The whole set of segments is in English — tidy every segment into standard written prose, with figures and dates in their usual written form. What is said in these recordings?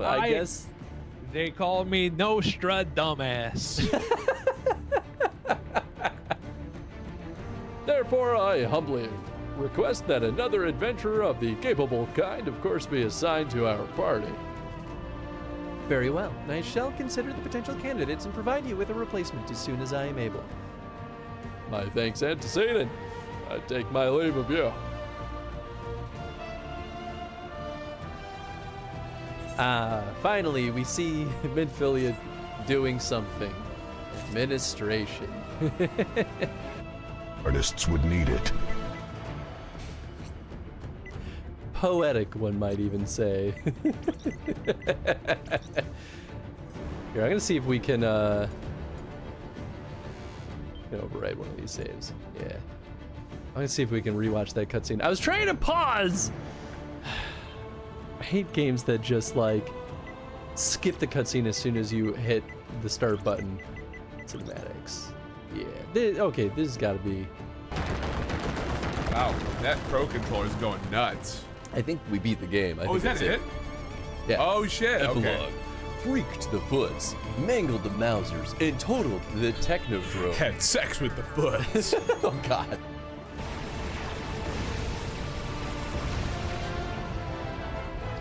I guess. They call me Nostra Dumbass. Therefore, I humbly request that another adventurer of the capable kind, of course, be assigned to our party. Very well. I shall consider the potential candidates and provide you with a replacement as soon as I am able. My thanks antecedent. I take my leave of you. Finally, we see Minfilia doing something. Administration. Artists would need it. Poetic, one might even say. Here, I'm gonna see if we can override one of these saves. Yeah. I'm gonna see if we can rewatch that cutscene. I was trying to pause! I hate games that just, like, skip the cutscene as soon as you hit the start button. Cinematics. Yeah. Okay, this has gotta be... Wow, that Pro Controller is going nuts. I think we beat the game. I think is that it? Yeah. Oh shit, Epilogue. okay. Freaked the Foots, mangled the Mousers, and totaled the Technodrome. Had sex with the Foots. Oh god.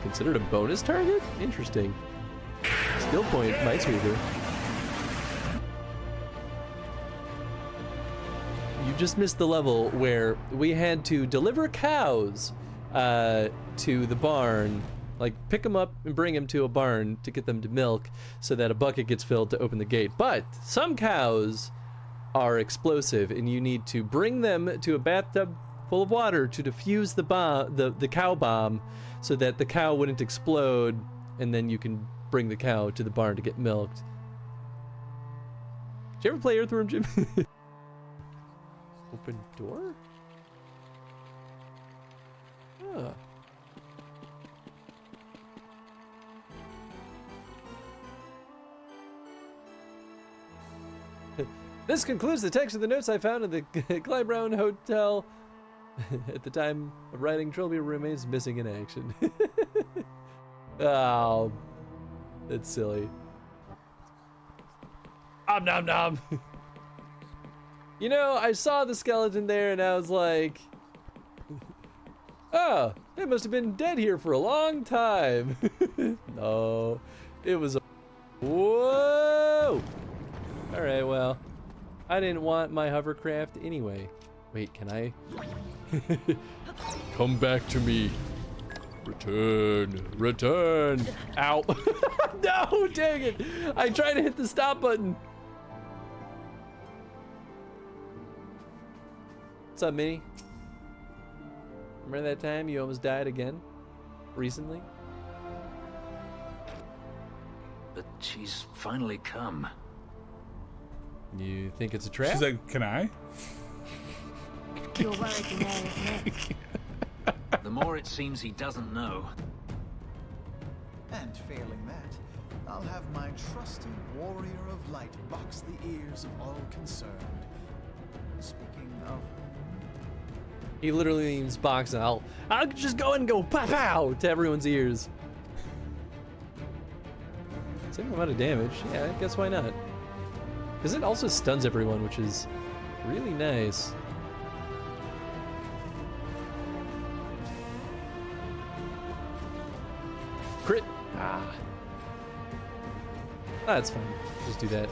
Considered a bonus target? Interesting. Skill point, Minesweeper. You just missed the level where we had to deliver cows to the barn, like pick them up and bring them to a barn to get them to milk so that a bucket gets filled to open the gate. But some cows are explosive and you need to bring them to a bathtub full of water to defuse the bomb, the cow bomb, so that the cow wouldn't explode, and then you can bring the cow to the barn to get milked. Did you ever play Earthworm Jim? Open door? Huh. This concludes the text of the notes I found in the Clyde Brown Hotel. At the time of writing, Trilby remains missing in action. Oh, that's silly. Om nom nom. You know, I saw the skeleton there and I was like, oh, it must have been dead here for a long time. No, it was a... Whoa! Alright, well, I didn't want my hovercraft anyway. Wait, can I? Come back to me. Return. Return. Ow. No, dang it. I tried to hit the stop button. What's up, Minnie? Remember that time you almost died again? Recently? But she's finally come. You think it's a trap? She's like, can I? You're worried the mayor is next. The more it seems he doesn't know. And failing that, I'll have my trusty warrior of light box the ears of all concerned. Speaking of... He literally means box and I'll just go and go pow pow to everyone's ears. Same amount of damage. Yeah, I guess why not? Because it also stuns everyone, which is really nice. Crit. Ah. That's fine. Just do that.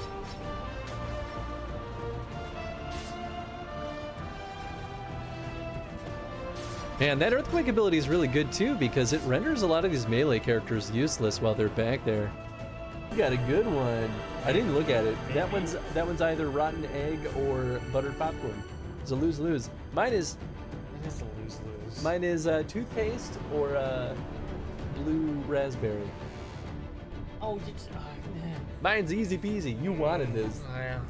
Man, that earthquake ability is really good too because it renders a lot of these melee characters useless while they're back there. You got a good one. I didn't look at it. That one's either rotten egg or buttered popcorn. It's a lose-lose. Mine is a lose-lose. Mine is toothpaste or blue raspberry. Oh, man. Mine's easy peasy. You wanted this. Yeah.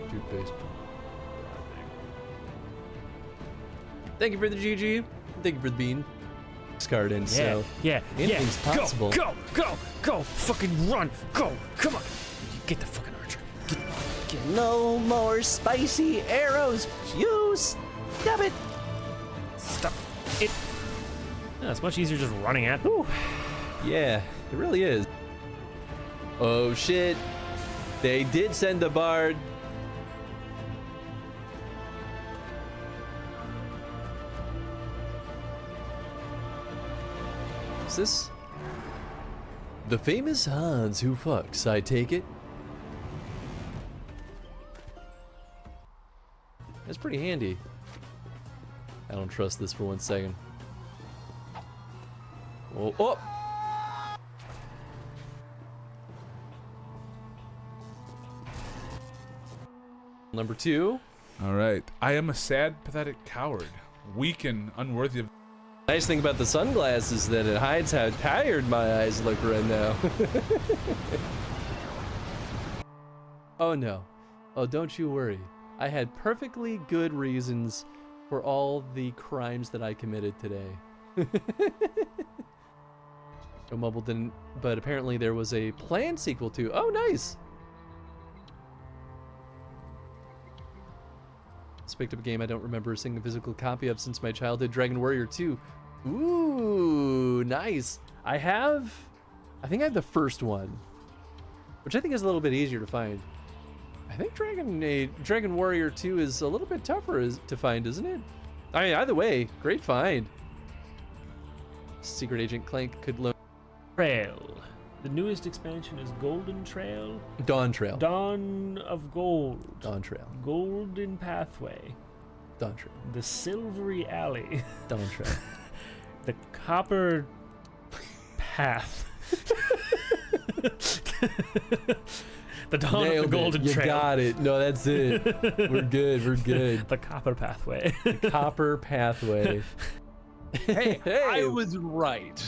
Toothpaste. Thank you for the GG. Thank you for the bean. Card in, so anything's possible. Go, fucking run, go, come on. Get the fucking archer. Get. No more spicy arrows. You stop it. Stop it. Yeah, it's much easier just running at them. Yeah, it really is. Oh shit. They did send the bard. Is this the famous Hans who fucks, I take it? That's pretty handy. I don't trust this for 1 second. Oh, oh! Number 2. All right. I am a sad, pathetic coward, weak and unworthy of. Nice thing about the sunglasses is that it hides how tired my eyes look right now. Oh no. Oh, don't you worry. I had perfectly good reasons for all the crimes that I committed today. Oh, Mubble didn't, but apparently there was a planned sequel to. Oh, nice. Just picked up a game I don't remember seeing a physical copy of since my childhood, Dragon Warrior 2. Ooh, nice. I think I have the first one, which I think is a little bit easier to find. I think Dragon Warrior 2 is a little bit tougher to find, isn't it? I mean, either way, great find. Secret Agent Clank could loan. Trail. The newest expansion is Golden Trail. Dawn Trail. Dawn of Gold. Dawn Trail. Golden Pathway. Dawn Trail. The Silvery Alley. Dawn Trail. The Copper Path. The Dawn Nailed of the Golden it. Trail. You got it. No, that's it. We're good. We're good. The Copper Pathway. The Copper Pathway. Hey, I was right.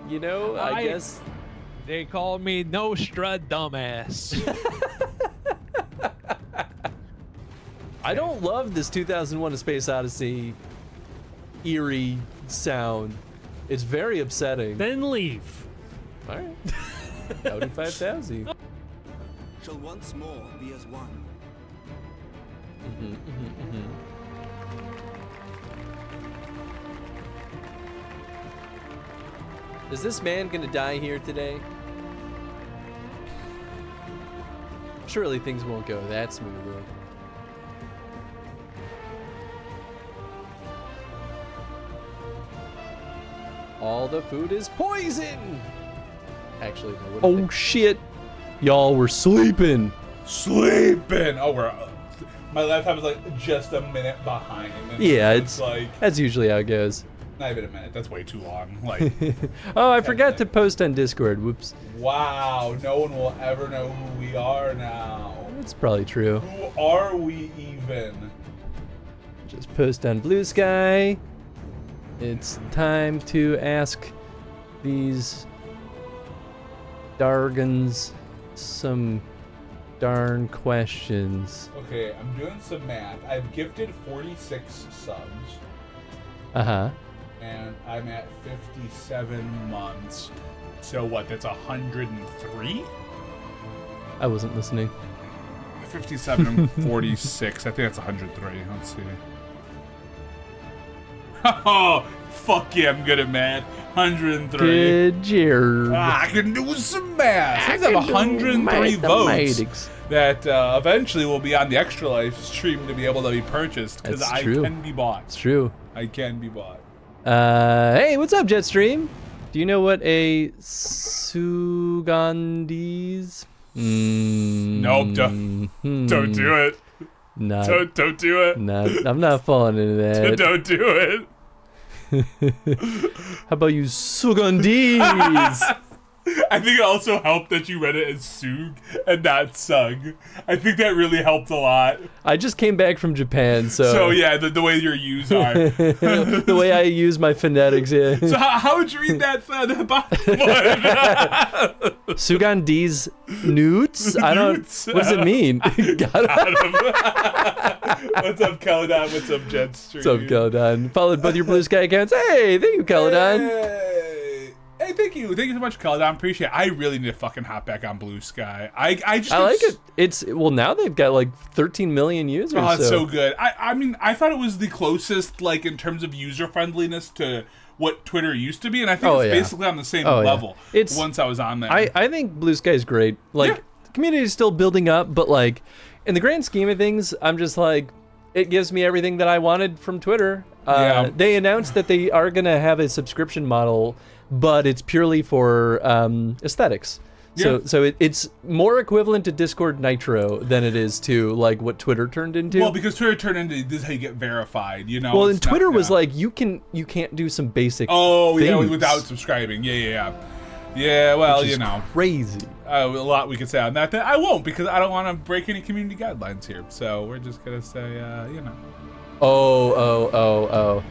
You know, I guess they call me Nostra dumbass. I don't love this 2001: A Space Odyssey eerie sound. It's very upsetting. Then leave. All right. Audi 5000. Shall once more be as one. Is this man gonna die here today? Surely things won't go that smoothly. All the food is poison! Actually, no. Oh shit! Y'all were sleeping! Sleeping! Oh, my laptop is like just a minute behind. And Yeah, it's like. That's usually how it goes. Not even a minute. That's way too long. Like. Oh, I forgot to post on Discord. Whoops. Wow, no one will ever know who we are now. That's probably true. Who are we even? Just post on Blue Sky. It's time to ask these Dargans some darn questions. Okay, I'm doing some math. I've gifted 46 subs. Uh-huh. And I'm at 57 months. So what, that's 103? I wasn't listening. 57 and 46. I think that's 103. Let's see. Oh, fuck yeah, I'm good at math. 103. Good year. I can do some math. I have 103 votes that eventually will be on the Extra Life stream to be able to be purchased because I can be bought. It's true. I can be bought. Hey, what's up, Jetstream? Do you know what a Sugandis? Nope, don't do it. Not, don't do it. I'm not falling into that. Don't do it. How about you Sugandis? I think it also helped that you read it as Sug and not Sug. I think that really helped a lot. I just came back from Japan, so... So yeah, the way your U's are. The way I use my phonetics, yeah. So how would you read that from the bottom? Sugandis newts? I don't... What does it mean? What's up, Caledon? What's up, Jetstream? What's up, Caledon? Followed both your Blue Sky accounts. Hey, thank you, Caledon. Hey, thank you so much, Caledon. Appreciate it. I really need to fucking hop back on Blue Sky. I like it. It's now they've got like 13 million users. Oh, it's so good. I mean, I thought it was the closest, like in terms of user friendliness to what Twitter used to be, and I think it's basically on the same level. It's once I was on there. I think Blue Sky is great. Like the community is still building up, but like in the grand scheme of things, I'm just like, it gives me everything that I wanted from Twitter. They announced that they are gonna have a subscription model, but it's purely for aesthetics. So it's more equivalent to Discord Nitro than it is to like what Twitter turned into. Well, because Twitter turned into this is how you get verified, you know. Well, and Twitter was like you can't do some basic things. Without subscribing. Yeah, well, which is you know, crazy. A lot we could say on that. I won't because I don't want to break any community guidelines here. So we're just gonna say, you know. Oh.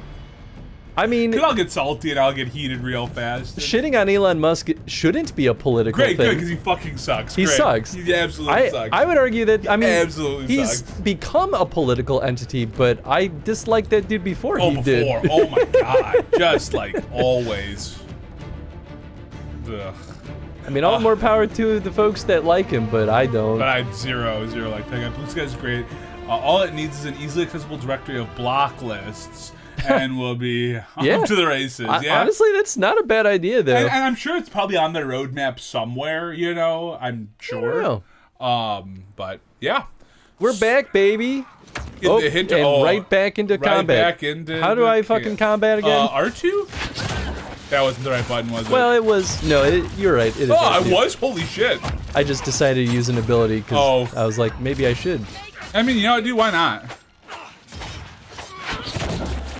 I mean, because I'll get salty and I'll get heated real fast. Shitting on Elon Musk shouldn't be a political thing. Great, because he fucking sucks. He sucks. He absolutely sucks. I would argue that, I mean, he's become a political entity, but I disliked that dude before he did. Oh my god. Just like always. Ugh. I mean, all more power to the folks that like him, but I don't. But I zero like that. Blue Sky's great. All it needs is an easily accessible directory of block lists. And we'll be off to the races. Honestly, that's not a bad idea, though. And I'm sure it's probably on their roadmap somewhere, you know. I'm sure. But yeah. We're back, baby. Right back into combat. How do I fucking combat again? R2? That wasn't the right button, was it? Well, it was. No, you're right. It is I was? Holy shit. I just decided to use an ability because I was like, maybe I should. I mean, you know what, dude? Why not?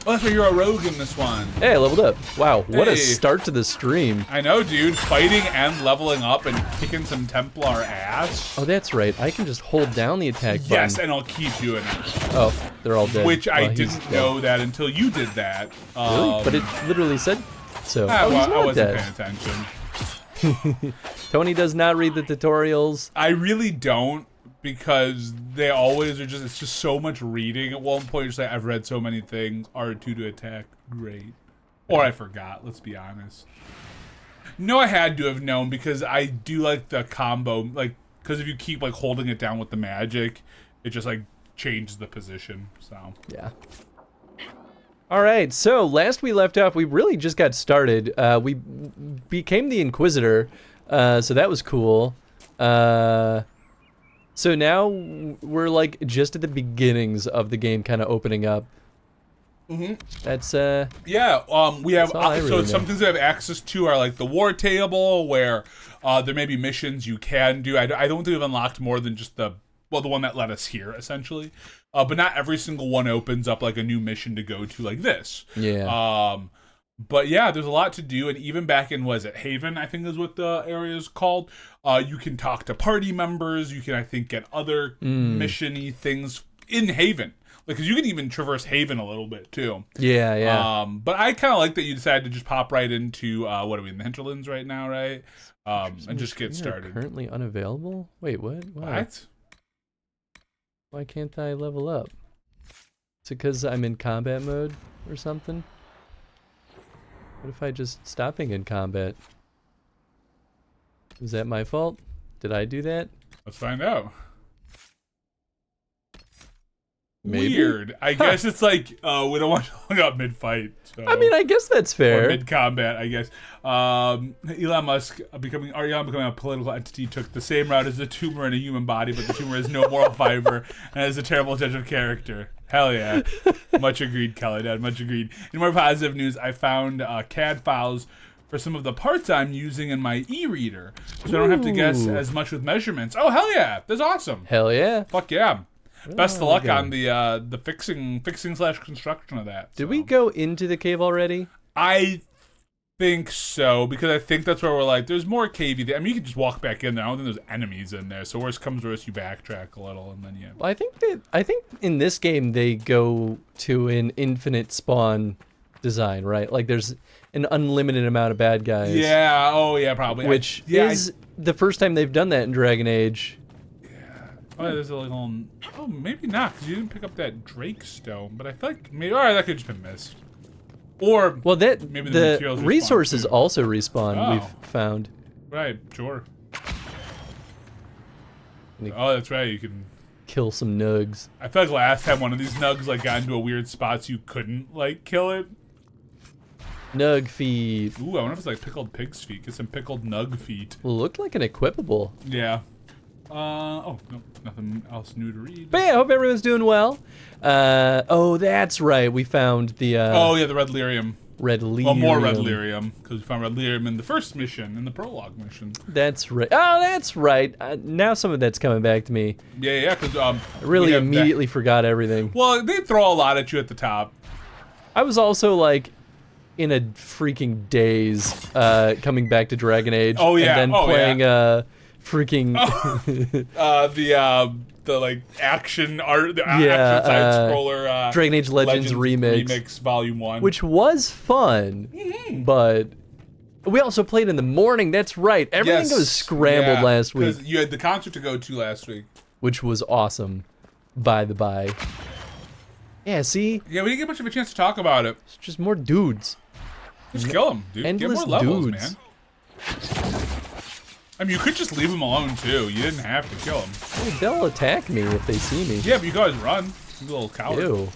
Oh, that's why you're a rogue in this one. Hey, I leveled up. Wow, what a start to the stream. I know, dude. Fighting and leveling up and kicking some Templar ass. Oh, that's right. I can just hold down the attack button. Yes, and I'll keep doing it. Oh, they're all dead. Which I didn't know that until you did that. Really? But it literally said so. I wasn't paying attention. Tony does not read the tutorials. I really don't. Because they always are it's just so much reading. At one point, you're just like, I've read so many things. R2 to attack, great. Or I forgot, let's be honest. No, I had to have known because I do like the combo. Like, because if you keep like holding it down with the magic, it just like changes the position, so. Yeah. All right, so last we left off, we really just got started. We became the Inquisitor, so that was cool. So now we're like just at the beginnings of the game kind of opening up. That's we have some things we have access to are like the war table where there may be missions you can do. I don't think we've unlocked more than just the one that led us here essentially. But not every single one opens up like a new mission to go to like this. Yeah. But yeah, there's a lot to do, and even back in, was it Haven, I think is what the area is called, you can talk to party members, you can, I think, get other mission-y things in Haven. Like, because you can even traverse Haven a little bit, too. Yeah. But I kind of like that you decided to just pop right into, what are we, in the hinterlands right now, right? And just get started. Currently unavailable? Wait, what? What? Why can't I level up? Is it because I'm in combat mode or something? What if I just stop being in combat? Is that my fault? Did I do that? Let's find out. Maybe? Weird. I guess it's like, we don't want to look up mid-fight. So. I mean, I guess that's fair. Or mid-combat, I guess. Elon Musk becoming a political entity took the same route as a tumor in a human body, but the tumor has no moral fiber and is a terrible judge of character. Hell yeah. Much agreed, Kelly Dad. Much agreed. In more positive news, I found CAD files for some of the parts I'm using in my e-reader, so I don't have to guess as much with measurements. Oh, hell yeah. That's awesome. Hell yeah. Fuck yeah. Best of luck on the fixing / construction of that. Did we go into the cave already? I think so, because I think that's where we're like, there's more cavey there. I mean, you can just walk back in there. I don't think there's enemies in there. So worst comes worst, you backtrack a little, and then yeah. Well, I think in this game they go to an infinite spawn design, right? Like there's an unlimited amount of bad guys. Yeah. Oh yeah, probably. Which is the first time they've done that in Dragon Age. Oh, there's a little. Oh, maybe not, because you didn't pick up that Drake stone. But I feel like maybe. All right, that could have just been missed. Or maybe the resources also respawn. We've found. Right. Sure. Oh, that's right. You can kill some nugs. I feel like last time one of these nugs like got into a weird spot, so you couldn't like kill it. Nug feet. Ooh, I wonder if it's like pickled pig's feet. Get some pickled nug feet. Looked like an equipable. Yeah. Oh, no, nothing else new to read. But yeah, I hope everyone's doing well. Oh, that's right. We found the oh yeah, the red lyrium. red lyrium. Well, more red lyrium because we found red lyrium in the first mission, in the prologue mission. That's right. Oh, that's right. Now some of that's coming back to me. Yeah, because I really immediately forgot everything. Well, they throw a lot at you at the top. I was also like in a freaking daze coming back to Dragon Age. Oh yeah. And then playing freaking the like action art, the action side scroller Dragon Age Legends remix volume 1, which was fun, but we also played in the morning. That's right. Everything was scrambled last week because you had the concert to go to last week, which was awesome. By the by, yeah. See, yeah, we didn't get much of a chance to talk about it. It's just more dudes. Just kill them, dude. Endless Get more levels, dudes. man. I mean, you could just leave them alone too. You didn't have to kill them. Well, they'll attack me if they see me. Yeah, but you can always run. You little coward. Ew.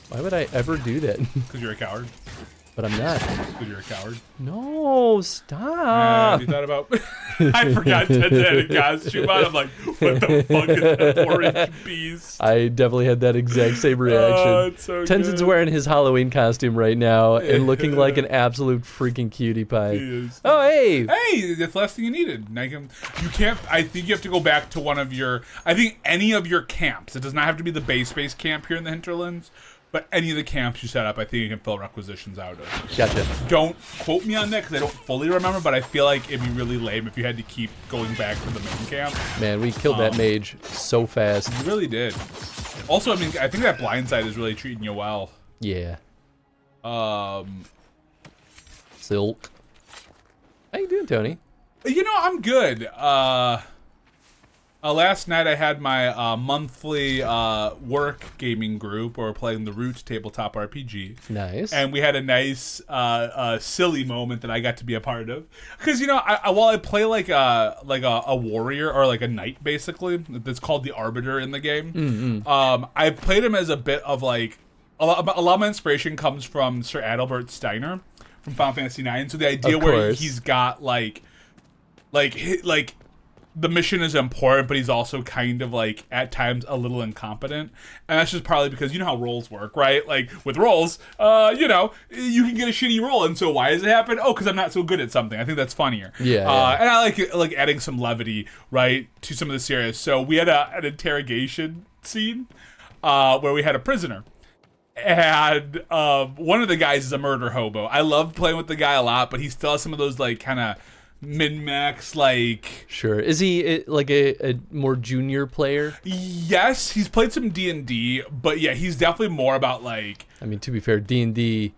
Why would I ever do that? Because you're a coward. But I'm not. Because you're a coward. No, stop. You thought about... I forgot Ted had a costume on. I'm like, what the fuck is that orange beast? I definitely had that exact same reaction. Oh, it's so Tenzin's good. wearing his Halloween costume right now and looking like an absolute freaking cutie pie. He is. Oh, hey. Hey, that's the last thing you needed. Now you can't... I think you have to go back to one of your... I think any of your camps. It does not have to be the base camp here in the Hinterlands. But any of the camps you set up, I think you can fill requisitions out of. Gotcha. Don't quote me on that because I don't fully remember, but I feel like it'd be really lame if you had to keep going back to the main camp. Man, we killed that mage so fast. You really did. Also, I mean, I think that blindside is really treating you well. Yeah. Silk. How you doing, Tony? You know, I'm good. Last night I had my monthly work gaming group, or playing the Root tabletop RPG. Nice. And we had a nice silly moment that I got to be a part of. Because you know, while I play like a warrior or like a knight, basically, that's called the Arbiter in the game. I've played him as a bit of like a lot of my inspiration comes from Sir Adalbert Steiner from Final Fantasy IX. So the idea where he's got like the mission is important, but he's also kind of like at times a little incompetent, and that's just probably because you know how roles work, right? Like with roles, you know, you can get a shitty roll, and so why does it happen? Oh, because I'm not so good at something. I think that's funnier. Yeah. And I like adding some levity, right, to some of the series. So we had an interrogation scene where we had a prisoner. And one of the guys is a murder hobo. I love playing with the guy a lot, but he still has some of those like kind of min-max, like... Sure. Is he like a more junior player? Yes, he's played some D&D, but yeah, he's definitely more about like... I mean, to be fair, D&D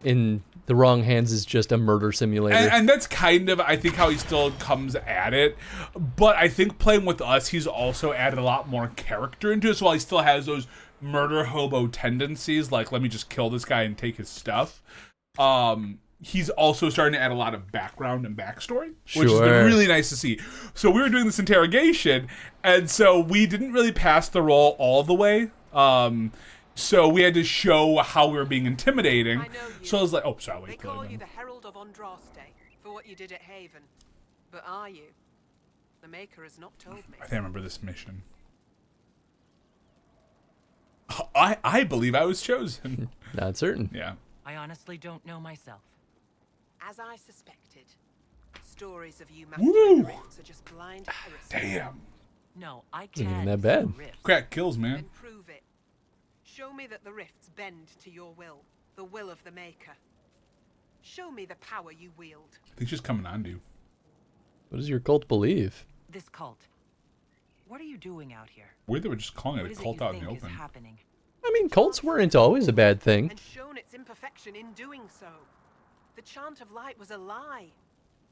in the wrong hands is just a murder simulator. And that's kind of, I think, how he still comes at it. But I think playing with us, he's also added a lot more character into it. So while he still has those murder hobo tendencies, like, let me just kill this guy and take his stuff, he's also starting to add a lot of background and backstory, which has been really nice to see. So we were doing this interrogation, and so we didn't really pass the roll all the way. So we had to show how we were being intimidating. So I was like, oh, sorry. They call you the Herald of Andraste for what you did at Haven. But are you? The Maker has not told me. I think I remember this mission. I believe I was chosen. Not certain. Yeah. I honestly don't know myself. As I suspected, stories of you mastering the rifts are just blind heresy. Damn. No, I Isn't can't. that bad. Crack kills, man. Then prove it. Show me that the rifts bend to your will, the will of the Maker. Show me the power you wield. I think she's coming on to you. What does your cult believe? This cult. What are you doing out here? Weird that we're just calling it What a is cult you out in the think is open. happening? I mean, cults weren't always a bad thing. And shown its imperfection in doing so. The chant of light was a lie.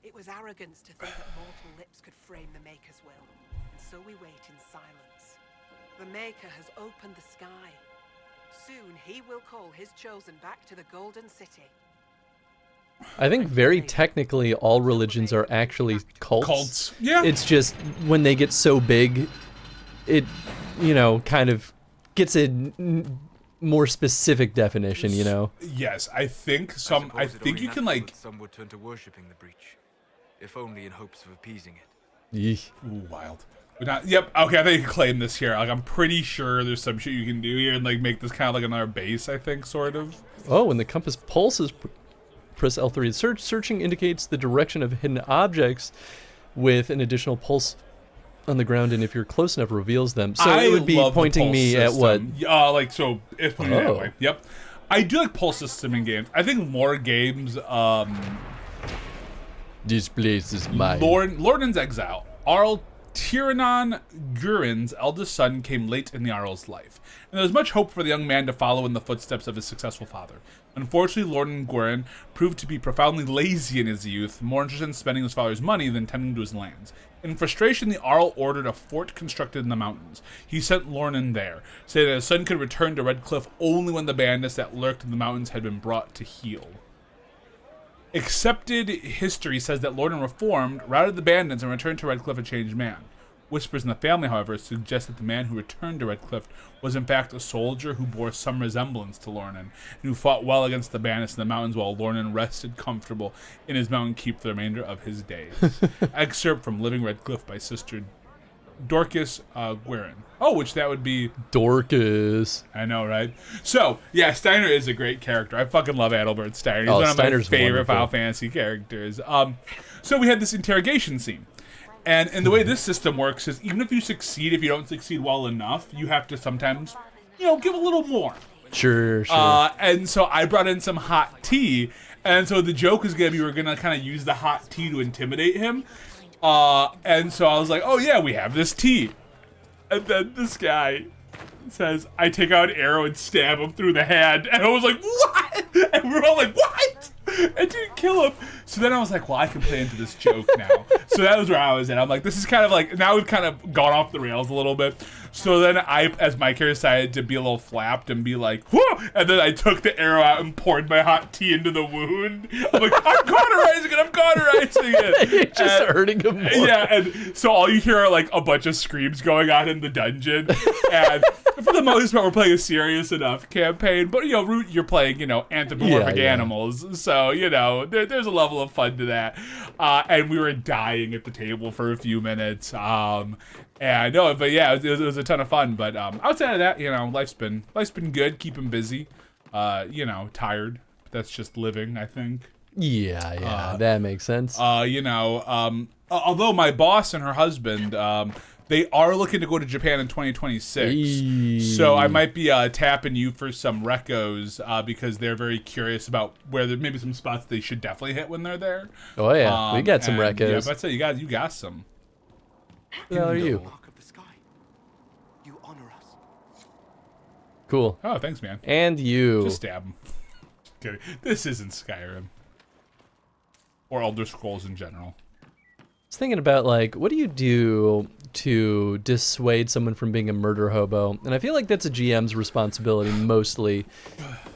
It was arrogance to think that mortal lips could frame the Maker's will. And so we wait in silence. The Maker has opened the sky. Soon he will call his chosen back to the Golden City. I think very technically all religions are actually cults. Cults. Yeah. It's just when they get so big, it, you know, kind of gets a more specific definition, you know? Yes, I think I think you can like. Some would turn to worshipping the breach, if only in hopes of appeasing it. Yeesh. Ooh, wild. But not, yep. Okay, I think you can claim this here. Like, I'm pretty sure there's some shit you can do here and like make this kind of like another base. I think, sort of. Oh, when the compass pulses, press L3. Searching indicates the direction of hidden objects with an additional pulse on the ground, and if you're close enough, reveals them. So it would be pointing me at what? Like, so it's pointing that way. Yep. I do like pulse system in games. I think more games. This place is mine. Lordan's exile. Arl Tiranon Gurin's eldest son came late in the Arl's life, and there was much hope for the young man to follow in the footsteps of his successful father. Unfortunately, Lordan Gurin proved to be profoundly lazy in his youth, more interested in spending his father's money than tending to his lands. In frustration, the Arl ordered a fort constructed in the mountains. He sent Lordan there, saying that his son could return to Red Cliff only when the bandits that lurked in the mountains had been brought to heel. Accepted history says that Lordan reformed, routed the bandits, and returned to Red Cliff a changed man. Whispers in the family, however, suggest that the man who returned to Red Cliff was in fact a soldier who bore some resemblance to Lordan, and who fought well against the bandits in the mountains while Lordan rested comfortable in his mountain keep for the remainder of his days. Excerpt from Living Red Cliff by Sister Dorcas Guerin. Oh, which that would be... Dorcas. I know, right? So, yeah, Steiner is a great character. I fucking love Adalbert Steiner. He's one of Steiner's my favorite wonderful. Final Fantasy characters. So we had this interrogation scene. And the way this system works is even if you succeed, if you don't succeed well enough, you have to sometimes, give a little more. Sure. And so I brought in some hot tea. And so the joke is going to be we're going to kind of use the hot tea to intimidate him. And so I was like, oh, yeah, we have this tea. And then this guy says, I take out an arrow and stab him through the hand. And I was like, what? And we were all like, what? I didn't kill him. So then I was like, well, I can play into this joke now. So that was where I was at. I'm like, this is kind of like, now we've kind of gone off the rails a little bit. So then I, as my character, decided to be a little flapped and be like, whoa! And then I took the arrow out and poured my hot tea into the wound. I'm like, I'm cauterizing it. You're just hurting him more. Yeah, and so all you hear are like a bunch of screams going on in the dungeon. And for the most part, we're playing a serious enough campaign. But, Root, you're playing, anthropomorphic animals. So, there's a level of fun to that. And we were dying at the table for a few minutes. And no, but yeah, it was a ton of fun. But outside of that, life's been good, keeping busy. Tired. That's just living, I think. Yeah, that makes sense. Although my boss and her husband, they are looking to go to Japan in 2026. So I might be tapping you for some recos because they're very curious about where there maybe some spots they should definitely hit when they're there. Oh yeah, we got some recos. Yeah, but I'd say you got some. Who the hell are you? Mark of the sky. You honor us. Cool. Oh, thanks, man. And you. Just stab him. Just kidding. This isn't Skyrim. Or Elder Scrolls in general. I was thinking about, what do you do to dissuade someone from being a murder hobo? And I feel like that's a GM's responsibility mostly.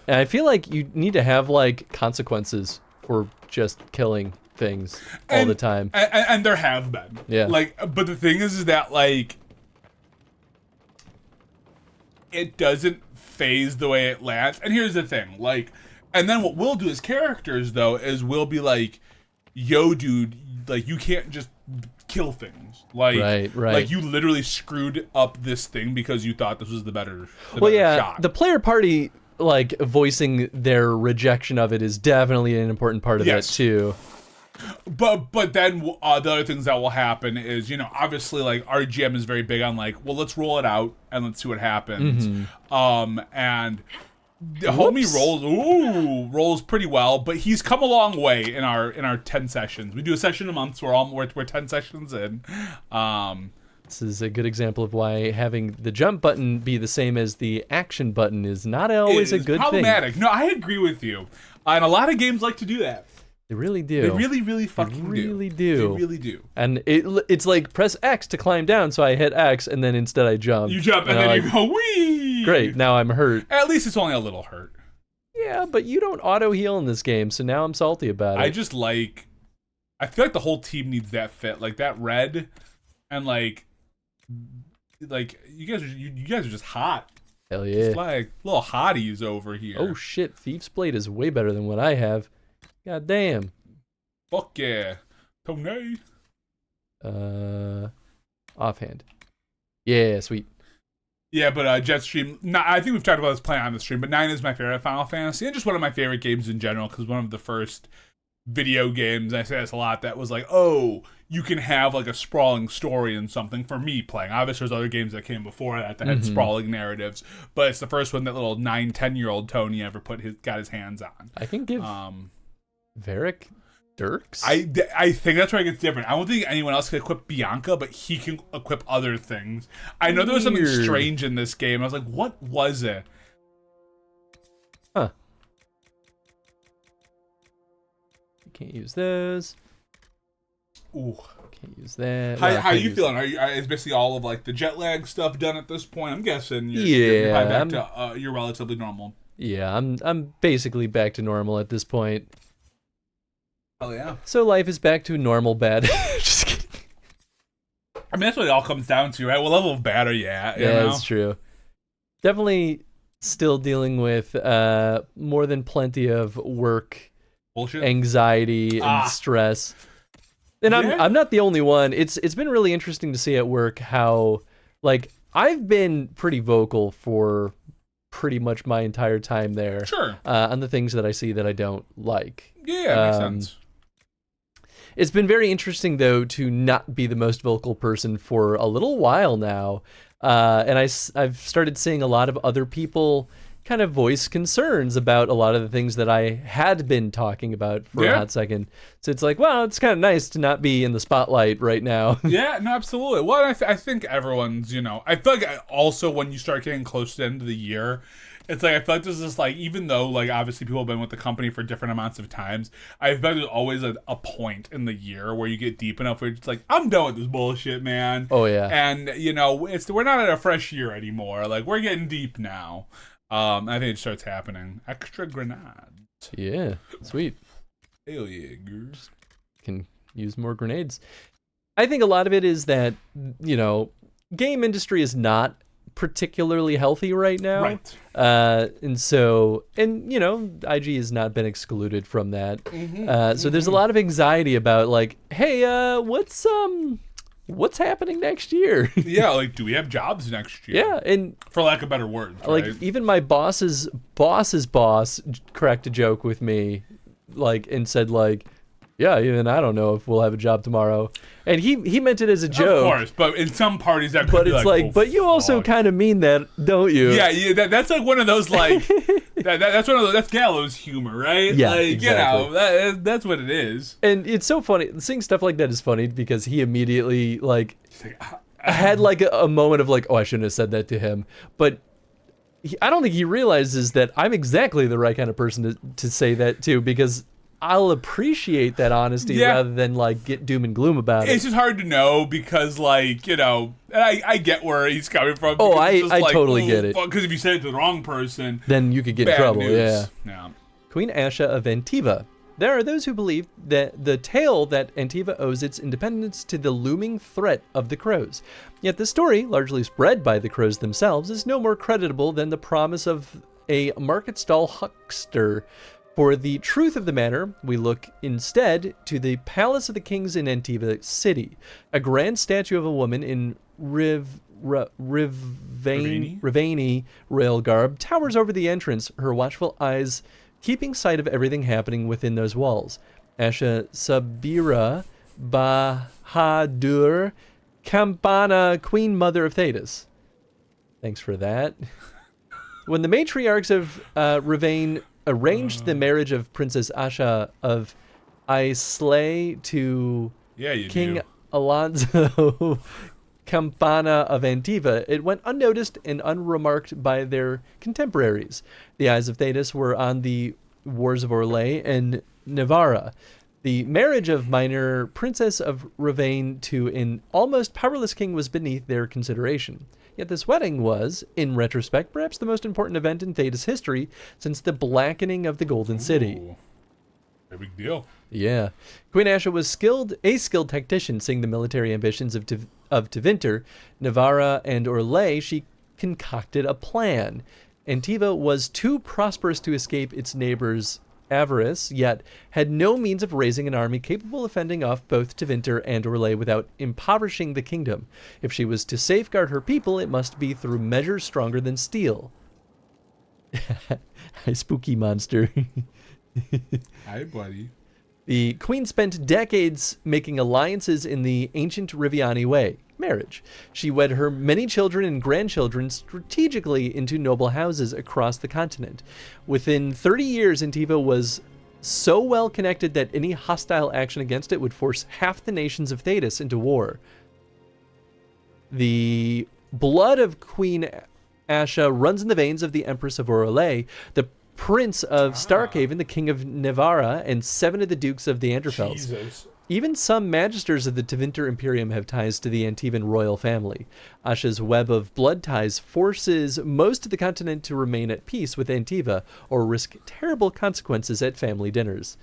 And I feel like you need to have, consequences for just killing things all the time. And there have been. Yeah. But the thing is that, it doesn't phase the way it lands. And here's the thing, and then what we'll do as characters, though, is we'll be like, yo, dude, you can't just kill things. Right. You literally screwed up this thing because you thought this was the better shot. The player party, voicing their rejection of it is definitely an important part of that, too. But then the other things that will happen is, obviously, our GM is very big on, well, let's roll it out and let's see what happens. Mm-hmm. And the homie rolls pretty well, but he's come a long way in our 10 sessions. We do a session a month, so we're 10 sessions in. This is a good example of why having the jump button be the same as the action button is not always a good problematic. thing. No, I agree with you. And a lot of games like to do that. They really do. They really, really fucking do. They really do. They really do. And it's like press X to climb down, so I hit X, and then instead I jump. You jump, and then you go, whee! Great, now I'm hurt. At least it's only a little hurt. Yeah, but you don't auto-heal in this game, so now I'm salty about it. I just I feel like the whole team needs that fit. That red, and you guys are just hot. Hell yeah. It's like little hotties over here. Oh shit, Thief's Blade is way better than what I have. God damn. Fuck yeah. Tony. Offhand. Yeah, sweet. Yeah, but Jetstream, I think we've talked about this playing on the stream, but 9 is my favorite Final Fantasy, and just one of my favorite games in general, because one of the first video games, I say this a lot, that was like, oh, you can have like a sprawling story in something for me playing. Obviously, there's other games that came before that had sprawling narratives, but it's the first one that little 9-10-year-old Tony ever got his hands on. I can give Varric Dirks? I think that's where it gets different. I don't think anyone else can equip Bianca, but he can equip other things. I know there was something strange in this game. I was like, what was it? Huh. You can't use those. Ooh. Can't use that. How are you feeling? Is basically all of like the jet lag stuff done at this point? I'm guessing you're probably back to you're relatively normal. Yeah, I'm basically back to normal at this point. Oh yeah. So life is back to normal bad. Just kidding. I mean, that's what it all comes down to, right? What level of bad are you at? Yeah, that's true. Definitely still dealing with more than plenty of work bullshit, anxiety, and stress. And I'm not the only one. It's been really interesting to see at work how, like, I've been pretty vocal for pretty much my entire time there. Sure. On the things that I see that I don't like. Yeah, makes sense. It's been very interesting, though, to not be the most vocal person for a little while now. And I've started seeing a lot of other people kind of voice concerns about a lot of the things that I had been talking about for a hot second. So it's like, well, it's kind of nice to not be in the spotlight right now. Yeah, no, absolutely. Well, I think everyone's, I feel like also when you start getting close to the end of the year, it's like, I feel like there's this, like, even though, like, obviously people have been with the company for different amounts of times, I feel like there's always a point in the year where you get deep enough where it's like, I'm done with this bullshit, man. Oh, yeah. And, we're not at a fresh year anymore. Like, we're getting deep now. I think it starts happening. Extra grenades. Yeah, sweet. Hell yeah, girls. Can use more grenades. I think a lot of it is that, game industry is not particularly healthy right now. Right. And IG has not been excluded from that. So there's a lot of anxiety about, like, hey, what's happening next year? Yeah, like, do we have jobs next year? Yeah, and for lack of better words, like, right? even my boss's boss cracked a joke with me, like, and said, like, yeah, even I don't know if we'll have a job tomorrow. And he meant it as a joke. Of course, but in some parties that could but be it's like, but you also kind of mean that, don't you? Yeah, that's like one of those, like, that's one of those, that's gallows humor, right? Yeah, like, exactly. That's what it is. And it's so funny. Seeing stuff like that is funny because he immediately, like, had, like, a moment of, like, oh, I shouldn't have said that to him. But I don't think he realizes that I'm exactly the right kind of person to say that to, because I'll appreciate that honesty rather than, like, get doom and gloom about it. It's just hard to know because, like, I get where he's coming from. Oh, I totally get it. Because if you say it to the wrong person, then you could get in trouble. News. Yeah. Queen Asha of Antiva. There are those who believe that the tale that Antiva owes its independence to the looming threat of the crows. Yet the story, largely spread by the crows themselves, is no more creditable than the promise of a market stall huckster. For the truth of the matter, we look instead to the Palace of the Kings in Antiva City. A grand statue of a woman in Rivani rail garb towers over the entrance, her watchful eyes keeping sight of everything happening within those walls. Asha Sabira Bahadur Campana, Queen Mother of Thetis. Thanks for that. When the matriarchs of Rivane arranged the marriage of Princess Asha of Islay to King Alonso Campana of Antiva, it went unnoticed and unremarked by their contemporaries. The eyes of Thetis were on the wars of Orlais and Navarra. The marriage of minor Princess of Rivane to an almost powerless king was beneath their consideration. Yet this wedding was, in retrospect, perhaps the most important event in Thetis history since the blackening of the Golden City. A big deal. Yeah. Queen Asha was a skilled tactician, seeing the military ambitions of Tevinter, Navarra, and Orlais. She concocted a plan. Antiva was too prosperous to escape its neighbors' avarice, yet had no means of raising an army capable of fending off both Tevinter and Orlais without impoverishing the kingdom. If she was to safeguard her people, it must be through measures stronger than steel. Hi, spooky monster. Hi, buddy. The queen spent decades making alliances in the ancient Riviani way, marriage. She wed her many children and grandchildren strategically into noble houses across the continent. Within 30 years, Antiva was so well connected that any hostile action against it would force half the nations of Thedas into war. The blood of Queen Asha runs in the veins of the Empress of Orlais, the Prince of Starkhaven, the King of Navarra, and 7 of the Dukes of the Anderfelds. Jesus. Even some magisters of the Tevinter Imperium have ties to the Antivan royal family. Asha's web of blood ties forces most of the continent to remain at peace with Antiva or risk terrible consequences at family dinners.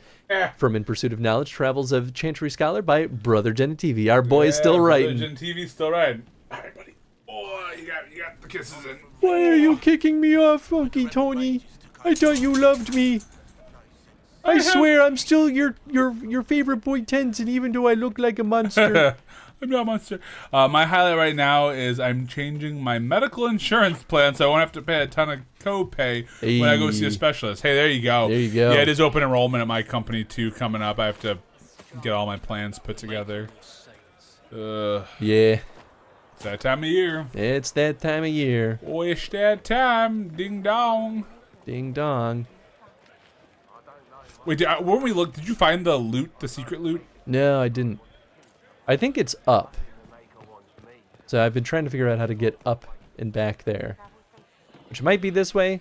From In Pursuit of Knowledge, Travels of Chantry Scholar by Brother Genitivi. Our boy is still writing. Brother Genitivi's still writing. All right, buddy. Oh, you got the kisses in. Why are you kicking me off, Funky Tony? I thought you loved me. I swear I'm still your favorite boy Tenzin, even though I look like a monster. I'm not a monster. My highlight right now is I'm changing my medical insurance plan so I won't have to pay a ton of copay when I go see a specialist. Hey, there you go. There you go. Yeah, it is open enrollment at my company too coming up. I have to get all my plans put together. Yeah. It's that time of year. It's that time of year. Oh, it's that time. Ding dong. Ding dong. Wait, when we looked, did you find the loot, the secret loot? No, I didn't. I think it's up. So I've been trying to figure out how to get up and back there. Which might be this way.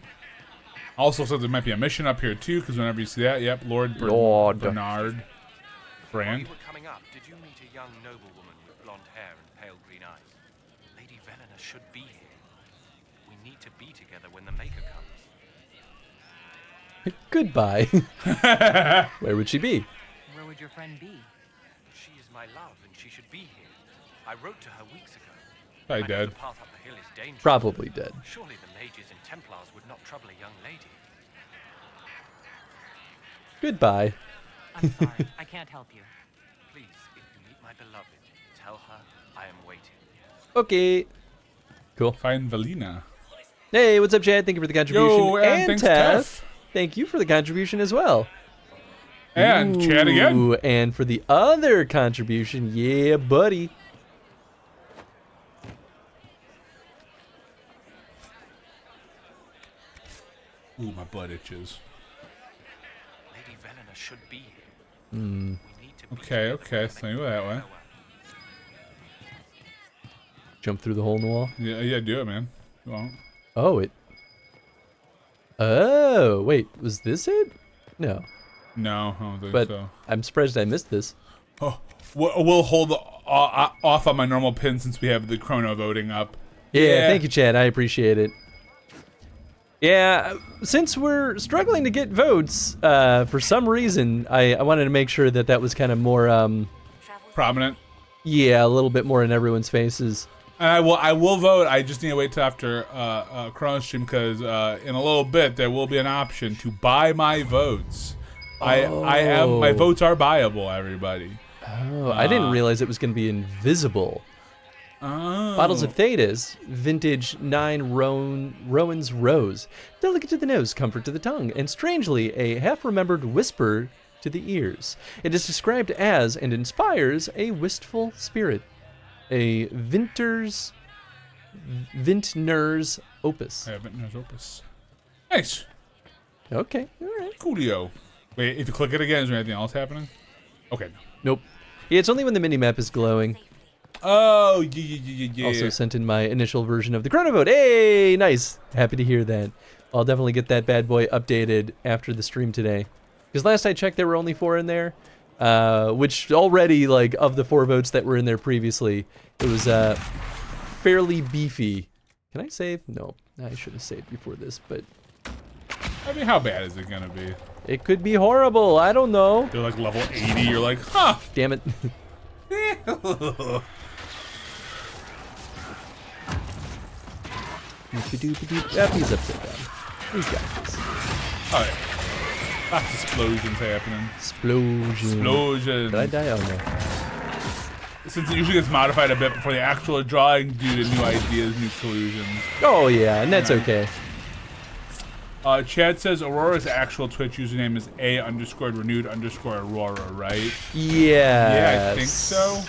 Also said there might be a mission up here too, because whenever you see that, yep, Lord Bernard. Brand. When you were coming up, did you meet a young noblewoman with blonde hair and pale green eyes? Lady Velena should be here. We need to be together when the Maker comes. Goodbye. Where would she be? Where would your friend be? She is my love, and she should be here. I wrote to her weeks ago. Probably dead. The path up the hill is dangerous. Probably dead. Surely the mages and Templars would not trouble a young lady. Goodbye. I'm sorry, I can't help you. Please, if you meet my beloved, tell her I am waiting. Okay. Cool. Find Velena. Hey, what's up, Chad? Thank you for the contribution. Yo, and thanks, Teth, thank you for the contribution as well. And Chad again. And for the other contribution, yeah, buddy. Ooh, my butt itches. Lady Velena should be here. Hmm. Okay, so you go that way. Jump through the hole in the wall? Yeah, do it, man. You won't. Oh, wait, was this it? No. No, I don't think But so. I'm surprised I missed this. Oh, we'll hold off on my normal pin since we have the chrono voting up. Yeah, thank you, Chad. I appreciate it. Yeah, since we're struggling to get votes, for some reason, I wanted to make sure that was kind of more prominent. Yeah, a little bit more in everyone's faces. And I will vote. I just need to wait till after chronostream because in a little bit there will be an option to buy my votes. My votes are buyable, everybody. Oh, I didn't realize it was going to be invisible. Oh. Bottles of Thedas, vintage 9 Rowan's Rose. Delicate to the nose, comfort to the tongue, and strangely, a half-remembered whisper to the ears. It is described as, and inspires, a wistful spirit. A vintner's opus. Yeah, vintner's opus. Nice. Okay, all right. Coolio. Wait, if you click it again, is there anything else happening? Okay, no. Nope. Yeah, it's only when the minimap is glowing. Oh, yeah. Also sent in my initial version of the chrono vote. Hey, nice. Happy to hear that. I'll definitely get that bad boy updated after the stream today. Because last I checked, there were only 4 in there. Which already, like, of the 4 votes that were in there previously, it was fairly beefy. Can I save? No, I should have saved before this, but... I mean, how bad is it gonna be? It could be horrible, I don't know. They're like level 80, you're like, huh. Damn it. Yep, he's upside down. He's got this. Alright. Lots of explosions happening. Explosion. Did I die? Oh no. Since it usually gets modified a bit before the actual drawing due to new ideas, new collusions. Oh yeah, and that's okay. Chad says Aurora's actual Twitch username is A_renewed_Aurora, right? Yeah. Yeah, I think so.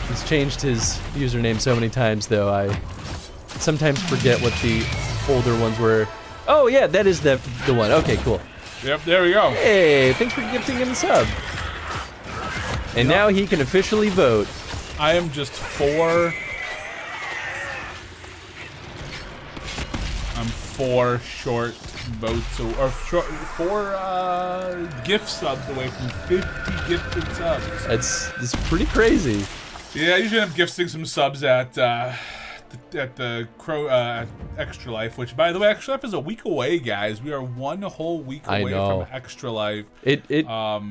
He's changed his username so many times, though. I sometimes forget what the older ones were. Oh yeah, that is the one. Okay, cool. Yep, there we go. Hey, thanks for gifting him a sub. And now he can officially vote. I am just 4 short votes, or 4 gift subs away from 50 gifted subs. That's pretty crazy. Yeah, I usually end up gifting some subs at the Extra Life, which, by the way, Extra Life is a week away, guys. We are 1 whole week away from Extra Life. I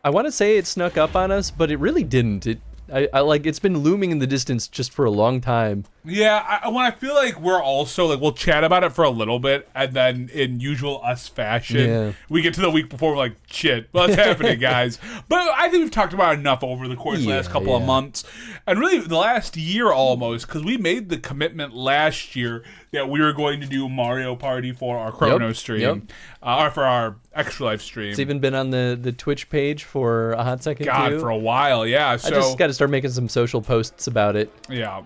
want to say it snuck up on us, but it really didn't. I like, it's been looming in the distance just for a long time. Yeah, I feel like we're also, like, we'll chat about it for a little bit, and then in usual us fashion, we get to the week before, we're like, shit, what's happening, guys? But I think we've talked about it enough over the course of the last couple of months, and really the last year almost, because we made the commitment last year that we were going to do Mario Party for our chrono stream, or for our Extra Life stream. It's even been on the Twitch page for a hot second, too. For a while, yeah. So I just got to start making some social posts about it. Yeah.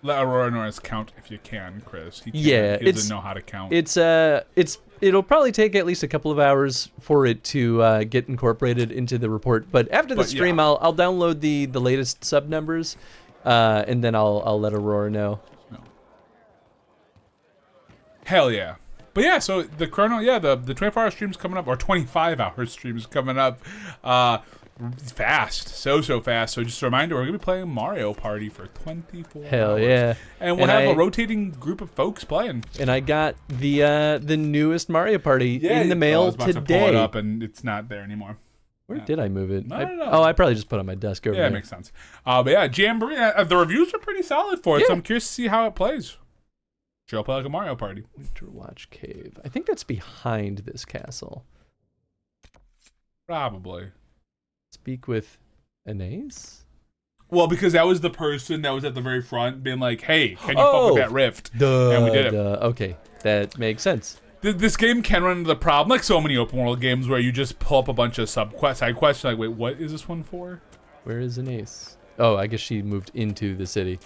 Let Aurora Norris count if you can, Chris. He doesn't know how to count. It'll probably take at least a couple of hours for it to get incorporated into the report. But after the stream, I'll download the latest sub numbers, and then I'll let Aurora know. Hell yeah. But yeah, so the chrono, the 24-hour stream's coming up, or 25-hour stream's coming up. Fast, so fast. So just a reminder, we're gonna be playing Mario Party for 24 hours. Yeah! And we'll have a rotating group of folks playing. And I got the newest Mario Party in the mail I was about today. To pull it up, and it's not there anymore. Where did I move it? I don't know. Oh, I probably just put it on my desk over there. Yeah, it makes sense. But yeah, Jamboree. The reviews are pretty solid for it. So I'm curious to see how it plays. Sure, I'll play like a Mario Party. Winter Watch Cave. I think that's behind this castle. Probably. Speak with Anais? Well, because that was the person that was at the very front being like, hey, can you fuck with that rift? And we did it. Okay, that makes sense. This game can run into the problem, like so many open world games, where you just pull up a bunch of side quests, like, wait, what is this one for? Where is Anais? Oh, I guess she moved into the city.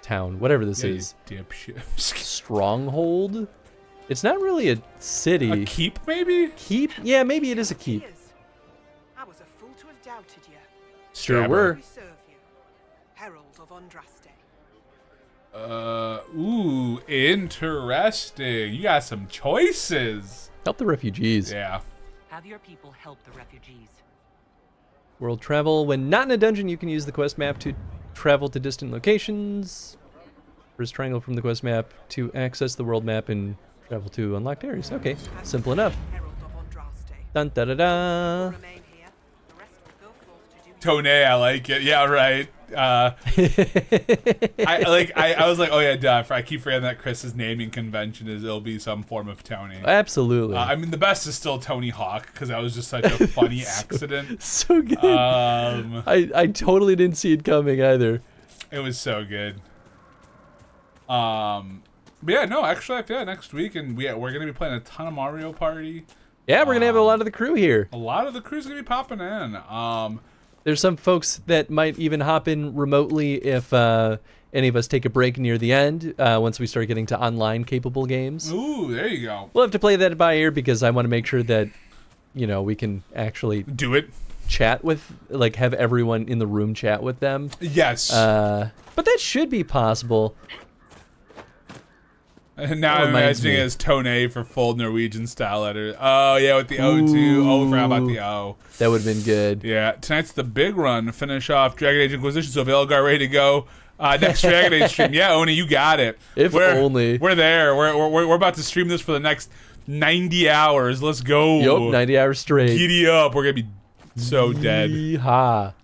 Town, whatever this is. Stronghold? It's not really a city. A keep, maybe? Keep? Yeah, maybe it is a keep. I was a fool to have doubted you. Sure were. We serve you. Herald of Andraste. Ooh, interesting. You got some choices. Help the refugees. Yeah. Have your people help the refugees. World travel. When not in a dungeon, you can use the quest map to travel to distant locations. Press triangle from the quest map to access the world map and travel to unlocked areas. Okay, simple enough. Dun da da da. Tone, I like it. Yeah, right. I was like, oh yeah, duh. I keep forgetting that Chris's naming convention it'll be some form of Tony. Absolutely. I mean, the best is still Tony Hawk because that was just such a funny accident. So good. I totally didn't see it coming either. It was so good. But yeah, no, actually, next week, and we're gonna be playing a ton of Mario Party. Yeah, we're gonna have a lot of the crew here. A lot of the crew's gonna be popping in. There's some folks that might even hop in remotely if any of us take a break near the end, once we start getting to online capable games. Ooh, there you go. We'll have to play that by ear because I want to make sure that, we can actually do it. Chat with, like, have everyone in the room chat with them. Yes. But that should be possible. And now I'm imagining it as Tone for full Norwegian style letters. Oh, yeah, with the O too. Oh, I forgot about the O. That would have been good. Yeah, tonight's the big run to finish off Dragon Age Inquisition, so Velgar ready to go. Next Dragon Age stream. Yeah, Oni, you got it. Only. We're there. We're about to stream this for the next 90 hours. Let's go. Yup, 90 hours straight. Giddy up. We're going to be so dead. Yeehaw.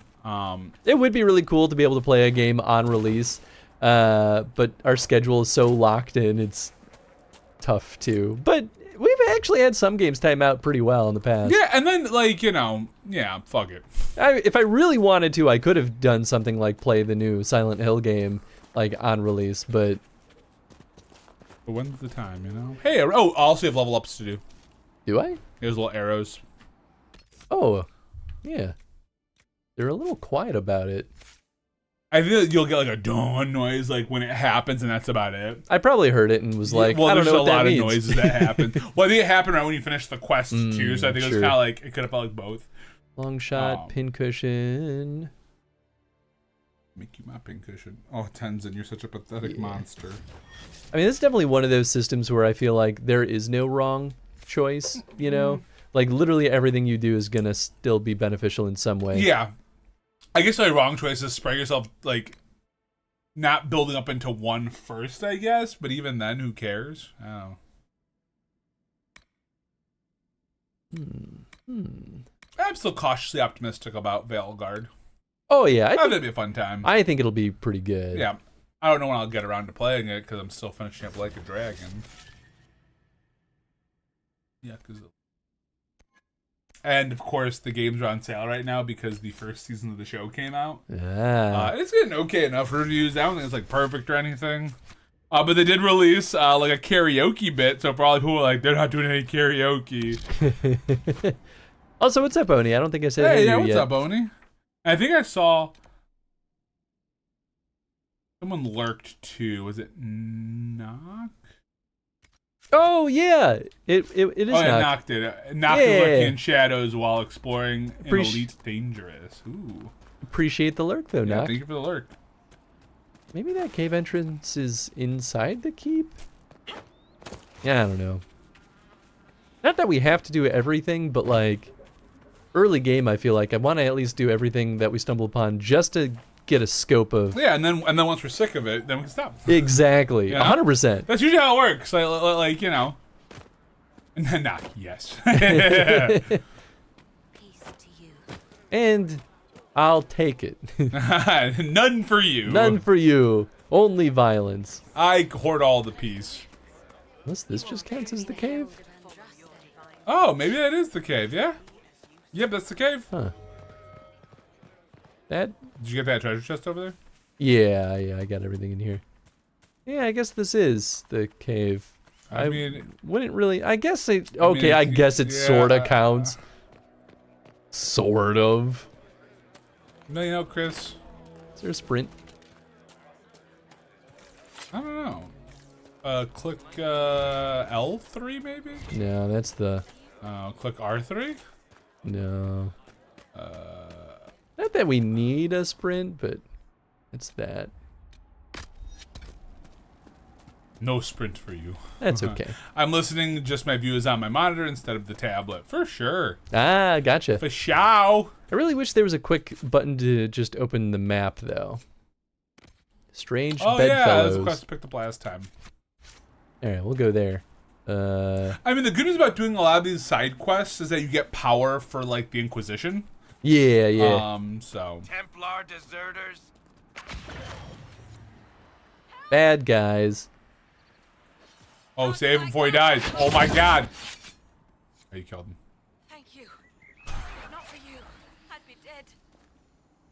It would be really cool to be able to play a game on release, but our schedule is so locked in, it's tough to. But we've actually had some games time out pretty well in the past. Yeah, and then, like, you know, yeah, fuck it. If I really wanted to, I could have done something like play the new Silent Hill game, like, on release, but when's the time, you know? Hey, oh, also you have level ups to do. Do I? There's little arrows. Oh, yeah. They're a little quiet about it. I feel you'll get like a dawn noise like when it happens, and that's about it. I probably heard it and was like, well, I don't know what that means. There's a lot of noises that happen. Well, I think it happened right when you finish the quest too, so I think it was kind of like, it could have felt like both. Long shot, pincushion. Make you my pincushion. Oh, Tenzin, you're such a pathetic monster. I mean, it's definitely one of those systems where I feel like there is no wrong choice, you know? Like, literally everything you do is going to still be beneficial in some way. Yeah. I guess the wrong choice is spread yourself, like, not building up into one first, I guess. But even then, who cares? Oh. I'm still cautiously optimistic about Veilguard. Oh, yeah. I think it'll be a fun time. I think it'll be pretty good. Yeah. I don't know when I'll get around to playing it because I'm still finishing up Like a Dragon. Yeah, because... And, of course, the games are on sale right now because the first season of the show came out. It's getting okay enough reviews. I don't think it's, like, perfect or anything. But they did release, like, a karaoke bit, so for all the people like, they're not doing any karaoke. Also, what's up, Oni? I don't think I said hey, yeah, what's yet. up, Oni? I think I saw... Someone lurked, too. Was it Knock? Oh, yeah. It is Knock. Knocked it. Knocked is lurking in shadows while exploring an Elite Dangerous. Ooh. Appreciate the lurk, though, Yeah, Knock. thank you for the lurk. Maybe that cave entrance is inside the keep? Yeah, I don't know. Not that we have to do everything, but, like, early game, I feel like I want to at least do everything that we stumble upon just to get a scope of... Yeah, and then once we're sick of it, then we can stop. Exactly. You know? 100%. That's usually how it works. Like you know. And then Knock, yes. And I'll take it. None for you. None for you. Only violence. I hoard all the peace. Unless this just counts as the cave? Oh, maybe that is the cave, yeah? Yep, that's the cave. Huh. That... Did you get that treasure chest over there? Yeah, I got everything in here. Yeah, I guess this is the cave. I mean... Wouldn't really... I guess it... Okay, I guess it sorta counts. Sort of. No, you know, Chris. Is there a sprint? I don't know. Click L3 maybe? No, that's the... Click R3? No. Not that we need a sprint, but it's that. No sprint for you. That's okay. I'm listening, just my view is on my monitor instead of the tablet. For sure. Ah, gotcha. For sure. I really wish there was a quick button to just open the map, though. Strange bedfellows. Oh, yeah, that's a quest I picked up last time. Alright, we'll go there. I mean, the good news about doing a lot of these side quests is that you get power for, like, the Inquisition. Yeah. So. Templar deserters. Bad guys. Oh, save him before he dies. Oh my god. Oh, you killed him. Thank you. Not for you. I'd be dead.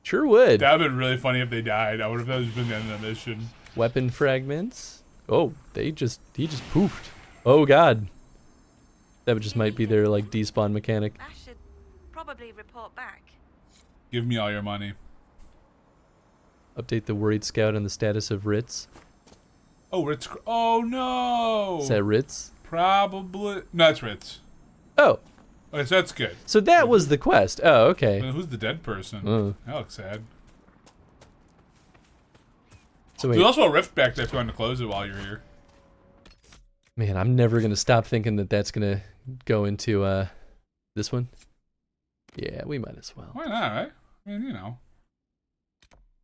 Sure would. That would have been really funny if they died. I would have that been the end of the mission. Weapon fragments. Oh, he just poofed. Oh god. That just might be their like despawn mechanic. I should probably report back. Give me all your money. Update the worried scout on the status of Ritz. Oh, Ritz. Oh no. Is that Ritz? Probably. No, it's Ritz. Oh. Okay, so that's good. So that was the quest. Oh, okay. Who's the dead person? That looks sad. So wait. There's also a rift back there if you want to close it while you're here. Man, I'm never gonna stop thinking that that's gonna go into this one. Yeah, we might as well. Why not, right? I mean, you know.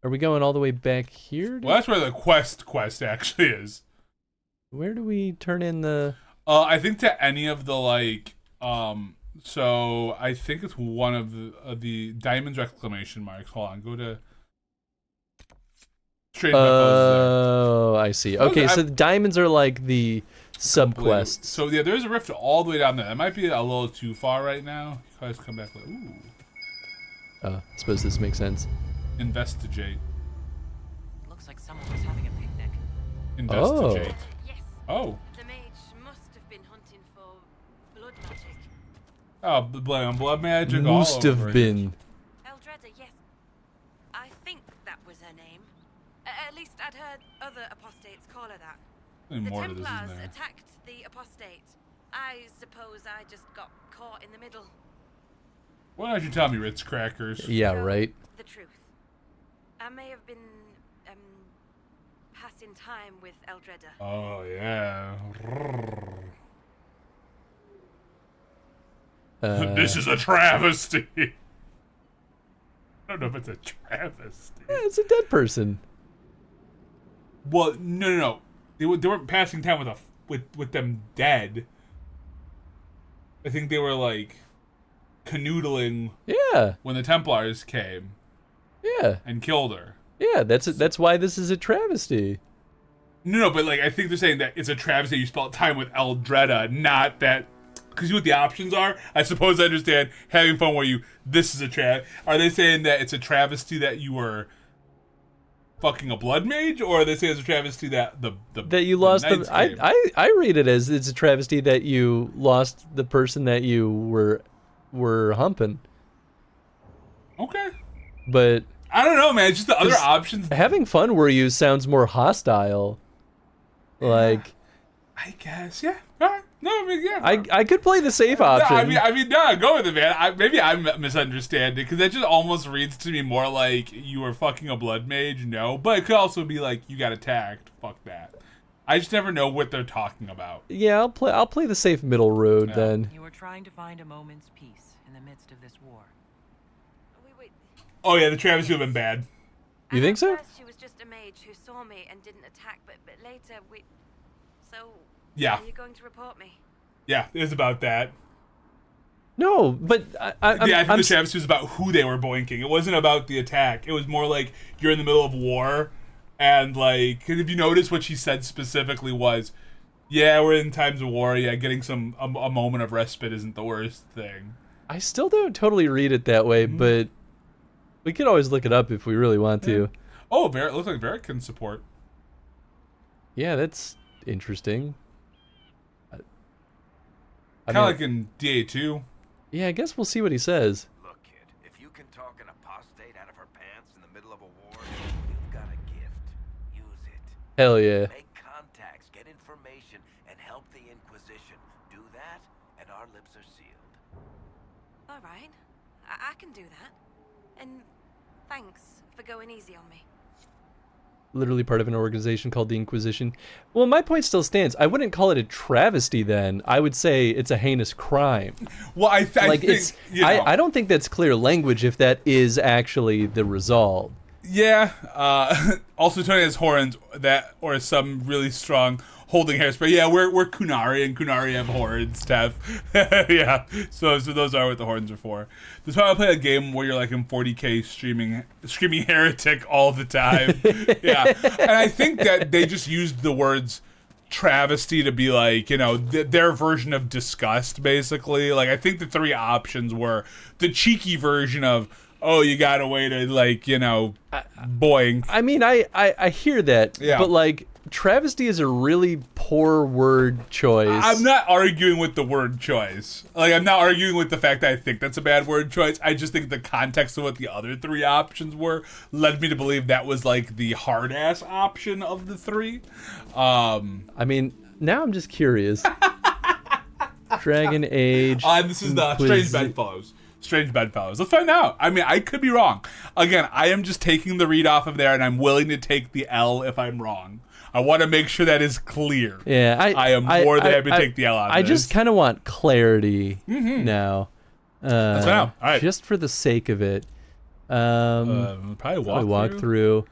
Are we going all the way back here? Well, that's where the quest actually is. Where do we turn in the... I think to any of the, like, So I think it's one of the diamonds exclamation marks. Hold on, go to. Oh, I see. Okay, so the diamonds are like the subquests. So yeah, there's a rift all the way down there. That might be a little too far right now. Guys, come back. Ooh. I suppose this makes sense. Investigate. Looks like someone was having a picnic. Investigate. Yes. Oh. The mage must have been hunting for blood magic. Oh, blood magic. Must all have over been. Eldreda, yes. I think that was her name. At least I'd heard other apostates call her that. There's The more to this, isn't Templars there? attacked the apostate. I suppose I just got caught in the middle. Why don't you tell me, Ritz Crackers? Yeah, So, right. The truth. I may have been, passing time with Eldreda. Oh yeah. This is a travesty. I don't know if it's a travesty. Yeah, it's a dead person. Well, no. They weren't passing time with them dead. I think they were like canoodling. Yeah. When the Templars came. Yeah. And killed her. Yeah, that's why this is a travesty. No, but like I think they're saying that it's a travesty you spelled time with Eldreda, not that. Because you know what the options are? I suppose I understand having fun where this is a Are they saying that it's a travesty that you were fucking a blood mage? Or are they saying it's a travesty that that you lost the I read it as it's a travesty that you lost the person that you were humping. Okay. But I don't know, man. It's just the other options. Having fun where you sounds more hostile. Like I guess, yeah. All right. No, I mean, yeah. I could play the safe option. No, I mean, no, go with it, man. Maybe I'm misunderstanding because that just almost reads to me more like you were fucking a blood mage. No, but it could also be like you got attacked. Fuck that. I just never know what they're talking about. Yeah, I'll play the safe middle road then. You were trying to find a moment's peace in the midst of this war. Wait. Oh yeah, the travesty would have been bad. You think so? First she was just a mage who saw me and didn't attack, but later we. So. Yeah. Are you going to report me? Yeah, it was about that. No, but I think the travesty was about who they were boinking. It wasn't about the attack. It was more like you're in the middle of war, and like, cause if you notice what she said specifically was, yeah, we're in times of war. Yeah, getting a moment of respite isn't the worst thing. I still don't totally read it that way, but we could always look it up if we really want to. Oh, it looks like Varric can support. Yeah, that's interesting. Kind of like in DA2. Yeah, I guess we'll see what he says. Look, kid, if you can talk an apostate out of her pants in the middle of a war, you've got a gift. Use it. Hell yeah. Make contacts, get information, and help the Inquisition. Do that, and our lips are sealed. All right. I can do that. And thanks for going easy on me. Literally part of an organization called the Inquisition. Well, my point still stands. I wouldn't call it a travesty then. I would say it's a heinous crime. Well, I think it's. I don't think that's clear language if that is actually the result. Yeah. Also, Tony has horns or some really strong holding hairspray. Yeah, we're Kunari, and Kunari have horns, Tev. Yeah. So those are what the horns are for. This is how I play a game where you're like in 40K screaming heretic all the time. Yeah. And I think that they just used the words travesty to be like, their version of disgust, basically. Like, I think the three options were the cheeky version of, oh, you got a way to, like, boing. I mean, I hear that, but, like, travesty is a really poor word choice. I'm not arguing with the word choice. Like, I'm not arguing with the fact that I think that's a bad word choice. I just think the context of what the other three options were led me to believe that was, like, the hard-ass option of the three. I mean, now I'm just curious. Dragon Age. This is the Strange Bedfellows. Strange Bedfellows. Let's find out. I mean, I could be wrong. Again, I am just taking the read off of there, and I'm willing to take the L if I'm wrong. I want to make sure that is clear. Yeah, I am more than happy to take the L out of I this. just kind of want clarity now. Let's find out. All right. Just for the sake of it. Probably walk through.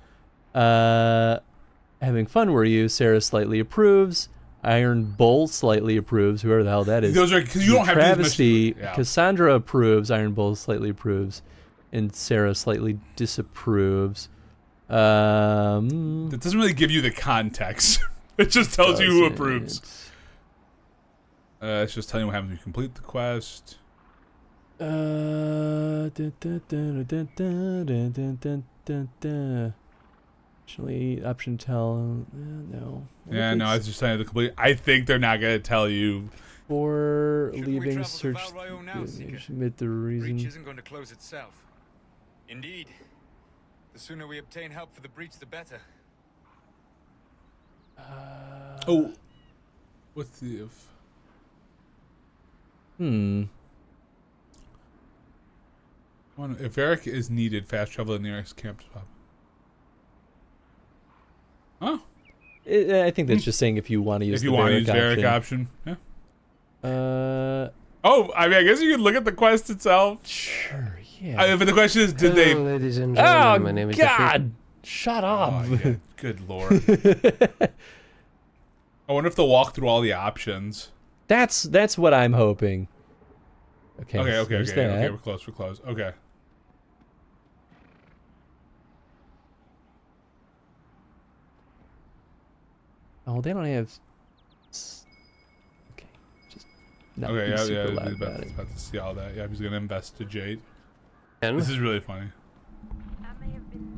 Having fun, were you? Sarah slightly approves. Iron Bull slightly approves. Whoever the hell that is. Those are because you don't have Travesty. these missions. Cassandra approves. Iron Bull slightly approves, and Sarah slightly disapproves. That doesn't really give you the context. It just tells you who approves. It's just telling you what happens when you complete the quest. Actually, option tell. No. Yeah, no, I was just saying the complete. I think they're not gonna tell you. For leaving search. Submit the reason. The breach isn't going to close itself. Indeed. The sooner we obtain help for the breach, the better. Oh. What's the if? If Eric is needed, fast travel to the nearest camp spot. Huh? I think that's just saying if you want to use the Varric option. Yeah. Oh, I mean, I guess you could look at the quest itself. Sure, yeah. But the question is, did they... ladies and gentlemen, my name is God! Shut up! Oh, yeah. Good lord. I wonder if they'll walk through all the options. That's what I'm hoping. Okay, okay, we're close, okay. Oh, they don't have... Okay, just not be super loud about it. About to see all that. Yeah, he's gonna investigate. And? This is really funny. I may have been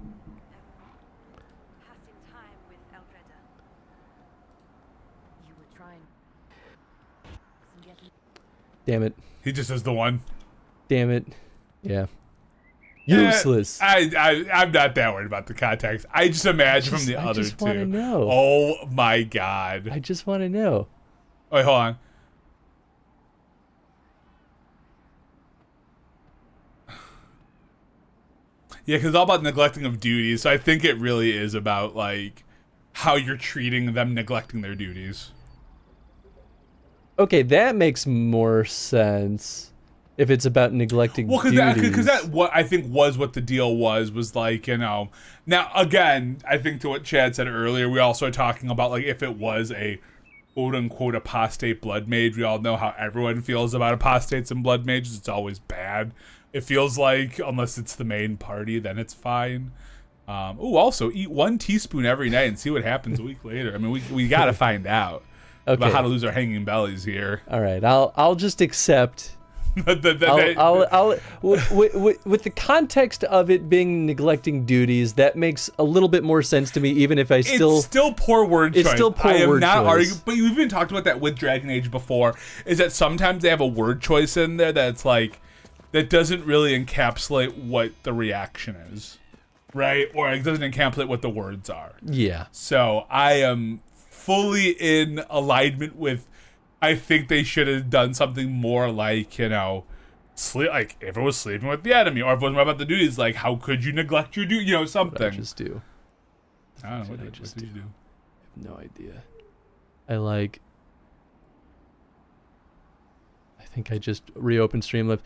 passing time with Eldreda. You were trying. Damn it. He just says the one. Damn it. Yeah. Useless. I'm not that worried about the context. I just imagine from the other two. I just want to know. Oh my god. I just want to know. Wait, hold on. Yeah, because it's all about neglecting of duties. So I think it really is about like how you're treating them neglecting their duties. Okay, that makes more sense. If it's about neglecting duties. Because that what I think was what the deal was like, you know. Now, again, I think to what Chad said earlier, we also are talking about, like, if it was a quote-unquote apostate blood mage. We all know how everyone feels about apostates and blood mages. It's always bad. It feels like, unless it's the main party, then it's fine. Also, eat 1 teaspoon every night and see what happens a week later. I mean, we got to find out about how to lose our hanging bellies here. All right, I'll just accept... with the context of it being neglecting duties, that makes a little bit more sense to me, even if it's still poor word choice. It's still poor word choice. I am not arguing, but you've even talked about that with Dragon Age before, is that sometimes they have a word choice in there that's like, that doesn't really encapsulate what the reaction is, right? Or it doesn't encapsulate what the words are. Yeah. So I am fully in alignment with, I think they should have done something more like, you know, like if it was sleeping with the enemy, or if it was more about the duties, like how could you neglect your duty, you know, something. What did I just do? I don't know. What did you do? I have no idea. I think I just reopened Streamlabs.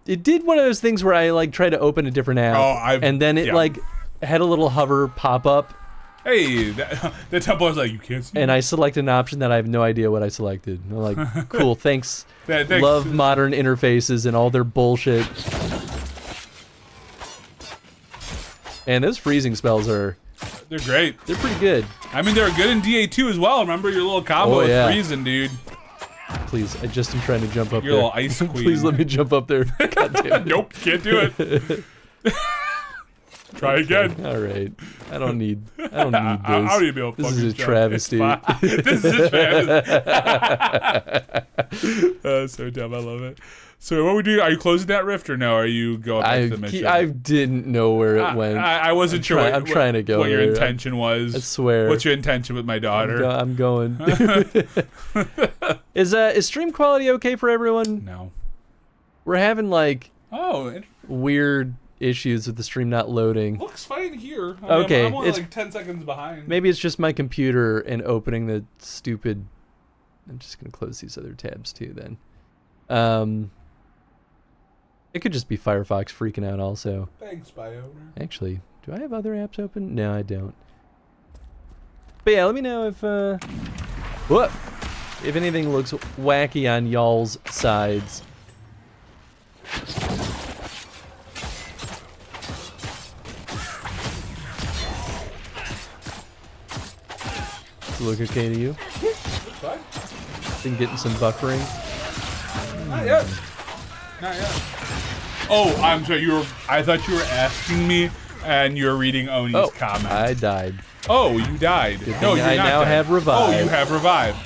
It did one of those things where I like try to open a different app, and then it like had a little hover pop up. Hey, the temple was like, you can't see. And I selected an option that I have no idea what I selected. I'm like, cool, thanks. Love modern interfaces and all their bullshit. And those freezing spells are... They're great. They're pretty good. I mean, they're good in DA2 as well. Remember your little combo with freezing, dude. Please, I just am trying to jump up your there. Little ice queen. Please let me jump up there. God damn it. Nope, can't do it. Try again. All right. I don't need this. I don't need to be able to This is a travesty. This is a travesty. So dumb. I love it. So what we do? Are you closing that rift or no? Are you going back to the mission? I didn't know where it went. I wasn't sure. I'm trying to go. What your intention was? I swear. What's your intention with my daughter? I'm going. Is stream quality okay for everyone? No. We're having like weird issues with the stream not loading. Looks fine here. Okay, I'm only like 10 seconds behind. Maybe it's just my computer and opening the stupid. I'm just gonna close these other tabs too. Then, it could just be Firefox freaking out. Also, thanks, Bio. Actually, do I have other apps open? No, I don't. But yeah, let me know if Whoop! If anything looks wacky on y'all's sides. Does it look okay to you? What? Been getting some buffering? Not yet. Not yet. Oh, I'm sorry. I thought you were asking me, and you're reading Oni's comment. I died. Oh, you died. No, you're I not now dead. have revived. Oh, you have revived.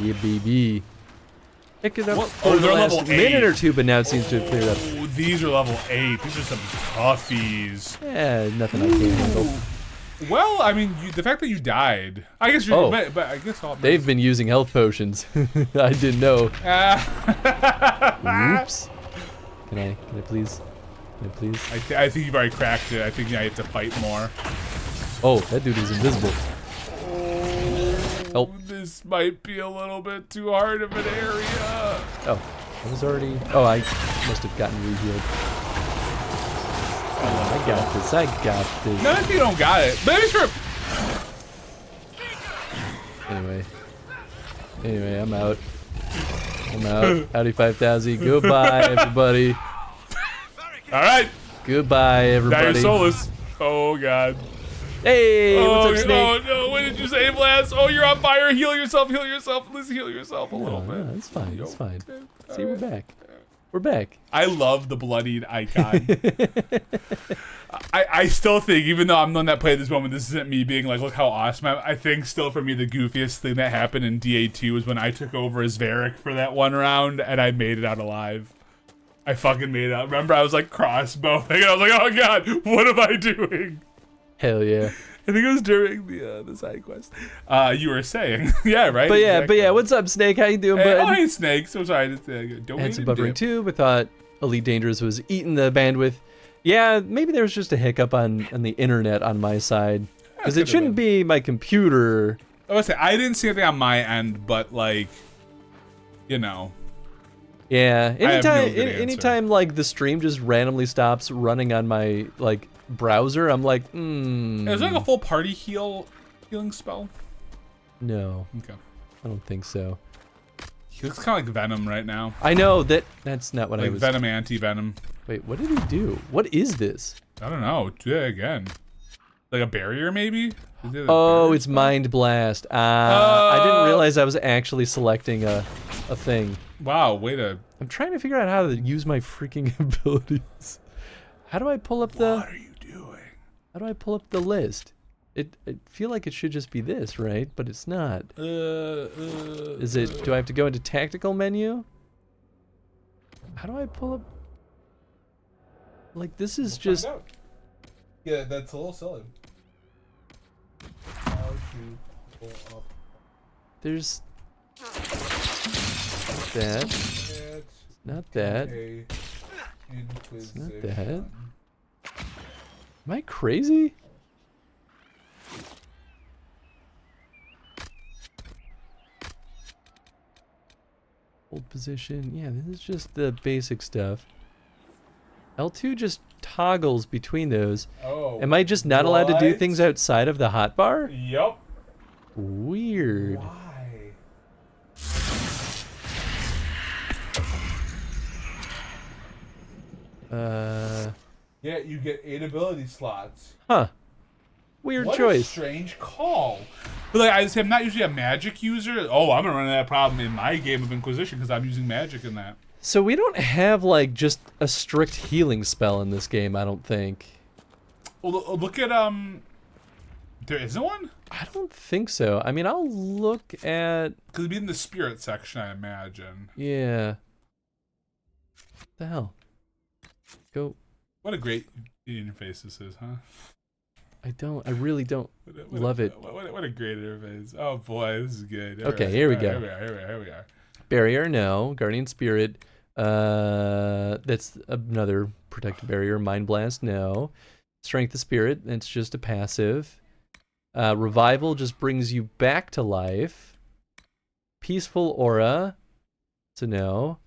Yeah, baby. Pick it up What? for Oh, the they're last level 8. minute or two, but now it seems to have cleared up. Oh, these are level 8. These are some toughies. Yeah, nothing I can't handle. Well, I mean, the fact that you died, I guess you're. But I guess all. They've been using health potions. I didn't know. Oops. Can I please? Can I please? I think you've already cracked it. I think I have to fight more. Oh, that dude is invisible. Oh, this might be a little bit too hard of an area. Oh, I was already. Oh, I must have gotten re-healed. Oh, I got this. I got this. No, if you don't got it. Maybe for. Anyway, I'm out. Howdy 5000. Goodbye, everybody. All right. Goodbye, everybody. Dire Solus. Oh God. Hey, what's up, Snake? Oh no! What did you say, Blast? Oh, you're on fire. Heal yourself. Heal yourself. Let's heal yourself a little bit. No, it's fine. It's fine. See, we're back. We're back. I love the bloodied icon. I still think, even though I'm the one that played this moment, this isn't me being like, look how awesome I think still for me the goofiest thing that happened in DA2 was when I took over as Varric for that one round and I made it out alive. I fucking made it out. Remember, I was like crossbow and I was like, oh God, what am I doing? Hell yeah. I think it was during the side quest. You were saying, yeah, right? But yeah, what's up, Snake? How you doing, Hey, bud? oh, hey, Snake. So sorry. Don't had some buffering too, but thought Elite Dangerous was eating the bandwidth. Yeah, maybe there was just a hiccup on the internet on my side. Because it shouldn't be my computer. I would say, I didn't see anything on my end, but like, you know. Yeah, anytime, no good anytime like the stream just randomly stops running on my like browser, I'm like, Is there like a full party healing spell? No. Okay. I don't think so. He looks kind of like Venom right now. I know that's not what like I was. Venom, anti-Venom. Wait, what did he do? What is this? I don't know. Do that again. Like a barrier, maybe? Oh, it's Mind Blast. I didn't realize I was actually selecting a thing. Wow, way to... I'm trying to figure out how to use my freaking abilities. How do I pull up the... What are you doing? How do I pull up the list? I feel like it should just be this, right? But it's not. Is it... Do I have to go into tactical menu? How do I pull up... Like, this is just... Yeah, that's a little silly. How to pull up... There's... That. Not that. It's not that. Am I crazy? Hold position. Yeah, this is just the basic stuff. L2 just toggles between those. Oh. Am I just not allowed to do what? things outside of the hotbar? Yup. Weird. Why? Yeah, you get 8 ability slots. Huh. Weird what choice. A strange call. But like I say, I'm not usually a magic user. Oh, I'm gonna run into that problem in my game of Inquisition because I'm using magic in that. So we don't have like just a strict healing spell in this game, I don't think. Well, look at there isn't one? I don't think so. I mean, I'll look at... Because it'd be in the spirit section, I imagine. Yeah. What the hell? Go. What a great interface this is, huh? I really don't love it. What a great interface. Oh boy, this is good. Okay, here we go. Here we are. Barrier, no. Guardian Spirit. That's another protective barrier. Mind Blast, no. Strength of Spirit, that's just a passive. Revival just brings you back to life. Peaceful Aura, so no.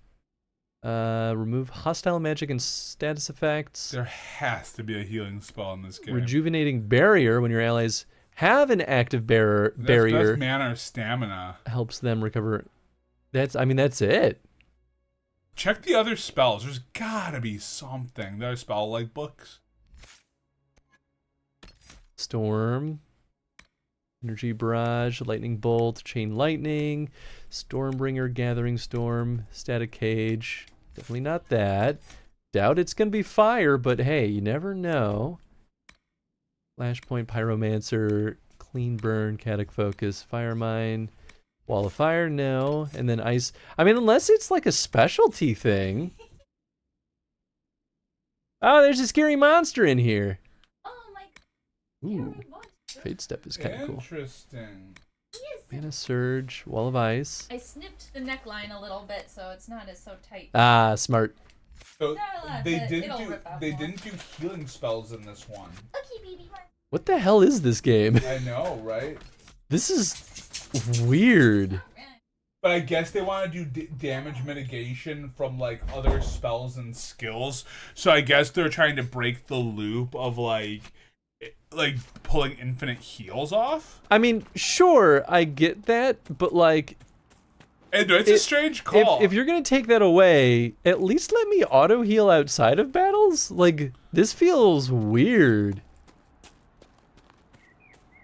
Remove hostile magic and status effects. There has to be a healing spell in this game. Rejuvenating Barrier, when your allies have an active barrier. That's mana or stamina. Helps them recover. That's it. Check the other spells. There's gotta be something. There are spell like books. Storm. Energy Barrage, Lightning Bolt, Chain Lightning, Stormbringer, Gathering Storm, Static Cage. Definitely not that. Doubt it's going to be fire, but hey, you never know. Flashpoint, Pyromancer, Clean Burn, Catic Focus, Fire Mine, Wall of Fire, no. And then Ice. I mean, unless it's like a specialty thing. Oh, there's a scary monster in here. Oh my god. Ooh. Fate Step is kind of cool. Interesting. Mana Surge, Wall of Ice. I snipped the neckline a little bit so it's not as so tight. Ah, smart. So they didn't do healing spells in this one. Okay, baby. What the hell is this game? I know, right? This is weird. But I guess they want to do damage mitigation from like other spells and skills. So I guess they're trying to break the loop of like pulling infinite heals off. I mean, sure, I get that, but like, it's a strange call. If you're gonna take that away, at least let me auto heal outside of battles. Like, this feels weird.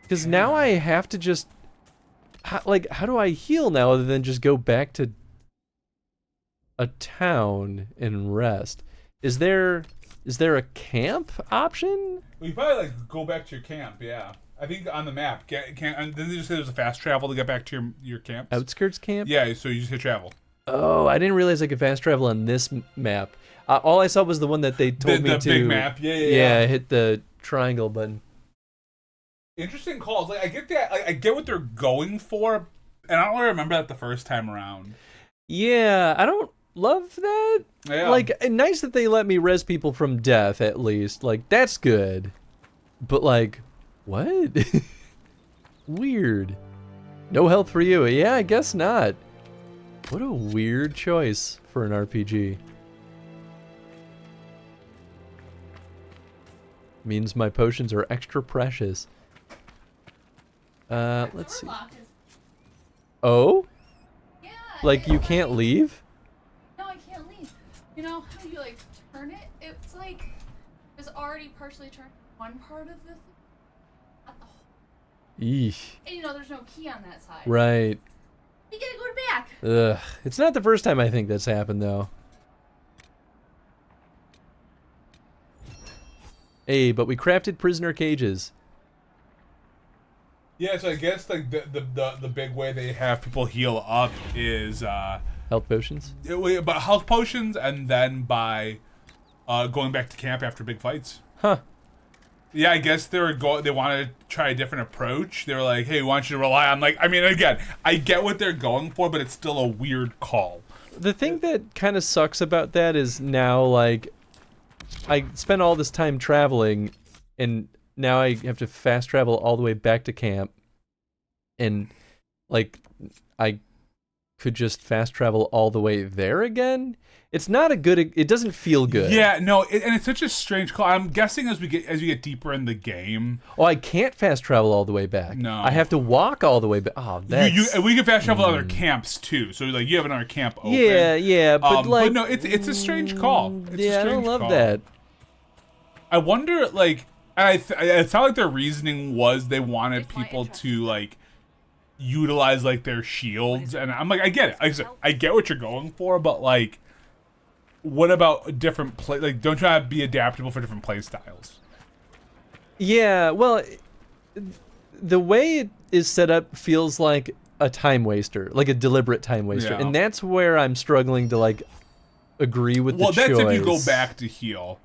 Because now I have to just, how do I heal now other than just go back to a town and rest? Is there a camp option? Well, you probably like go back to your camp. Yeah, I think on the map. Didn't they just say there's a fast travel to get back to your camp? Outskirts camp? Yeah, so you just hit travel. Oh, I didn't realize I could fast travel on this map. All I saw was the one that they told me to. The big map. Yeah, hit the triangle button. Interesting calls. Like I get that. I get what they're going for, and I don't really remember that the first time around. Yeah, I don't love that. Yeah. Like, nice that they let me res people from death at least. Like, that's good. But like, what? Weird. No health for you. Yeah, I guess not. What a weird choice for an RPG. Means my potions are extra precious. Let's see. Oh? Yeah. Like, you can't leave? No, I can't leave. You know how you like turn it? It's like it's already partially turned one part of the thing. Not the whole. Eesh. And you know there's no key on that side. Right. You gotta go back. Ugh. It's not the first time I think that's happened though. Hey, but we crafted prisoner cages. Yeah, so I guess like the big way they have people heal up is health potions. But health potions, and then by going back to camp after big fights. Huh. Yeah, I guess they want to try a different approach. They were like, "Hey, we want you to rely on like." I mean, again, I get what they're going for, but it's still a weird call. The thing that kind of sucks about that is now like I spent all this time traveling, and now I have to fast travel all the way back to camp, and like I could just fast travel all the way there again. It's not a good. It doesn't feel good. Yeah, no, and it's such a strange call. I'm guessing as you get deeper in the game. Oh, I can't fast travel all the way back. No, I have to walk all the way back. Oh, that's... we can fast travel to other camps too. So like you have another camp open. Yeah, but like, but no, it's a strange call. It's yeah, a strange I don't love call. that. I wonder, like, it sounded like their reasoning was they wanted people to like utilize like their shields, and I'm like, I get it. Like I said, I get what you're going for, but like, what about a different play? Like, don't you have to be adaptable for different play styles? Yeah, well, the way it is set up feels like a time waster, like a deliberate time waster, and that's where I'm struggling to like agree with the choice. Well, that's if you go back to heal.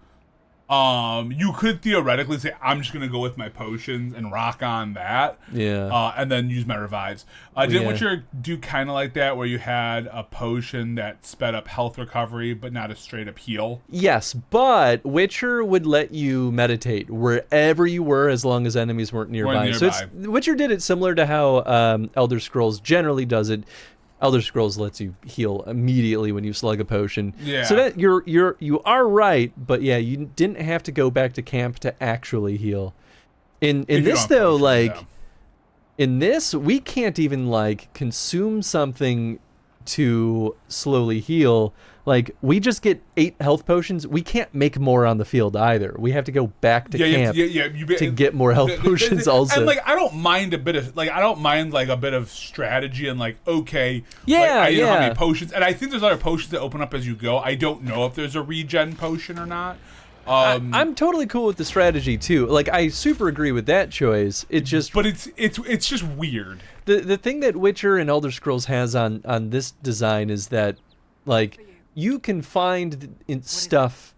You could theoretically say, I'm just going to go with my potions and rock on that. Yeah. And then use my revives. Didn't Witcher do kind of like that, where you had a potion that sped up health recovery, but not a straight up heal? Yes, but Witcher would let you meditate wherever you were as long as enemies weren't nearby. So Witcher did it similar to how Elder Scrolls generally does it. Elder Scrolls lets you heal immediately when you slug a potion. Yeah. So that you are right, but yeah, you didn't have to go back to camp to actually heal. In this though, like In this, we can't even like consume something to slowly heal. Like, we just get 8 health potions. We can't make more on the field either. We have to go back to camp to get more health potions also. And like, I don't mind a bit of a bit of strategy and like, okay, yeah, I know how many potions, and I think there's other potions that open up as you go. I don't know if there's a regen potion or not. I'm totally cool with the strategy too. Like, I super agree with that choice. It just, but it's just weird. The thing that Witcher and Elder Scrolls has on this design is that, like, you can find stuff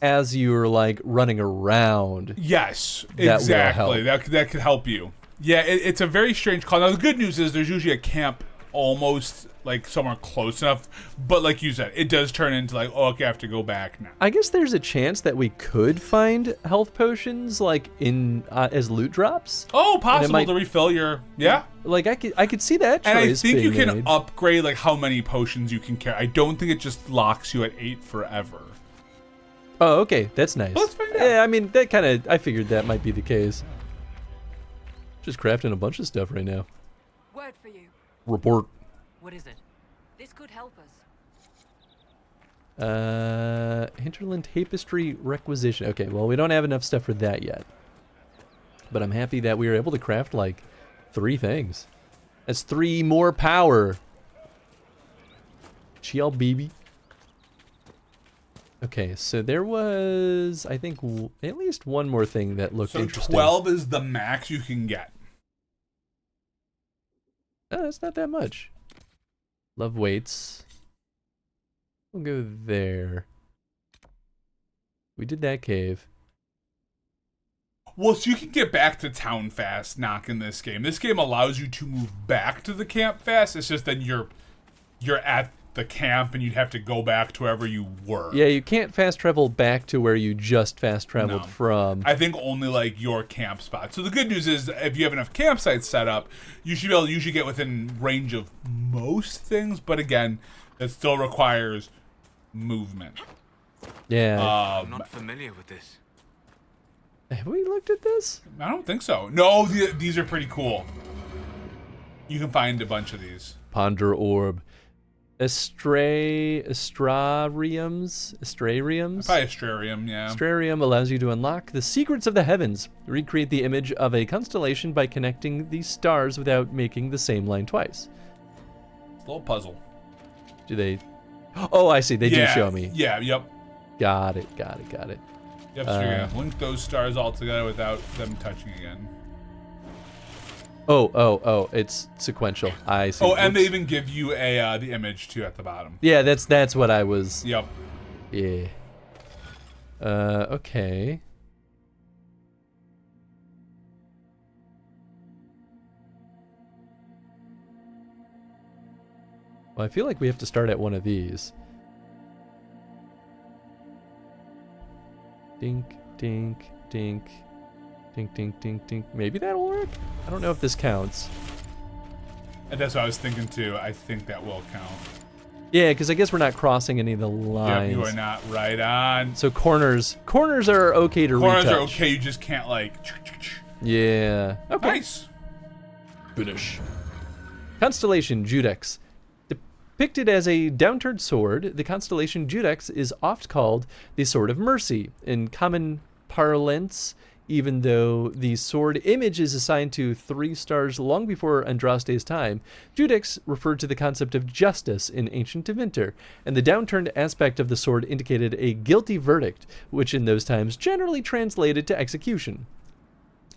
as you're like running around. Yes, exactly. That could help you. Yeah, it's a very strange call. Now the good news is there's usually a camp almost like somewhere close enough, but like you said, it does turn into like, oh, okay, I have to go back now. I guess there's a chance that we could find health potions like in as loot drops. Oh, possible to refill your Like I could see that choice. And I think you can made. upgrade like how many potions you can carry. I don't think it just locks you at 8 forever. Oh, okay, that's nice. Let's find out. Yeah, I mean that kind of I figured that might be the case. Just crafting a bunch of stuff right now. Word for you. Report. What is it? This could help us. Hinterland Tapestry Requisition. Okay, well, we don't have enough stuff for that yet. But I'm happy that we were able to craft, like, 3 things. That's 3 more power. Chill, baby. Okay, so there was, I think, at least one more thing that looked interesting. 12 is the max you can get. Oh, that's not that much. Love weights. We'll go there. We did that cave. Well, so you can get back to town fast, Knock, in this game. This game allows you to move back to the camp fast. It's just that you're at the camp and you'd have to go back to wherever you were. Yeah, you can't fast travel back to where you just fast traveled from. I think only like your camp spot. So the good news is if you have enough campsites set up, you should be able to usually get within range of most things, but again, it still requires movement. Yeah. I'm not familiar with this. Have we looked at this? I don't think so. No, these are pretty cool. You can find a bunch of these. Ponder Orb. Astrariums? Probably Astrarium, yeah. Astrarium allows you to unlock the secrets of the heavens. Recreate the image of a constellation by connecting these stars without making the same line twice. It's a little puzzle. Do they... Oh, I see. They do show me. Yeah, yep. Got it. Yep, so you're going to link those stars all together without them touching again. Oh, it's sequential. I see. Oh, and they even give you the image too at the bottom. Yeah, that's what I was. Yep. Yeah. Okay. Well, I feel like we have to start at one of these. Dink, dink, dink. Dink, dink, dink, dink. Maybe that'll work? I don't know if this counts. And that's what I was thinking too. I think that will count. Yeah, because I guess we're not crossing any of the lines. Yep, you are not right on. So corners are okay to retouch. Corners are okay, you just can't like... Yeah. Okay. Nice. Finish. Constellation Judex. Depicted as a downturned sword, the constellation Judex is oft called the Sword of Mercy. In common parlance, even though the sword image is assigned to 3 stars long before Andraste's time, Judex referred to the concept of justice in ancient Tevinter, and the downturned aspect of the sword indicated a guilty verdict, which in those times generally translated to execution.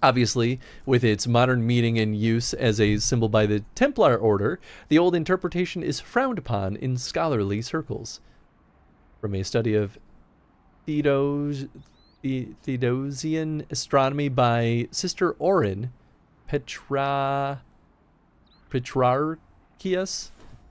Obviously, with its modern meaning and use as a symbol by the Templar Order, the old interpretation is frowned upon in scholarly circles. From a study of Theodosian astronomy by Sister Orin Petrarchius.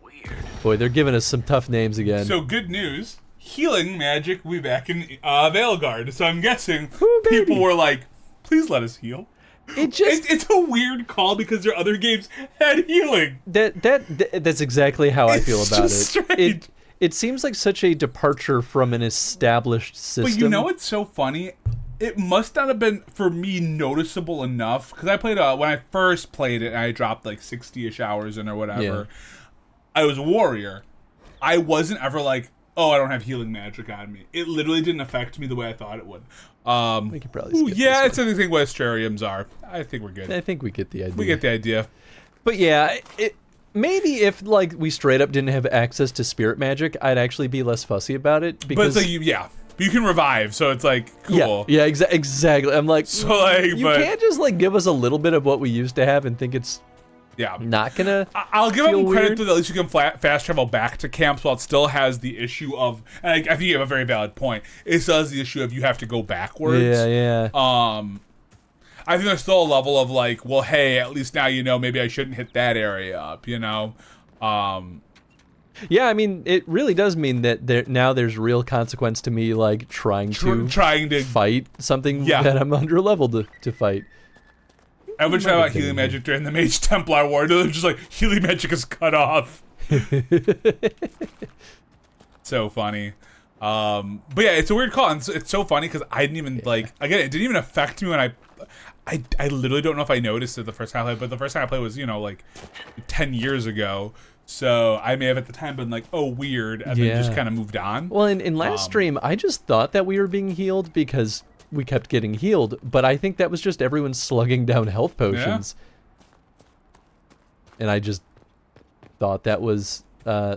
Weird. Boy, they're giving us some tough names again. So good news, healing magic will be back in Veilguard. So I'm guessing people were like, please let us heal. It's a weird call because their other games had healing. That's exactly how I feel about it. Strange. It seems like such a departure from an established system. But you know what's so funny? it must not have been, for me, noticeable enough. Because I played, when I first played it, and I dropped like 60-ish hours in or whatever, Yeah. I was a warrior. I wasn't ever like, oh, I don't have healing magic on me. It literally didn't affect me the way I thought it would. We could probably skip yeah, this it's anything what Astrariums are. I think we're good. I think we get the idea. We get the idea. But yeah, maybe if like we straight up didn't have access to spirit magic, I'd actually be less fussy about it. Because But it's like, you can revive, so it's like, cool. Yeah, exactly. I'm like, So, like, you but- can't just like give us a little bit of what we used to have and think it's not gonna. I'll give feel him credit weird. that at least you can fast travel back to camps while it still has the issue of, and I think you have a very valid point, it still has the issue of you have to go backwards. Yeah. I think there's still a level of like, well, hey, at least now you know maybe I shouldn't hit that area up, you know? Yeah, I mean, it really does mean that now there's real consequence to me, like trying to fight something that I'm under level to fight. I would try about healing magic during the Mage Templar War. They're just like, healing magic is cut off. So funny. But yeah, it's a weird call. And it's so funny because I didn't even like, again, it didn't even affect me when I literally don't know if I noticed it the first time I played, but the first time I played was, like 10 years ago. So I may have at the time been like, oh, weird, and then just kind of moved on. Well, in last stream, I just thought that we were being healed because we kept getting healed, but I think that was just everyone slugging down health potions. And I just thought that was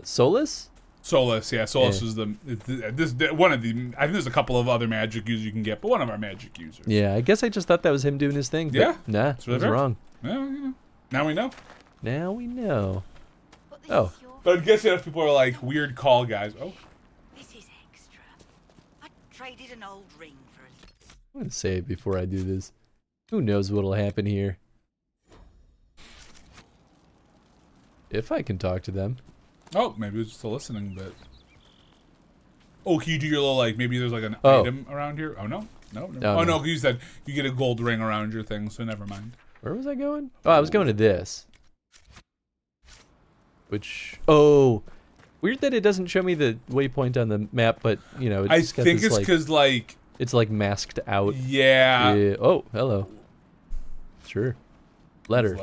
Solus? Solus, yeah. Solus is one of the. I think there's a couple of other magic users you can get, but one of our magic users. Yeah, I guess I just thought that was him doing his thing. But Yeah. Nah, It's I really was fair. wrong. Yeah, now we know. Now we know. Oh. But I'm guessing if people are like weird call guys. Oh. This is extra. I traded an old ring for a... I'm gonna say it before I do this. Who knows what'll happen here? If I can talk to them. Oh, maybe it's just a listening bit. Oh, can you do your little like maybe there's like an item around here? Oh no. No. Oh, no. You said you get a gold ring around your thing, so never mind. Where was I going? Oh, I was going to this. Weird that it doesn't show me the waypoint on the map, but it's I got think this, it's because like it's like masked out. Yeah. Oh, hello. Sure. Letter.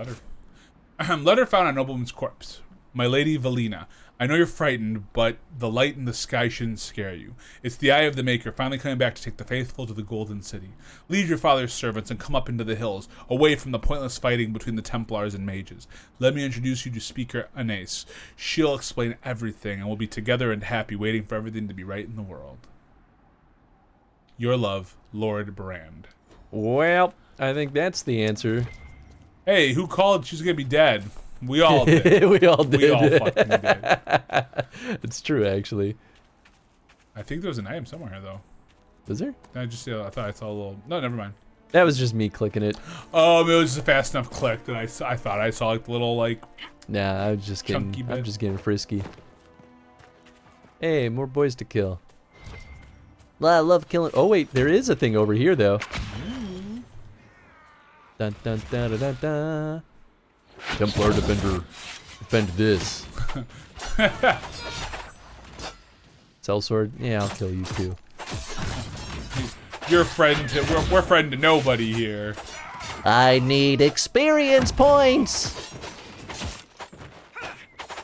Letter found on nobleman's corpse. My lady Valina, I know you're frightened, but the light in the sky shouldn't scare you. It's the eye of the Maker finally coming back to take the faithful to the Golden City. Lead your father's servants and come up into the hills, away from the pointless fighting between the Templars and mages. Let me introduce you to Speaker Anais. She'll explain everything, and we'll be together and happy, waiting for everything to be right in the world. Your love, Lord Brand. Well, I think that's the answer. Hey, who called? She's gonna be dead. We all did. We all did. We all fucking did. It's true, actually. I think there's an item somewhere here, though. Is there? I thought I saw a little. No, never mind. That was just me clicking it. Oh, it was just a fast enough click that I thought I saw like the little like. Nah, I was just getting. Chunky I'm bit. just getting frisky. Hey, more boys to kill. Well, I love killing. Oh wait, there is a thing over here though. Dun dun dun dun dun dun. Templar Defender, defend this. Sellsword, yeah, I'll kill you too. You're friend to we're friend to nobody here. I need experience points.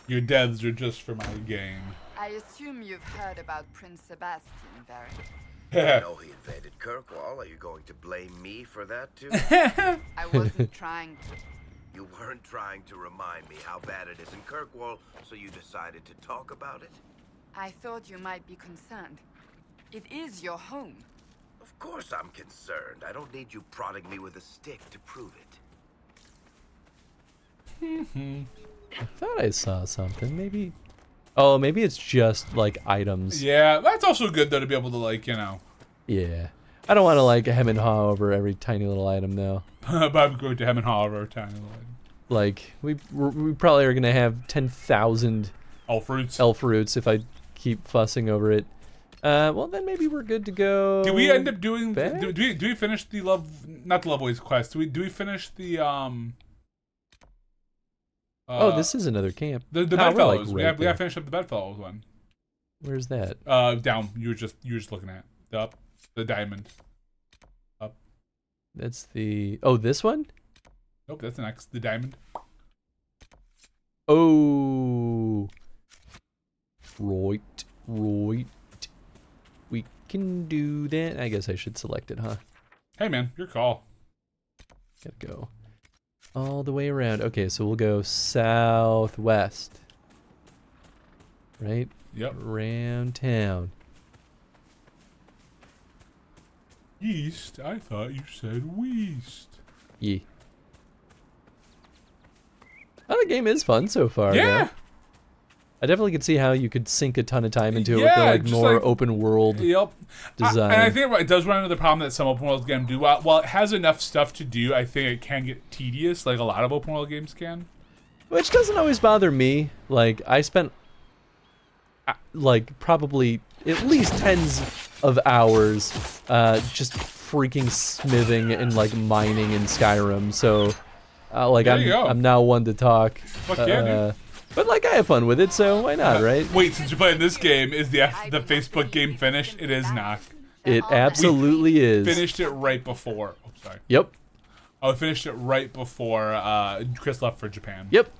Your deaths are just for my gain. I assume you've heard about Prince Sebastian, Baron. I know he invaded Kirkwall. Are you going to blame me for that too? I wasn't trying to. You weren't trying to remind me how bad it is in Kirkwall, so you decided to talk about it? I thought you might be concerned. It is your home. Of course I'm concerned. I don't need you prodding me with a stick to prove it. I thought I saw something. Maybe. Oh, maybe it's just like items. Yeah, that's also good though to be able to like Yeah. I don't want to like hem and haw over every tiny little item though. But I'm going to hem and haw over a tiny little item. Like we probably are gonna have 10,000 elf roots if I keep fussing over it. Well then maybe we're good to go. Do we end up doing? Do we finish the not the Lovelace quest? Do we finish the oh, this is another camp. The Oh, Bedfellows. we're, we like, have finished up the Bedfellows one. Where's that? Down. You were just looking at the diamond. That's the... Oh, this one? Nope, that's the diamond. Oh. Right. We can do that. I guess I should select it, huh? Hey, man, your call. Gotta go all the way around. Okay, so we'll go southwest. Right? Yep. Around town. East? I thought you said west. Yeah. Oh, the game is fun so far. Yeah. Though. I definitely could see how you could sink a ton of time into it Yeah, with the more open world design. And I think it does run into the problem that some open world games do. While it has enough stuff to do, I think it can get tedious, like a lot of open world games can. Which doesn't always bother me. Like, I spent, like, probably at least tens of hours just freaking smithing and, like, mining in Skyrim. So, like, I'm now one to talk. Fuck yeah, dude. But, like, I have fun with it, so why not, right? Wait, since you're playing this game, is the Facebook game finished? It is not. It absolutely is. Finished it right before. Oh, sorry. Yep. Oh, I finished it right before Chris left for Japan. Yep.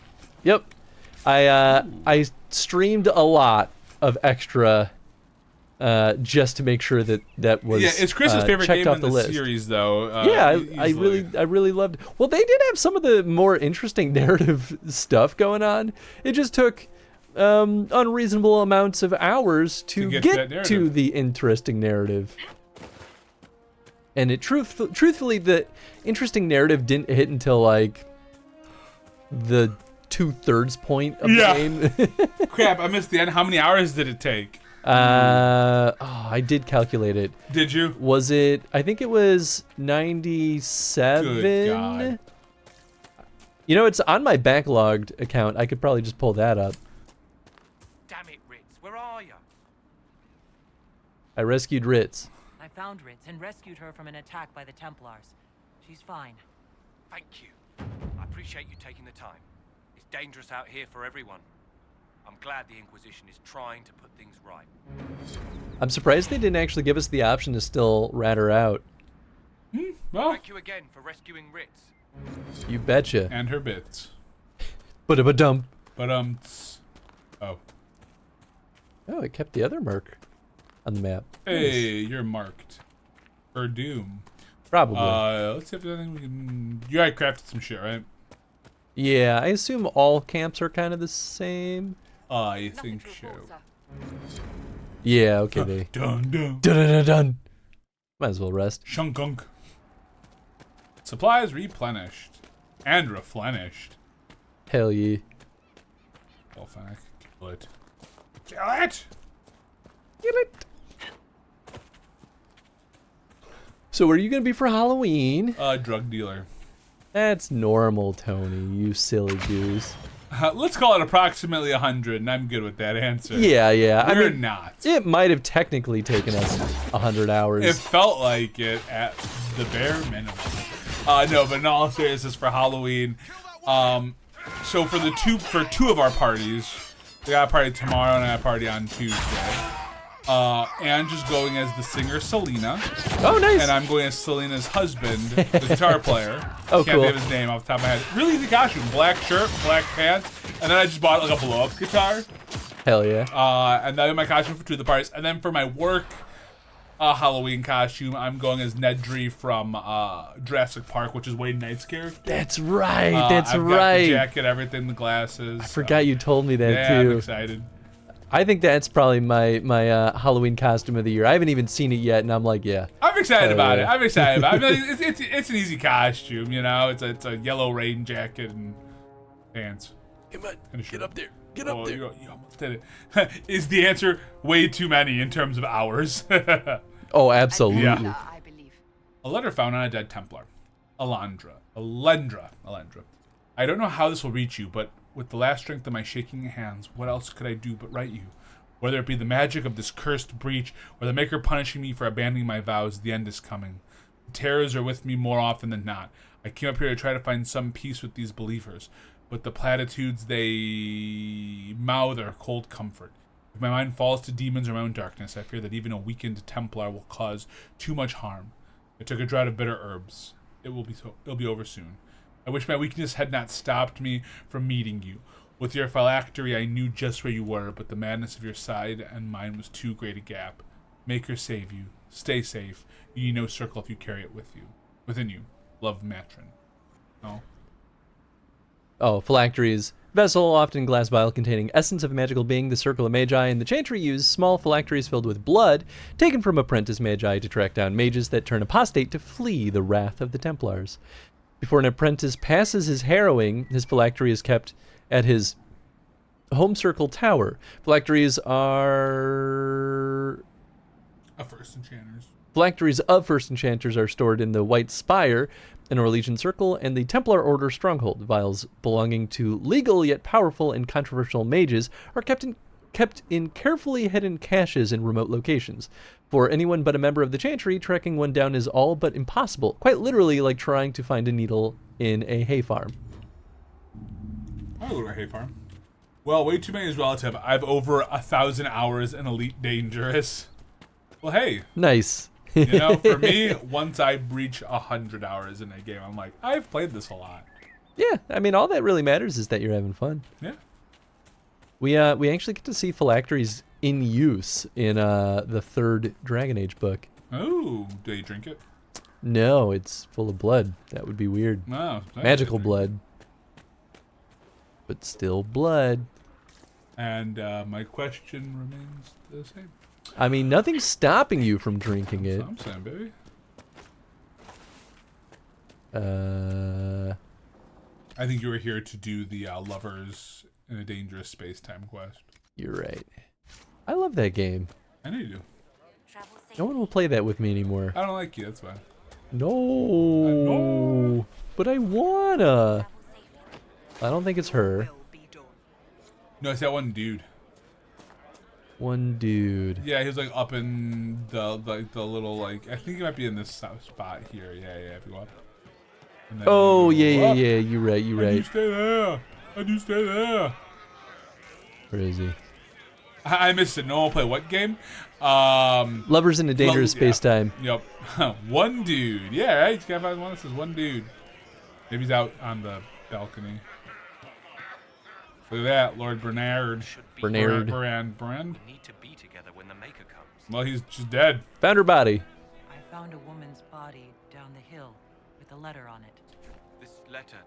I streamed a lot of extra just to make sure that was it's Chris's favorite game in the list. series, though. I really loved. Well, they did have some of the more interesting narrative stuff going on. It just took unreasonable amounts of hours to get to the interesting narrative. And it truthfully, the interesting narrative didn't hit until like the 2/3 point of the game. Crap, I missed the end. How many hours did it take? I did calculate it. Did you? Was it? I think it was 97. Good God. You know, it's on my backlogged account. I could probably just pull that up. Damn it, Ritz, where are you? I rescued Ritz. I found Ritz and rescued her from an attack by the Templars. She's fine. Thank you. I appreciate you taking the time. It's dangerous out here for everyone. I'm glad the Inquisition is trying to put things right. I'm surprised they didn't actually give us the option to still rat her out. Well, thank you again for rescuing Ritz. You betcha. And her bits. But-a-ba-dump. Oh, it kept the other mark on the map. Hey, you're marked. For doom. Probably. Let's see if there's anything we can... You already crafted some shit, right? Yeah, I assume all camps are kind of the same. I think so. Yeah, okay, they... Dun. Might as well rest. Shunkunk. Supplies replenished. And replenished. Hell yeah. Well, fine, I can kill it. Kill it! Kill it! So where are you going to be for Halloween? Drug dealer. That's normal, Tony, you silly goose. Let's call it approximately 100, and I'm good with that answer. Yeah. We're not. It might have technically taken us 100 hours. It felt like it at the bare minimum. No, but in all seriousness, for Halloween, so for two of our parties, we got a party tomorrow and I got a party on Tuesday. Andrew's going as the singer Selena. Oh, nice. And I'm going as Selena's husband, the guitar player. Oh, Can't cool. think of his name off the top of my head. Really easy costume. Black shirt, black pants, and then I just bought like a blow-up guitar. Hell yeah. And that was my costume for two of the parties. And then for my work Halloween costume, I'm going as Nedry from Jurassic Park, which is Wade Knight's character. That's right. I've got the jacket, everything, the glasses. I forgot you told me that too. I'm excited. I think that's probably my Halloween costume of the year. I haven't even seen it yet, and I'm like, yeah. I'm excited about it. I'm excited about it. I mean, it's an easy costume, you know. It's a yellow rain jacket and pants. Come on, get up there. Get up there. You almost did it. Is the answer way too many in terms of hours? Oh, absolutely. Yeah. A letter found on a dead Templar. Alendra. I don't know how this will reach you, but with the last strength of my shaking hands, what else could I do but write you? Whether it be the magic of this cursed breach, or the Maker punishing me for abandoning my vows, the end is coming. The terrors are with me more often than not. I came up here to try to find some peace with these believers, but the platitudes they mouth are cold comfort. If my mind falls to demons or my own darkness, I fear that even a weakened Templar will cause too much harm. I took a draught of bitter herbs. It'll be over soon. I wish my weakness had not stopped me from meeting you. With your phylactery, I knew just where you were, but the madness of your side and mine was too great a gap. Maker save you. Stay safe. You need no circle if you carry it within you. Love, Matron. Oh, phylacteries. Vessel, often glass vial containing essence of a magical being, the circle of magi, and the chantry use small phylacteries filled with blood, taken from apprentice magi to track down mages that turn apostate to flee the wrath of the Templars. Before an apprentice passes his harrowing, his phylactery is kept at his home circle tower. Phylacteries are... Phylacteries of First Enchanters are stored in the White Spire, an Orlesian Circle, and the Templar Order Stronghold. Vials belonging to legal yet powerful and controversial mages are kept in carefully hidden caches in remote locations. For anyone but a member of the Chantry, tracking one down is all but impossible, quite literally like trying to find a needle in a hay farm. I'll go to a hay farm. Well, way too many is relative. I've over 1,000 hours in Elite Dangerous. Well, hey. Nice. You know, for me, once I breach 100 hours in a game, I'm like, I've played this a lot. Yeah, I mean, all that really matters is that you're having fun. Yeah. We actually get to see phylacteries in use in the third Dragon Age book. Oh, do you drink it? No, it's full of blood. That would be weird. No, magical blood, but still blood. And my question remains the same. I mean, nothing's stopping you from drinking it. I'm saying, baby. I think you were here to do the Lovers in a Dangerous Space-Time quest. You're right. I love that game. I know you do. No one will play that with me anymore. I don't like you, that's fine. No. But I wanna. I don't think it's her. No, it's that one dude. One dude. Yeah, he was like up in the little like I think he might be in this spot here. Yeah, if you want. Oh yeah. You're right. I do stay there. I do stay there. Where is he? I missed it. No one will play what game? Lovers in a Dangerous Space-Time. Yep. One dude. Yeah, right. You gotta find one that says one dude. Maybe he's out on the balcony. Look at that, Lord Bernard. Bernard. Brand. We need to be together when the Maker comes. Well, he's just dead. Found her body. I found a woman's body down the hill with a letter on it. This letter,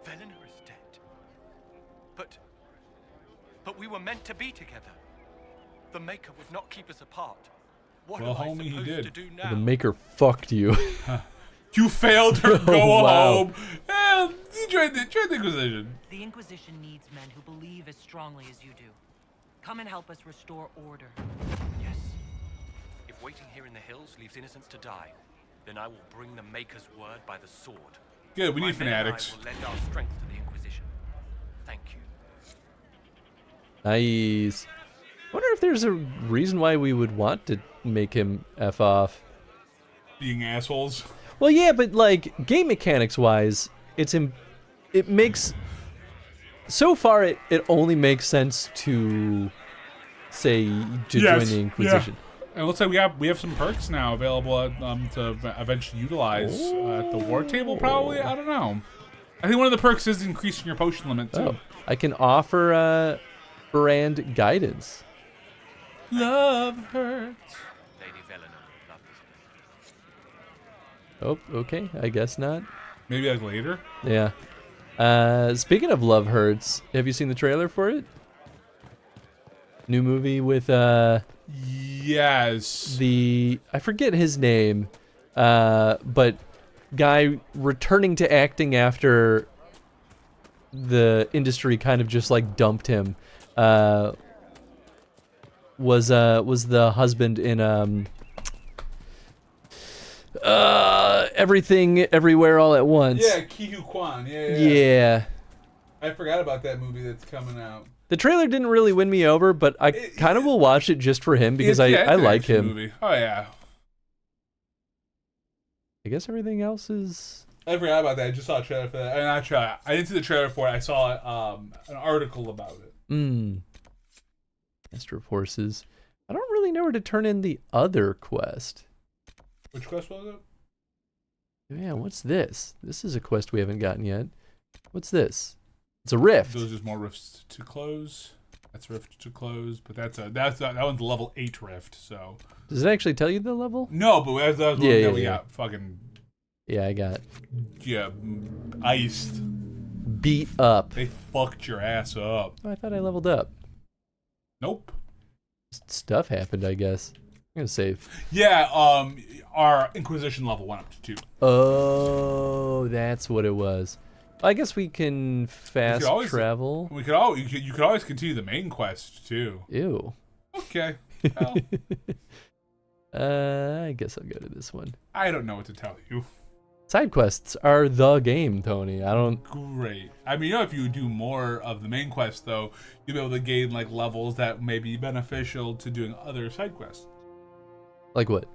Velena is dead. But we were meant to be together. The Maker would not keep us apart. What well, am I homie, supposed he did. to do now? The Maker fucked you. You failed her. Go wow. home. And you joined the Inquisition. The Inquisition needs men who believe as strongly as you do. Come and help us restore order. Yes. If waiting here in the hills leaves innocents to die, then I will bring the Maker's word by the sword. Good, we need My men and I fanatics. will lend our strength to the Inquisition. Thank you. Nice. Wonder if there's a reason why we would want to make him F off. Being assholes. Well, yeah, but like game mechanics wise, it makes so far it only makes sense to say to join the Inquisition. Yeah. It looks like we have some perks now available to eventually utilize at the war table. Probably, I don't know. I think one of the perks is increasing your potion limit too. Oh, I can offer brand guidance. Love hurts. Lady Velena will love this. Oh, okay. I guess not. Maybe like later. Yeah. Speaking of Love Hurts, have you seen the trailer for it? New movie with Yes. I forget his name, but guy returning to acting after the industry kind of just like dumped him. Was the husband in Everything Everywhere All at Once. Yeah, Ki-Hu Kwan. Yeah. I forgot about that movie that's coming out. The trailer didn't really win me over, but I kind of will watch it just for him because I like him. Movie. Oh yeah. I guess everything else is. I forgot about that. I just saw a trailer for that. I didn't see the trailer for it. I saw an article about it. Master of Horses. I don't really know where to turn in the other quest. Which quest was it? Yeah, what's this? This is a quest we haven't gotten yet. What's this? It's a rift. Those are just more rifts to close. That's rift to close, but that one's a level 8 rift. So does it actually tell you the level? No, but that's one that we got fucking. Yeah, I got. Yeah, iced. Beat up. They fucked your ass up. Oh, I thought I leveled up. Nope. Stuff happened, I guess. I'm gonna save. Yeah, our Inquisition level went up to 2. Oh, that's what it was. I guess we can fast travel. We could always, you could always continue the main quest too. Ew. Okay. Well. I guess I'll go to this one. I don't know what to tell you. Side quests are the game, Tony. I don't. Great. I mean, you know, if you do more of the main quest, though, you'll be able to gain like levels that may be beneficial to doing other side quests. Like what?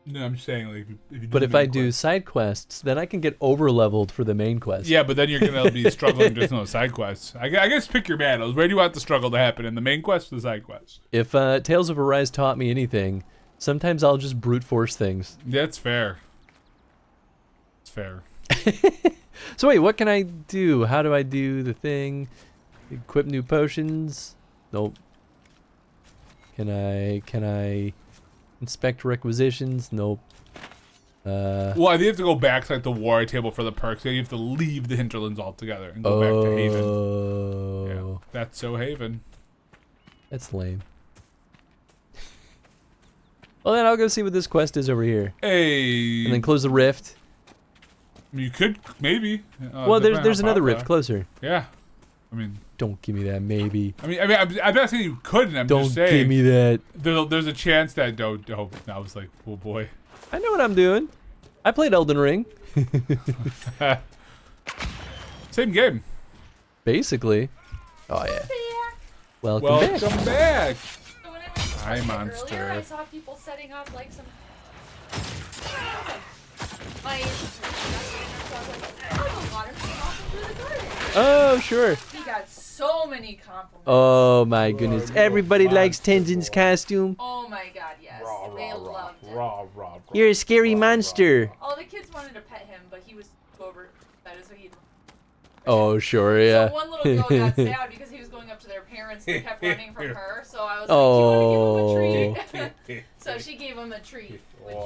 No, I'm just saying, like, if you do but if I do side quests, then I can get over leveled for the main quest. Yeah, but then you're gonna be struggling just on the side quests. I guess pick your battles. Where do you want the struggle to happen, in the main quest or the side quest? If Tales of Arise taught me anything, sometimes I'll just brute force things. That's fair. It's fair. So wait, what can I do? How do I do the thing? Equip new potions? Nope. Can I inspect requisitions? Nope. Well, I think you have to go back to like the war table for the perks. You have to leave the hinterlands altogether and go back to Haven. Yeah, that's so Haven. That's lame. Well, then I'll go see what this quest is over here. Hey. And then close the rift. You could maybe. Well, there's another rift closer. Yeah. I mean, don't give me that maybe. I'm not saying you couldn't. I'm just saying. Don't give me that. There's a chance that I was like, oh boy. I know what I'm doing. I played Elden Ring. Same game. Basically. Oh yeah. Welcome back. So when I went to Hi, Target monster. earlier, I saw people setting up like some. Oh sure. He got so many compliments. Oh my goodness. Everybody likes Tenzin's costume. Oh my god, yes. They loved it. You're a scary monster. All the kids wanted to pet him, but he was over. That is what he. Oh sure, yeah. So one little girl got sad because he was going up to their parents and kept running from her. So I was like, "Do you want to give him a treat?" So she gave him a treat, which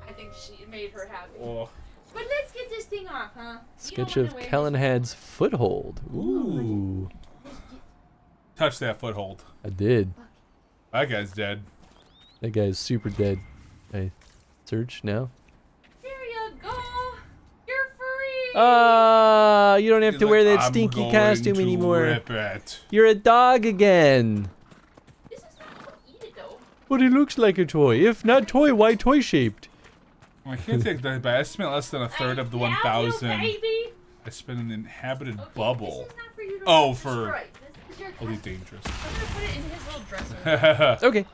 I think she made her happy. But let's get this thing off, huh? Sketch of Kellenhad's foothold. Ooh. Touch that foothold. I did. That guy's dead. That guy's super dead. I search now. Here you go. You're free. You don't have to wear that stinky costume anymore. Rip it. You're a dog again. This is not how to eat it, though. But it looks like a toy. If not toy, why toy shaped? I can't take that back. I spent less than a third of the 1,000. I spent an inhabited bubble. Oh, for Elite Dangerous. I'm gonna put it in his little dresser. Okay.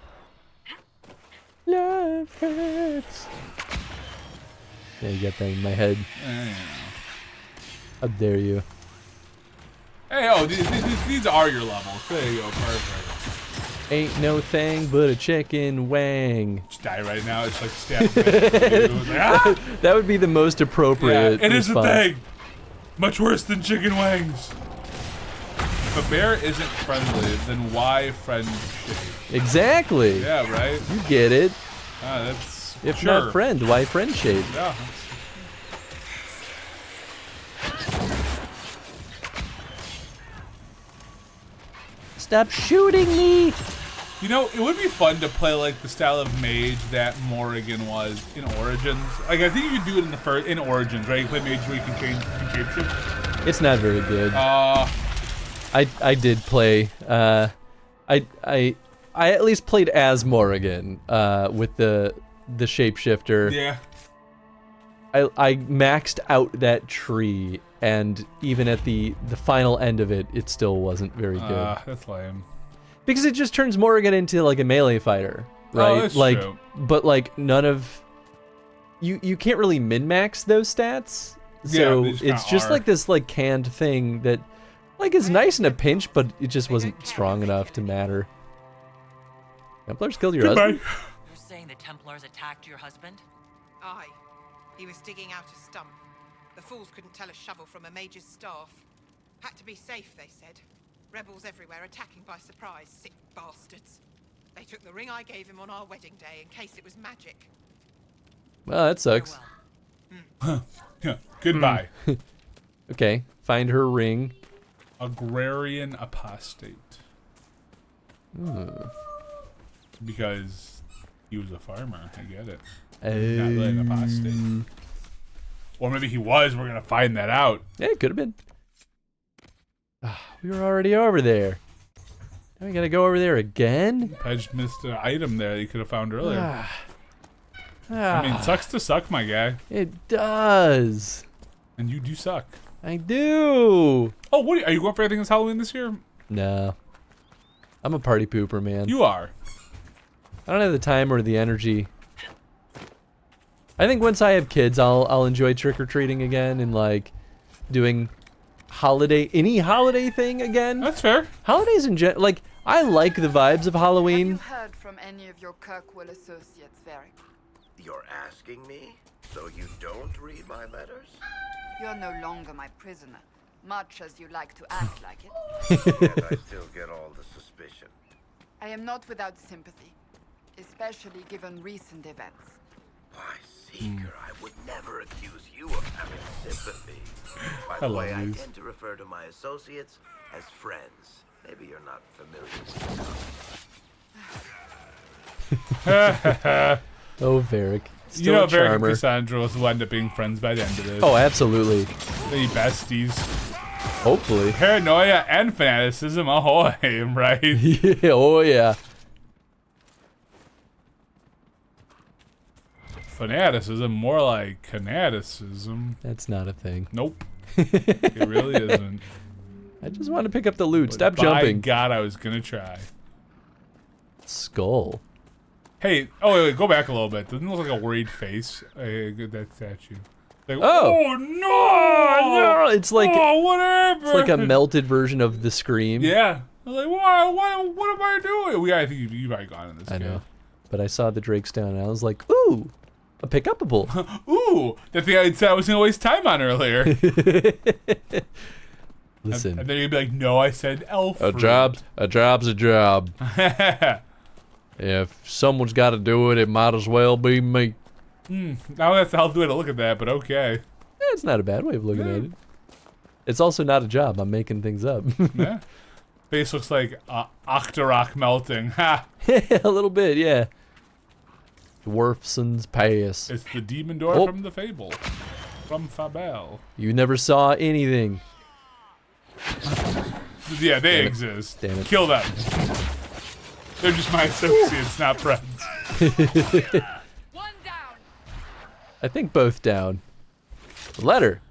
Love hurts. Yeah, you got that in my head. How dare you? Hey, these are your levels. There you go, perfect. Ain't no thing but a chicken wang. Just die right now. It's like stabbing. That would be the most appropriate. Yeah, it is a response. thing. Much worse than chicken wangs. If a bear isn't friendly, then why friend shape? Exactly. Yeah, right? You get it. That's if not friend, why friend shape? Yeah. Stop shooting me! You know, it would be fun to play like the style of mage that Morrigan was in Origins. Like I think you could do it in Origins, right? You play mage where you can shapeshift. It's not very good. I did play. I at least played as Morrigan with the shapeshifter. Yeah. I maxed out that tree, and even at the final end of it, it still wasn't very good. That's lame. Because it just turns Morrigan into like a melee fighter, right? Oh, that's like, true. But like none of you can't really min-max those stats. So it's just like this like canned thing that like is nice in a pinch, but it just wasn't strong enough to matter. Templars killed your husband? You're saying the Templars attacked your husband? Aye. He was digging out a stump. The fools couldn't tell a shovel from a mage's staff. Had to be safe, they said. Rebels everywhere attacking by surprise, sick bastards. They took the ring I gave him on our wedding day in case it was magic. Well, that sucks. Yeah. Goodbye. Okay, find her ring. Agrarian apostate. Because he was a farmer. I get it. Not really an apostate. Or maybe he was. We're gonna find that out. Yeah, it could have been. We were already over there. Now we gotta go over there again? I just missed an item there that you could have found earlier. I mean, sucks to suck, my guy. It does. And you do suck. I do. Oh, what are you going for anything this Halloween this year? No. I'm a party pooper, man. You are. I don't have the time or the energy. I think once I have kids, I'll enjoy trick-or-treating again and like doing any holiday thing again. That's fair. Holidays in general, like I like the vibes of Halloween. Have you heard from any of your Kirkwall associates, Varric? You're asking me? So you don't read my letters? You're no longer my prisoner, much as you like to act like it. Yet I still get all the suspicion. I am not without sympathy, especially given recent events. Why, Seeker, I would never accuse you of having sympathy. By the way, I tend to refer to my associates as friends. Maybe you're not familiar with Oh, Varric. Still you know, a Varric and charmer. Cassandra will end up being friends by the end of this. Oh, absolutely. They besties. Hopefully. Paranoia and fanaticism, ahoy, right? Yeah, oh yeah. Fanaticism, more like fanaticism. That's not a thing. Nope. It really isn't. I just want to pick up the loot. But Stop by jumping. God, I was gonna try. Skull. Hey, oh wait, go back a little bit. Doesn't it look like a worried face? That statue. Like, Oh. no! It's like whatever. It's like a melted version of the Scream. Yeah. I'm like, what am I doing? I think you've already gone in this I game. know. But I saw the Drake's down and I was like, ooh, a pick-upable. Ooh, that thing I said I was gonna waste time on earlier. Listen. And then you'd be like, no, I said elf. A job's a job. If someone's got to do it, it might as well be me. Now that's the healthy way to look at that, but okay. It's not a bad way of looking at it. It's also not a job. I'm making things up. Yeah. Face looks like Octorok melting. Ha! A little bit, yeah. Dwarfson's Pass. It's the demon door from the fable. From Fabel. You never saw anything. Yeah, they Damn it. exist. Damn it. Kill them. They're just my associates, not friends. I think both down. Letter.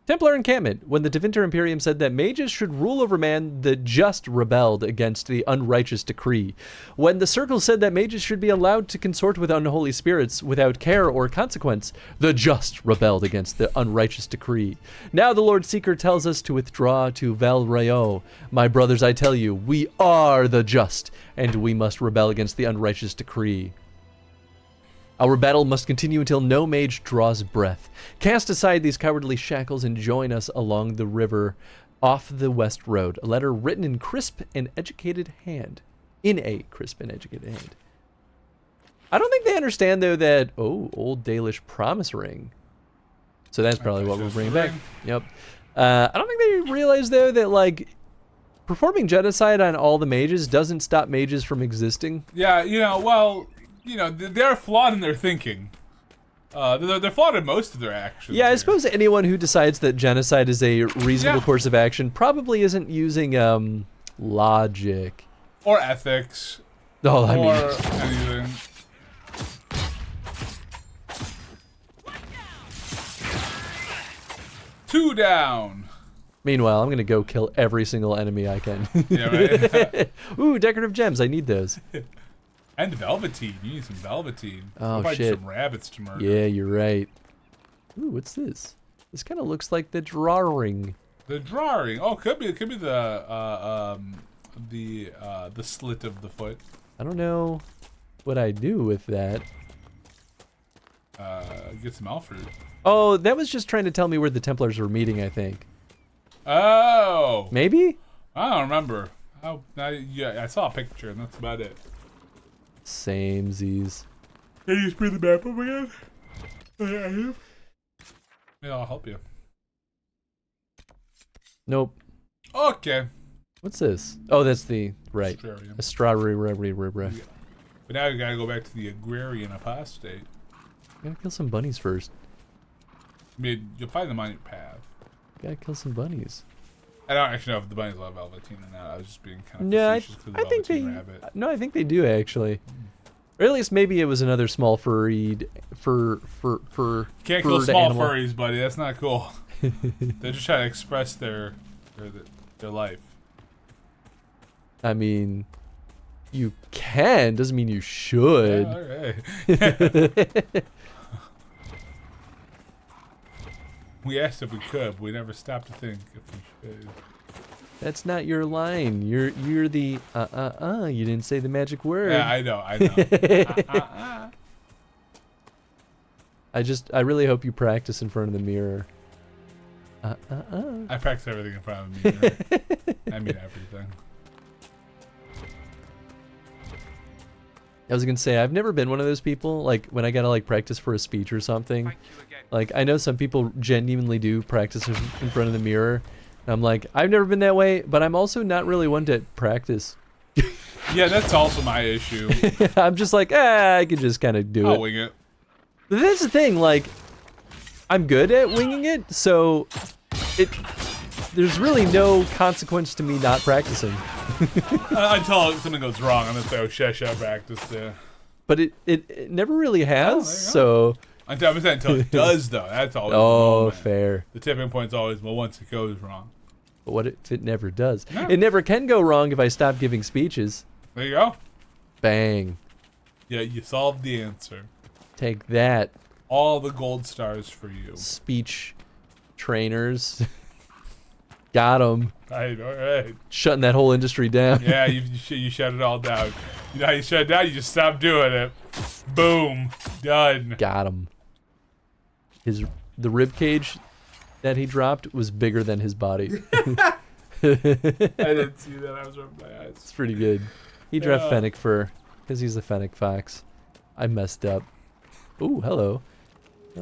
Templar encampment. When the Tevinter Imperium said that mages should rule over man, the just rebelled against the unrighteous decree. When the Circle said that mages should be allowed to consort with unholy spirits without care or consequence, the just rebelled against the unrighteous decree. Now the Lord Seeker tells us to withdraw to Val Rayo. My brothers, I tell you, we are the just, and we must rebel against the unrighteous decree. Our battle must continue until no mage draws breath. Cast aside these cowardly shackles and join us along the river off the West Road. A letter written in crisp and educated hand. In a crisp and educated hand. I don't think they understand, though, that... Oh, Old Dalish Promise Ring. So that's probably what we'll bring back. Yep. I don't think they realize, though, that, like... Performing genocide on all the mages doesn't stop mages from existing. Yeah, you know, well... You know, they're flawed in their thinking. They're flawed in most of their actions. Yeah, I suppose anyone who decides that genocide is a reasonable course of action probably isn't using logic. Or ethics. Oh, I or mean... anything. Two down. Meanwhile, I'm going to go kill every single enemy I can. Yeah, right? Ooh, decorative gems. I need those. And velveteen. You need some velveteen. Oh, We'll shit. Some rabbits to murder. Yeah, you're right. Ooh, what's this? This kind of looks like the drawing. The drawing. Oh, could be the slit of the foot. I don't know what I do with that. Get some Alfred. Oh, that was just trying to tell me where the Templars were meeting, I think. Oh. Maybe? I don't remember. Yeah, I saw a picture, and that's about it. Same Z's. Can you just bring the map up again? Yeah, I'll help you. Nope. Okay. What's this? Oh, that's the right. Astrarium. But now you gotta go back to the agrarian apostate. Gotta kill some bunnies first. I mean, you'll find them on your path. Gotta kill some bunnies. I don't actually know if the bunnies love Velveteen or not. I was just being kind of No, facetious for the I think they. rabbit. No, I think they do actually. Or at least maybe it was another small furried Can't kill small animal. Furries, buddy. That's not cool. They're just trying to express their life. I mean, you can. Doesn't mean you should. Yeah, all right. We asked if we could, but we never stopped to think if we should. That's not your line. You're the You didn't say the magic word. Yeah, I know. I really hope you practice in front of the mirror. I practice everything in front of the mirror. I mean everything. I was gonna say, I've never been one of those people, like, when I gotta, like, practice for a speech or something. Like, I know some people genuinely do practice in front of the mirror. And I'm like, I've never been that way, but I'm also not really one to practice. Yeah, that's also my issue. I'm just like, I can just kind of do it. I'll wing it. But that's the thing, like, I'm good at winging it, so there's really no consequence to me not practicing. Until something goes wrong, I'm gonna say, oh, shit, I practiced there. But it never really has, so... I'm saying until it does, though. That's always the moment. Fair. The tipping point's always, well, once it goes wrong. But what if it never does? No. It never can go wrong if I stop giving speeches. There you go. Bang. Yeah, you solved the answer. Take that. All the gold stars for you. Speech trainers. Got them. All right. Shutting that whole industry down. Yeah, you shut it all down. You know how you shut it down? You just stop doing it. Boom. Done. Got him. The rib cage that he dropped was bigger than his body. I didn't see that. I was rubbing my eyes. It's pretty good. He dropped fennec fur because he's a fennec fox. I messed up. Ooh, hello.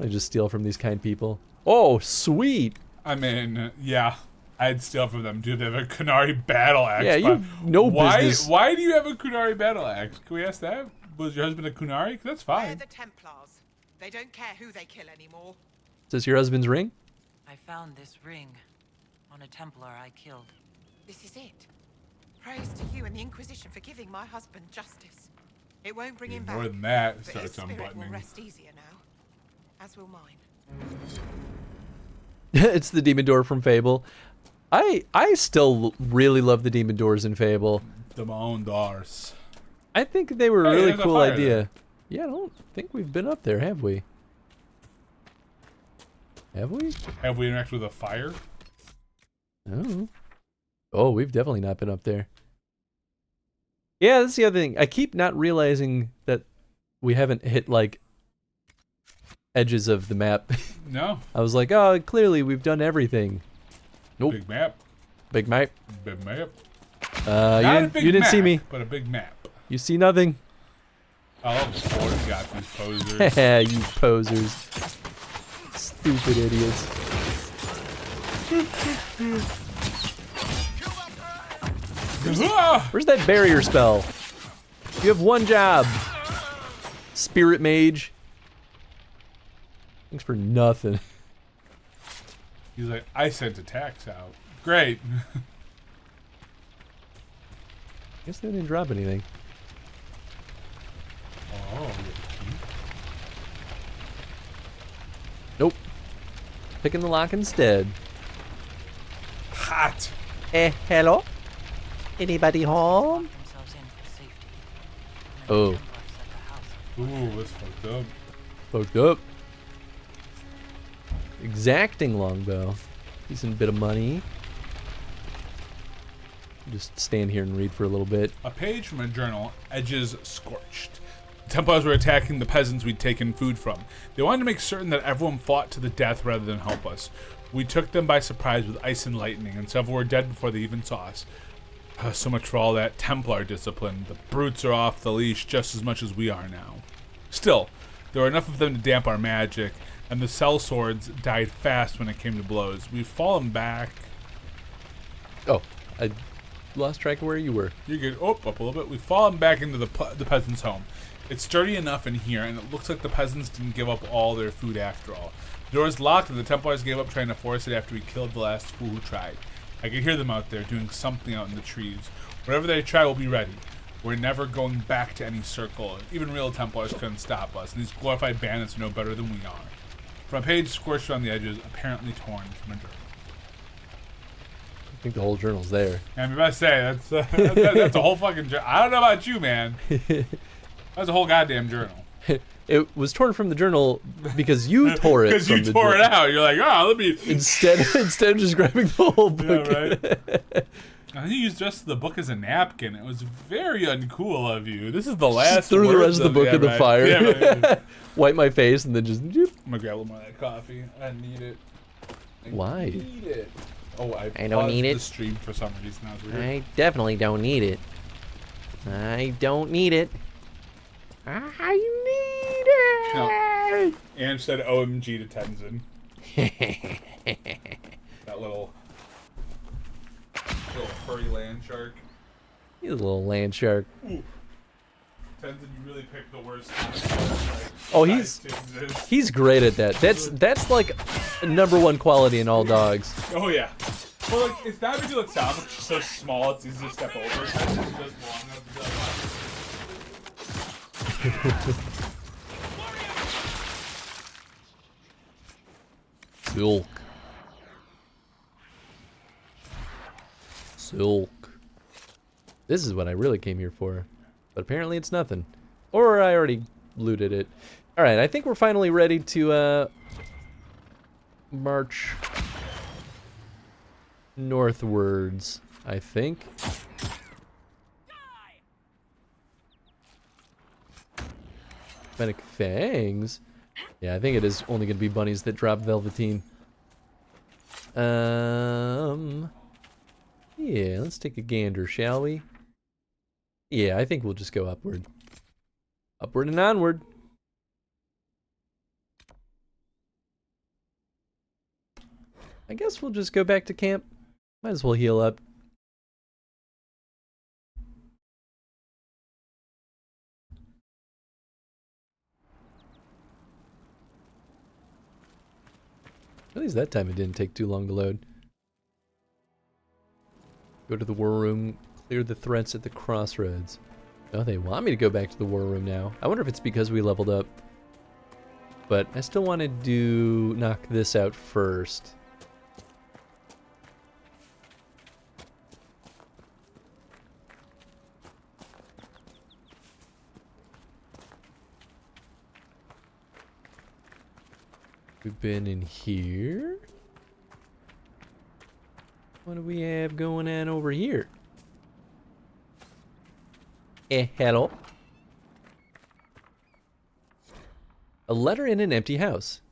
I just steal from these kind people. Oh, sweet. I mean, yeah. I'd steal from them, dude. They have a Kunari battle axe. Yeah, you have no business. Why do you have a Kunari battle axe? Can we ask that? Was your husband a Kunari? That's fine. They're the Templars. They don't care who they kill anymore. Is this your husband's ring? I found this ring on a Templar I killed. This is it. Praise to you and the Inquisition for giving my husband justice. It won't bring him back. More than that, but starts his spirit unbuttoning. will rest easier now, as will mine. It's the demon door from Fable. I still really love the demon doors in Fable. The Maon doors. I think they were a Hey, really there's a cool fire idea. there. Yeah, I don't think we've been up there, have we? Have we? Have we interacted with a fire? No. Oh, we've definitely not been up there. Yeah, that's the other thing. I keep not realizing that we haven't hit, like, edges of the map. No. I was like, oh, clearly we've done everything. Nope. Big map. Big map. Big map. You didn't see me. But a big map. You see nothing. I love the board got these posers. You posers. Stupid idiots. Where's that barrier spell? You have one job. Spirit mage. Thanks for nothing. He's like, I sent attacks out. Great. Guess they didn't drop anything. Oh. Nope. Picking the lock instead. Hot. Hello? Anybody home? Oh. Ooh, that's fucked up. Fucked up. Exacting longbow. Decent bit of money. Just stand here and read for a little bit. A page from a journal, edges scorched. The Templars were attacking the peasants we'd taken food from. They wanted to make certain that everyone fought to the death rather than help us. We took them by surprise with ice and lightning, and several were dead before they even saw us. So much for all that Templar discipline. The brutes are off the leash just as much as we are now. Still, there were enough of them to damp our magic, and the sellswords died fast when it came to blows. We've fallen back. Oh, I lost track of where you were. You're good. Oh, up a little bit. We've fallen back into the peasant's home. It's sturdy enough in here, and it looks like the peasants didn't give up all their food after all. The door is locked, and the Templars gave up trying to force it after we killed the last fool who tried. I can hear them out there doing something out in the trees. Whatever they try, we'll be ready. We're never going back to any circle. Even real Templars couldn't stop us, and these glorified bandits are no better than we are. From a page scorched around the edges, apparently torn from a journal. I think the whole journal's there. Yeah, I mean, I say that's a whole fucking journal. I don't know about you, man. That's a whole goddamn journal. It was torn from the journal because you tore it. Because you tore it out. You're like, oh, let me. Instead of just grabbing the whole book. Yeah, right. I think you used just the book as a napkin. It was very uncool of you. This is the last. Just threw the rest of the book in the fire. Yeah, right. Wipe my face and then just. I'm gonna grab a little more of that coffee. I need it. Why? I need it. Oh, I don't need it. The stream for some reason. That was weird. I definitely don't need it. I don't need it. I need it. No. And said OMG to Tenzin. That little furry land shark. He's a little land shark. Ooh. Tenzin, you really picked the worst. Oh, he's great at that. That's like #1 quality in all dogs. Oh yeah. Well, like, it's not because it sounds like so small, it's easy to step over. Tenzin is just long enough to be like, Silk. This is what I really came here for. But apparently it's nothing. Or I already looted it. Alright, I think we're finally ready to march northwards, I think. Fennec Fangs? Yeah, I think it is only going to be bunnies that drop Velveteen. Yeah, let's take a gander, shall we? Yeah, I think we'll just go upward. Upward and onward. I guess we'll just go back to camp. Might as well heal up. At least that time it didn't take too long to load. Go to the war room, clear the threats at the crossroads. Oh, they want me to go back to the war room now. I wonder if it's because we leveled up. But I still want to knock this out first. We've been in here. What do we have going on over here? Hello. A letter in an empty house.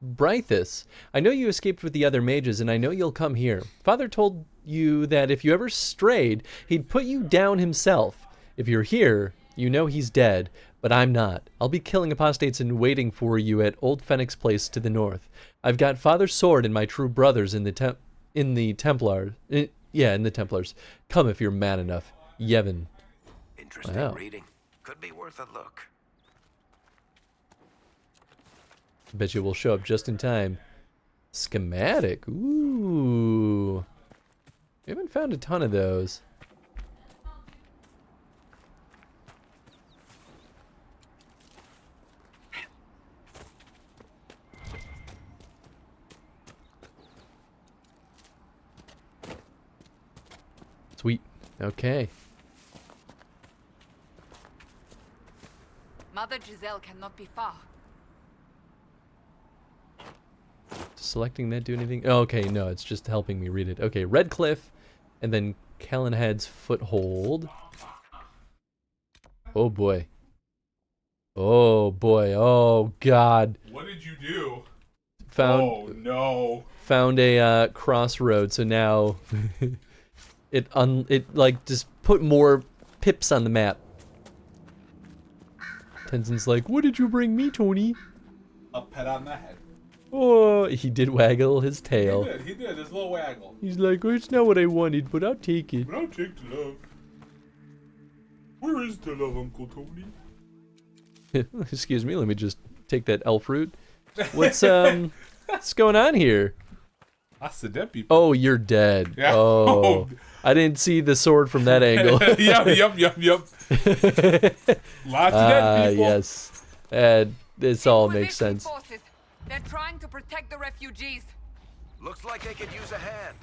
Brythus, I know you escaped with the other mages, and I know you'll come here. Father told you that if you ever strayed, he'd put you down himself. If you're here, you know he's dead, but I'm not. I'll be killing apostates and waiting for you at Old Fennec's place to the north. I've got Father's sword and my true brothers in the Templars. Yeah, in the Templars. Come if you're mad enough. Yevon. Interesting reading. Could be worth a look. Bet you will show up just in time. Schematic. Ooh. We haven't found a ton of those. Sweet. Okay. Mother Giselle cannot be far. Does selecting that do anything? Oh, okay, no, it's just helping me read it. Okay, Red Cliff, and then Kellenhead's Foothold. Oh boy. Oh boy. Oh god. What did you do? Oh no. Found a crossroad. So now it like just put more pips on the map. Tenzin's like, what did you bring me, Tony? A pet on the head. Oh, he did waggle his tail. He did, his little waggle. He's like, oh, it's not what I wanted, but I'll take it. But I'll take the love. Where is the love, Uncle Tony? Excuse me, let me just take that elf root. What's going on here? That's the dead people. Oh, you're dead. Yeah. Oh, I didn't see the sword from that angle. Yup. Lots of dead people. Yes. This all makes sense. Forces. They're trying to protect the refugees. Looks like they could use a hand.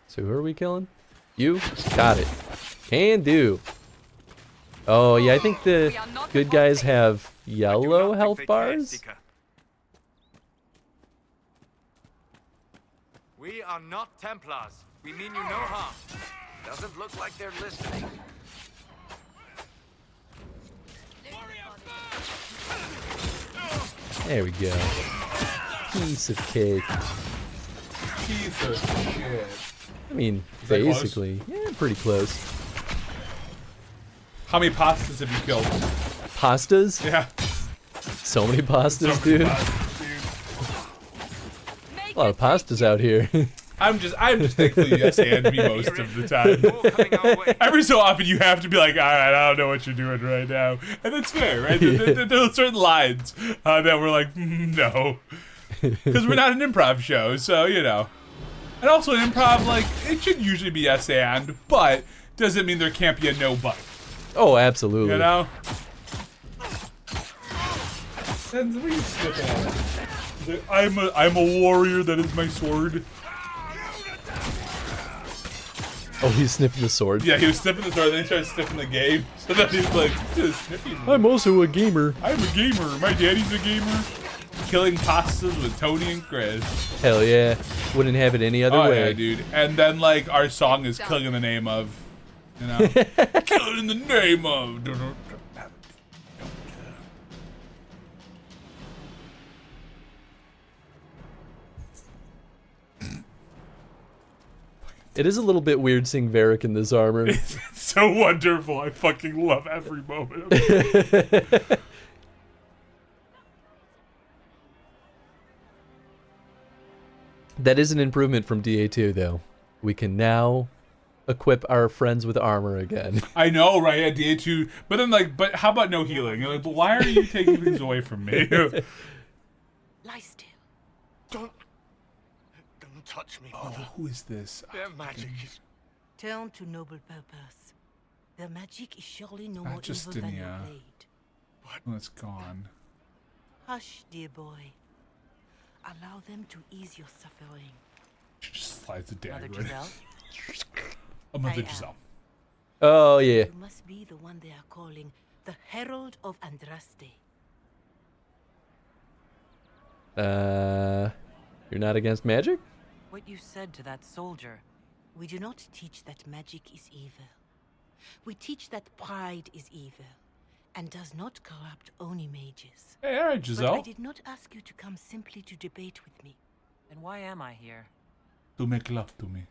So who are we killing? You? Got it. Can do. Oh, yeah, I think the good guys have yellow health bars. We are not Templars. We mean you no harm. Doesn't look like they're listening. There we go. Piece of cake. Piece of shit. I mean, Is that close? basically. Yeah, pretty close. How many pastas have you killed? Pastas? Yeah. So many pastas, dude. A lot of pastas out here. I'm just thankful you yes and me most of the time. Every so often you have to be like, all right, I don't know what you're doing right now, and that's fair, right? There are certain lines that we're like, no, because we're not an improv show, so you know. And also in improv, like it should usually be yes and, but doesn't mean there can't be a no but. Oh, absolutely. You know. And what are you sniffing at? I'm a warrior. That is my sword. Oh, he's sniffing the sword. Yeah, he was sniffing the sword, then he started sniffing the game. So then he's like, just sniffing. I'm also a gamer. I'm a gamer. My daddy's a gamer. Killing pastas with Tony and Chris. Hell yeah. Wouldn't have it any other way. Yeah, dude. And then, like, our song is Killing in the Name of, you know? Killing in the Name of. It is a little bit weird seeing Varric in this armor. It's so wonderful. I fucking love every moment of it. That is an improvement from DA2, though. We can now equip our friends with armor again. I know, right? At DA2. But then, like, but how about no healing? You're like, but why are you taking things away from me? Lie still. Don't touch me, mother. Oh, who is this? Their magic is... Turn to noble purpose. Their magic is surely no more evil than your blade. Well, it's gone. Hush, dear boy. Allow them to ease your suffering. She just slides it down. Mother Right? Giselle? Oh, Mother Giselle. Oh, yeah. You must be the one they are calling the Herald of Andraste. You're not against magic? What you said to that soldier. We do not teach that magic is evil. We teach that pride is evil, and does not corrupt Oni mages. Hey, all right, Giselle. But I did not ask you to come simply to debate with me. Then why am I here? To make love to me.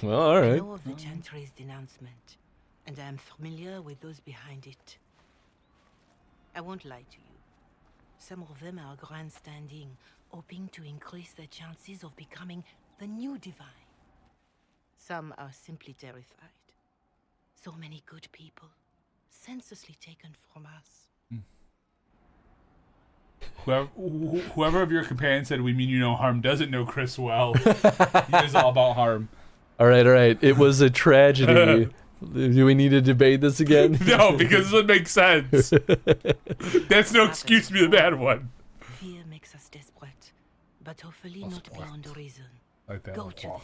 Well, all right. I know of the Chantry's denouncement, and I am familiar with those behind it. I won't lie to you. Some of them are grandstanding, hoping to increase their chances of becoming the new divine. Some are simply terrified. So many good people, senselessly taken from us. Whoever of your companions said we mean you no harm doesn't know Chris well. He is all about harm. All right. It was a tragedy. Do we need to debate this again? No, because this would make sense. That's no excuse to be the bad one. Fear makes us desperate, but hopefully not beyond reason. Like that. Go to them.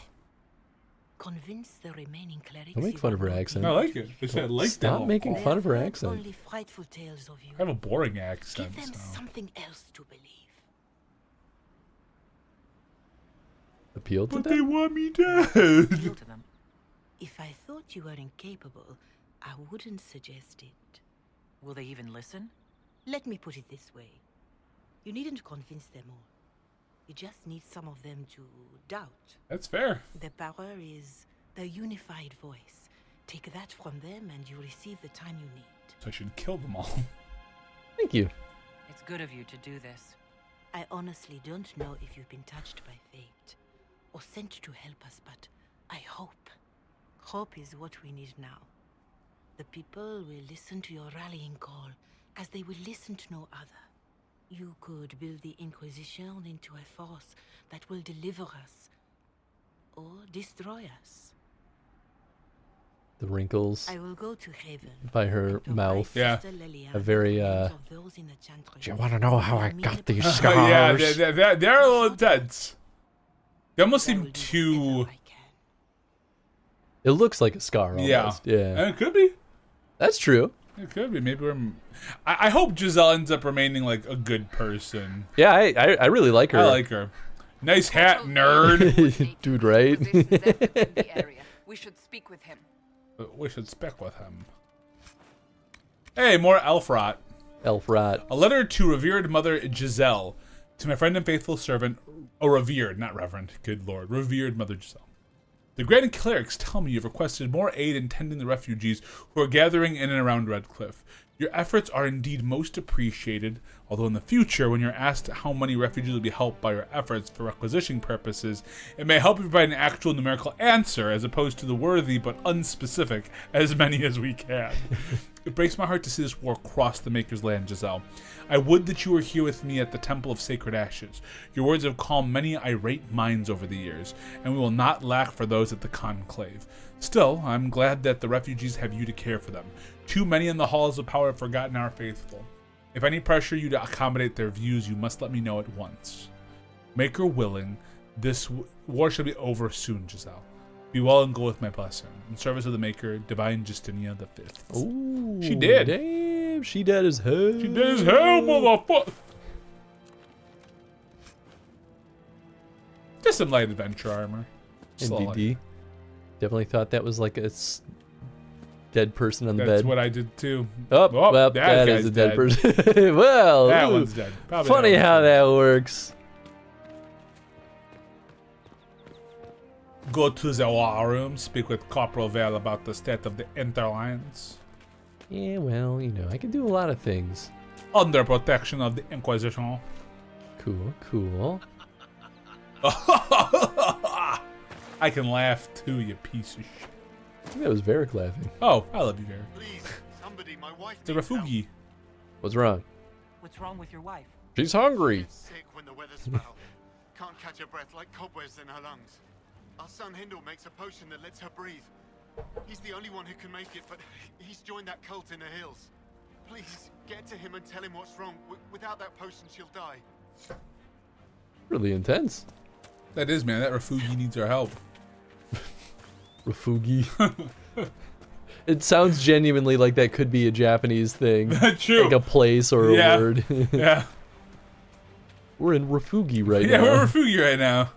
Convince the remaining clerics. Don't make fun of her accent. I like it. I said, like Stop that. making fun of her They have accent. only frightful tales of you. I have a boring accent. Give them So. something else to believe. Appeal to But them? they want me dead. Appeal to them. If I thought you were incapable, I wouldn't suggest it. Will they even listen? Let me put it this way. You needn't convince them all. You just need some of them to doubt. That's fair. The power is the unified voice. Take that from them and you receive the time you need. So I should kill them all. Thank you. It's good of you to do this. I honestly don't know if you've been touched by fate or sent to help us, but I hope. Hope is what we need now. The people will listen to your rallying call as they will listen to no other. You could build the Inquisition into a force that will deliver us or destroy us. The wrinkles I will go to Haven by her mouth. Yeah. A very, Do you want to know how I got these scars? Yeah, they're a little intense. They almost seem too... It looks like a scar almost. Yeah. And it could be. That's true. It could be. Maybe we're... I hope Giselle ends up remaining like a good person. Yeah, I really like her. I like her. Nice hat, nerd. Dude, right? We should speak with him. We should speak with him. Hey, more elf rot. Elf rot. A letter to revered mother Giselle. To my friend and faithful servant... Oh, revered, not reverend. Good lord. Revered mother Giselle. The Grand Clerics tell me you've requested more aid in tending the refugees who are gathering in and around Redcliffe. Your efforts are indeed most appreciated, although in the future, when you're asked how many refugees will be helped by your efforts for requisition purposes, it may help you provide an actual numerical answer as opposed to the worthy but unspecific as many as we can. It breaks my heart to see this war cross the Maker's land, Giselle. I would that you were here with me at the Temple of Sacred Ashes. Your words have calmed many irate minds over the years, and we will not lack for those at the Conclave. Still, I'm glad that the refugees have you to care for them. Too many in the halls of power have forgotten our faithful. If I need pressure you to accommodate their views, you must let me know at once. Maker willing, this war shall be over soon, Giselle. Be well and go with my blessing. In service of the Maker, Divine Justinia V. Ooh, she did. Damn, she dead as hell. She dead as hell, motherfucker. Just some light adventure armor. NBD. Definitely thought that was like a dead person on the bed. That's what I did too. Oh, well, that is a dead person. Well, that one's dead. Probably funny how that works. Go to the war room, speak with Corporal Vale about the state of the Interlines. Yeah, well, you know, I can do a lot of things. Under protection of the Inquisition. Cool, cool. I can laugh too, you piece of shit. That was Varric laughing. Oh, I love you, Varric. Please, somebody, my wife. The refugi. What's wrong? What's wrong with your wife? She's hungry. Sick when the weather's foul. Can't catch her breath like cobwebs in her lungs. Our son Hindle makes a potion that lets her breathe. He's the only one who can make it, but he's joined that cult in the hills. Please, get to him and tell him what's wrong. Without that potion, she'll die. Really intense. That is, man. That refugi needs our help. Refugi. It sounds genuinely like that could be a Japanese thing. True. Like a place or a word. Yeah. We're in Refugi right now. Yeah, we're in Refugi right now.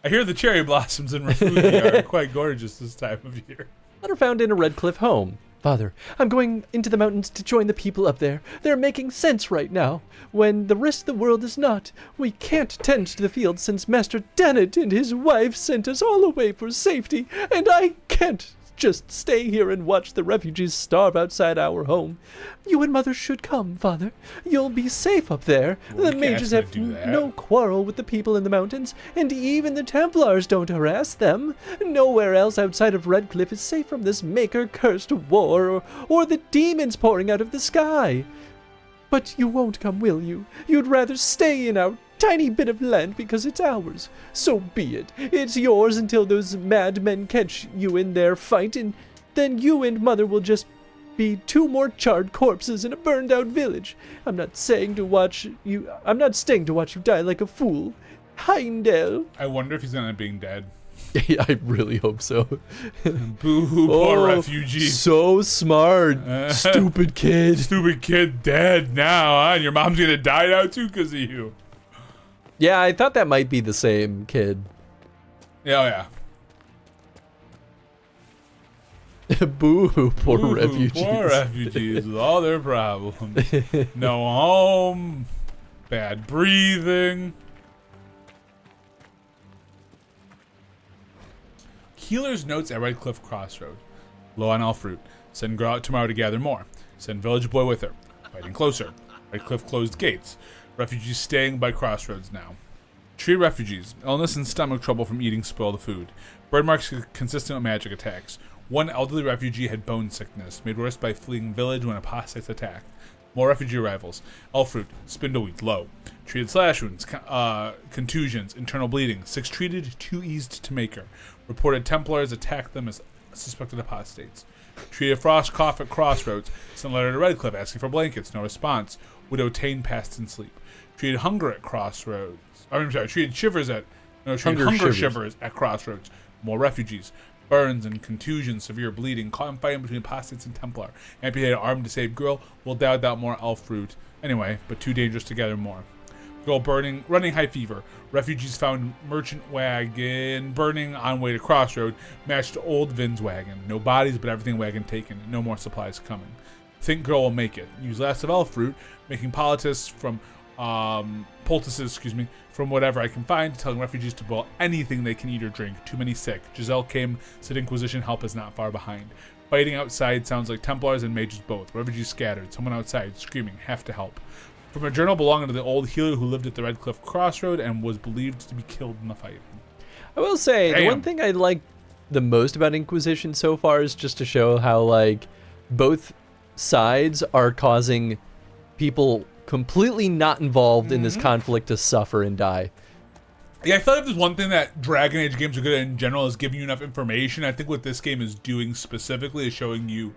I hear the cherry blossoms in Refugi are quite gorgeous this time of year. Letter found in a Redcliffe home. Father, I'm going into the mountains to join the people up there. They're making sense right now, when the rest of the world is not. We can't tend to the field since Master Dennett and his wife sent us all away for safety, and I can't just stay here and watch the refugees starve outside our home. You and Mother should come, Father. You'll be safe up there. Well, the mages have no quarrel with the people in the mountains, and even the Templars don't harass them. Nowhere else outside of Redcliffe is safe from this Maker-cursed war or the demons pouring out of the sky. But you won't come, will you? You'd rather stay in our tiny bit of land because it's ours. So be it. It's yours until those madmen catch you in their fight, and then you and Mother will just be two more charred corpses in a burned out village. I'm not staying to watch you die like a fool. Heimdall. I wonder if he's gonna end up being dead. Yeah, I really hope so. Boo, poor refugee. So smart. Stupid kid. Stupid kid dead now, huh? And your mom's gonna die now too because of you. Yeah, I thought that might be the same kid. Yeah, oh yeah. Boo, poor Ooh, refugees. Poor refugees with all their problems. No home, bad breathing. Keeler's notes at Red Cliff Crossroad. Low on elf fruit. Send girl out tomorrow to gather more. Send village boy with her. Fighting closer. Red Cliff closed gates. Refugees staying by crossroads now. Treated refugees. Illness and stomach trouble from eating spoiled food. Bird marks consistent with magic attacks. One elderly refugee had bone sickness, made worse by fleeing village when apostates attacked. More refugee arrivals. Elf fruit. Spindleweed. Low. Treated slash wounds. Contusions. Internal bleeding. 6 treated, 2 eased to maker. Reported Templars attacked them as suspected apostates. Treated frost cough at crossroads. Sent a letter to Red Cliff asking for blankets. No response. Widow Tane passed in sleep. Treated hunger at crossroads. I'm sorry. Treated shivers at hunger shivers at crossroads. More refugees. Burns and contusions, severe bleeding, caught in fighting between apostates and Templar. Amputated arm to save girl. Will doubt that more elf fruit. Anyway, but too dangerous to gather more. Girl running high fever. Refugees found merchant wagon burning on way to crossroad. Matched to old Vin's wagon. No bodies, but everything wagon taken. No more supplies coming. Think girl will make it. Use last of elf fruit, making poultices from from whatever I can find, telling refugees to boil anything they can eat or drink. Too many sick. Giselle came, said Inquisition help is not far behind. Fighting outside sounds like Templars and mages both. Refugees scattered. Someone outside screaming, have to help. From a journal belonging to the old healer who lived at the Red Cliff Crossroad and was believed to be killed in the fight. I will say, the one thing I like the most about Inquisition so far is just to show how, like, both sides are causing people completely not involved in this conflict to suffer and die. Yeah, I feel like there's one thing that Dragon Age games are good at in general is giving you enough information. I think what this game is doing specifically is showing you,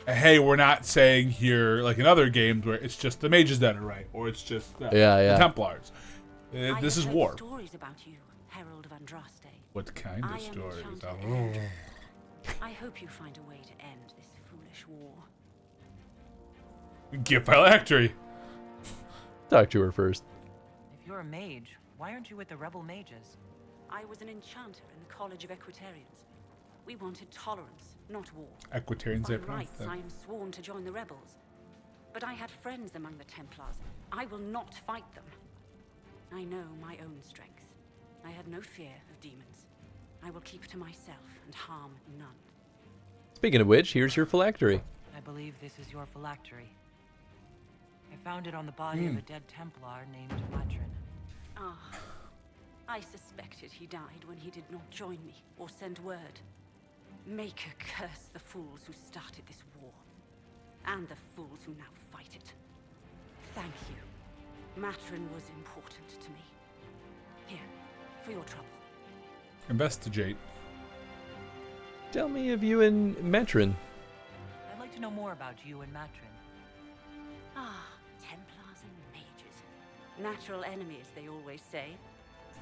hey, we're not saying here, like in other games, where it's just the mages that are right, or it's just the Templars. This is war. Stories about you, Herald of Andraste. What kind of stories? I hope you find a way to end this foolish war. Get phylactery. Talk to her first. If you're a mage, why aren't you with the rebel mages? I was an enchanter in the College of Equitarians. We wanted tolerance, not war. Equitarians, By rights, I am sworn to join the rebels. But I had friends among the Templars. I will not fight them. I know my own strength. I have no fear of demons. I will keep to myself and harm none. Speaking of which, here's your phylactery. I believe this is your phylactery. I found it on the body of a dead Templar named Matrin. Ah, I suspected he died when he did not join me or send word. Maker curse the fools who started this war, and the fools who now fight it. Thank you. Matrin was important to me. Here, for your trouble. Investigate. Tell me of you and Matrin. I'd like to know more about you and Matrin. Ah, Templars and mages. Natural enemies, they always say.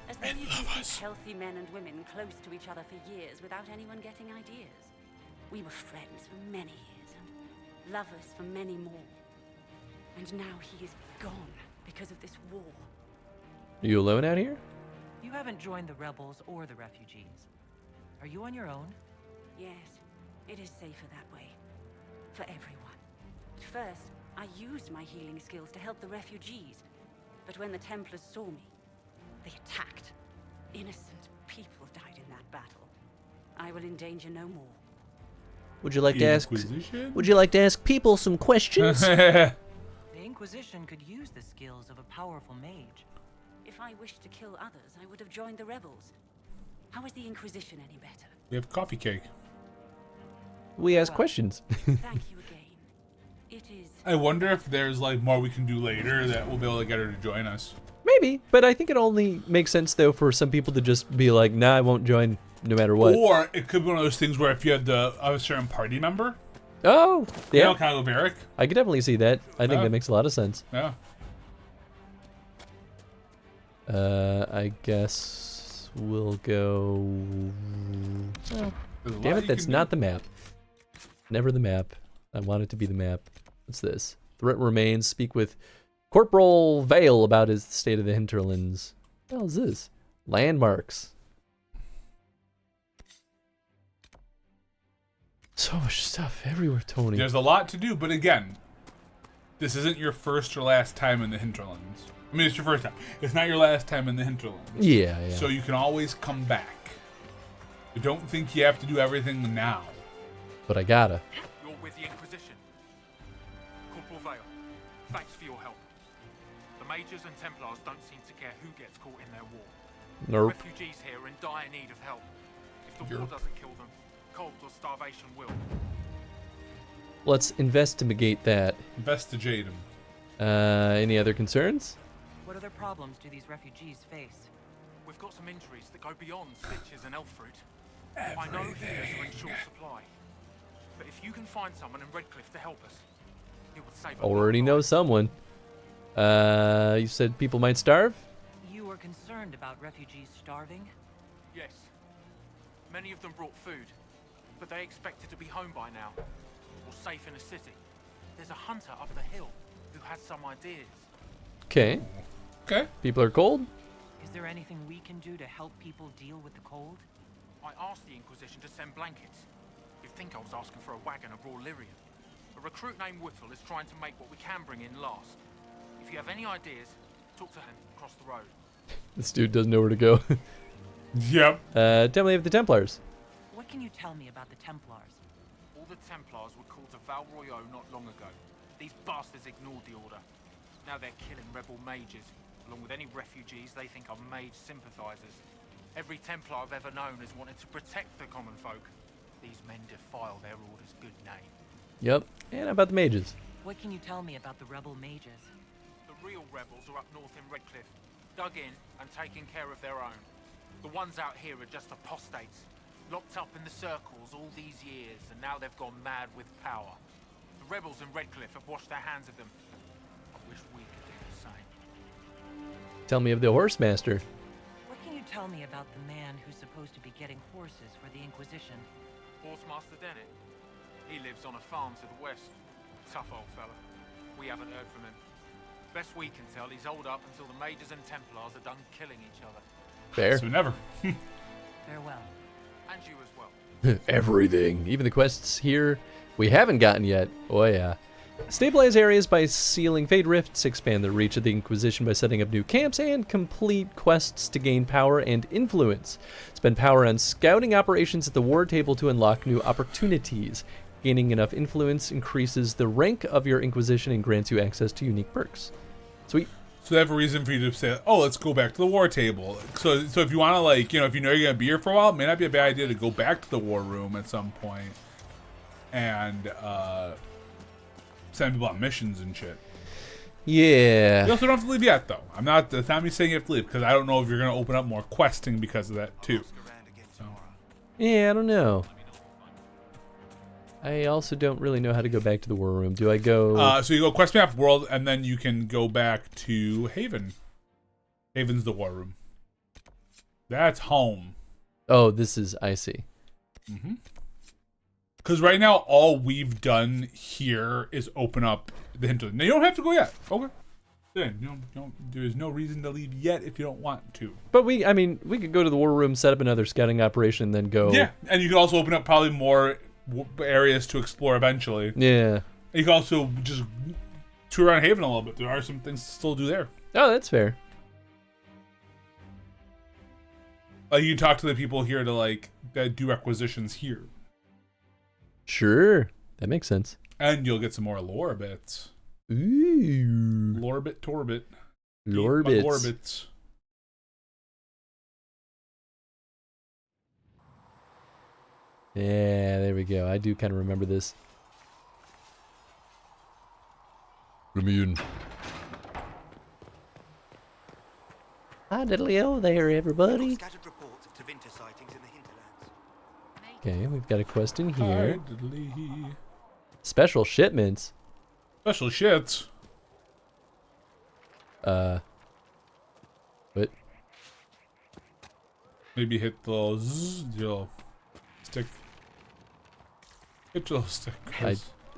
As though you can keep healthy men and women close to each other for years without anyone getting ideas. We were friends for many years and lovers for many more. And now he is gone because of this war. Are you alone out here? You haven't joined the rebels or the refugees. Are you on your own? Yes, it is safer that way. For everyone. At first, I used my healing skills to help the refugees. But when the Templars saw me, they attacked. Innocent people died in that battle. I will endanger no more. Would you like to ask? Inquisition? Would you like to ask people some questions? The Inquisition could use the skills of a powerful mage. If I wished to kill others, I would have joined the rebels. How is the Inquisition any better? We have coffee cake. We ask questions. Thank you again. It is. I wonder if there's like more we can do later that we'll be able to get her to join us. Maybe, but I think it only makes sense though for some people to just be like, nah, I won't join no matter what. Or it could be one of those things where if you had a certain party member. Oh, yeah. You know, kind of Eric. I could definitely see that. I think that makes a lot of sense. Yeah. I guess we'll go. Oh, damn it, that's not the map. Never the map. I want it to be the map. What's this? Threat remains. Speak with Corporal Vale about his state of the hinterlands. What the hell is this? Landmarks. So much stuff everywhere, Tony. There's a lot to do, but again, this isn't your first or last time in the hinterlands. I mean, it's your first time. It's not your last time in the hinterlands. Yeah, yeah. So you can always come back. You don't think you have to do everything now. But I gotta. You're with the Inquisition. Corporal Vale, thanks for your help. The Mages and Templars don't seem to care who gets caught in their war. Nope. Refugees here are in dire need of help. If the war doesn't kill them, cold or starvation will. Let's investigate that. Investigate him. Any other concerns? What other problems do these refugees face? We've got some injuries that go beyond stitches and elf fruit. I know healers are in short supply. But if you can find someone in Redcliffe to help us, it would save a lot. Already know someone. You said people might starve? You are concerned about refugees starving? Yes. Many of them brought food, but they expected to be home by now, or safe in a city. There's a hunter up the hill who has some ideas. Okay. Okay. People are cold? Is there anything we can do to help people deal with the cold? I asked the Inquisition to send blankets. You'd think I was asking for a wagon of raw lyrium. A recruit named Whittle is trying to make what we can bring in last. If you have any ideas, talk to him across the road. This dude doesn't know where to go. Yep. Tell me of the Templars. What can you tell me about the Templars? All the Templars were called to Val Royeaux not long ago. These bastards ignored the order. Now they're killing rebel mages, along with any refugees they think are mage sympathizers. Every Templar I've ever known has wanted to protect the common folk. These men defile their order's good name. Yep. And about the mages. What can you tell me about the rebel mages? The real rebels are up north in Redcliffe, dug in and taking care of their own. The ones out here are just apostates, locked up in the circles all these years, and now they've gone mad with power. The rebels in Redcliffe have washed their hands of them. I wish we could do the same. Tell me of the Horsemaster. What can you tell me about the man who's supposed to be getting horses for the Inquisition? Horsemaster Dennett. He lives on a farm to the west. Tough old fella. We haven't heard from him. Best we can tell, he's holed up until the Mages and Templars are done killing each other. Fair. So never. Farewell. And you as well. Everything. Even the quests here we haven't gotten yet. Oh yeah. Stabilize areas by sealing Fade Rifts, expand the reach of the Inquisition by setting up new camps, and complete quests to gain power and influence. Spend power on scouting operations at the war table to unlock new opportunities. Gaining enough influence increases the rank of your Inquisition and grants you access to unique perks. Sweet. So they have a reason for you to say, oh, let's go back to the war table. So if you want to, like, you know, if you know you're going to be here for a while, it may not be a bad idea to go back to the war room at some point and send people on missions and shit. Yeah. You also don't have to leave yet, though. That's not me saying you have to leave, because I don't know if you're going to open up more questing because of that, too. So. Yeah, I don't know. I also don't really know how to go back to the war room. Do I go... So you go quest map world, and then you can go back to Haven. Haven's the war room. That's home. Oh, this is... I see. Mm-hmm. Because right now, all we've done here is open up the hinterland. Now, you don't have to go yet. Okay. Then, you don't, there's no reason to leave yet if you don't want to. But we could go to the war room, set up another scouting operation, and then go... Yeah, and you can also open up probably more areas to explore eventually. Yeah. You can also just tour around Haven a little bit. There are some things to still do there. Oh, that's fair. Like, you can talk to the people here to, like, that do acquisitions here. Sure. That makes sense. And you'll get some more lore bits. Ooh. Lore bit, torbit. Lore bits. Lore bits. Yeah, there we go. I do kind of remember this. Immune. Hi, diddly-o there, everybody. Okay, we've got a quest in Hi, here. diddly. Special shipments. Special shits. What? Maybe hit the little zzz, little stick. Hit your little stick.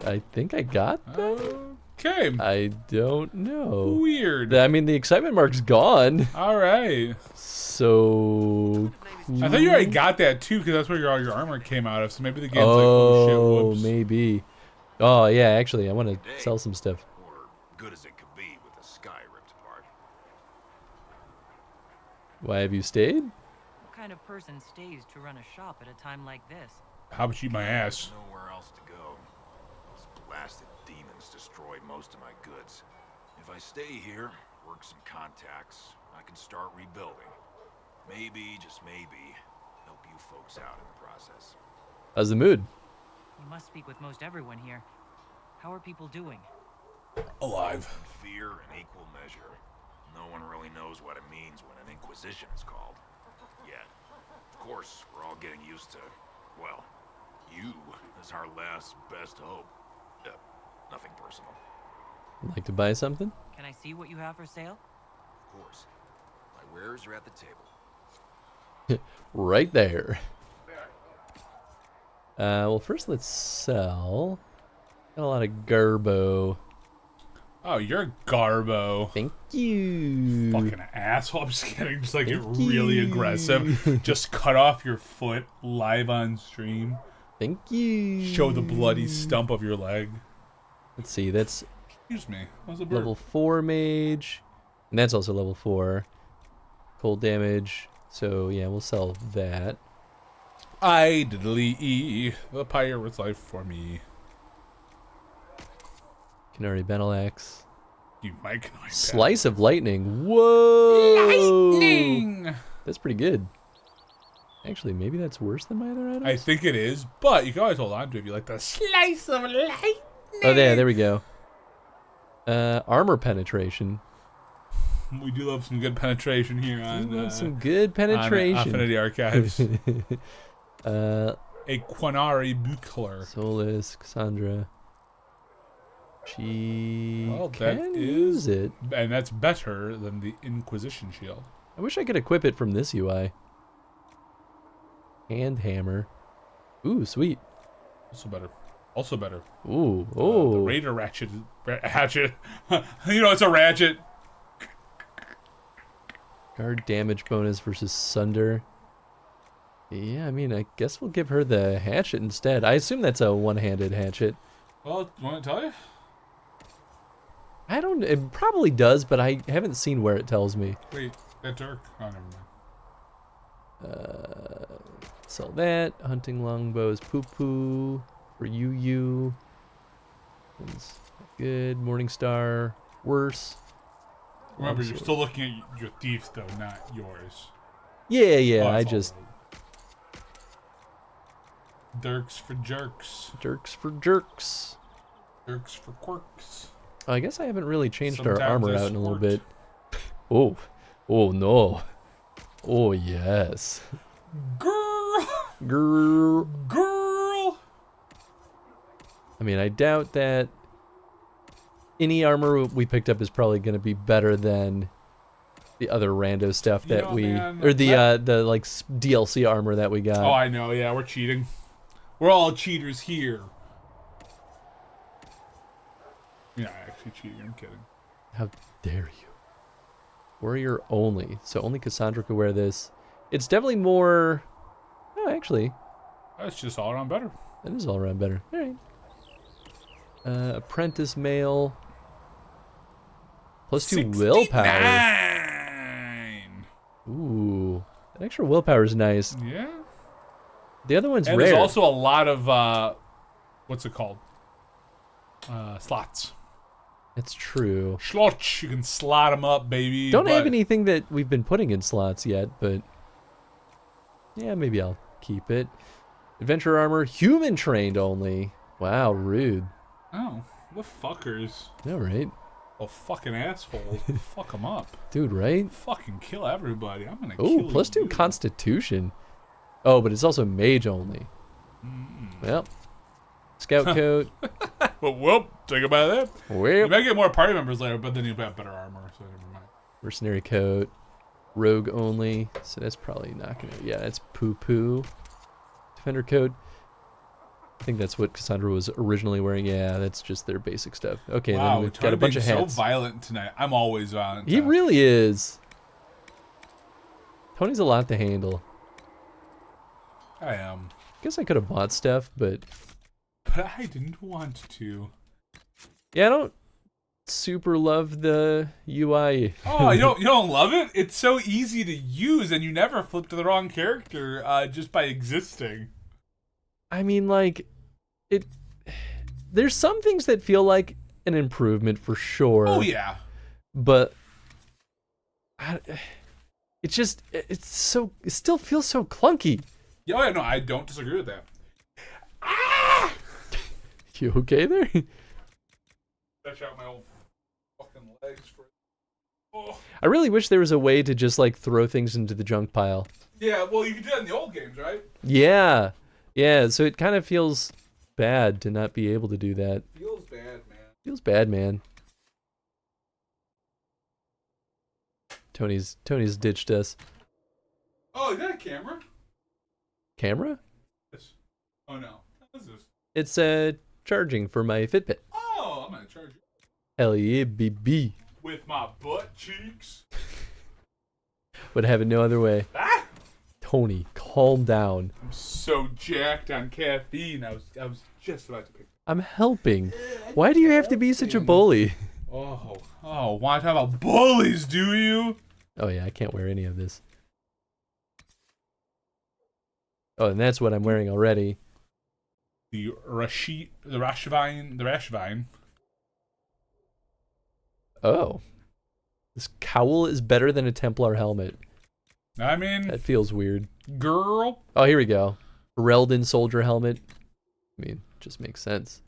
I think I got that. Okay. I don't know. Weird. I mean, the excitement mark's gone. All right. So I thought you already got that too, because that's where all your armor came out of. So maybe the game's like, oh oh shit, whoops. maybe. Oh yeah, actually, I want to sell some stuff. Or good as it could be with the sky ripped apart. Why have you stayed? What kind of person stays to run a shop at a time like this? How about you, my ass? Nowhere else to go. Those blasted demons destroyed most of my goods. If I stay here, work some contacts, I can start rebuilding. Maybe, just maybe, help you folks out in the process. How's the mood? You must speak with most everyone here. How are people doing? Alive. Fear in equal measure. No one really knows what it means when an Inquisition is called. Yet, of course, we're all getting used to, well, you as our last best hope. Nothing personal. Like to buy something? Can I see what you have for sale? Of course. My wares are at the table. Right there. Well, first let's sell. Got a lot of garbo. Oh, you're garbo. Thank you. Fucking asshole. I'm just kidding. Just like, get really aggressive. Just cut off your foot live on stream. Thank you. Show the bloody stump of your leg. Let's see, that's Excuse me. What's a bird? level 4 mage. And that's also level 4. Cold damage. So yeah, we'll sell that. I diddly the pirate's life for me. Canary battle axe. You might Slice of lightning. Whoa! Lightning! That's pretty good. Actually, maybe that's worse than my other items? I think it is, but you can always hold on to it if you like the slice of lightning. Oh, there we go. Armor penetration. We do love some good penetration here on some good penetration. On Affinity Archives. A Quinari Buckler. Solus, Cassandra. She Well, can that use it. And that's better than the Inquisition shield. I wish I could equip it from this UI. Hand hammer. Ooh, sweet. Also better. Also better. Ooh, The Raider hatchet. You know, it's a ratchet. Guard damage bonus versus Sunder. Yeah, I mean, I guess we'll give her the hatchet instead. I assume that's a one-handed hatchet. Well, you want to tell you? I don't. It probably does, but I haven't seen where it tells me. Wait, that Dirk? Oh, never mind. Sell that. Hunting longbows. Poo-poo. For you. One's good. Morningstar. Worse. Remember, you're still looking at your thief, though, not yours. Yeah, Oh, I it's all just... Dirks for jerks. Dirks for jerks. Dirks for quirks. I guess I haven't really changed Sometimes our armor I out in a little squirt. bit. Oh. Oh, no. Oh, yes. Girl! Girl! I mean, I doubt that any armor we picked up is probably going to be better than the other rando stuff that or the like DLC armor that we got. Oh, I know. Yeah, we're cheating. We're all cheaters here. Yeah, actually cheating. I'm kidding. How dare you? Warrior only. So only Cassandra could wear this. It's definitely more... Oh, actually. That's just all around better. That is all around better. All right. Apprentice male. +2 willpower. Ooh. That extra willpower is nice. Yeah. The other one's and rare. there's also a lot of, what's it called? Slots. It's true. Slots. You can slot them up, baby. Don't have anything that we've been putting in slots yet, but... Yeah, maybe I'll keep it. Adventure armor, human trained only. Wow, rude. Oh, the fuckers. All right. Oh, fucking asshole. Fuck them up. Dude, right? Fucking kill everybody. I'm gonna Oh, kill +2 constitution. Oh, but it's also mage only. Well, scout coat. Well, take it by that. Well. You might get more party members later, but then you'll have better armor, so never mind. Mercenary coat. Rogue only. So that's probably not gonna... Yeah, that's poo-poo. Defender coat. I think that's what Cassandra was originally wearing. Yeah, that's just their basic stuff. Okay, wow, then we've got a bunch of hats. so violent tonight. I'm always violent. He really is. Tony's a lot to handle. I am. Guess I could have bought stuff, but I didn't want to. Yeah, I don't super love the UI. Oh, you don't love it? It's so easy to use, and you never flip to the wrong character just by existing. I mean, like, there's some things that feel like an improvement for sure. Oh yeah. But it still feels so clunky. Oh yeah, no, I don't disagree with that. You okay there? Stretch out my old fucking legs for. Oh. I really wish there was a way to just like throw things into the junk pile. Yeah, well, you could do that in the old games, right? Yeah. Yeah, so it kind of feels bad to not be able to do that. Feels bad, man. Feels bad, man. Tony's ditched us. Oh, is that a camera? Camera? Yes. Oh no. What is this? It's charging for my Fitbit. Oh, I'm gonna charge you. Hell yeah, baby. With my butt cheeks. Would have it no other way. Ah! Tony, calm down. I'm so jacked on caffeine. I was just about to pick. I'm helping. Why do you have to be such a bully? Oh, want to talk about bullies, do you? Oh yeah, I can't wear any of this. Oh, and that's what I'm wearing already. The Rashvine. Oh. This cowl is better than a Templar helmet. I mean... That feels weird. Girl. Oh, here we go. Reldon soldier helmet. I mean, just makes sense.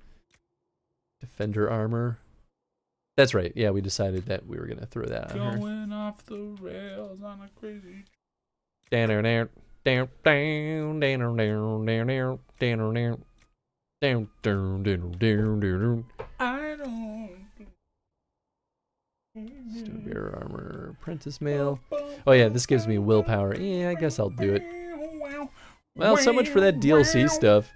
Defender armor. That's right. Yeah, we decided that we were going to throw that on her. Going off the rails on a crazy... Down, down, down, down, down, down, down, down, down, down. Down, down, down, down, down. I don't. Stonebearer armor, apprentice mail. Oh yeah, this gives me willpower. Yeah, I guess I'll do it. Well, so much for that DLC stuff.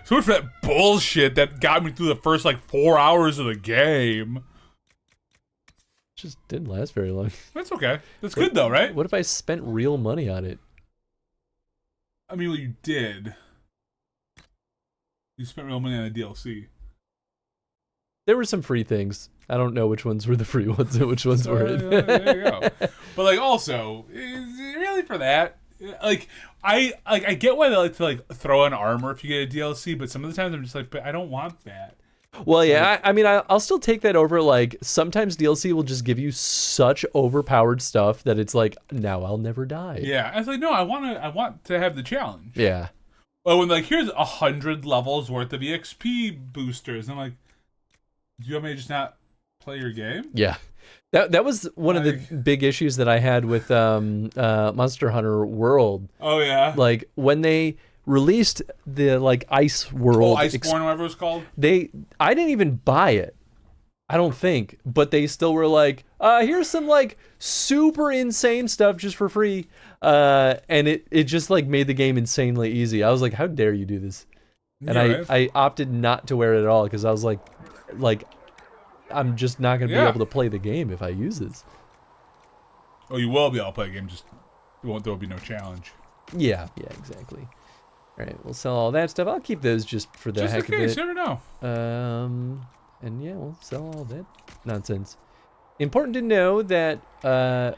So much for that bullshit that got me through the first like 4 hours of the game. Just didn't last very long. That's okay. That's good though, right? What if I spent real money on it? I mean, well, you did. You spent real money on a DLC. There were some free things. I don't know which ones were the free ones and which ones weren't. There you go. But like, also, is it really for that? Like, I get why they like to like throw in armor if you get a DLC, but some of the times I'm just like, but I don't want that. Well, yeah, I mean, I'll still take that over. Like, sometimes DLC will just give you such overpowered stuff that it's like, now I'll never die. Yeah, I was like, no, I want to have the challenge. Yeah. Well, when like here's 100 levels worth of EXP boosters, I'm like, do you want me to just not play your game? Yeah. That was one of the big issues that I had with Monster Hunter World. Oh yeah. Like when they released the like Ice World, Iceborne, whatever it was called. I didn't even buy it. I don't think, but they still were like, here's some like super insane stuff just for free. And it just like made the game insanely easy. I was like, how dare you do this? And yeah, I opted not to wear it at all because I was like I'm just not going to be able to play the game if I use this. Oh, you will be able to play a game, just there will be no challenge. Yeah, exactly. All right, we'll sell all that stuff. I'll keep those just for the heck of it. Just in case, you never know. And yeah, we'll sell all that nonsense. Important to know that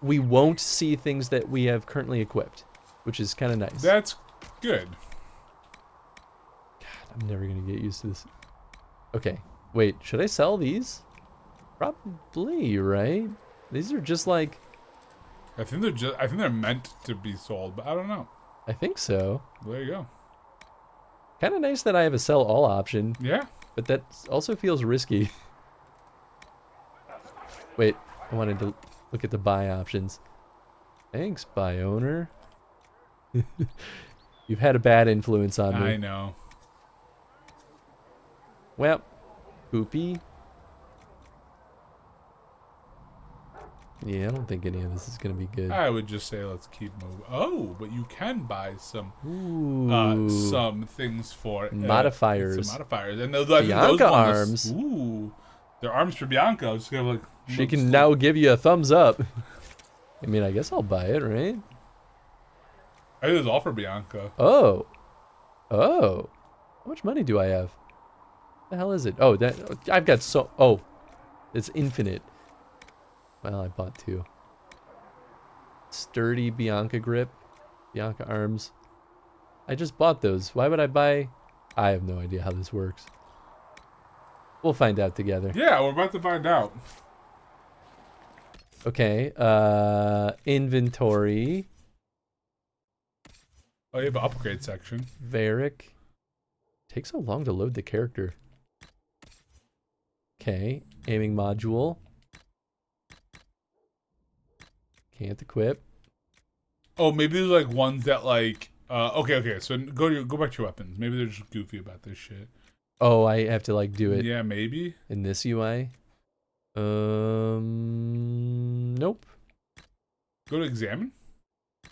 we won't see things that we have currently equipped, which is kind of nice. That's good. God, I'm never going to get used to this. Okay, wait, should I sell these? Probably, right? These are just like... I think they're meant to be sold, but I don't know. I think so. There you go. Kind of nice that I have a sell all option. Yeah. But that also feels risky. Wait, I wanted to look at the buy options. Thanks, buy owner. You've had a bad influence on me. I know. Well, poopy. Yeah, I don't think any of this is going to be good. I would just say let's keep moving. Oh, but you can buy some things for modifiers. Some modifiers, and those Bianca arms. Ooh, they're arms for Bianca. I was gonna like. She can now give you a thumbs up. I mean, I guess I'll buy it, right? I think it's all for Bianca. Oh. Oh. How much money do I have? What the hell is it? Oh, that I've got so... Oh. It's infinite. Well, I bought 2. Sturdy Bianca grip. Bianca arms. I just bought those. Why would I buy... I have no idea how this works. We'll find out together. Yeah, we're about to find out. Okay. Inventory. Oh, you have an upgrade section. Varric. Takes so long to load the character. Okay. Aiming module. Can't equip. Oh, maybe there's like ones that like okay, so go back to your weapons. Maybe they're just goofy about this shit. Oh, I have to like do it. Yeah, maybe. In this UI. Nope. Go to examine.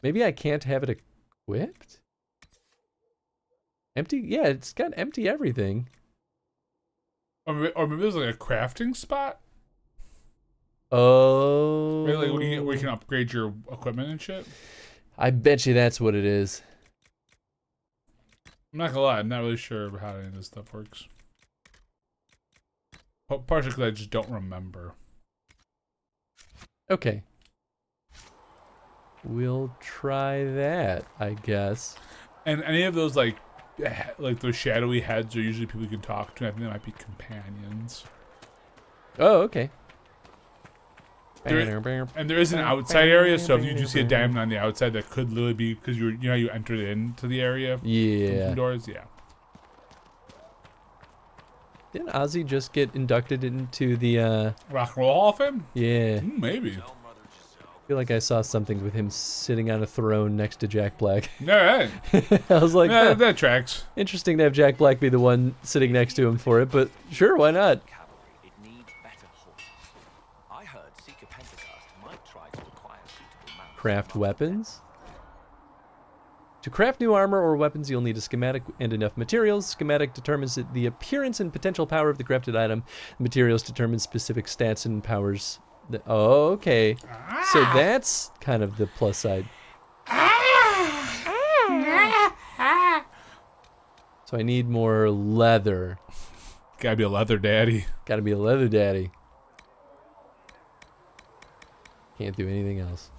Maybe I can't have it equipped? Empty? Yeah, it's got empty everything. Or maybe there's like a crafting spot. Oh. Maybe like where you can upgrade your equipment and shit. I bet you that's what it is. I'm not gonna lie, I'm not really sure how any of this stuff works. Partially because I just don't remember. Okay. We'll try that, I guess. And any of those like those shadowy heads are usually people you can talk to. I think they might be companions. Oh, okay. And there is an outside area, so if you do see a diamond on the outside, that could literally be because you know you entered into the area. Yeah. From doors, yeah. Didn't Ozzy just get inducted into the Rock and Roll Hall of Fame? Yeah. Maybe. I feel like I saw something with him sitting on a throne next to Jack Black. All right. I was like, yeah, that tracks. Interesting to have Jack Black be the one sitting next to him for it, but sure, why not? Craft weapons. To craft new armor or weapons, you'll need a schematic and enough materials. Schematic determines the appearance and potential power of the crafted item. Materials determine specific stats and powers. Oh, okay. So that's kind of the plus side. So I need more leather. Gotta be a leather daddy. Gotta be a leather daddy. Can't do anything else.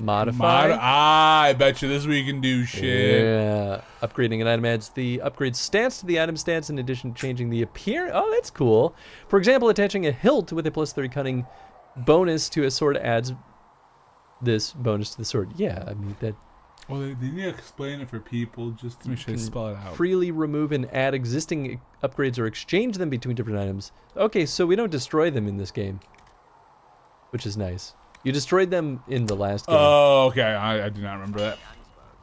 Modify. I bet you this is where you can do shit. Yeah. Upgrading an item adds the upgrade stance to the item stance in addition to changing the appearance. Oh, that's cool. For example, attaching a hilt with a +3 cunning bonus to a sword adds this bonus to the sword. Yeah, I mean that. Well, they need to explain it for people just to make sure they spell it out. Freely remove and add existing upgrades or exchange them between different items. Okay, so we don't destroy them in this game, which is nice. You destroyed them in the last game. Oh, okay. I do not remember that.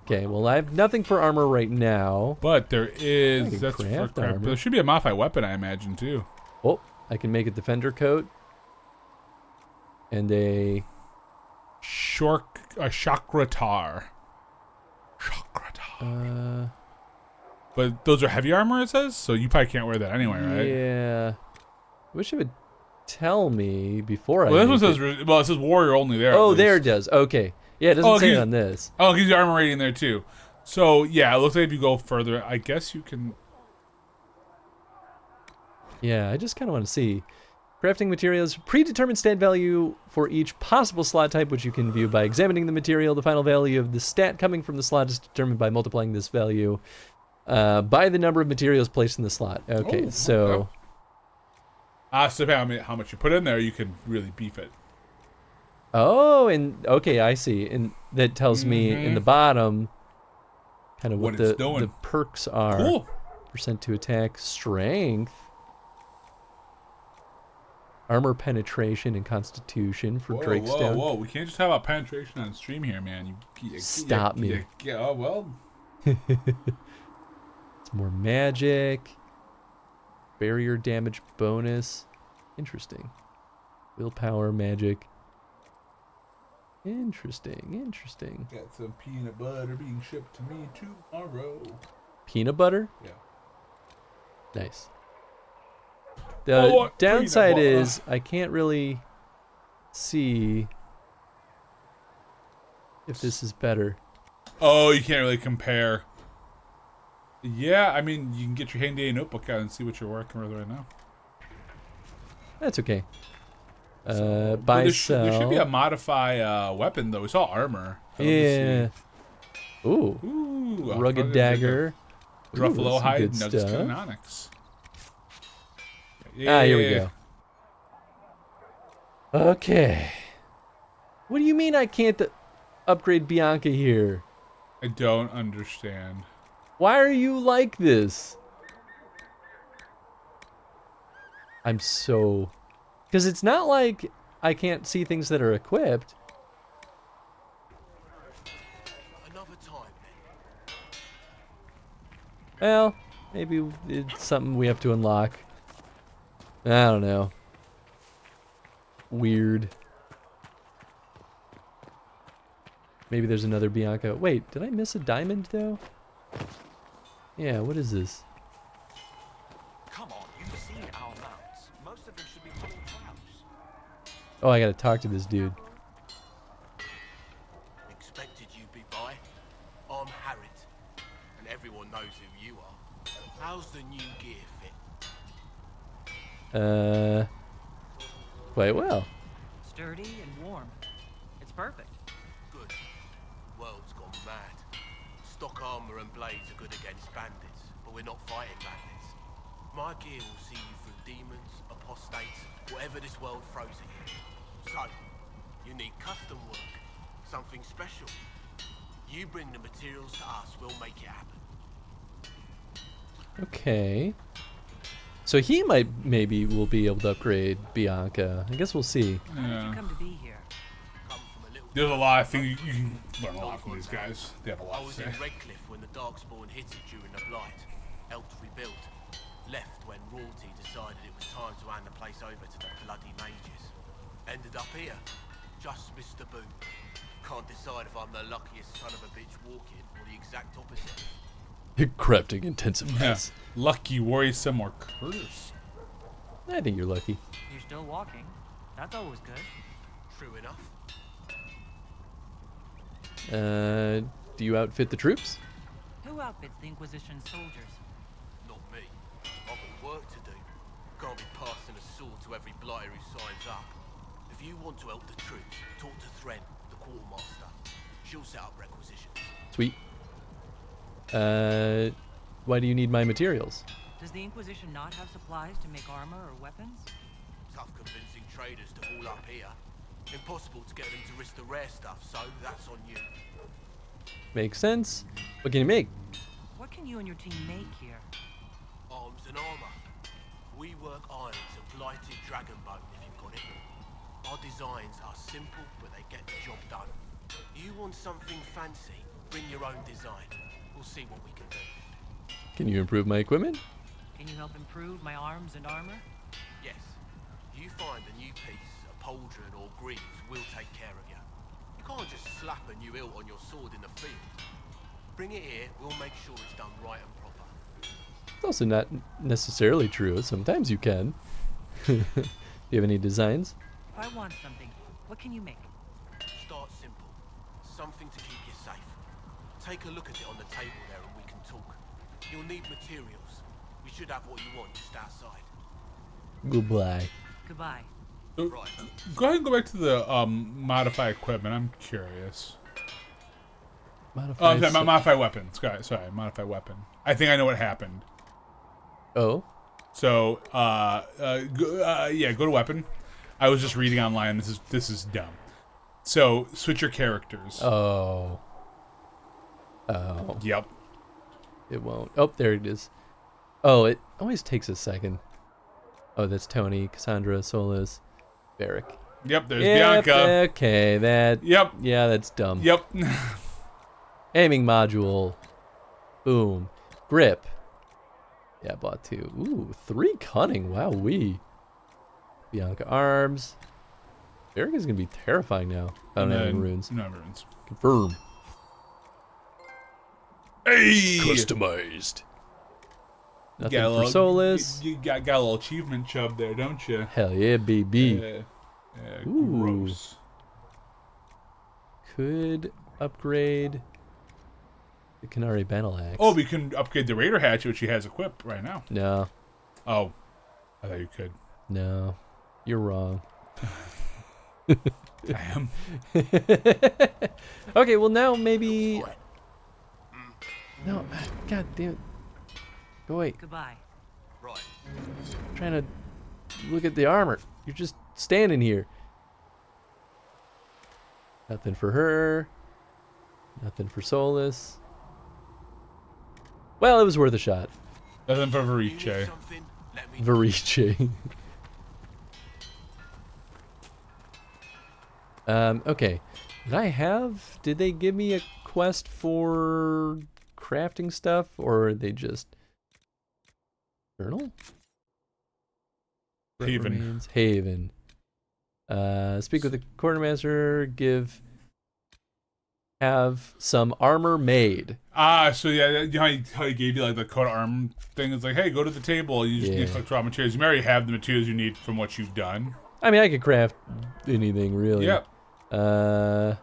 Okay, well, I have nothing for armor right now. But there is. That's for craft crap. armor. There should be a modified weapon, I imagine, too. Oh, I can make a defender coat. And a Chakratar. But those are heavy armor, it says? So you probably can't wear that anyway, right? Yeah. I wish it would tell me before Well, I this one says, it says warrior only there. Oh, there it does. Okay. Yeah, it doesn't say it on this. Oh, it gives you armor rating there, too. So, yeah, it looks like if you go further, I guess you can... Yeah, I just kind of want to see. Crafting materials, predetermined stat value for each possible slot type, which you can view by examining the material. The final value of the stat coming from the slot is determined by multiplying this value by the number of materials placed in the slot. Okay, so... So depending on how much you put in there, you can really beef it. Oh, and okay, I see. And that tells me in the bottom kind of what the perks are. Cool. Percent to attack, strength, armor penetration, and constitution for Drakestone. Whoa. We can't just have a penetration on stream here, man. Stop me. Oh, well. It's more magic. Barrier damage bonus. Interesting. Willpower, magic. Interesting. Got some peanut butter being shipped to me tomorrow. Peanut butter? Yeah. Nice. The downside is I can't really see if this is better. Oh, you can't really compare. Yeah, I mean, you can get your handy notebook out and see what you're working with right now. That's okay. Buy, there should be a modify weapon, though. We saw armor. Yeah. Ooh. Rugged dagger. Gruffalo hide, nugs, stuff. and onyx. Yeah. Here we go. Okay. What do you mean I can't upgrade Bianca here? I don't understand. Why are you like this? I'm so... Because it's not like I can't see things that are equipped. Another time, then. Well, maybe it's something we have to unlock. I don't know. Weird. Maybe there's another Bianca. Wait, did I miss a diamond, though? Yeah, what is this? Come on, you've seen our mounts. Most of them should be full of traps. Oh, I gotta talk to this dude. Expected you'd be by. I'm Harriet, and everyone knows who you are. How's the new gear fit? Quite well. Sturdy and warm. It's perfect. Good. World's gone mad. Stock armor and blades are good against bandits, but we're not fighting bandits. My gear will see you through demons, apostates, whatever this world throws at you. So, you need custom work, something special. You bring the materials to us, we'll make it happen. Okay. So he maybe will be able to upgrade Bianca. I guess we'll see. How did you come to be here? There's a lot of things you can learn a lot from these guys. They have a lot I was to say. in Redcliffe when the Darkspawn hit it during the Blight. Helped rebuild. Left when royalty decided it was time to hand the place over to the bloody mages. Ended up here. Just missed the boom. Can't decide if I'm the luckiest son of a bitch walking or the exact opposite. Crafting intensifies. Yeah. Lucky, worrisome, or cursed. I think you're lucky. You're still walking. That's always good. True enough. Do you outfit the troops? Who outfits the Inquisition soldiers? Not me. I've got work to do. Can't be passing a sword to every blighter who signs up. If you want to help the troops, talk to Thren, the quartermaster. She'll set up requisitions. Sweet. Why do you need my materials? Does the Inquisition not have supplies to make armor or weapons? Tough convincing traders to haul up here. Impossible to get them to risk the rare stuff, so that's on you. Makes sense. What can you make? What can you and your team make here? Arms and armor. We work irons and blighted dragonbone if you've got it. Our designs are simple, but they get the job done. You want something fancy? Bring your own design. We'll see what we can do. Can you improve my equipment? Can you help improve my arms and armor? Yes. You find a new piece, a pauldron or greaves, we'll take care of you. You can't just slap a new hilt on your sword in the field. Bring it here, we'll make sure it's done right and proper. It's also not necessarily true. Sometimes you can. Do you have any designs? If I want something, what can you make? Start simple. Something to keep you safe. Take a look at it on the table there and we can talk. You'll need materials. We should have what you want just outside. Goodbye. Goodbye. Right. Go ahead and go back to the modify equipment. I'm curious. Modify weapon. Sorry, modify weapon. I think I know what happened. Oh. So, yeah, go to weapon. I was just reading online. This is dumb. So, switch your characters. Oh. Yep. It won't. Oh, there it is. Oh, it always takes a second. Oh, that's Tony, Cassandra, Solis, Barrick. Yep, there's Bianca. Okay, that. Yep. Yeah, that's dumb. Yep. Aiming module. Boom. Grip. Yeah, I bought 2. Ooh, 3 cunning. Wow, Bianca arms. Barrick is gonna be terrifying now. I don't have any runes. No runes. Confirm. Hey! Customized. Nothing for Solis. You got a little achievement chub there, don't you? Hell yeah, baby. Yeah, gross. Could upgrade the Canary Battle Axe. Oh, we can upgrade the Raider hatchet, which she has equipped right now. No. Oh, I thought you could. No, you're wrong. I am. Okay, well now maybe. No, God damn it. Go away. Goodbye. Right. I'm trying to look at the armor. You're just standing here. Nothing for her. Nothing for Solus. Well, it was worth a shot. Nothing for Verice. Verice. Okay. Did they give me a quest for crafting stuff, or are they just journal? Haven. Haven. Speak with the quartermaster. Have some armor made. Ah, so yeah, you know how he gave you like the coat arm thing? It's like, hey, go to the table. You just need to collect raw materials. You already have the materials you need from what you've done. I mean, I could craft anything really. Yep. I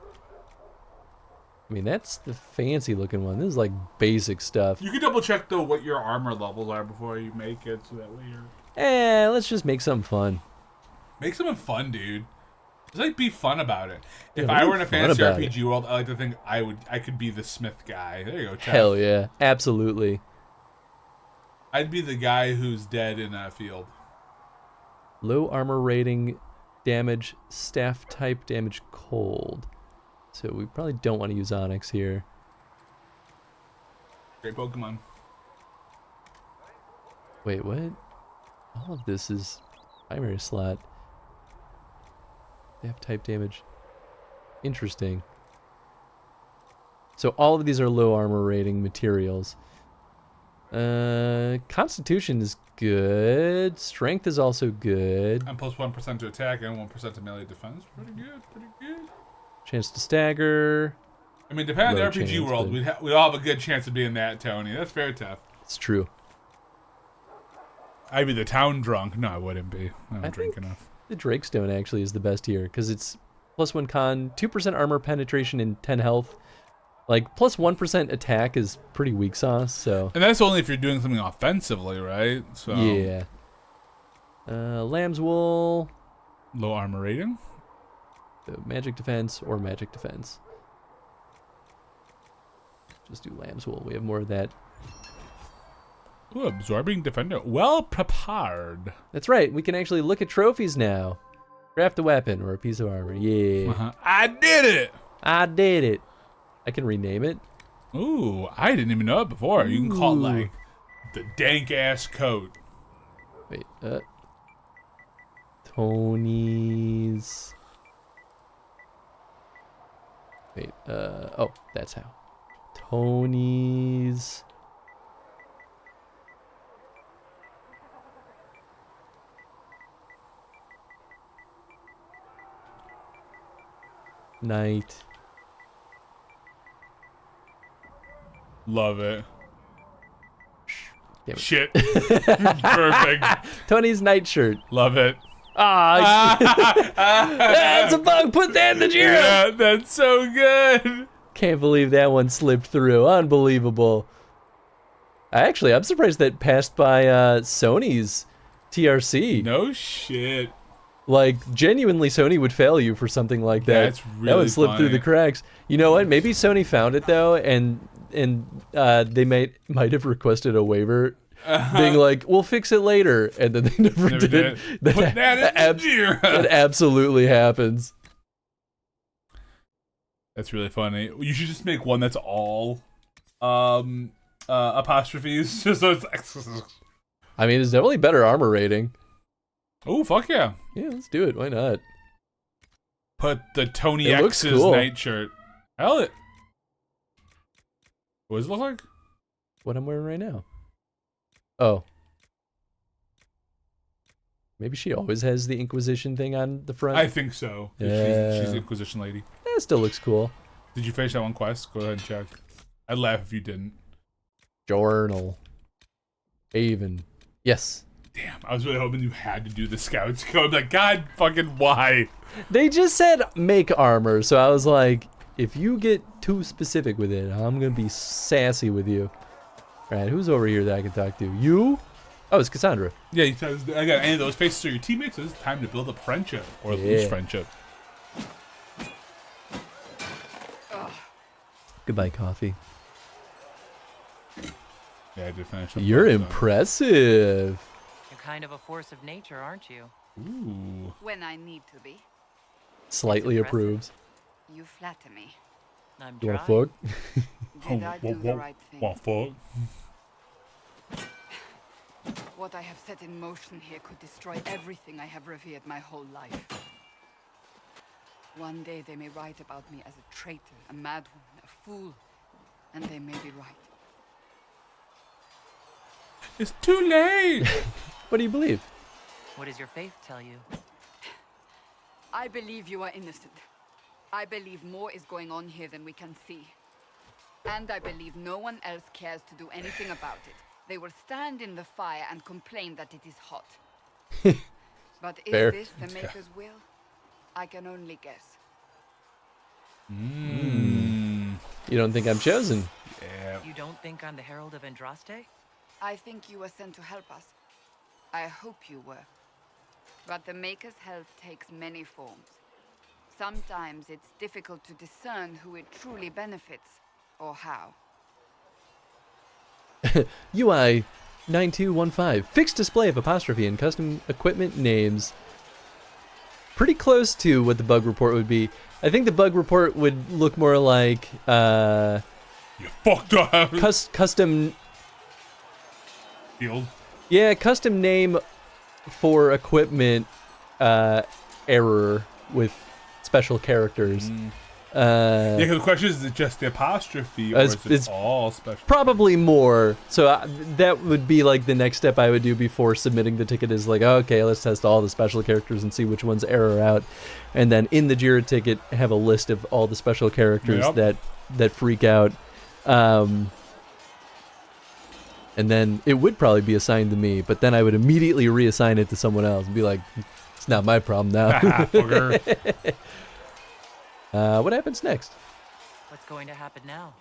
mean, that's the fancy looking one. This is like basic stuff. You can double check though what your armor levels are before you make it, so that way you're. Let's just make something fun. Make something fun, dude. Just like be fun about it. Yeah, if I were in a fantasy RPG world, I like to think I could be the smith guy. There you go, Chef. Hell yeah, absolutely. I'd be the guy who's dead in a field. Low armor rating, damage, staff type, damage cold. So we probably don't want to use Onyx here. Great Pokemon. Wait, what? All of this is primary slot. Staff type damage. Interesting. So all of these are low armor rating materials. Constitution is good. Strength is also good. And plus 1% to attack and 1% to melee defense. Pretty good, pretty good. Chance to stagger. I mean, depending on the Low RPG chance, world, but- we all have a good chance of being that, Tony. That's very tough. It's true. I'd be the town drunk. No, I wouldn't be. I don't drink enough. The Drakestone actually is the best here because it's +1 con, 2% armor penetration, and 10 health. Like plus 1% attack is pretty weak sauce. So. And that's only if you're doing something offensively, right? So. Yeah. Lamb's wool. Low armor rating. Magic defense or magic defense. Just do lamb's wool. We have more of that. Ooh, absorbing defender. Well prepared. That's right. We can actually look at trophies now. Craft a weapon or a piece of armor. Yeah. I did it. I did it. I can rename it. Ooh, I didn't even know it before. You can call it like the dank ass coat. Wait, Tony's. Wait, oh, that's how. Tony's. Night. Love it. Damn it. Shit. Perfect. Tony's nightshirt. Love it. That's a bug. Put that in the Jira. Yeah, that's so good. Can't believe that one slipped through. Unbelievable. I'm surprised that passed by Sony's TRC. No shit. Like, genuinely, Sony would fail you for something like that. That's really That would slip through funny. the cracks. You know what? Maybe Sony found it, though, and they might have requested a waiver, being like, we'll fix it later, and then they never did. Put that in the Jira. That absolutely happens. That's really funny. You should just make one that's all apostrophes. Just so it's I mean, it's definitely better armor rating. Oh, fuck yeah. Yeah, let's do it. Why not? Put the Tony It looks X's cool. nightshirt. Hell it. What does it look like? What I'm wearing right now. Oh. Maybe she always has the Inquisition thing on the front. I think so. Yeah. She's the Inquisition lady. That still looks cool. Did you finish that one quest? Go ahead and check. I'd laugh if you didn't. Journal. Haven. Yes. Damn, I was really hoping you had to do the Scouts code. Like, God fucking why? They just said make armor, so I was like, if you get too specific with it, I'm gonna be sassy with you. All right, who's over here that I can talk to? You? Oh, it's Cassandra. Yeah, he says, I got any of those faces are your teammates, so it's time to build up friendship. Or lose friendship. Goodbye, coffee. Yeah, I did finish. You're impressive. You're kind of a force of nature, aren't you? Ooh. When I need to be. Slightly approves. You flatter me. I'm You wanna fuck? Did I do the right thing? Want fuck? What I have set in motion here could destroy everything I have revered my whole life. One day they may write about me as a traitor, a madwoman, a fool, and they may be right. It's too late! What do you believe? What does your faith tell you? I believe you are innocent. I believe more is going on here than we can see. And I believe no one else cares to do anything about it. They will stand in the fire and complain that it is hot. But is Fair. this the Maker's will? I can only guess. You don't think I'm chosen? Yeah. You don't think I'm the Herald of Andraste? I think you were sent to help us. I hope you were. But the Maker's help takes many forms. Sometimes it's difficult to discern who it truly benefits, or how. UI 9215. Fixed display of apostrophe and custom equipment names. Pretty close to what the bug report would be. I think the bug report would look more like You fucked up. Custom field. Yeah, custom name for equipment error with special characters. Yeah, because the question is it just the apostrophe, or is it all special? Probably more. So that would be like the next step I would do before submitting the ticket is like, okay, let's test all the special characters and see which ones error out. And then in the JIRA ticket, have a list of all the special characters that freak out. And then it would probably be assigned to me, but then I would immediately reassign it to someone else and be like, it's not my problem now. What happens next? What's going to happen now?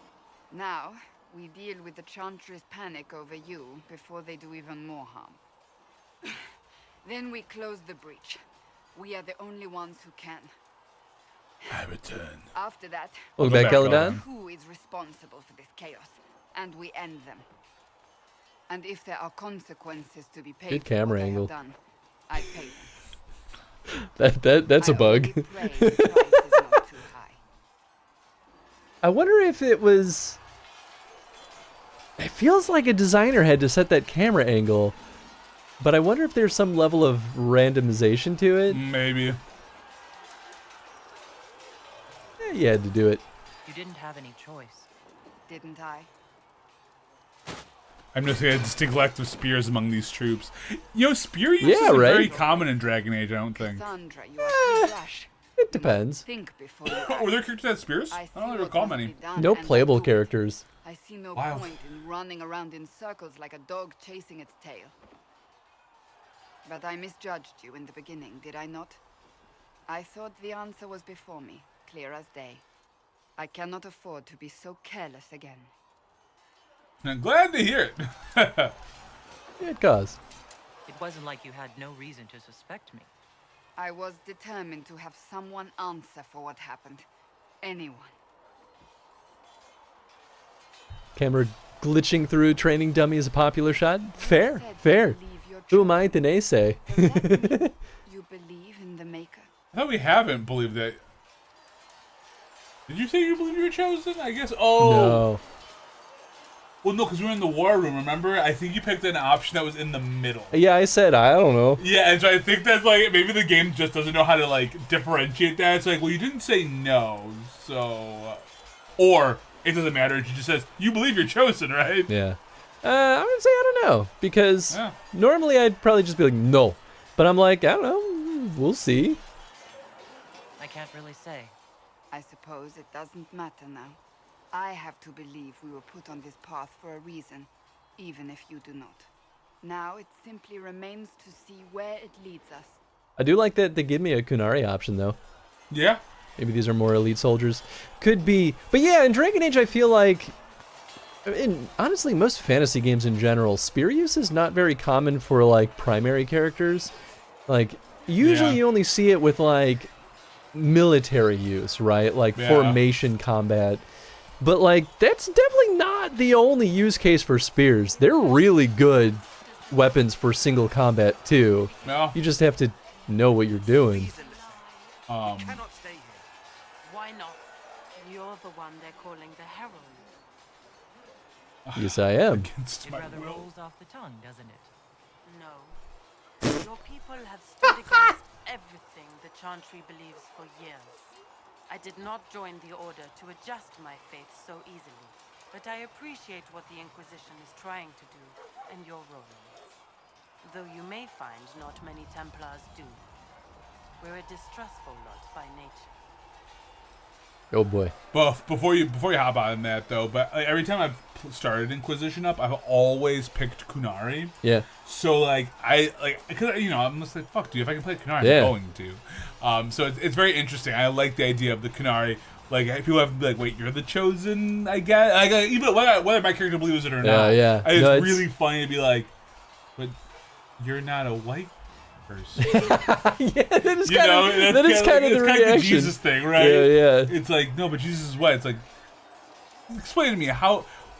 Now, we deal with the Chantry's panic over you before they do even more harm. Then we close the breach. We are the only ones who can. I return. After that, Welcome back, Eladon. who is responsible for this chaos, and we end them. And if there are consequences to be paid Good for camera what angle. I have done, I pay them. That's a bug. I wonder if it was. It feels like a designer had to set that camera angle, but I wonder if there's some level of randomization to it. Maybe. Yeah, you had to do it. You didn't have any choice. Didn't I? I'm just a distinct lack of spears among these troops. You know, spear use Yeah, isn't right? very common in Dragon Age, I don't think. Cassandra, you are too rash. It depends. Think before you Were there characters that had spears? I don't recall many. No playable characters. I see no Wow. point in running around in circles like a dog chasing its tail. But I misjudged you in the beginning, did I not? I thought the answer was before me, clear as day. I cannot afford to be so careless again. I'm glad to hear it. Good cause. It wasn't like you had no reason to suspect me. I was determined to have someone answer for what happened. Anyone. Camera glitching through training dummy is a popular shot. Fair, fair. Who am I to naysay? You believe in the Maker? I thought we haven't believed that. Did you say you believe you were chosen? I guess. Oh. No. Well, no, because we were in the war room, remember? I think you picked an option that was in the middle. Yeah, I said I don't know. Yeah, and so I think that's like, maybe the game just doesn't know how to like differentiate that. It's like, well, you didn't say no, so. Or it doesn't matter. It just says, you believe you're chosen, right? Yeah. I'm gonna say I don't know, because normally I'd probably just be like, no. But I'm like, I don't know, we'll see. I can't really say. I suppose it doesn't matter now. I have to believe we were put on this path for a reason, even if you do not. Now it simply remains to see where it leads us. I do like that they give me a Kunari option, though. Yeah. Maybe these are more elite soldiers. Could be. But yeah, in Dragon Age, I feel like, in honestly, most fantasy games in general, spear use is not very common for, like, primary characters. Like, usually you only see it with, like, military use, right? Like, formation combat. But, like, that's definitely not the only use case for spears. They're really good weapons for single combat, too. No. You just have to know what you're doing. Why not? You're the one they're calling the Herald. Yes, I am. It rather rolls off the tongue, doesn't it? No. Your people have stood against everything the Chantry believes for years. I did not join the Order to adjust my faith so easily, but I appreciate what the Inquisition is trying to do, and your role in it. Though you may find not many Templars do. We're a distrustful lot by nature. Oh boy. Buff, before you hop on that though, but like, every time I've started Inquisition up, I've always picked Kunari. Yeah. So like because you know I'm just like fuck, dude. If I can play Kunari, Yeah. I'm going to. So it's very interesting. I like the idea of the Kunari. Like people have to be like, wait, you're the chosen, I guess. Like even whether my character believes it or not. Yeah. It's really funny to be like, but you're not a white person. Yeah, that is You kind know, of, that's that is kind of the it's kind of the reaction. Jesus thing, right? Yeah. It's like, no, but Jesus is what? It's like, explain to me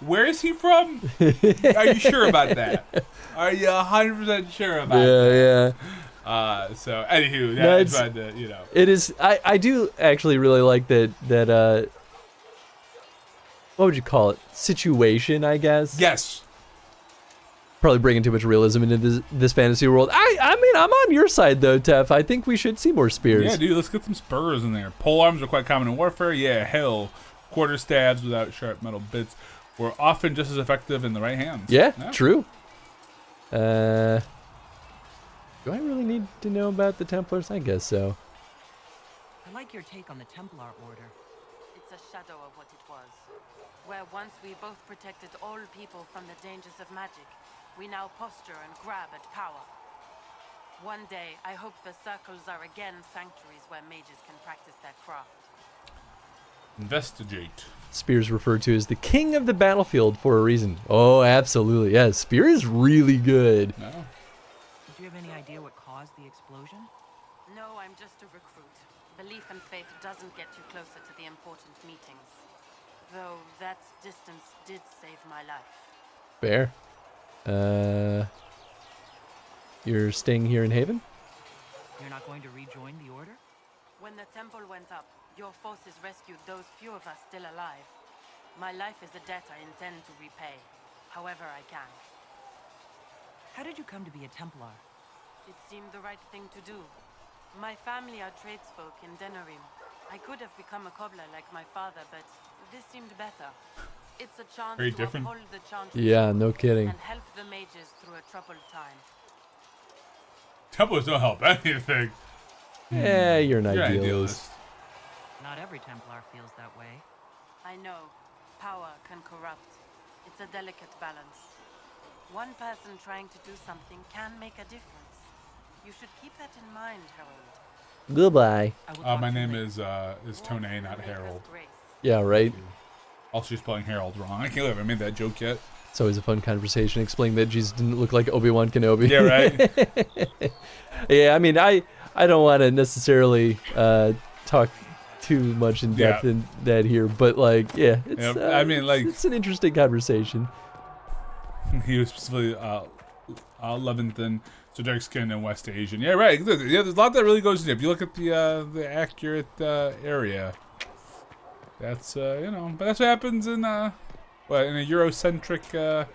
where is he from? Are you sure about that? Are you 100% sure about that? Yeah. So anywho, No, it's fun to, you know. It is. I do actually really like that. What would you call it? Situation, I guess. Yes. Probably bringing too much realism into this fantasy world. I mean, I'm on your side though, Tef. I think we should see more spears. Yeah, dude, let's get some spurs in there. Pole arms are quite common in warfare. Yeah, hell, quarter stabs without sharp metal bits were often just as effective in the right hands. Yeah, true. Do I really need to know about the Templars? I guess so. I like your take on the Templar Order. It's a shadow of what it was. Where once we both protected all people from the dangers of magic, we now posture and grab at power. One day, I hope the circles are again sanctuaries where mages can practice their craft. Investigate. Spear's referred to as the king of the battlefield for a reason. Oh, absolutely. Yeah, Spear is really good. Did you have any idea what caused the explosion? No, I'm just a recruit. Belief and faith doesn't get you closer to the important meetings. Though that distance did save my life. Fair. You're staying here in Haven? You're not going to rejoin the Order? When the temple went up, your forces rescued those few of us still alive. My life is a debt I intend to repay, however I can. How did you come to be a Templar? It seemed the right thing to do. My family are tradesfolk in Denerim. I could have become a cobbler like my father, but this seemed better. It's a chance Very to different. uphold the chant Yeah, no kidding. and help the mages through a troubled time. Templars don't help anything. Yeah, you're an You're an idealist. Not every Templar feels that way. I know. Power can corrupt. It's a delicate balance. One person trying to do something can make a difference. You should keep that in mind, Harold. Goodbye. My name is Tone, not Harold. Yeah, right? Also, she's spelling Harold wrong. I can't believe I made that joke yet. It's always a fun conversation explaining that Jesus didn't look like Obi-Wan Kenobi. Yeah, right? Yeah, I mean, I don't want to necessarily talk too much in depth in that here, but like, yeah, it's, I mean, like, it's an interesting conversation. He was specifically Levantan, so dark skin and West Asian. Yeah, right. Look, yeah, there's a lot that really goes in. If you look at the accurate area, that's you know, but that's what happens in in a Eurocentric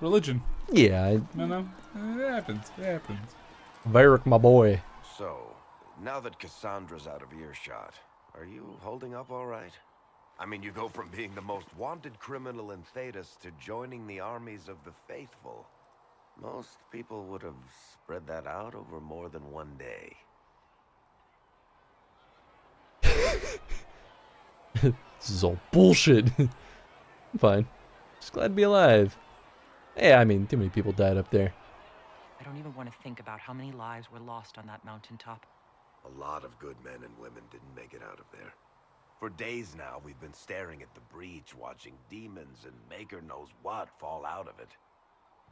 religion. Yeah, you know, it happens. It happens. Varric, my boy. So, now that Cassandra's out of earshot, are you holding up all right? I mean, you go from being the most wanted criminal in Thedas to joining the armies of the faithful. Most people would have spread that out over more than one day. This is all bullshit. I'm fine. Just glad to be alive. Yeah, I mean, too many people died up there. I don't even want to think about how many lives were lost on that mountaintop. A lot of good men and women didn't make it out of there. For days now, we've been staring at the breach, watching demons and maker knows what fall out of it.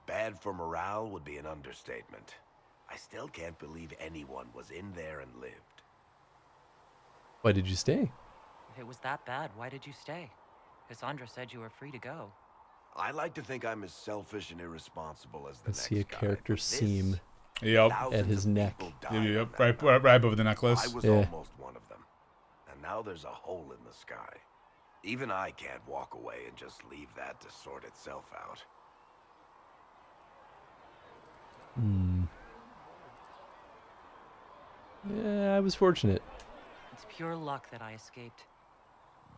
Bad for morale would be an understatement. I still can't believe anyone was in there and lived. Why did you stay? If it was that bad, why did you stay? Cassandra said you were free to go. I like to think I'm as selfish and irresponsible as the Let's next see a guy, character but this, seam Yep. at his neck. Yep. Right above the necklace. I was almost one of them. And now there's a hole in the sky. Even I can't walk away and just leave that to sort itself out. Hmm. Yeah, I was fortunate. It's pure luck that I escaped.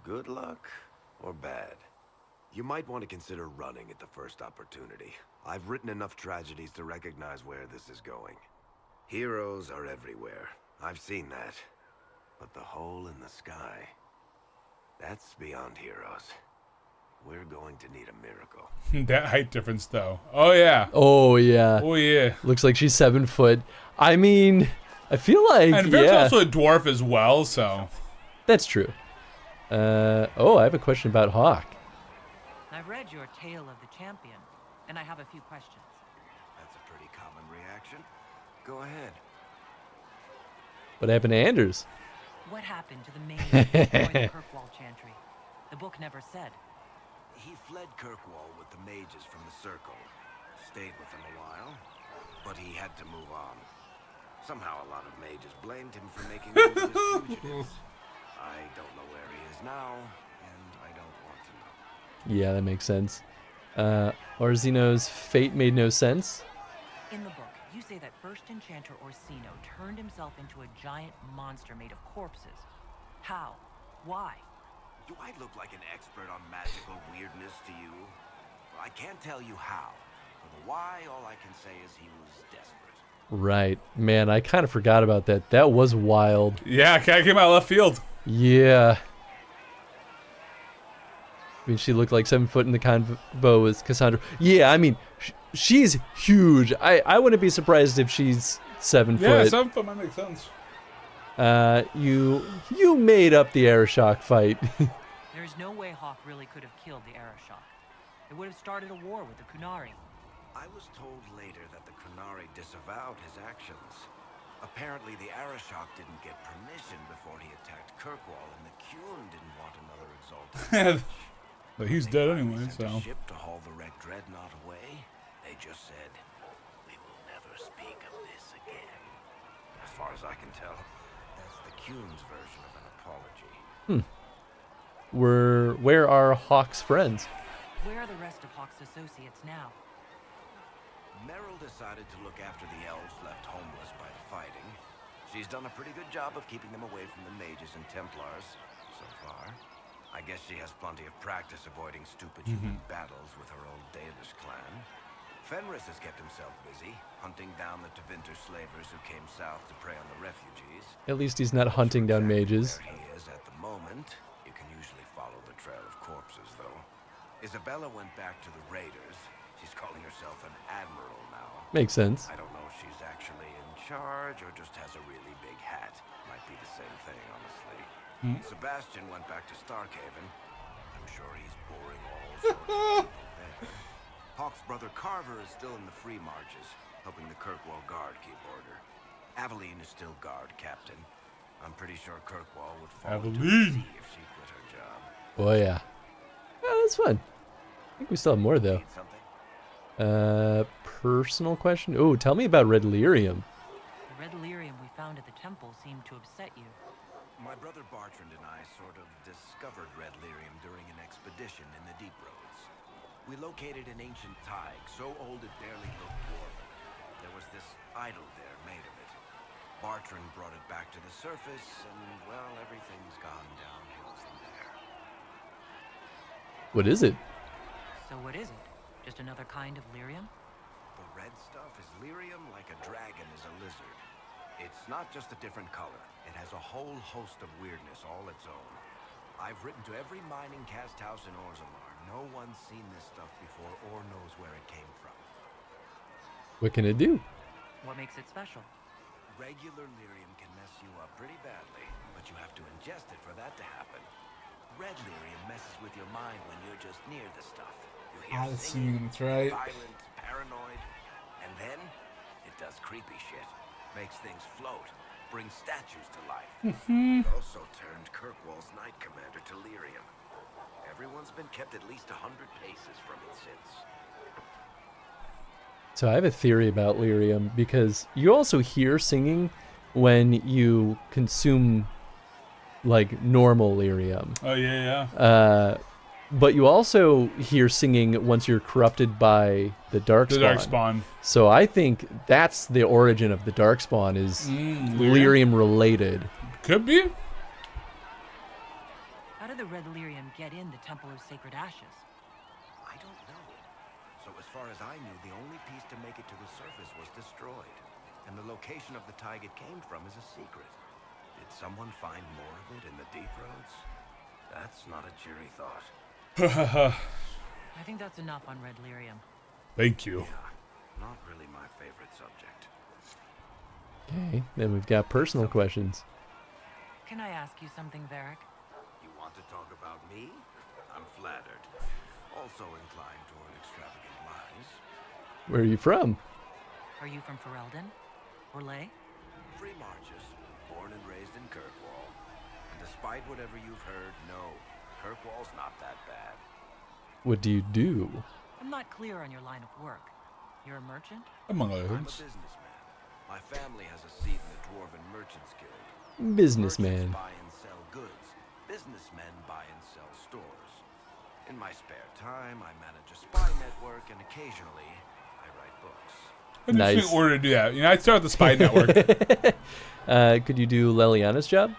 Good luck or bad? You might want to consider running at the first opportunity. I've written enough tragedies to recognize where this is going. Heroes are everywhere. I've seen that. But the hole in the sky, that's beyond heroes. We're going to need a miracle. That height difference, though. Oh, yeah. Oh, yeah. Oh, yeah. Looks like she's 7 foot. I mean, I feel like, and Ver's also a dwarf as well, so. That's true. Oh, I have a question about Hawk. I've read your Tale of the Champion, and I have a few questions. That's a pretty common reaction. Go ahead. What happened to Anders? What happened to the main destroying the Kirkwall Chantry? The book never said. He fled Kirkwall with the mages from the Circle. Stayed with them a while, but he had to move on. Somehow a lot of mages blamed him for making them into fugitives. I don't know where he is now, and I don't want to know. Yeah, that makes sense. Orsino's fate made no sense. In the book, you say that first enchanter Orsino turned himself into a giant monster made of corpses. How? Why? Do I look like an expert on magical weirdness to you? I can't tell you how. For the why, all I can say is he was desperate. Right. Man, I kind of forgot about that. That was wild. Yeah, cat came out of left field. Yeah. I mean, she looked like 7 foot in the convo with Cassandra. Yeah, I mean, she's huge. I wouldn't be surprised if she's 7 foot. Yeah, 7 foot might make sense. You made up the Arashok fight. There's no way Hawk really could have killed the Arashok. It would have started a war with the Kunari. I was told later that the Kunari disavowed his actions. Apparently, the Arashok didn't get permission before he attacked Kirkwall, and the Qun didn't want another exalted. But he's dead anyway, so. A ship to haul the Red Dreadnought away. They just said, "We will never speak of this again." As far as I can tell, that's the Qun's version of an apology. Where are Hawk's friends? Where are the rest of Hawk's associates now? Meryl decided to look after the elves left homeless by the fighting. She's done a pretty good job of keeping them away from the mages and Templars, so far. I guess she has plenty of practice avoiding stupid human battles with her old Dalish clan. Fenris has kept himself busy, hunting down the Tevinter slavers who came south to prey on the refugees. At least he's not hunting down mages. Where he is at the moment, you can usually follow the trail of corpses, though. Isabella went back to the raiders. She's calling herself an admiral now. Makes sense. I don't know if she's actually in charge or just has a really big hat. Might be the same thing, honestly. Sebastian went back to Starkhaven. I'm sure he's boring all sorts of people there. Hawk's brother Carver is still in the Free Marches, helping the Kirkwall Guard keep order. Aveline is still guard captain. I'm pretty sure Kirkwall would fall into the sea if she quit her job. Oh yeah. Oh, that's fun. I think we still have more though. Personal question? Oh, tell me about Red Lyrium. The red lyrium we found at the temple seemed to upset you. My brother Bartrand and I sort of discovered Red Lyrium during an expedition in the Deep Roads. We located an ancient thaig, so old it barely looked dwarven. There was this idol there made of it. Bartrand brought it back to the surface, and, well, everything's gone downhill from there. What is it? So what is it? Just another kind of lyrium? The red stuff is lyrium like a dragon is a lizard. It's not just a different color. It has a whole host of weirdness all its own. I've written to every mining cast house in Orzammar. No one's seen this stuff before or knows where it came from. What can it do? What makes it special? Regular lyrium can mess you up pretty badly, but you have to ingest it for that to happen. Red lyrium messes with your mind when you're just near the stuff. You hear The singing, singing, that's right. violent, paranoid, and then it does creepy shit. Makes things float, brings statues to life. It also turned Kirkwall's Knight Commander to lyrium. Everyone's been kept at least 100 paces from it since. So I have a theory about lyrium, because you also hear singing when you consume like normal lyrium. Oh yeah. But you also hear singing once you're corrupted by the Darkspawn. The Darkspawn. So I think that's the origin of the Darkspawn, is lyrium related. Could be. How did the red lyrium get in the Temple of Sacred Ashes? I don't know. So as far as I knew, the only piece to make it to the surface was destroyed. And the location of the tag it came from is a secret. Did someone find more of it in the deep roads? That's not a cheery thought. I think that's enough on red lyrium. Thank you. Yeah, not really my favorite subject. Okay, then we've got personal questions. Can I ask you something, Varric? You want to talk about me? I'm flattered. Also inclined toward extravagant lies. Where are you from? Are you from Ferelden? Or Ley? Free Marches, born and raised in Kirkwall. And despite whatever you've heard, no, Kirkwall's not that bad. What do you do? I'm not clear on your line of work. You're a merchant? Among other I'm a things. businessman. My family has a seat in the Dwarven Merchants Guild. Businessman. Merchants buy and sell goods. Businessmen buy and sell stores. In my spare time, I manage a spy network, and occasionally, I write books. An interesting order to do that. You know, I'd start with the spy network. Could you do Leliana's job?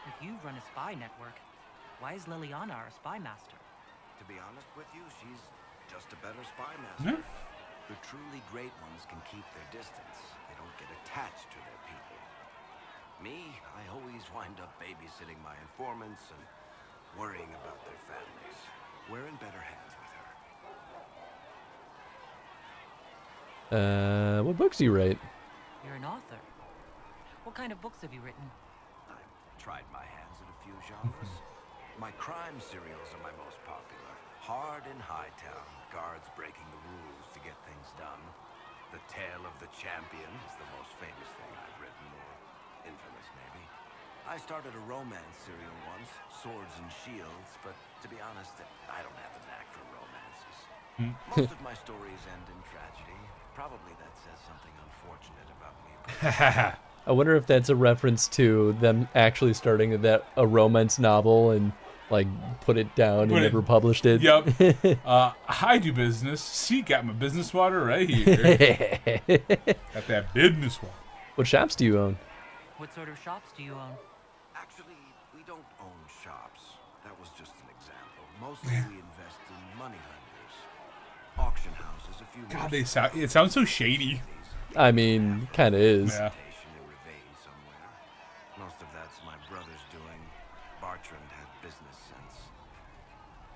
If you run a spy network, why is Liliana our spy master? To be honest with you, she's just a better spy master. The truly great ones can keep their distance. They don't get attached to their people. Me, I always wind up babysitting my informants and worrying about their families. We're in better hands with her. What books do you write? You're an author. What kind of books have you written? I've tried my hands at a few genres. My crime serials are my most popular. Hard in Hightown, guards breaking the rules to get things done. The Tale of the Champion is the most famous thing I've written, or infamous maybe. I started a romance serial once, Swords and Shields, but to be honest, I don't have a knack for romances. Most of my stories end in tragedy. Probably that says something unfortunate about me. I wonder if that's a reference to them actually starting a romance novel and like put it down and never published it. Yep. I do business. See, got my business water right here. Got that business water. What shops do you own? What sort of shops do you own? Actually, we don't own shops. That was just an example. Mostly we invest in money lenders, auction houses, a few. God, it sounds so shady. I mean, kind of is. Yeah. Most of that's my brother's doing. Bartrand had business sense.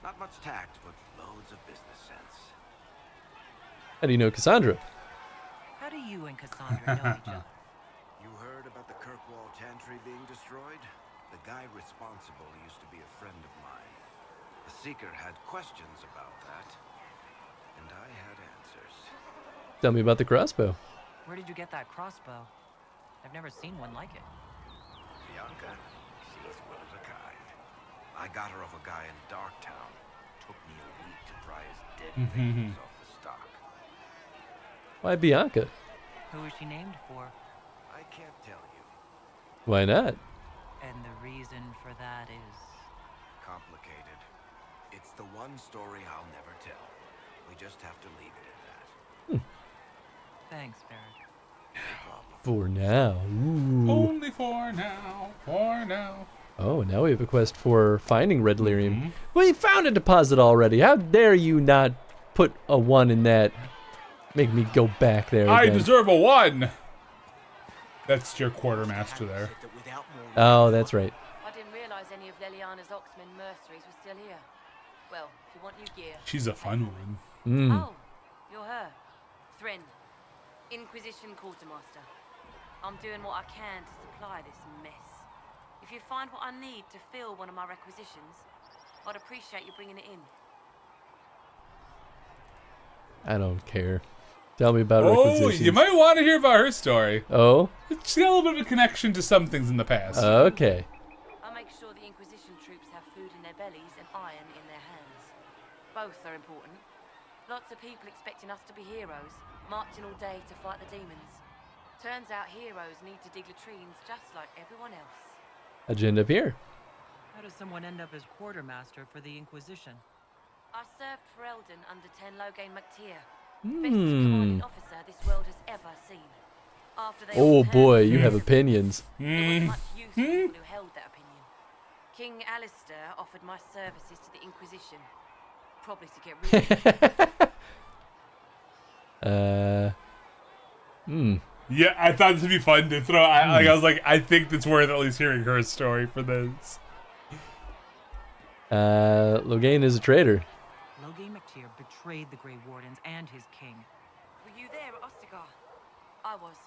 Not much tact, but loads of business sense. How do you know Cassandra? How do you and Cassandra know each other? You heard about the Kirkwall Chantry being destroyed? The guy responsible used to be a friend of mine. The Seeker had questions about that, and I had answers. Tell me about the crossbow. Where did you get that crossbow? I've never seen one like it. Bianca, she's one of a kind. I got her off a guy in Darktown. Took me a week to pry his dead fingers off the stock. Why Bianca? Who is she named for? I can't tell you. Why not? And the reason for that is... Complicated. It's the one story I'll never tell. We just have to leave it at that. Thanks, Varric. For now. Ooh. Only for now. For now. Oh, now we have a quest for finding red lyrium. We found a deposit already. How dare you not put a 1 in that? Make me go back there I again. deserve a 1. That's your quartermaster there. Oh, that's right. I didn't realize any of Leliana's Oxman mercenaries were still here. Well, if you want new gear... She's a fun one. Oh, you're her. Thren, Inquisition quartermaster. I'm doing what I can to supply this mess. If you find what I need to fill one of my requisitions, I'd appreciate you bringing it in. I don't care. Tell me about Oh, requisitions. you might want to hear about her story. Oh? She's got a little bit of a connection to some things in the past. Okay. I make sure the Inquisition troops have food in their bellies and iron in their hands. Both are important. Lots of people expecting us to be heroes, marching all day to fight the demons. Turns out heroes need to dig latrines just like everyone else. Agenda up here. How does someone end up as quartermaster for the Inquisition? I served for Eldon under 10 Logain MacTier, best commanding officer this world has ever seen. After they Oh all boy, turned you have opinions. there was much use for people who held that opinion. King Alistair offered my services to the Inquisition, probably to get rid of me. Yeah, I thought this would be fun to throw. I was like, I think it's worth at least hearing her story for this. Logain is a traitor. Logain MacTier betrayed the Grey Wardens and his king. Were you there at Ostagar? I was.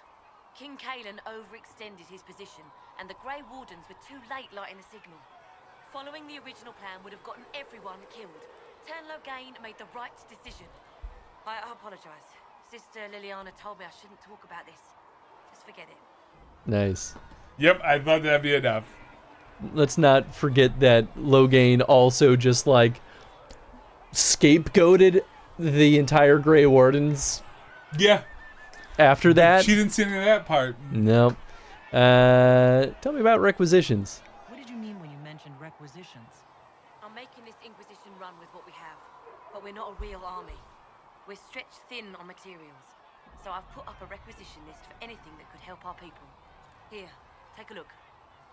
King Kalen overextended his position, and the Grey Wardens were too late lighting a signal. Following the original plan would have gotten everyone killed. Turn Logain made the right decision. I apologize. Sister Liliana told me I shouldn't talk about this. Just forget it. Nice. Yep, I thought that'd be enough. Let's not forget that Logain also just like scapegoated the entire Grey Wardens. Yeah. After that, she didn't see any of that part. No. Tell me about requisitions. What did you mean when you mentioned requisitions? I'm making this Inquisition run with what we have, but we're not a real army. We're stretched thin on materials, so I've put up a requisition list for anything that could help our people. Here, take a look.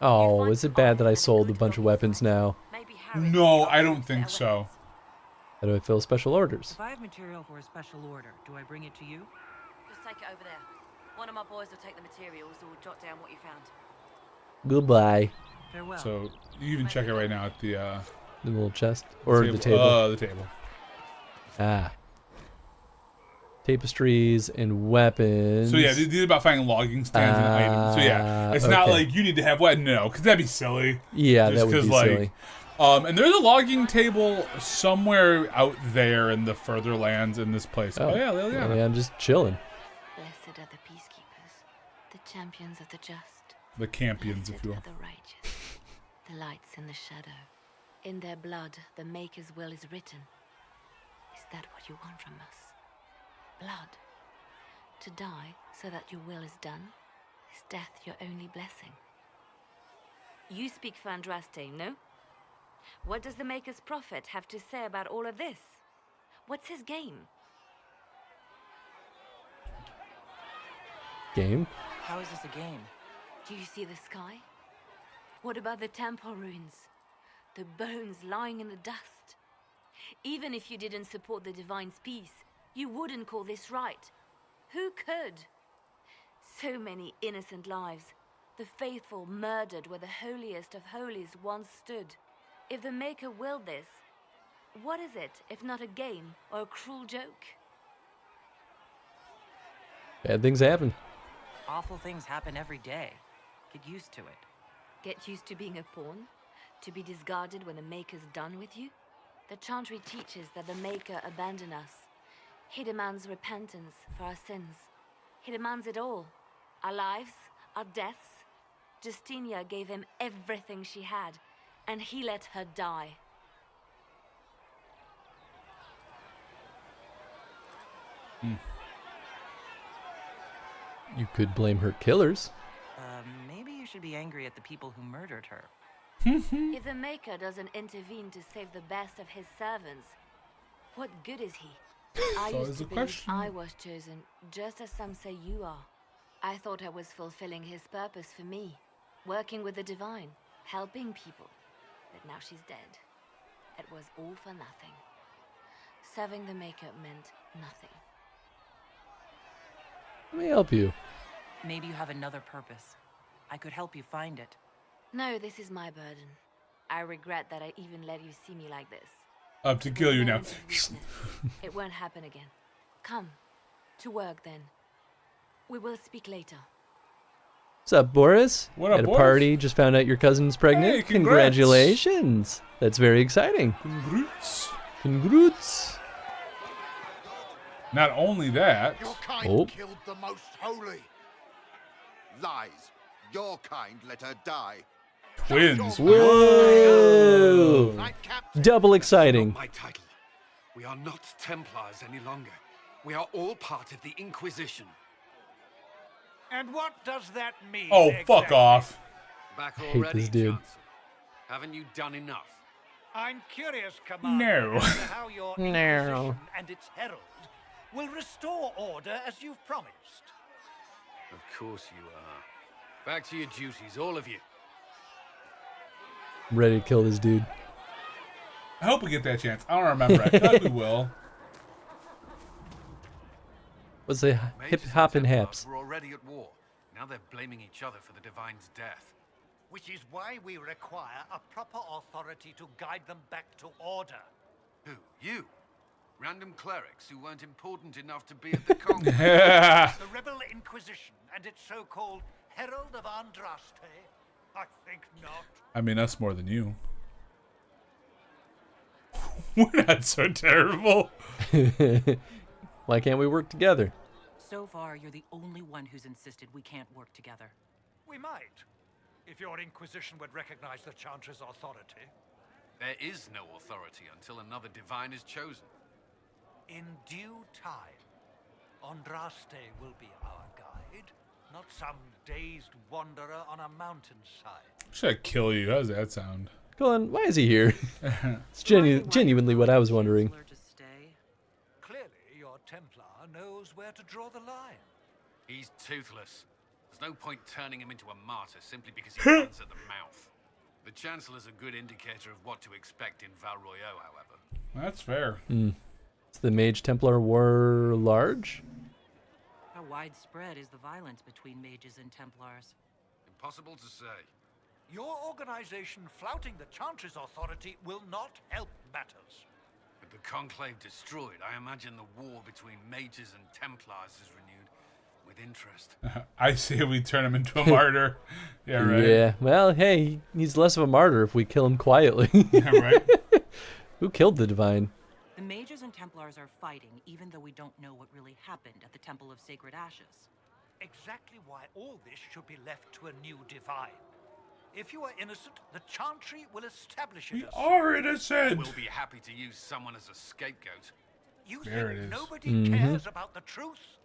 Oh, is it bad that I sold a bunch of weapons now? No, I don't think so. How do I fill special orders? If I have material for a special order, do I bring it to you? Just take it over there. One of my boys will take the materials or jot down what you found. Goodbye. Farewell. So you can check it right now at the little chest or the table. The table. Ah. Tapestries and weapons. So yeah, these are about finding logging stands and items. So yeah, it's not like you need to have what? No, because that'd be silly. Yeah, just that would be like, silly. And there's a logging table somewhere out there in the further lands in this place. Oh yeah, Liliana. Yeah, I'm just chilling. Blessed are the peacekeepers, the champions of the just. The campions, if you will. Blessed are the righteous, the lights in the shadow. In their blood, the Maker's will is written. Is that what you want from us? Blood. To die so that your will is done? Is death your only blessing? You speak Fandraste, no? What does the Maker's prophet have to say about all of this? What's his game? Game? How is this a game? Do you see the sky? What about the temple ruins? The bones lying in the dust? Even if you didn't support the Divine's peace, you wouldn't call this right. Who could? So many innocent lives. The faithful murdered where the holiest of holies once stood. If the Maker willed this, what is it if not a game or a cruel joke? Bad things happen. Awful things happen every day. Get used to it. Get used to being a pawn? To be discarded when the Maker's done with you? The Chantry teaches that the Maker abandoned us. He demands repentance for our sins. He demands it all. Our lives, our deaths. Justinia gave him everything she had, and he let her die. You could blame her killers. Maybe you should be angry at the people who murdered her. If the Maker doesn't intervene to save the best of his servants, what good is he? I used to believe I was chosen, just as some say you are. I thought I was fulfilling his purpose for me, working with the Divine, helping people. But now she's dead. It was all for nothing. Serving the Maker meant nothing. Let me help you. Maybe you have another purpose. I could help you find it. No, this is my burden. I regret that I even let you see me like this. Up to kill you now. It won't happen again. Come, to work then. We will speak later. What's up, Boris? What up, At a Boris? party, just found out your cousin's pregnant. Hey, congrats. Congratulations. That's very exciting. Congrats. Congrats. Not only that. Your kind Oh. killed the most holy. Lies. Your kind let her die. Twins. Whoa! Double exciting. My title. We are not Templars any longer. We are all part of the Inquisition. And what does that mean? Oh, fuck off. Back hate already, this dude. Chancellor. Haven't you done enough? I'm curious, Commander, No. as to how your No. Inquisition and its herald will restore order as you've promised. Of course you are. Back to your duties, all of you. I'm ready to kill this dude. I hope we get that chance. I don't remember. I feel like we will. What's the hip hop and haps? We're already at war. Now they're blaming each other for the Divine's death. Which is why we require a proper authority to guide them back to order. Who? You? Random clerics who weren't important enough to be at the Conclave? The Rebel Inquisition and its so-called Herald of Andraste? I think not. I mean, us more than you. We're not so terrible. Why can't we work together? So far, you're the only one who's insisted we can't work together. We might, if your Inquisition would recognize the Chantry's authority. There is no authority until another Divine is chosen. In due time, Andraste will be our guide, not some dazed wanderer on a mountainside. Should I kill you? How does that sound? Colin, why is he here? It's genuinely what I was wondering. Clearly, your Templar knows where to draw the line. He's toothless. There's no point turning him into a martyr simply because he runs at the mouth. The Chancellor's a good indicator of what to expect in Val Royeaux, however. That's fair. Is the Mage Templar war large? How widespread is the violence between mages and Templars? Impossible to say. Your organization flouting the Chantry's authority will not help matters. With the Conclave destroyed, I imagine the war between mages and Templars is renewed with interest. I say we turn him into a martyr. Yeah, right. Yeah, well, hey, he's less of a martyr if we kill him quietly. Yeah, right. Who killed the Divine? The mages and Templars are fighting, even though we don't know what really happened at the Temple of Sacred Ashes. Exactly why all this should be left to a new Divine. If you are innocent, the Chantry will establish it. We are innocent. We'll be happy to use someone as a scapegoat. You There it think is. nobody cares about the truth?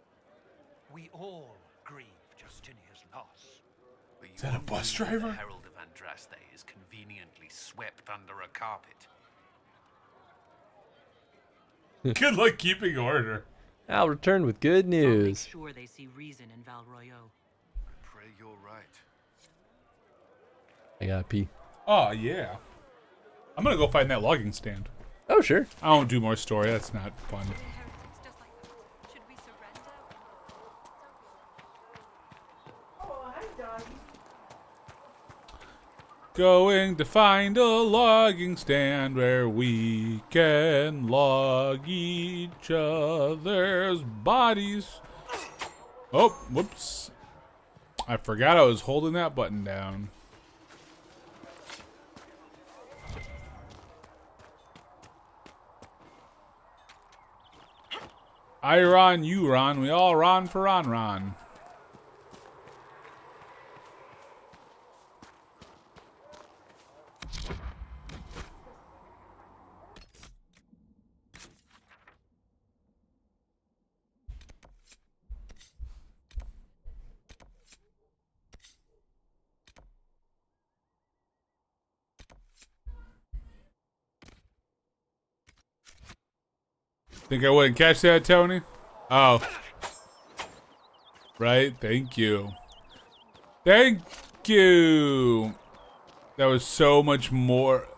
We all grieve Justinia's loss. But you Is that a won't bus believe driver? The Herald of Andraste is conveniently swept under a carpet. Good luck keeping order. I'll return with good I'll make news. sure they see reason in Val Royeaux. I pray you're right. I gotta pee. Oh, yeah. I'm going to go find that logging stand. Oh, sure. I won't do more story. That's not fun. Going to find a logging stand where we can log each other's bodies. Oh, whoops. I forgot I was holding that button down. I Ron, you Ron, we all Ron for Ron. Think I wouldn't catch that, Tony? Oh. Right, thank you. Thank you. That was so much more.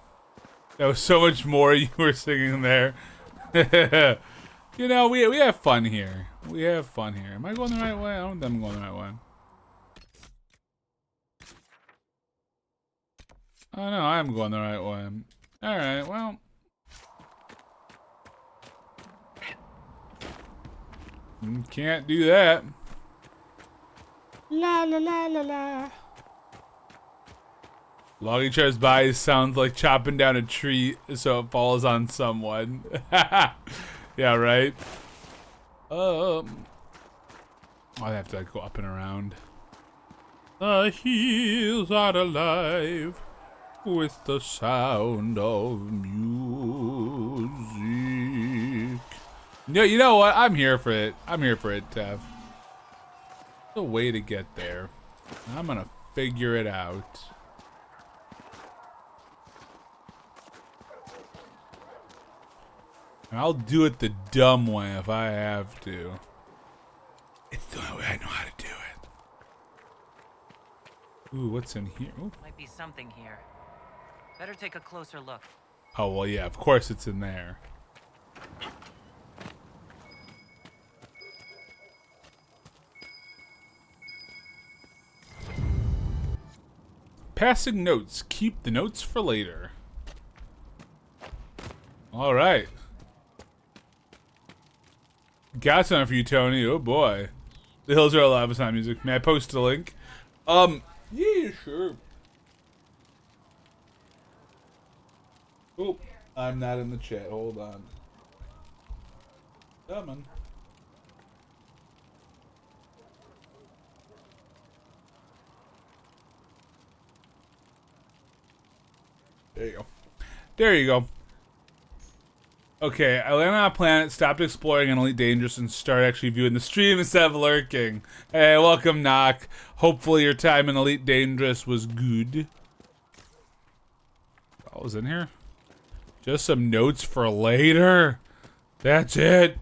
That was so much more you were singing there. You know, we have fun here. We have fun here. Am I going the right way? I don't think I'm going the right way. Oh no, I am going the right way. Alright, well. Can't do that. La la la la la. Logging chairs by sounds like chopping down a tree so it falls on someone. Yeah, right? I have to go up and around. The hills are alive with the sound of music. No, you know what? I'm here for it. I'm here for it, Tev. The way to get there. I'm gonna figure it out. And I'll do it the dumb way if I have to. It's the only way I know how to do it. Ooh, what's in here? Ooh. Might be something here. Better take a closer look. Oh, well, yeah, of course it's in there. Passing notes. Keep the notes for later. All right. Got something for you, Tony. Oh boy. The hills are alive with sound music. May I post a link? Yeah, sure. Oh, I'm not in the chat. Hold on. Come on. There you go. There you go. Okay, I landed on a planet, stopped exploring on Elite Dangerous, and started actually viewing the stream instead of lurking. Hey, welcome, Knock. Hopefully your time in Elite Dangerous was good. What was in here? Just some notes for later. That's it.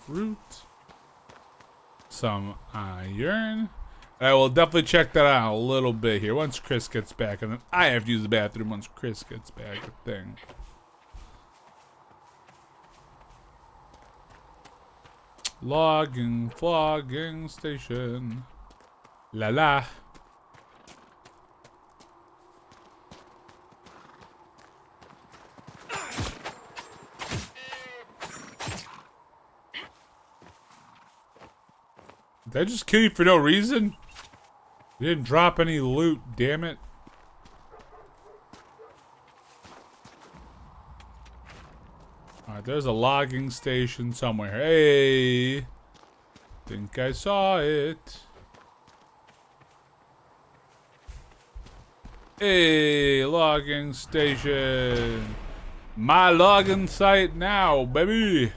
Fruit, some iron. I will definitely check that out a little bit here once Chris gets back, and then I have to use the bathroom once Chris gets back. Thing. Logging, flogging station. La la. Did I just kill you for no reason? You didn't drop any loot, damn it. Alright, there's a logging station somewhere. Hey! Think I saw it. Hey, logging station. My logging site now, baby.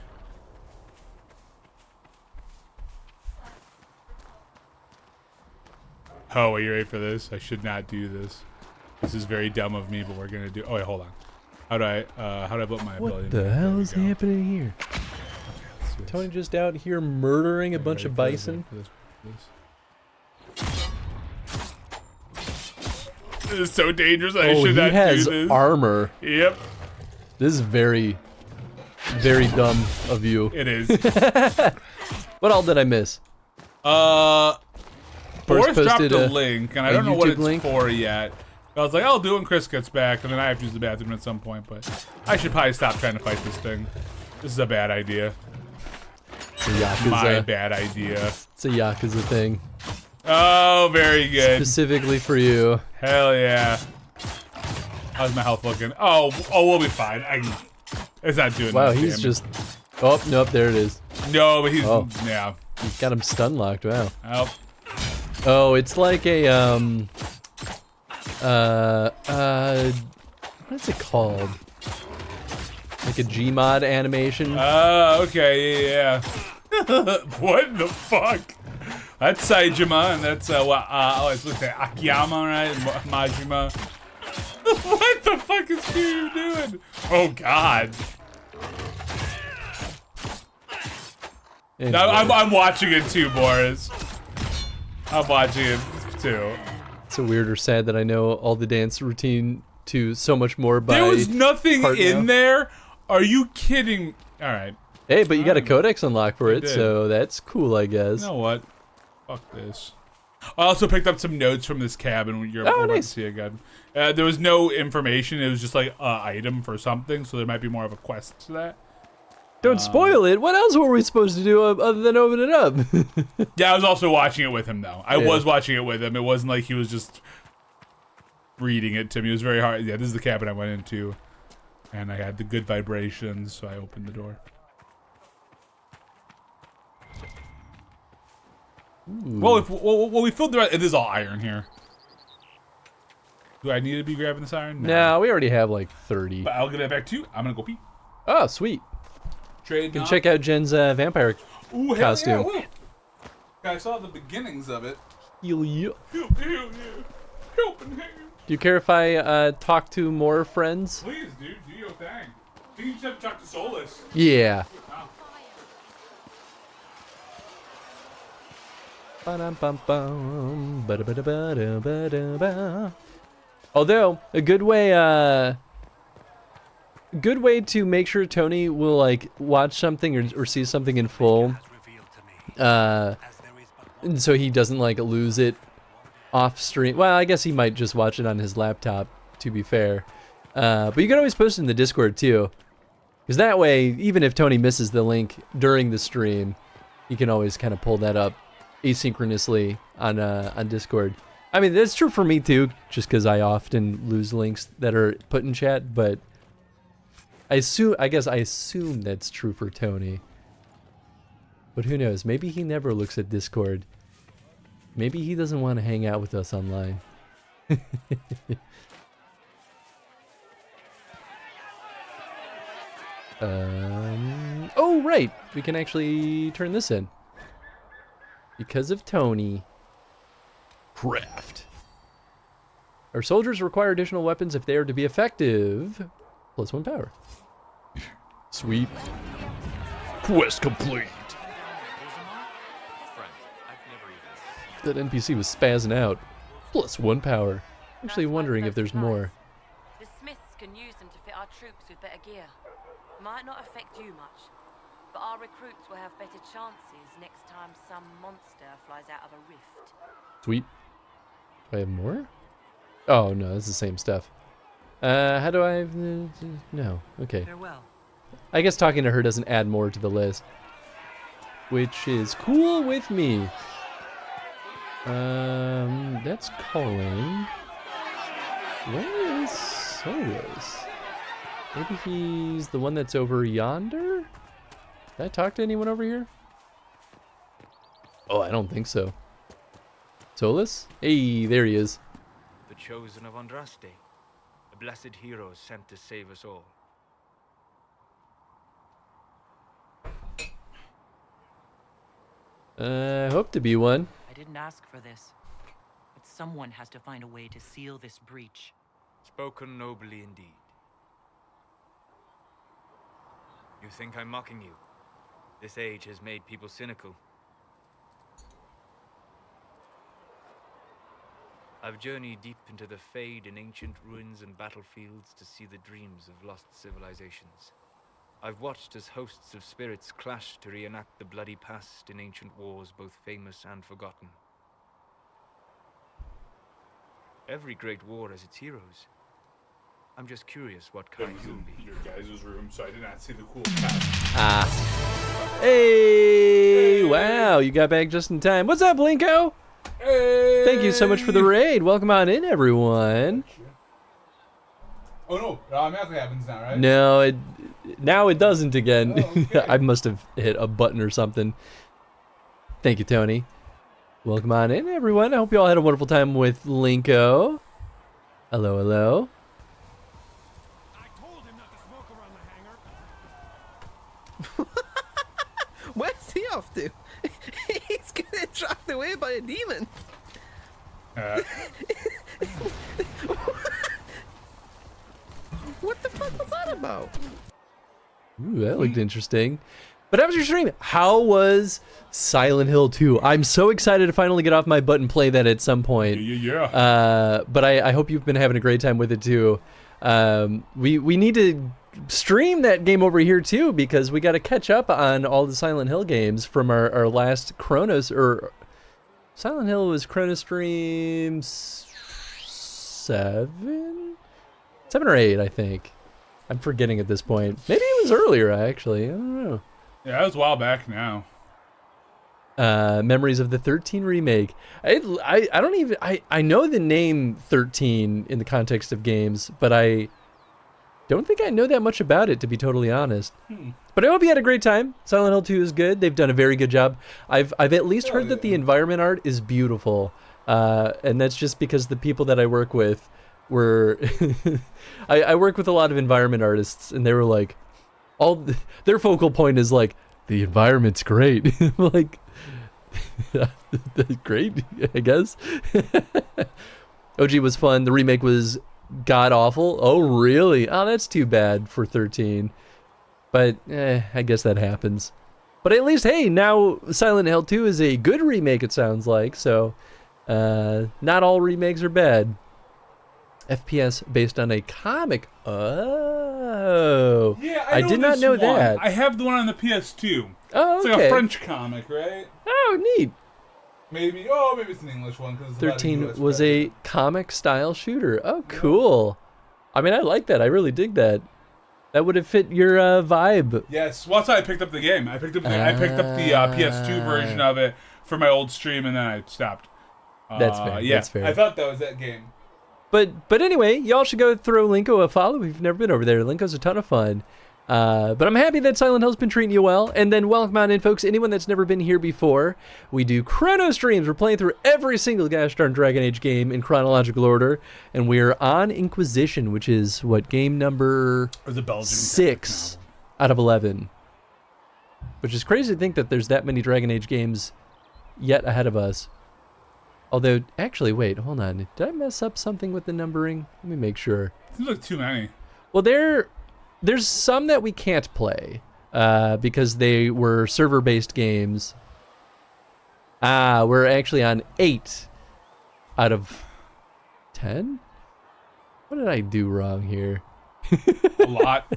Oh, are you ready for this? I should not do this. This is very dumb of me, but we're gonna do. Oh wait, hold on. How do I put my ability? What the hell is happening here? Okay, Tony just out here murdering a bunch of bison. This is so dangerous. I should not do this. He has armor. Yep. This is very, very dumb of you. It is. What all did I miss? Boris dropped a link, and I don't know what it's link for yet. I was like, I'll do it when Chris gets back, and then I have to use the bathroom at some point, but I should probably stop trying to fight this thing. This is a bad idea. My bad idea. It's a Yakuza thing. Oh, very good. Specifically for you. Hell yeah. How's my health looking? Oh, we'll be fine. It's not doing wow, much he's damage. just... Oh, nope, there it is. No, but he's... Yeah. He's got him stun locked, wow. Oh. Oh, it's like a, what is it called? Like a Gmod animation? Okay, yeah. What the fuck? That's Saijima, and that's, it's with the Akiyama, right? Majima. What the fuck is Kiryu doing? Oh, God. Anyway. No, I'm watching it too, Boris. I'm watching it too. It's a weird or sad that I know all the dance routine to so much more by There was nothing in now. there. Are you kidding? All right. Hey, but you got a codex unlocked for it, did. so that's cool, I guess. You know what? Fuck this. I also picked up some notes from this cabin when you're about to see again. There was no information. It was just like an item for something, so there might be more of a quest to that. Don't spoil it. What else were we supposed to do other than open it up? Yeah, I was also watching it with him, though. I was watching it with him. It wasn't like he was just reading it to me. It was very hard. Yeah, this is the cabin I went into, and I had the good vibrations, so I opened the door. Well, we filled the rest. It is all iron here. Do I need to be grabbing this iron? No, we already have like 30. But I'll get it back to you. I'm gonna go pee. Oh, sweet. Trade. You can check out Jen's vampire costume. Yeah, I saw the beginnings of it. Hell yeah. Help and hand. Do you care if I talk to more friends? Please, dude, do your thing. I think you just have to talk to Solus. Yeah. Wow. Ba-dum-bum-bum, ba-da-ba-da-ba-da-ba-da-ba. Although a good way to make sure Tony will like watch something or see something in full, and so he doesn't like lose it off stream. Well, I guess he might just watch it on his laptop, to be fair. But you can always post it in the Discord too, because that way, even if Tony misses the link during the stream, you can always kind of pull that up asynchronously on Discord. I mean, that's true for me too, just because I often lose links that are put in chat, but I guess I assume that's true for Tony. But who knows? Maybe he never looks at Discord. Maybe he doesn't want to hang out with us online. Oh, right. We can actually turn this in. Because of Tony. Craft. Our soldiers require additional weapons if they are to be effective. +1 power. Sweet. Quest complete. That NPC was spazzing out. +1 power. Actually wondering if there's more. The Smiths can use them to fit our troops with better gear. Might not affect you much, but our recruits will have better chances next time some monster flies out of a rift. Sweet. Do I have more? Oh no, it's the same stuff. How do I... no, okay. Farewell. I guess talking to her doesn't add more to the list. Which is cool with me. That's calling. Where is Solus? Maybe he's the one that's over yonder? Did I talk to anyone over here? Oh, I don't think so. Solus? Hey, there he is. The chosen of Andraste. A blessed hero sent to save us all. I hope to be one. I didn't ask for this, but someone has to find a way to seal this breach. Spoken nobly indeed. You think I'm mocking you? This age has made people cynical. I've journeyed deep into the Fade in ancient ruins and battlefields to see the dreams of lost civilizations. I've watched as hosts of spirits clash to reenact the bloody past in ancient wars, both famous and forgotten. Every great war has its heroes. I'm just curious what kind you'll be. Your guys' room, so I did not see the cool cast. Ah. Hey! Wow, you got back just in time. What's up, Blinko? Hey! Thank you so much for the raid. Welcome on in, everyone. Oh no, it automatically happens now, right? No, now it doesn't again. Oh, okay. I must have hit a button or something. Thank you, Tony. Welcome on in, everyone. I hope you all had a wonderful time with Linko. Hello, hello. Where's he off to? He's getting tracked away by a demon. What the fuck was that about? Ooh, that looked interesting. But how was your stream? How was Silent Hill 2? I'm so excited to finally get off my butt and play that at some point. Yeah. But I hope you've been having a great time with it too. We need to stream that game over here too, because we got to catch up on all the Silent Hill games from our last Silent Hill was chronostream 7 or 8, I think. I'm forgetting at this point. Maybe it was earlier, actually. I don't know. Yeah, that was a while back now. Memories of the 13 remake. I don't even... I know the name 13 in the context of games, but I don't think I know that much about it, to be totally honest. But I hope you had a great time. Silent Hill 2 is good. They've done a very good job. I've at least heard that the environment art is beautiful. And that's just because the people that I work with were... I work with a lot of environment artists, and they were like... their focal point is like, the environment's great. Like... great, I guess. OG was fun. The remake was god-awful. Oh, really? Oh, that's too bad for 13. But, I guess that happens. But at least, hey, now Silent Hill 2 is a good remake, it sounds like. So, not all remakes are bad. FPS based on a comic. Oh. Yeah, I did not know that. I have the one on the PS2. Oh, okay. It's like a French comic, right? Oh, neat. Maybe it's an English one. 13 was a comic-style shooter. Oh, cool. I mean, I like that. I really dig that. That would have fit your vibe. Yes. Well, that's why I picked up the game. I picked up the PS2 version of it for my old stream, and then I stopped. That's fair. Yeah, that's fair. I thought that was that game. But anyway, y'all should go throw Linko a follow if you've never been over there. Linko's a ton of fun. But I'm happy that Silent Hill's been treating you well. And then welcome on in, folks. Anyone that's never been here before, we do chrono streams. We're playing through every single gosh darn Dragon Age game in chronological order. And we're on Inquisition, which is, what, game number 6 out of 11. Which is crazy to think that there's that many Dragon Age games yet ahead of us. Although, actually, wait, hold on. Did I mess up something with the numbering? Let me make sure. Seems like too many. Well, there's some that we can't play because they were server-based games. We're actually on 8 out of 10? What did I do wrong here? A lot.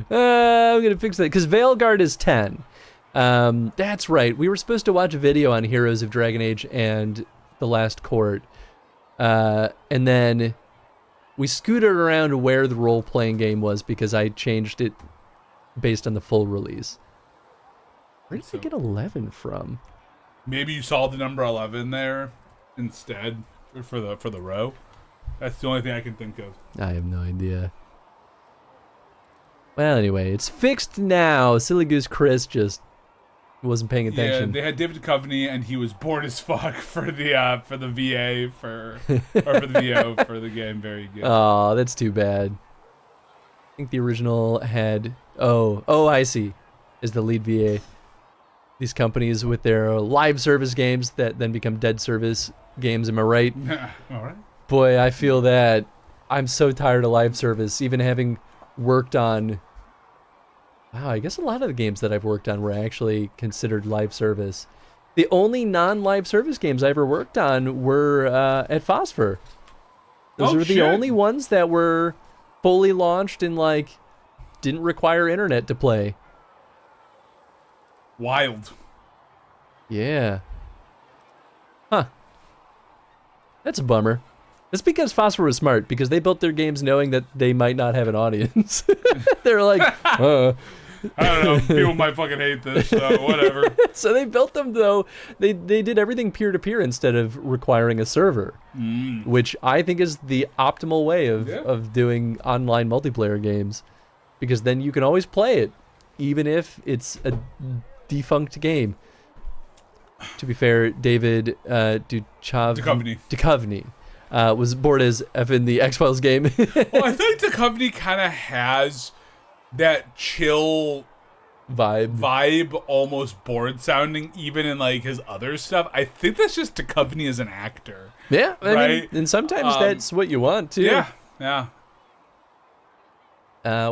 I'm going to fix that because Veilguard is 10. That's right. We were supposed to watch a video on Heroes of Dragon Age and The Last Court. And then we scooted around where the role-playing game was because I changed it based on the full release. Where did I get 11 from? Maybe you saw the number 11 there instead for the row. That's the only thing I can think of. I have no idea. Well, anyway, it's fixed now. Silly Goose Chris just wasn't paying attention. Yeah, they had David Duchovny, and he was bored as fuck for the VA for the VO for the game. Very good. Oh, that's too bad. I think the original had I see, is the lead VA. These companies with their live service games that then become dead service games. Am I right? All right. Boy, I feel that. I'm so tired of live service, even having worked on... Wow, I guess a lot of the games that I've worked on were actually considered live service. The only non-live service games I ever worked on were at Phosphor. Those were the only ones that were fully launched and, like, didn't require internet to play. Wild. Yeah. Huh. That's a bummer. It's because Phosphor was smart, because they built their games knowing that they might not have an audience. They're like, I don't know, people might fucking hate this, so whatever. So they built them, though, they did everything peer-to-peer instead of requiring a server, which I think is the optimal way of doing online multiplayer games, because then you can always play it, even if it's a defunct game. To be fair, David Duchovny was bored as F in the X-Files game. Well, I think Duchovny kind of has that chill vibe, almost bored sounding, even in like his other stuff. I think that's just Duchovny as an actor. Yeah, right? I mean, and sometimes that's what you want too. Yeah.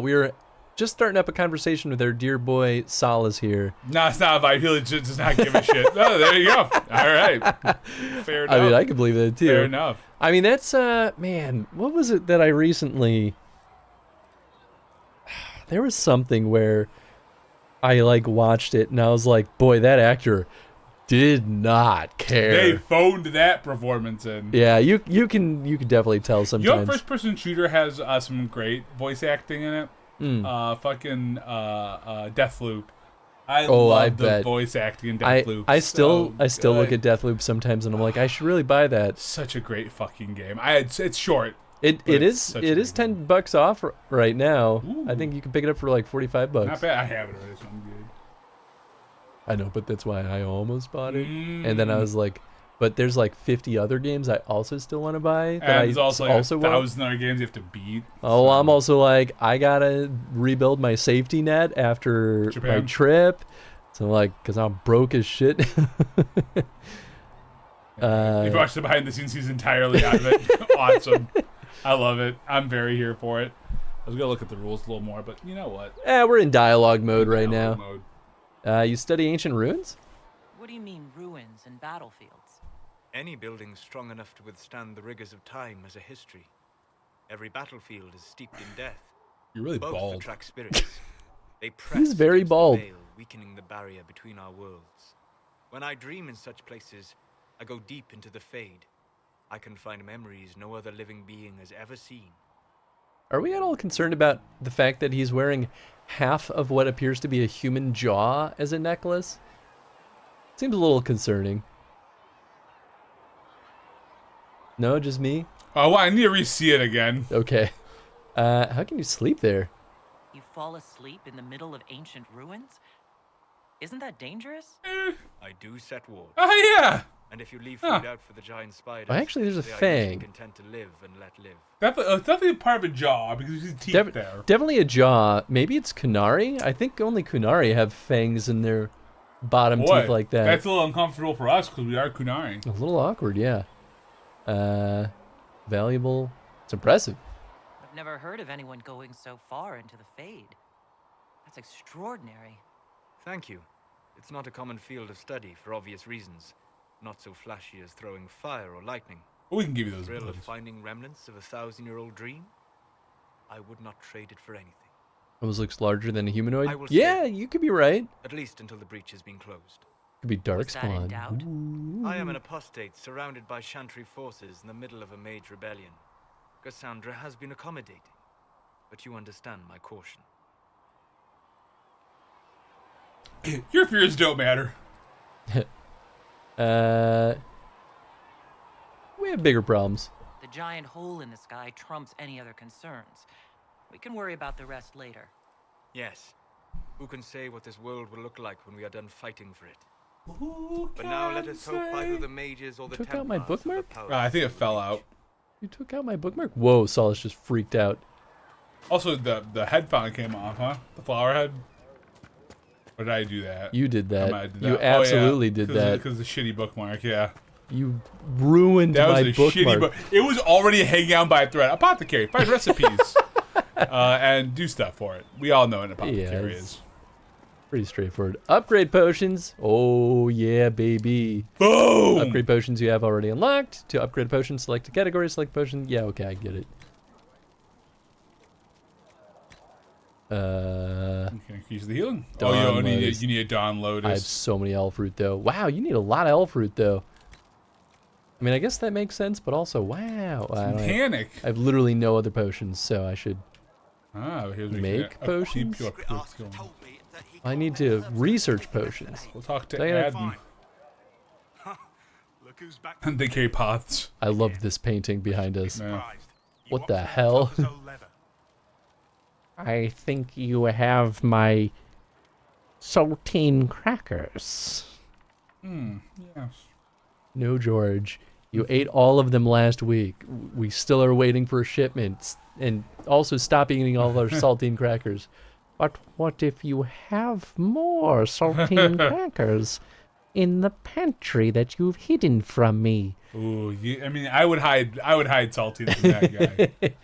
We were just starting up a conversation with our dear boy Salas here. No, it's not a vibe. He legit does not give a shit. Oh, there you go. All right. Fair enough. I mean, I can believe that too. Fair enough. I mean, that's, man, what was it that I recently... There was something where I, like, watched it and I was like, boy, that actor did not care. They phoned that performance in. Yeah, you can definitely tell sometimes. You know, first-person shooter has some great voice acting in it. Fucking Deathloop. I love the voice acting in Deathloop. I still look at Deathloop sometimes and I'm like, I should really buy that. Such a great fucking game. It's short. It is $10 off right now. Ooh. I think you can pick it up for like $45. Not bad. I have it already, so I'm good. I know, but that's why I almost bought it. And then I was like, but there's like 50 other games I also still want to buy. That and there's also like 1,000 other games you have to beat. Oh, so. I'm also like, I gotta rebuild my safety net after my trip. So like, cause I'm broke as shit. You've watched the behind the scenes. He's entirely out of it. Awesome. I love it. I'm very here for it. I was gonna look at the rules a little more, but you know what? We're in dialogue mode right now. You study ancient ruins? What do you mean ruins and battlefields? Any building strong enough to withstand the rigors of time has a history. Every battlefield is steeped in death. You're really Both bald. attract spirits. They press He's very bald. the veil, weakening the barrier between our worlds. When I dream in such places, I go deep into the Fade. I can find memories no other living being has ever seen. Are we at all concerned about the fact that he's wearing half of what appears to be a human jaw as a necklace? Seems a little concerning. No, just me? Oh, well, I need to re-see it again. Okay. How can you sleep there? You fall asleep in the middle of ancient ruins? Isn't that dangerous? I do set ward. Oh, yeah! And if you leave food out for the giant spiders, Oh, actually, there's a they are fang. usually content to live and let live. Definitely part of a jaw, because there's teeth there. Definitely a jaw. Maybe it's Kunari? I think only Kunari have fangs in their bottom teeth like that. That's a little uncomfortable for us, because we are Kunari. A little awkward, yeah. Valuable. It's impressive. I've never heard of anyone going so far into the Fade. That's extraordinary. Thank you. It's not a common field of study for obvious reasons. Not so flashy as throwing fire or lightning. Well, we can give you those thrill abilities. of finding remnants of a 1,000-year-old dream? I would not trade it for anything. Almost looks larger than a humanoid. I will Yeah, stay. you could be right. At least until the breach has been closed. Could be Darkspawn. I am an apostate surrounded by Chantry forces in the middle of a mage rebellion. Cassandra has been accommodating, but you understand my caution. Your fears don't matter. We have bigger problems. The giant hole in the sky trumps any other concerns. We can worry about the rest later. Yes. Who can say what this world will look like when we are done fighting for it? But now let us hope either the mages or the Took out my Templars bookmark? have the power I think it fell out. You took out my bookmark? Whoa, Solace just freaked out. Also, the head finally came off, huh? The flower head? Or did I do that? You did that. I did You that. absolutely did that. Because the shitty bookmark, yeah. You ruined That my was a shitty bookmark. book. It was already hanging out by a thread. Apothecary, find recipes. And do stuff for it. We all know what an apothecary is. Pretty straightforward. Upgrade potions. Oh, yeah, baby. Boom! Upgrade potions you have already unlocked. To upgrade potions, select a category, select potion. Yeah, okay, I get it. You can increase the healing. Dawn you Lotus. need a Dawn Lotus. I have so many elf fruit, though. Wow, you need a lot of elf fruit, though. I mean, I guess that makes sense, but also, wow. Panic. I have literally no other potions, so I should here's make potions. I need to research potions. We'll talk to They have- Adden. They carry pots. I love this painting behind us. What the hell? I think you have my saltine crackers. Yes. No, George. You ate all of them last week. We still are waiting for shipments. And also stop eating all our saltine crackers. But what if you have more saltine crackers in the pantry that you've hidden from me? Ooh, I mean, I would hide saltines from that guy.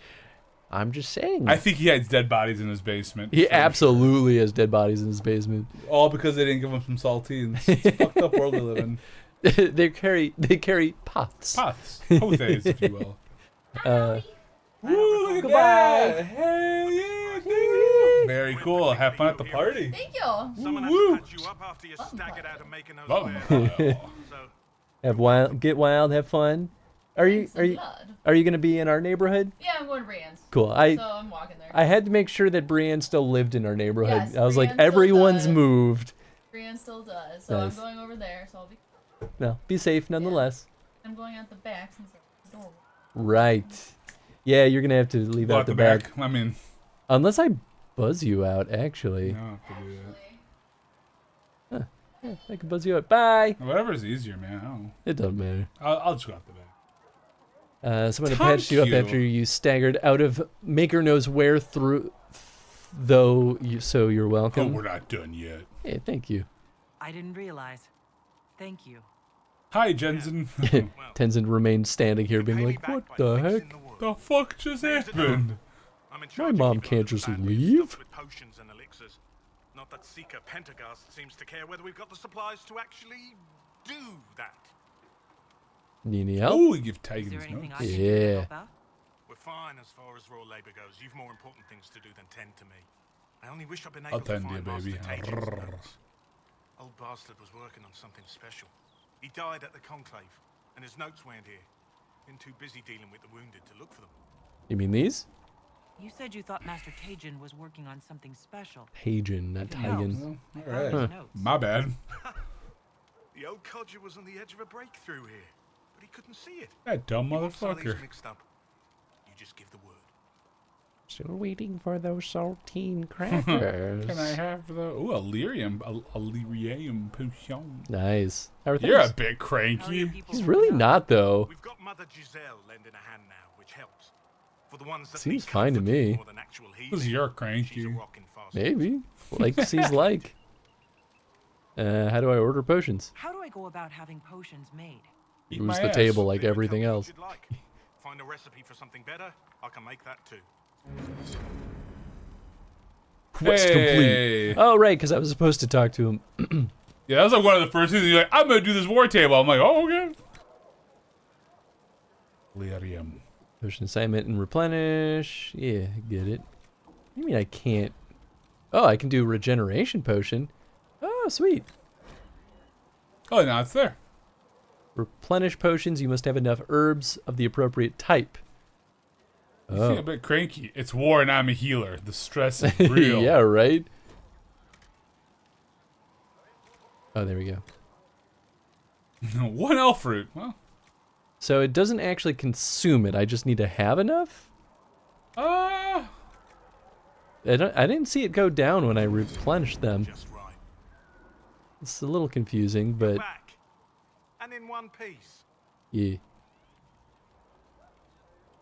I'm just saying. I think he has dead bodies in his basement. He absolutely has dead bodies in his basement. All because they didn't give him some saltines. It's a fucked up world we live in. they carry pots. Pots. Pothes, if you will. Ooh, look at that! Hell yeah! Merry Very cool. Have fun at the party. Thank you. Someone has to patch you up after you staggered out of making those Have wild, get wild, have fun. Are you gonna be in our neighborhood? Yeah, I'm going to Brienne's. Cool. So I'm walking there. I had to make sure that Brienne still lived in our neighborhood. Yes, I was like, Brienne still everyone's does. moved. Brienne still does. So Nice. I'm going over there. So I'll be. No, be safe nonetheless. I'm going out the back since the door. Right. Yeah, you're gonna have to leave Go out out the the back. back. I mean, unless I buzz you out, actually. No, I have to do that. Huh. Yeah, I can buzz you out. Bye. Whatever's easier, man. I don't know. It doesn't matter. I'll just go out the back. Someone Thank patched you up you. after you staggered out of Maker knows where through. Though, so you're welcome. Oh, we're not done yet. Hey, thank you. I didn't realize. Thank you. Hi, Jensen. Tenzin remained standing here, being like, "What the heck? The fuck just happened?" My mom can't just leave." With potions and elixirs. Not that Seeker Pentagast seems to care whether we've got the supplies to actually do that. Need any help? Oh, we give Tigans notes. Yeah. We're fine as far as raw labor goes. You've more important things to do than tend to me. I only wish I'd been able I'll to tend to you, find baby. Master Tajan's notes. Old bastard was working on something special. He died at the conclave, and his notes weren't here. Been too busy dealing with the wounded to look for them. You mean these? You said you thought Master Tajan was working on something special. Hagen, not Tigan. All right. My bad. The old codger was on the edge of a breakthrough here, but he couldn't see it. That dumb You want some of these motherfucker. mixed up, you just give the word. Still waiting for those saltine crackers. Can I have the a lyrium potion? Nice. How are You're a things? bit cranky. He's really not, though. We've got Mother Giselle lending a hand now, which helps. For the ones that Seems need fine to comforting me. more than actual healing, Because you're she's a cranky. rockin' fast. Maybe. Like he's like. How do I order potions? How do I go about having potions made? Eat Use my the ass. table like everything else. You'd like. Find a recipe for something better, I can make that too. Quest Hey. complete. Oh, right, because I was supposed to talk to him. Yeah, that was like one of the first things. You're like, I'm gonna do this war table. I'm like, oh, okay. Lyrium. Potion assignment and replenish. Yeah, get it. What do you mean I can't? Oh, I can do regeneration potion. Oh, sweet. Oh, now it's there. Replenish potions. You must have enough herbs of the appropriate type. You feel a Oh. bit cranky. It's war and I'm a healer. The stress is real. Yeah, right? Oh, there we go. One elf fruit. Well, So it doesn't actually consume it. I just need to have enough? I didn't see it go down when I replenished them. It's a little confusing, but Back. And in one piece. yeah.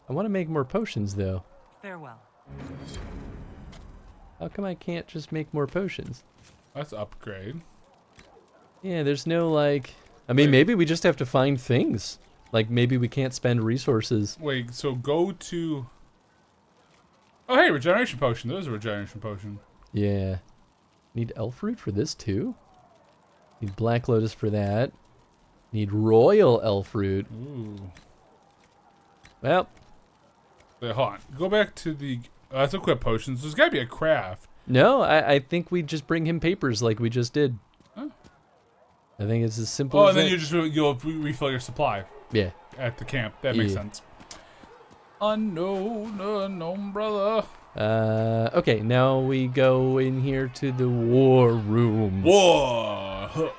I want to make more potions, though. Farewell. How come I can't just make more potions? that's upgrade. Yeah, there's no, like... I mean, maybe we just have to find things. Like, maybe we can't spend resources. Wait, so go to... Oh, hey, regeneration potion. There's a regeneration potion. Yeah. Need elf root for this, too? Need black lotus for that. Need royal elf root. Ooh. Well... Wait, hold on. Go back to the... that's equip potions. There's got to be a craft. No, I think we just bring him papers like we just did. Huh? I think it's as simple Oh, as and then that. you'll refill your supply. Yeah. At the camp. That makes Yeah. sense. Unknown, brother. Okay, now we go in here to the war room. War. Huh.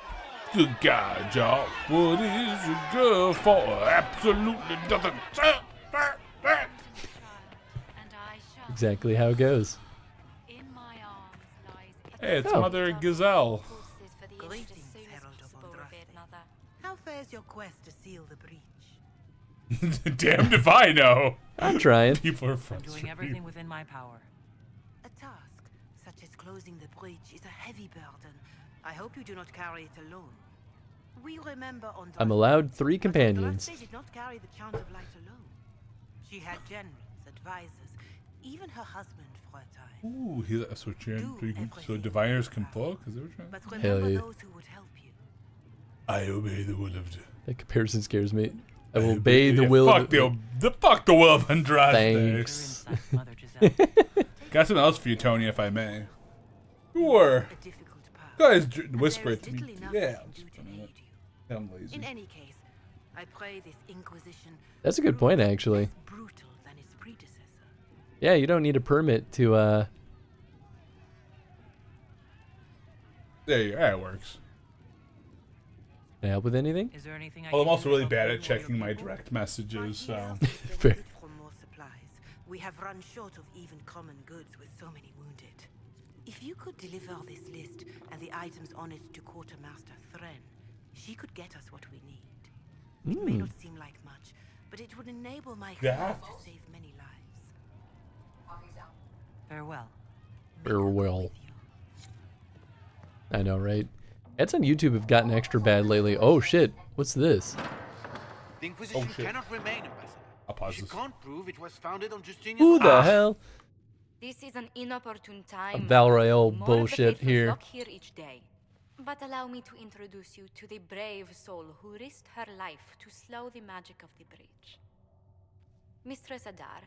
Good God, y'all. What is a girl for? Absolutely nothing. Exactly how it goes. Hey, it's Oh. Mother Gazelle. How fares your quest to seal the breach? Damned if I know. I'm trying. People are I'm frustrated. doing everything within my power. A task such as closing the breach is a heavy burden. I hope you do not carry it alone. We remember on I'm allowed 3 companions. She did not carry the chant of light alone. She had generals, advisors, even her husband for a time. Ooh, so diviners can book? Is that what you're But Hell remember yeah. those who would help you. I obey the will of... That comparison scares me. I will obey the will fuck of... fuck the will of Andraste. Thanks. Got something else for you, Tony, if I may. Sure. A difficult path. Guys, And whisper there it is to me. little enough Yeah. I can do to aid you. I'm lazy. In any case, I pray this Inquisition That's a good point, actually. less brutal than its predecessor. Yeah, you don't need a permit to There you go. That works. Can I help with anything? Is there anything I Well, I'm can also do to really help bad you at or your checking my people? direct messages, so. Fair. For more supplies, we have run short of even common goods with so many wounded. If you could deliver this list and the items on it to Quartermaster Thren, she could get us what we need. It may not seem like much, but it would enable my cause to save many lives. Farewell. Farewell. I know, right? Ads on YouTube have gotten extra bad lately. Oh shit, what's this? The Inquisition shit. cannot remain, Ambassador. I'll pause She this. can't prove it was founded on Justinian's Who the order. hell? This is an inopportune time. Val Royale More of the bullshit faithful here. flock here each day. But allow me to introduce you to the brave soul who risked her life to slow the magic of the breach. Mistress Adar,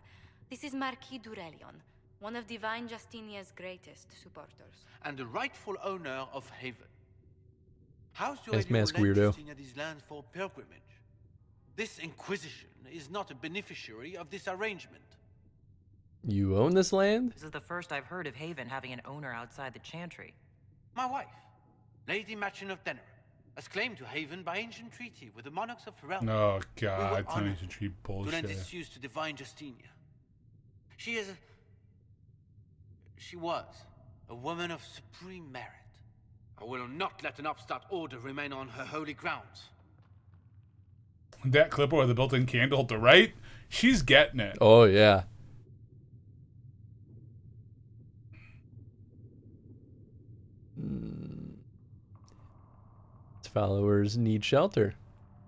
this is Marquis Durelion, one of Divine Justinia's greatest supporters. And the rightful owner of Haven. House Yes, Durelion mask lent weirdo. Justinia these lands for pilgrimage. This Inquisition is not a beneficiary of this arrangement. You own this land? This is the first I've heard of Haven having an owner outside the Chantry. My wife, Lady Machin of Denerim, has claimed to Haven by ancient treaty with the monarchs of Ferelden. Oh, We God. were Tell me honored to treat to lend bullshit. this use to Divine Justinia. She was a woman of supreme merit. I will not let an upstart order remain on her holy grounds. That clipper with the built-in candle to right, she's getting it. Oh yeah. Its followers need shelter.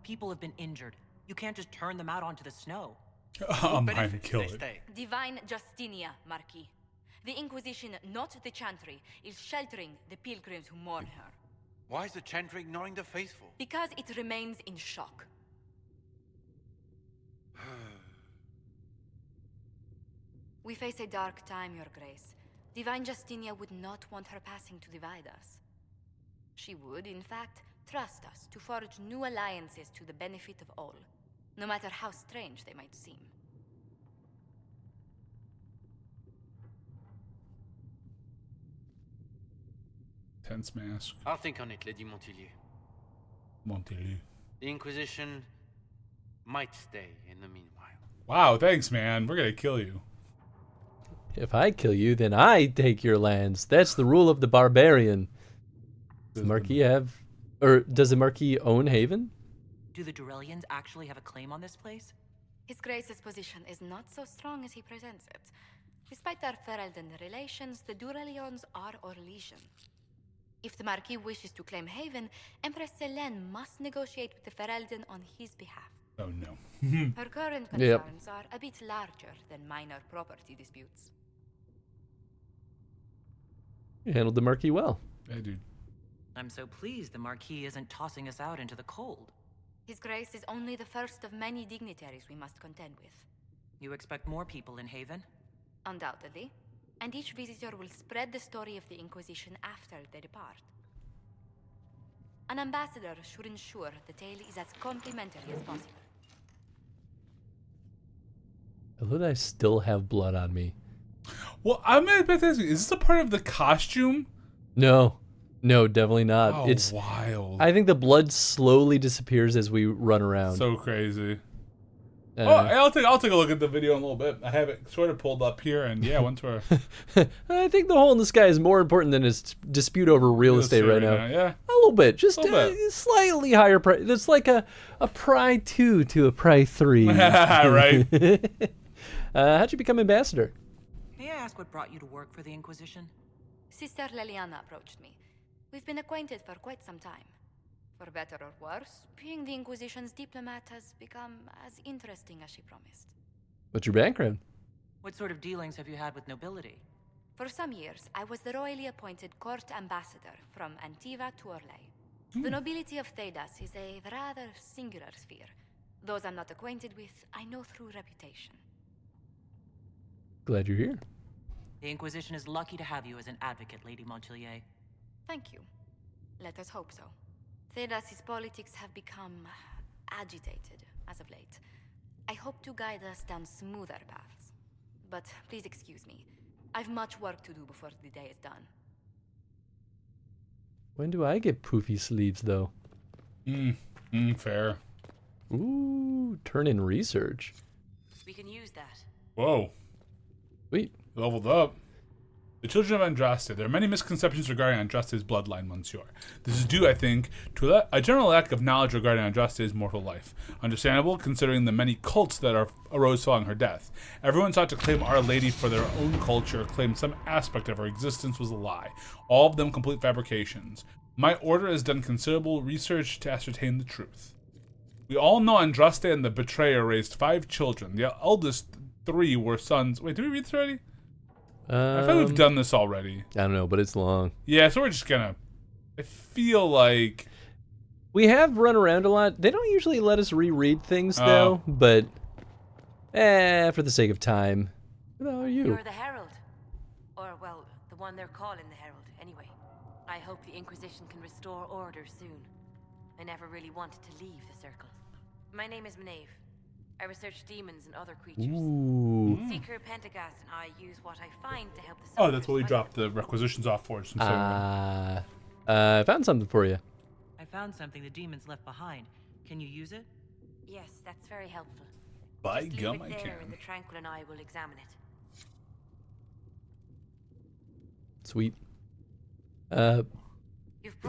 People have been injured. You can't just turn them out onto the snow. Mine kill it. Divine Justinia, Marquis. The Inquisition, not the Chantry, is sheltering the pilgrims who mourn her. Why is the Chantry ignoring the faithful? Because it remains in shock. We face a dark time, Your Grace. Divine Justinia would not want her passing to divide us. She would, in fact, trust us to forge new alliances to the benefit of all, no matter how strange they might seem. Tense mask. I'll think on it, Lady Montillier. Monteleu. The Inquisition might stay in the meanwhile. Wow, thanks, man. We're gonna kill you. If I kill you, then I take your lands. That's the rule of the barbarian. Does the Marquis have, or does the Marquis own Haven? Do the Durelians actually have a claim on this place? His Grace's position is not so strong as he presents it. Despite their Ferelden relations, the Durelions are our legion. If the Marquis wishes to claim Haven, Empress Selene must negotiate with the Ferelden on his behalf. Oh no. Her current Yep. concerns are a bit larger than minor property disputes. You handled the Marquis well. Yeah, dude. I'm so pleased the Marquis isn't tossing us out into the cold. His Grace is only the first of many dignitaries we must contend with. You expect more people in Haven? Undoubtedly. And each visitor will spread the story of the Inquisition after they depart. An ambassador should ensure the tale is as complimentary as possible. I love that I still have blood on me. Well, I'm gonna bet this. Is this a part of the costume? No, definitely not. Oh, It's wild. I think the blood slowly disappears as we run around. So crazy. I'll take a look at the video in a little bit. I have it sort of pulled up here, and yeah, once we're I think the hole in the sky is more important than his dispute over real estate right now. Yeah, a little bit, just A little bit. slightly higher price. It's like a Pride 2 to a Pride 3. Right. How'd you become ambassador? May I ask what brought you to work for the Inquisition? Sister Leliana approached me. We've been acquainted for quite some time. For better or worse, being the Inquisition's diplomat has become as interesting as she promised. What's your background? What sort of dealings have you had with nobility? For some years, I was the royally appointed court ambassador from Antiva to Orlais. The nobility of Thedas is a rather singular sphere. Those I'm not acquainted with, I know through reputation. Glad you're here. The Inquisition is lucky to have you as an advocate, Lady Montchilier. Thank you. Let us hope so. Thedas's politics have become agitated as of late. I hope to guide us down smoother paths. But please excuse me. I've much work to do before the day is done. When do I get poofy sleeves, though? Fair. Ooh, turn in research. We can use that. Whoa. Sweet. Leveled up. The children of Andraste. There are many misconceptions regarding Andraste's bloodline, Monsieur. This is due, I think, to a general lack of knowledge regarding Andraste's mortal life. Understandable, considering the many cults that arose following her death. Everyone sought to claim Our Lady for their own culture, claimed some aspect of her existence was a lie. All of them complete fabrications. My order has done considerable research to ascertain the truth. We all know Andraste and the Betrayer raised 5 children. The eldest 3 were sons. Wait, did we read this already? I thought we've done this already. I don't know, but it's long. Yeah, so we're just gonna... I feel like... We have run around a lot. They don't usually let us reread things, though, but... for the sake of time. Who the hell are you? You're the Herald. Or, well, the one they're calling the Herald, anyway. I hope the Inquisition can restore order soon. I never really wanted to leave the Circle. My name is Maeve. I research demons and other creatures. Ooh. Seeker Pentagast and I use what I find to help the Oh, that's what we dropped the requisitions off for. I found something for you. I found something the demons left behind. Can you use it? Yes, that's very helpful. By Just gum, leave it I there can. and the Tranquil and I will examine it. Sweet.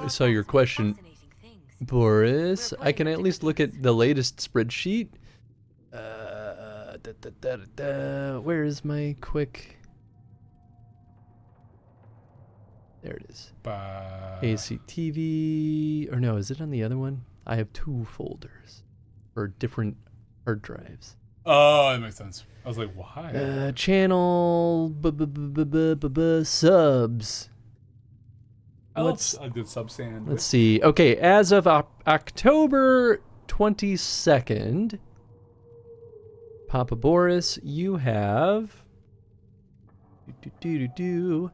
So your question, Boris, I can at least look at the latest spreadsheet. Where is my quick? There it is. ACTV, or no, is it on the other one? I have 2 folders for different hard drives. Oh, that makes sense. I was like, why? Channel subs. What's a good sub sandwich? Let's see. Okay, as of October 22nd, Papa Boris, you have 17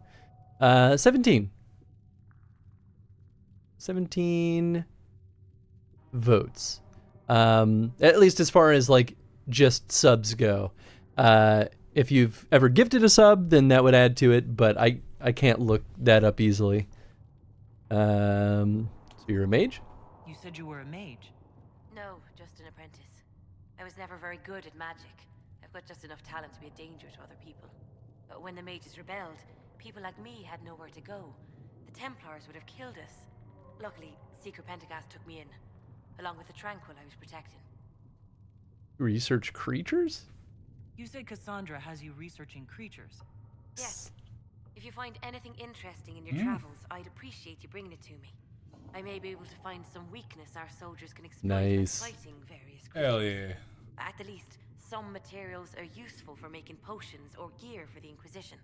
votes. At least as far as like just subs go. If you've ever gifted a sub, then that would add to it, but I can't look that up easily. So you're a mage? You said you were a mage. No, just an apprentice. I was never very good at magic. I've got just enough talent to be a danger to other people. But when the mages rebelled, people like me had nowhere to go. The Templars would have killed us. Luckily, Seeker Pentagast took me in, along with the Tranquil I was protecting. Research creatures? You said Cassandra has you researching creatures. Yes. If you find anything interesting in your travels, I'd appreciate you bringing it to me. I may be able to find some weakness our soldiers can exploit when fighting various creatures. Hell yeah. At the least, some materials are useful for making potions or gear for the Inquisition.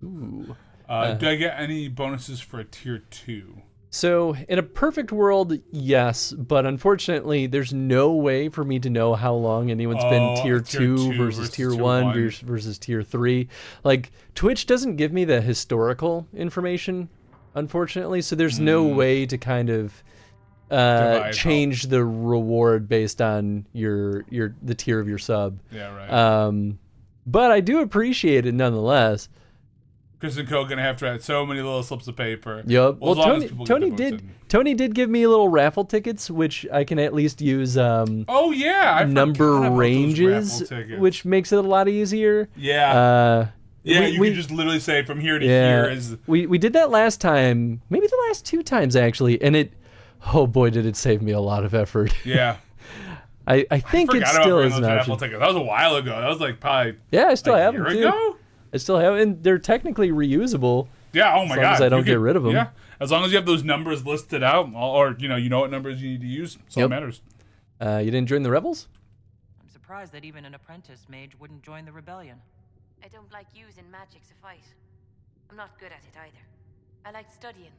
Ooh. Do I get any bonuses for a tier 2? So, in a perfect world, yes, but unfortunately, there's no way for me to know how long anyone's been tier 2 versus tier 1 versus tier 3. Like, Twitch doesn't give me the historical information, unfortunately, so there's no way to kind of change the reward based on the tier of your sub. Yeah, right. But I do appreciate it nonetheless. Chris and Co gonna have to add so many little slips of paper. Yep. Well, Tony did give me little raffle tickets, which I can at least use. Oh yeah, I number ranges, which makes it a lot easier. Yeah. You can just literally say from here to here is. We did that last time, maybe the last 2 times actually, and oh boy, did it save me a lot of effort. Yeah. I think it still is an option. That was a while ago. That was like probably. Yeah, I still have them too. A year ago? I still have, and they're technically reusable. Yeah. Oh my god. As long as I don't get rid of them. Yeah. As long as you have those numbers listed out, or you know what numbers you need to use. That's all that matters. You didn't join the rebels? I'm surprised that even an apprentice mage wouldn't join the rebellion. I don't like using magic to fight. I'm not good at it either. I like studying.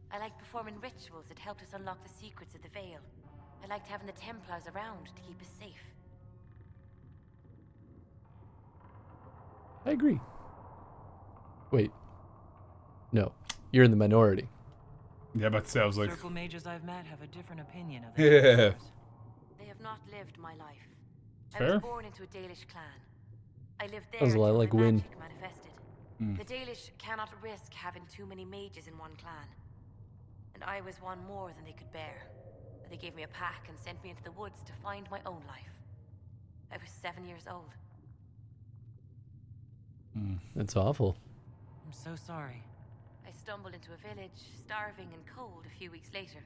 I like performing rituals that helped us unlock the secrets of the Veil. I liked having the Templars around to keep us safe. I agree. Wait. No. You're in the minority. Yeah, but I was like... Circle mages I've met have a different opinion of Yeah. the They have not lived my life. I Fair. was born into a Dalish clan. I lived there Sounds a lot until like my Wynn. magic manifested. Mm. The Dalish cannot risk having too many mages in one clan. And I was one more than they could bear. They gave me a pack and sent me into the woods to find my own life. I was 7 years old. That's awful. I'm so sorry. I stumbled into a village, starving and cold a few weeks later.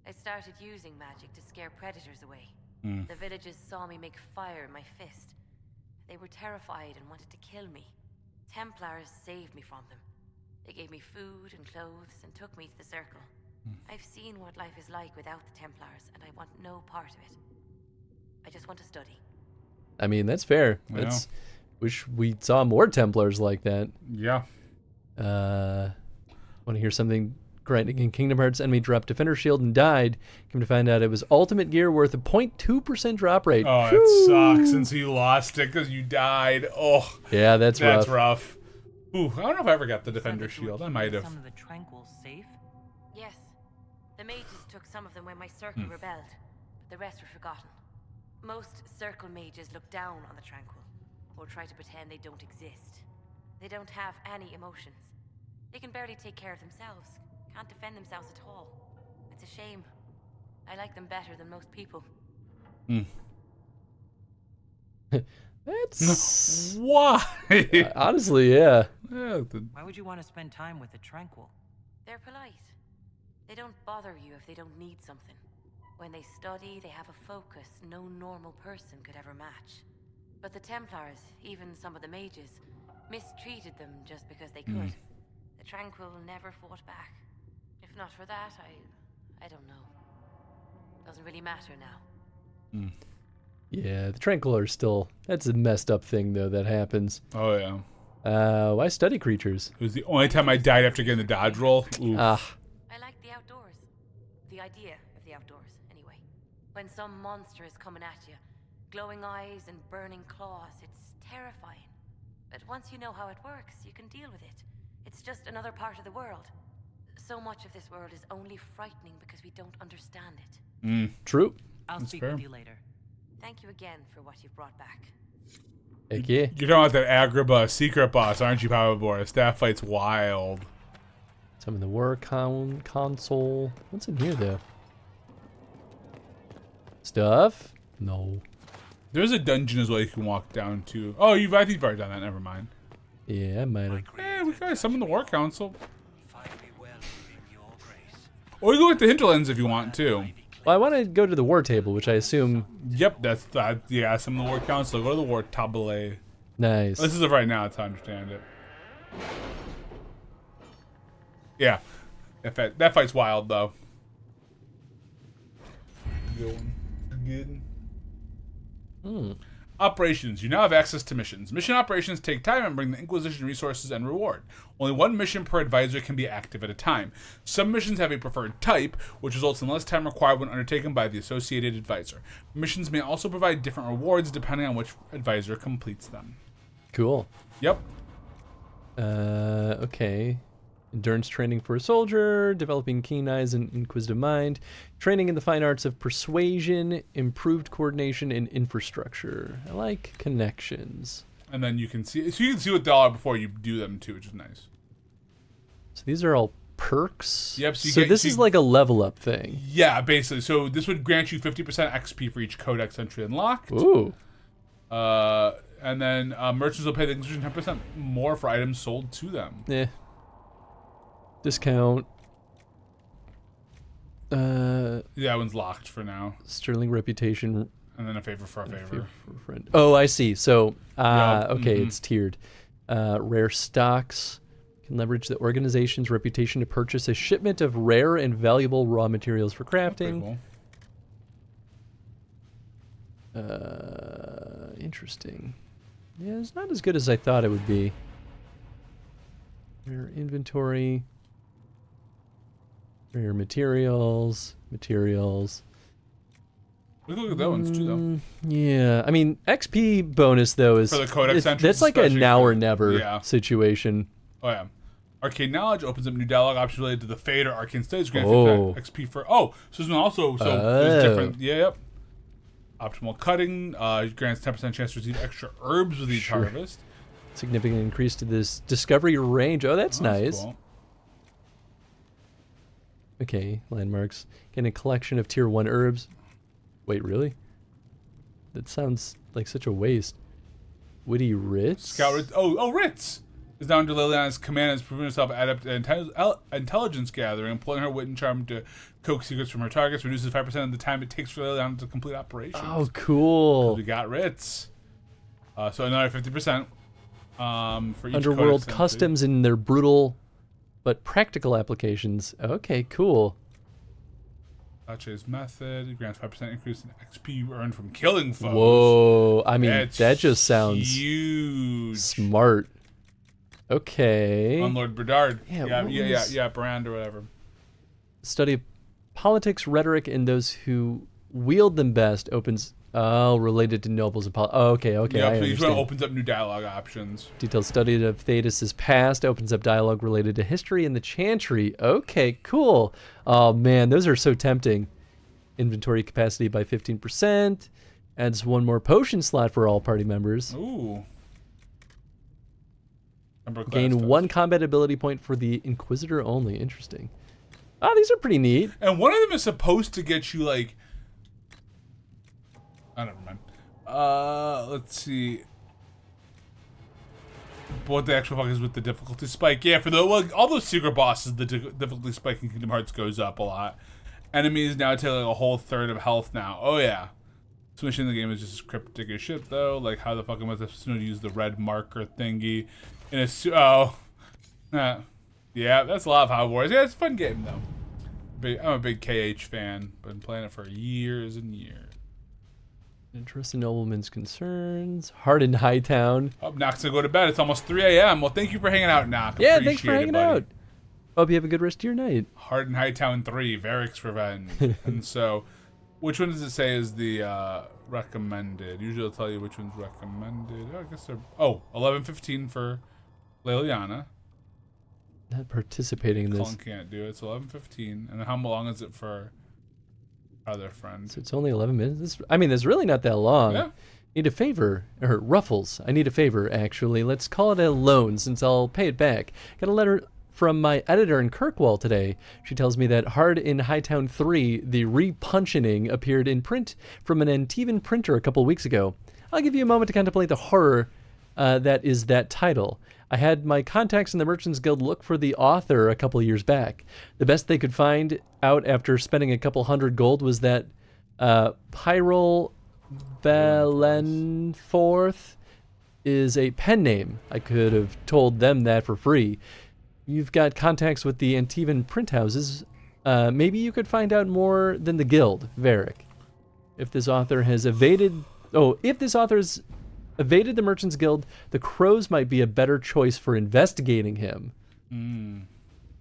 I started using magic to scare predators away. The villagers saw me make fire in my fist. They were terrified and wanted to kill me. Templars saved me from them. They gave me food and clothes and took me to the circle. I've seen what life is like without the Templars, and I want no part of it. I just want to study. I mean, that's fair. Yeah. That's wish we saw more Templars like that. Yeah. Want to hear something great? In Kingdom Hearts, enemy dropped Defender Shield and died. Come to find out it was ultimate gear worth a 0.2% drop rate. Oh, Whew. it sucks since you lost it because you died. Oh. Yeah, that's rough. Ooh, I don't know if I ever got the Defender Shield. I might have. Some of the Tranquils safe? Yes. The mages took some of them when my circle rebelled, but the rest were forgotten. Most circle mages look down on the Tranquil, or try to pretend they don't exist. They don't have any emotions. They can barely take care of themselves, can't defend themselves at all. It's a shame. I like them better than most people. That's why. Honestly, yeah. Why would you want to spend time with the Tranquil? They're polite. They don't bother you if they don't need something. When they study, they have a focus no normal person could ever match. But the Templars, even some of the mages, mistreated them just because they could. The Tranquil never fought back. If not for that, I don't know. Doesn't really matter now. Yeah, the Tranquil are still... That's a messed up thing, though, that happens. Oh, yeah. Why study creatures? It was the only time I died after getting the dodge roll. Ah. I like the outdoors. The idea of the outdoors, anyway. When some monster is coming at you, glowing eyes and burning claws, it's terrifying. But once you know how it works, you can deal with it. It's just another part of the world. So much of this world is only frightening because we don't understand it. True. I'll That's speak fair. with you later. Thank you again for what you've brought back. Heck yeah. You're talking about that Agrabah secret boss, aren't you, Papa Boris? That fight's wild. Some in the war console. What's in here, though? Stuff? No. There's a dungeon as well you can walk down to. Oh, I think you've already done that. Never mind. Yeah, I might have. Yeah, we got some in the war council. Or you go with the hinterlands if you want to. Well, I want to go to the war table, which I assume... Yep, that's that. Yeah, some in the war council. Go to the war table. Nice. This is it right now. That's how I understand it. Yeah, that fight's wild though. Good. Operations. You now have access to missions. Mission operations take time and bring the Inquisition resources and reward. Only one mission per advisor can be active at a time. Some missions have a preferred type, which results in less time required when undertaken by the associated advisor. Missions may also provide different rewards depending on which advisor completes them. Cool. Yep. Okay. Endurance training for a soldier, developing keen eyes and inquisitive mind, training in the fine arts of persuasion, improved coordination, and infrastructure. I like connections. And then you can see, so you can see what they are before you do them too, which is nice. So these are all perks. Yep. So this is like a level up thing. Yeah, basically. So this would grant you 50% XP for each codex entry unlocked. Ooh. And then merchants will pay the Inquisition 10% more for items sold to them. Yeah. Discount. Yeah, that one's locked for now. Sterling reputation. And then a favor for a favor. For a friend. Oh, I see. So, Yep. okay, it's tiered. Rare stocks can leverage the organization's reputation to purchase a shipment of rare and valuable raw materials for crafting. Interesting. Yeah, it's not as good as I thought it would be. Rare inventory. Rare materials. We can look at that ones too, though. Yeah, I mean, XP bonus though is for the Codex entrance, that's like a now or never yeah. situation. Oh yeah. Arcane Knowledge opens up new dialogue options related to the Fate or Arcane Studies. Grant XP for so this one also there's different. Yeah, yep. Optimal cutting grants 10% chance to receive extra herbs with each harvest. Significant increase to this discovery range. Oh, that's nice. Cool. Okay, landmarks. Getting a collection of tier 1 herbs. Wait, really? That sounds like such a waste. Witty Ritz? Scout Ritz. Oh, Ritz! Is now under Liliana's command and has proven herself adept at intelligence gathering, employing her wit and charm to coax secrets from her targets, reduces 5% of the time it takes for Liliana to complete operations. Oh, cool. We got Ritz. So another 50% for each Underworld customs in their brutal but practical applications. Okay, cool. Pache's method grants 5% increase in XP earned from killing foes. Whoa, I mean, that's that just sounds huge. Smart. Okay. On Lord Bernard. Yeah, Brand or whatever. Study of politics, rhetoric, and those who wield them best opens. Oh, related to nobles and politics. Oh, okay. Yeah, I understand. each one opens up new dialogue options. Detailed study of Thetis' past opens up dialogue related to history and the Chantry. Okay, cool. Oh man, those are so tempting. Inventory capacity by 15%. Adds one more potion slot for all party members. Ooh. Gain one combat ability point for the Inquisitor only. Interesting. Ah, these are pretty neat. And one of them is supposed to get you like. Oh, never mind. Let's see. What the actual fuck is with the difficulty spike? Yeah, for all those secret bosses, the difficulty spike in Kingdom Hearts goes up a lot. Enemies now take like a whole third of health now. Oh yeah. This mission in the game is just cryptic as shit though. Like how the fuck am I supposed to use the red marker thingy? In a yeah, that's a lot of Hot Wars. Yeah, it's a fun game though. I'm a big KH fan. Been playing it for years and years. Interest in noblemen's concerns. Heart in Hightown. Oh, Knock's gonna go to bed. It's almost 3 a.m. Well, thank you for hanging out, Knock. Yeah, thanks for hanging out. Hope you have a good rest of your night. Heart in Hightown 3, Varric's Revenge. And so, which one does it say is the recommended? Usually it'll tell you which one's recommended. Oh, I guess they're 11:15 for Liliana. Not participating in this. Colin can't do it. It's 11:15. And how long is it for other friends? So it's only 11 minutes. That's really not that long. Yeah. Need a favor, or Ruffles. I need a favor, actually. Let's call it a loan, since I'll pay it back. Got a letter from my editor in Kirkwall today. She tells me that Hard in Hightown 3, the repuncheoning, appeared in print from an Antivan printer a couple weeks ago. I'll give you a moment to contemplate the horror that is that title. I had my contacts in the Merchants Guild look for the author a couple years back. The best they could find out after spending a couple hundred gold was that Pyrrol Valenforth is a pen name. I could have told them that for free. You've got contacts with the Antivan print houses. Maybe you could find out more than the guild, Varric. If this author has evaded the Merchants Guild, the Crows might be a better choice for investigating him.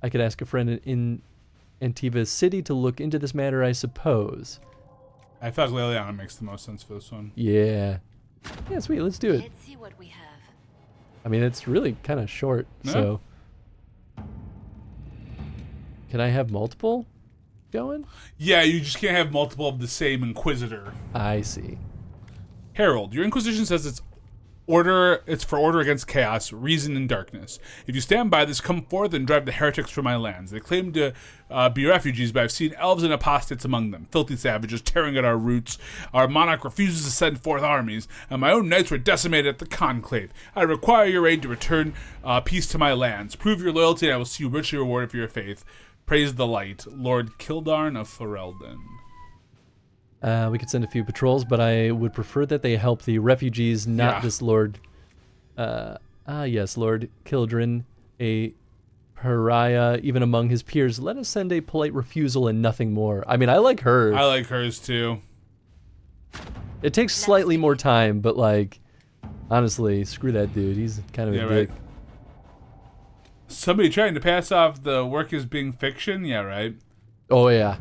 I could ask a friend in Antiva City to look into this matter, I suppose. I thought Liliana makes the most sense for this one. Yeah. Yeah, sweet. Let's do it. Let's see what we have. I mean, it's really kind of short, Yeah. so... Can I have multiple going? Yeah, you just can't have multiple of the same Inquisitor. I see. Herald, your Inquisition says it's for order against chaos, reason, and darkness. If you stand by this, come forth and drive the heretics from my lands. They claim to be refugees, but I've seen elves and apostates among them, filthy savages tearing at our roots. Our monarch refuses to send forth armies, and my own knights were decimated at the conclave. I require your aid to return peace to my lands. Prove your loyalty, and I will see you richly rewarded for your faith. Praise the light, Lord Kildarn of Ferelden. We could send a few patrols, but I would prefer that they help the refugees, not this Lord... yes, Lord Kildrin, a pariah even among his peers. Let us send a polite refusal and nothing more. I mean, I like hers. I like hers, too. It takes slightly more time, but, like, honestly, screw that dude. He's kind of a dick. Right. Somebody trying to pass off the work as being fiction? Yeah, right. Oh, yeah.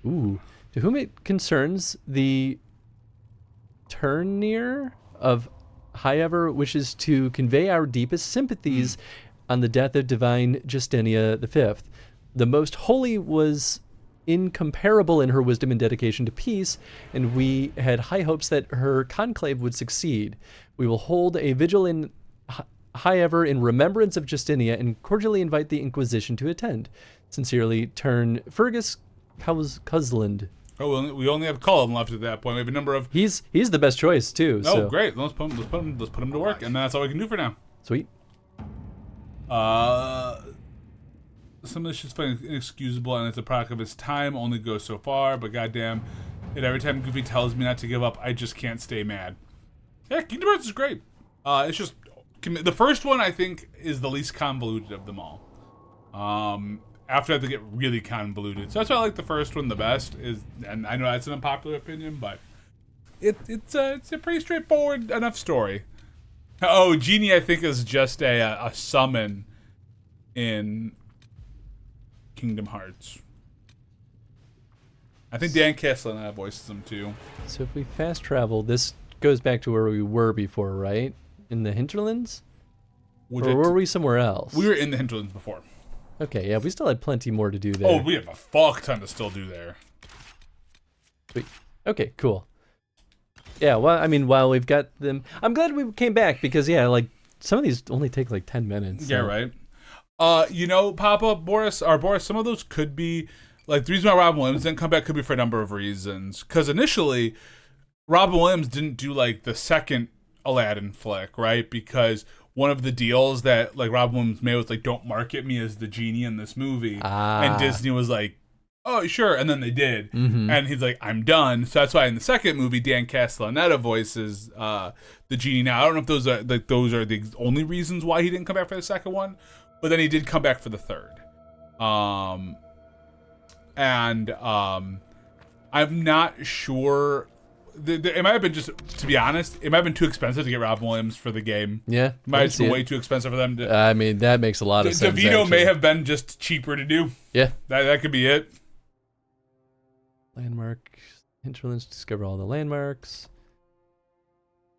Ooh. To whom it concerns, the Turnir of Highever wishes to convey our deepest sympathies on the death of divine Justinia V. The most holy was incomparable in her wisdom and dedication to peace, and we had high hopes that her conclave would succeed. We will hold a vigil in Highever in remembrance of Justinia and cordially invite the Inquisition to attend. Sincerely, Turn Fergus Cusland. Oh, we only have Cullen left at that point. We have a number of. He's the best choice too. Oh, so. Great! Let's put him to work, and that's all we can do for now. Sweet. Some of this shit's fucking inexcusable, and it's a product of its time. Only goes so far, but goddamn, and every time Goofy tells me not to give up, I just can't stay mad. Yeah, Kingdom Hearts is great. It's just the first one I think is the least convoluted of them all. After that, they get really convoluted. So that's why I like the first one the best. And I know that's an unpopular opinion, but it's a pretty straightforward enough story. Oh, Genie, I think, is just a summon in Kingdom Hearts. I think Dan Castellaneta voices him too. So if we fast travel, this goes back to where we were before, right? In the hinterlands? Or were we somewhere else? We were in the hinterlands before. Okay, yeah, we still had plenty more to do there. Oh, we have a fuck ton to still do there. Sweet. Okay, cool. Yeah, well, I mean, while we've got them... I'm glad we came back because, yeah, like, some of these only take like 10 minutes. Yeah, right. You know, Papa, Boris, some of those could be... Like, the reason why Robin Williams didn't come back could be for a number of reasons. Because initially, Robin Williams didn't do, like, the second Aladdin flick, right? Because... one of the deals that like Robin Williams made was like, don't market me as the genie in this movie. And Disney was like, oh, sure. And then they did. And he's like, I'm done. So that's why in the second movie, Dan Castellaneta voices the genie. Now, I don't know if those are the only reasons why he didn't come back for the second one, but then he did come back for the third. I'm not sure. It might have been just, to be honest, it might have been too expensive to get Robin Williams for the game. Yeah. It might have been way too expensive for them to... I mean, that makes a lot of sense, DeVito actually. may have been just cheaper to do. Yeah. That could be it. Landmark. Hinterlands, discover all the landmarks.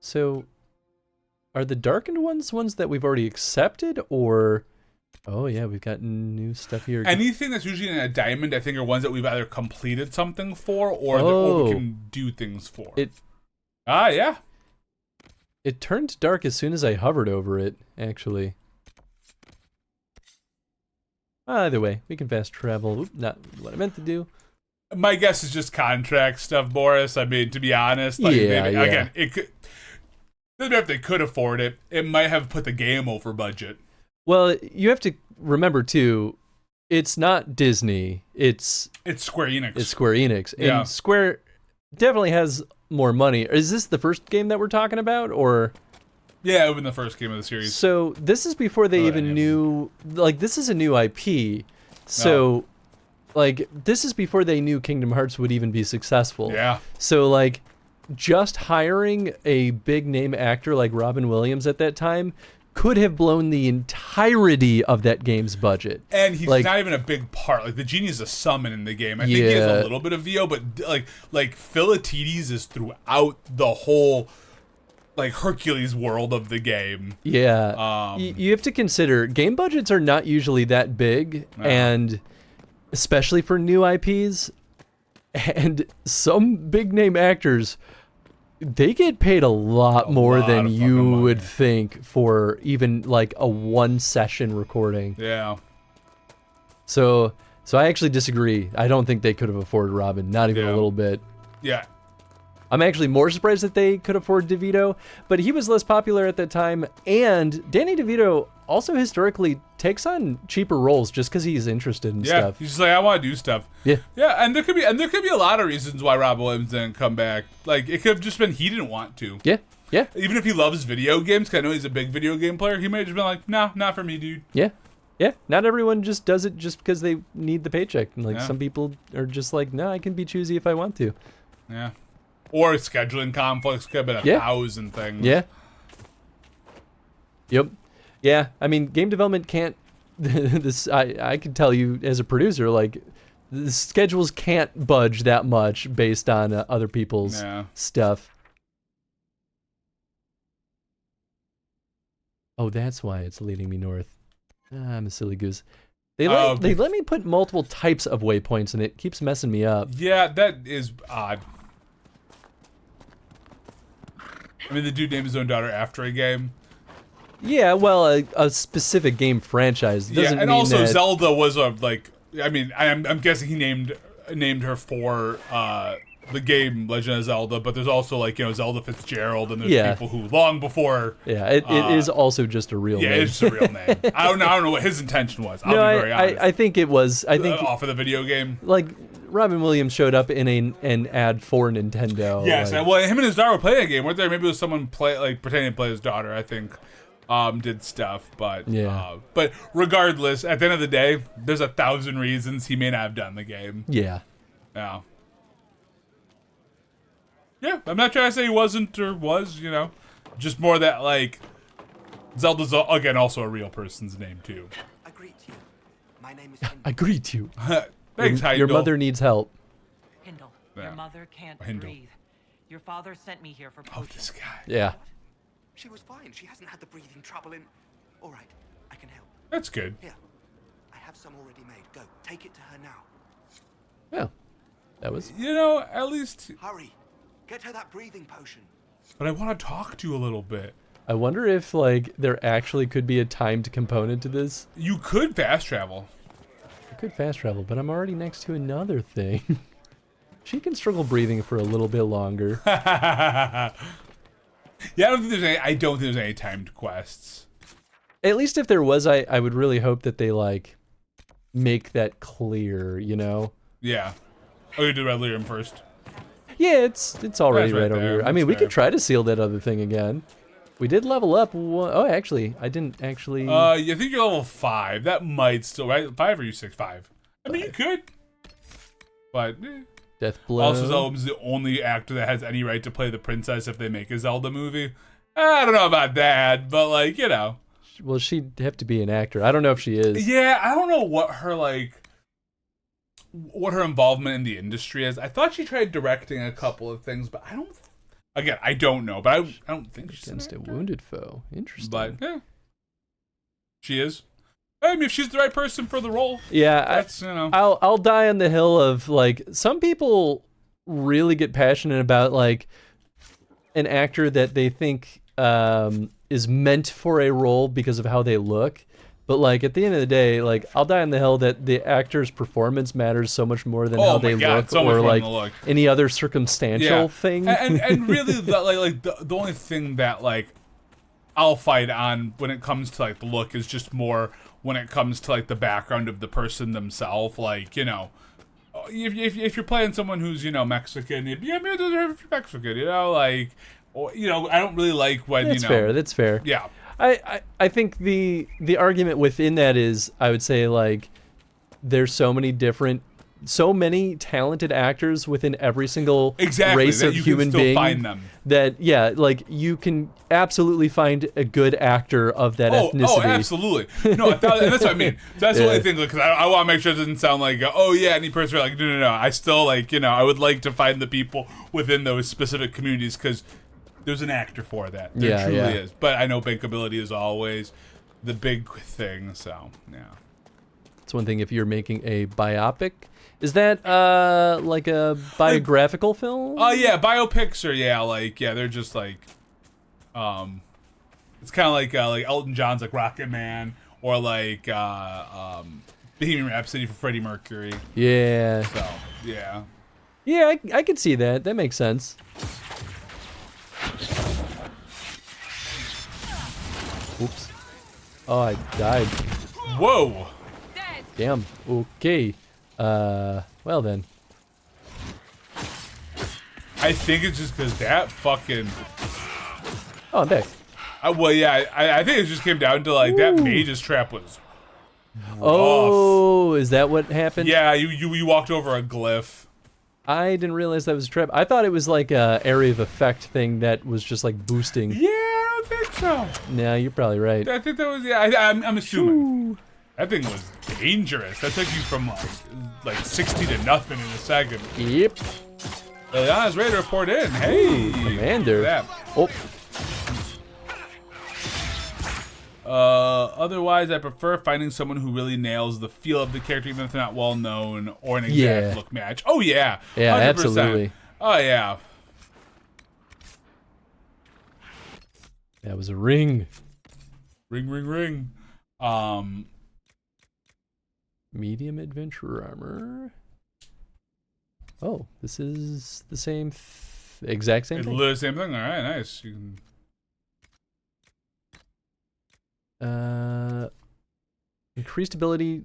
So, are the darkened ones that we've already accepted, or... Oh, yeah, we've got new stuff here. Anything that's usually in a diamond, I think, are ones that we've either completed something for or we can do things for. Yeah. It turned dark as soon as I hovered over it, actually. Either way, we can fast travel. Oop, not what I meant to do. My guess is just contract stuff, Boris. I mean, to be honest. Like, maybe, again, it could... doesn't matter if they could afford it. It might have put the game over budget. Well, you have to remember too, it's not Disney. It's Square Enix. It's Square Enix, Yeah. and Square definitely has more money. Is this the first game that we're talking about, or? Yeah, it was the first game of the series. So this is before they even knew. Like, this is a new IP, so like this is before they knew Kingdom Hearts would even be successful. Yeah. So like, just hiring a big name actor like Robin Williams at that time could have blown the entirety of that game's budget. And he's like, not even a big part. Like, the genie is a summon in the game. I think he has a little bit of VO, but like Philatides is throughout the whole like Hercules world of the game. Yeah. You have to consider game budgets are not usually that big, and especially for new IPs, and some big name actors, they get paid a lot more than you would think for even like a one session recording. Yeah. So I actually disagree. I don't think they could have afforded Robin, not even a little bit. Yeah. I'm actually more surprised that they could afford DeVito, but he was less popular at that time, and Danny DeVito also historically takes on cheaper roles just because he's interested in stuff. He's just like, I want to do stuff. Yeah. Yeah, and there could be a lot of reasons why Robin Williams didn't come back. Like, it could have just been he didn't want to. Yeah. Yeah. Even if he loves video games, because I know he's a big video game player, he may have just been like, nah, not for me, dude. Yeah. Yeah. Not everyone just does it just because they need the paycheck. And like some people are just like, no, I can be choosy if I want to. Yeah. Or scheduling conflicts, could have been 1,000 things. Yeah. Yep. Yeah. I mean, game development can't. I can tell you as a producer, like, the schedules can't budge that much based on other people's stuff. Oh, that's why it's leading me north. I'm a silly goose. They let me put multiple types of waypoints, and it keeps messing me up. Yeah, that is odd. I mean, the dude named his own daughter after a game. Yeah, well, a specific game franchise doesn't and mean also that... Zelda was a I mean, I'm guessing he named her for the game Legend of Zelda, but there's also like Zelda Fitzgerald, and there's people who long before. Yeah, it is also just a real name. Yeah, it's just a real name. I don't know what his intention was. I'll be very honest. I think it was. I think off of the video game. Like Robin Williams showed up in an ad for Nintendo. Yes, well, him and his daughter were playing a game, weren't there? Maybe it was someone pretending to play his daughter. I think. Did stuff, but but regardless, at the end of the day, there's 1,000 reasons he may not have done the game. Yeah. Yeah. Yeah, I'm not trying to say he wasn't or was, just more that like Zelda's again also a real person's name too. I greet you. My name is I greet you. Thanks, your mother needs help. Hindle, your mother can't Hindle. breathe. Your father sent me here for potions. Oh, this guy. Yeah. She was fine. She hasn't had the breathing trouble in... All right, I can help. That's good. Here, I have some already made. Go, take it to her now. Yeah, that was... at least... Hurry, get her that breathing potion. But I want to talk to you a little bit. I wonder if, like, there actually could be a timed component to this. You could fast travel. I could fast travel, but I'm already next to another thing. She can struggle breathing for a little bit longer. Yeah, I don't think there's any timed quests. At least if there was, I would really hope that they like make that clear, Yeah. Oh, you did Red Lyrium first. Yeah, it's already right over there. here. I mean, we could try to seal that other thing again. We did level up. Oh, actually, I didn't actually. I think you're level 5. That might still, right? 5 or you 6? 5. I mean, you could. But. Death blow. Also, Zelda's the only actor that has any right to play the princess if they make a Zelda movie. I don't know about that, but like, Well, she'd have to be an actor. I don't know if she is. Yeah, I don't know what her involvement in the industry is. I thought she tried directing a couple of things, but I don't know, but I don't think she's against a wounded foe. Interesting. But yeah, she is. I mean, if she's the right person for the role. Yeah, that's, I'll die on the hill of like some people really get passionate about like an actor that they think is meant for a role because of how they look. But like at the end of the day, like I'll die on the hill that the actor's performance matters so much more than how they look or like any other circumstantial thing. And really, the only thing that like I'll fight on when it comes to like the look is just more when it comes to like the background of the person themselves. Like if you're playing someone who's Mexican, maybe they're Mexican, like. I don't really like when That's fair. That's fair. Yeah. I think the argument within that is I would say like there's so many talented actors within every single race of human being find them. That like you can absolutely find a good actor of that ethnicity. Oh, absolutely. No, and that's what I mean. That's the only thing, because I want to make sure it doesn't sound like any person like no. I still like I would like to find the people within those specific communities because there's an actor for that. There truly is. But I know bankability is always the big thing. So yeah. It's one thing if you're making a biopic. Is that like a biographical film? Yeah, biopics are they're just like it's kind of like Elton John's like Rocket Man or like Bohemian Rhapsody for Freddie Mercury. Yeah. So yeah. Yeah, I could see that. That makes sense. Oops. Oh, I died. Whoa. Damn. Okay. Well then. I think it's just because that fucking... Oh, I'm back. Well, yeah, I think it just came down to, like, that mage's trap was rough. Is that what happened? Yeah, you walked over a glyph. I didn't realize that was a trap. I thought it was like a area of effect thing that was just like boosting. Yeah, I don't think so. Nah, you're probably right. I think that was, I'm assuming. That thing was dangerous. That took you from like 60 to nothing in a second. Yep. Liliana's ready to report in. Hey, ooh, Commander. Oh. Otherwise, I prefer finding someone who really nails the feel of the character, even if they're not well known, or an exact look match. Oh yeah, yeah, 100%. Absolutely. Oh yeah. That was a ring. Ring. Medium adventure armor. Oh, this is the same, exact same thing. The same thing. All right, nice. You can... increased ability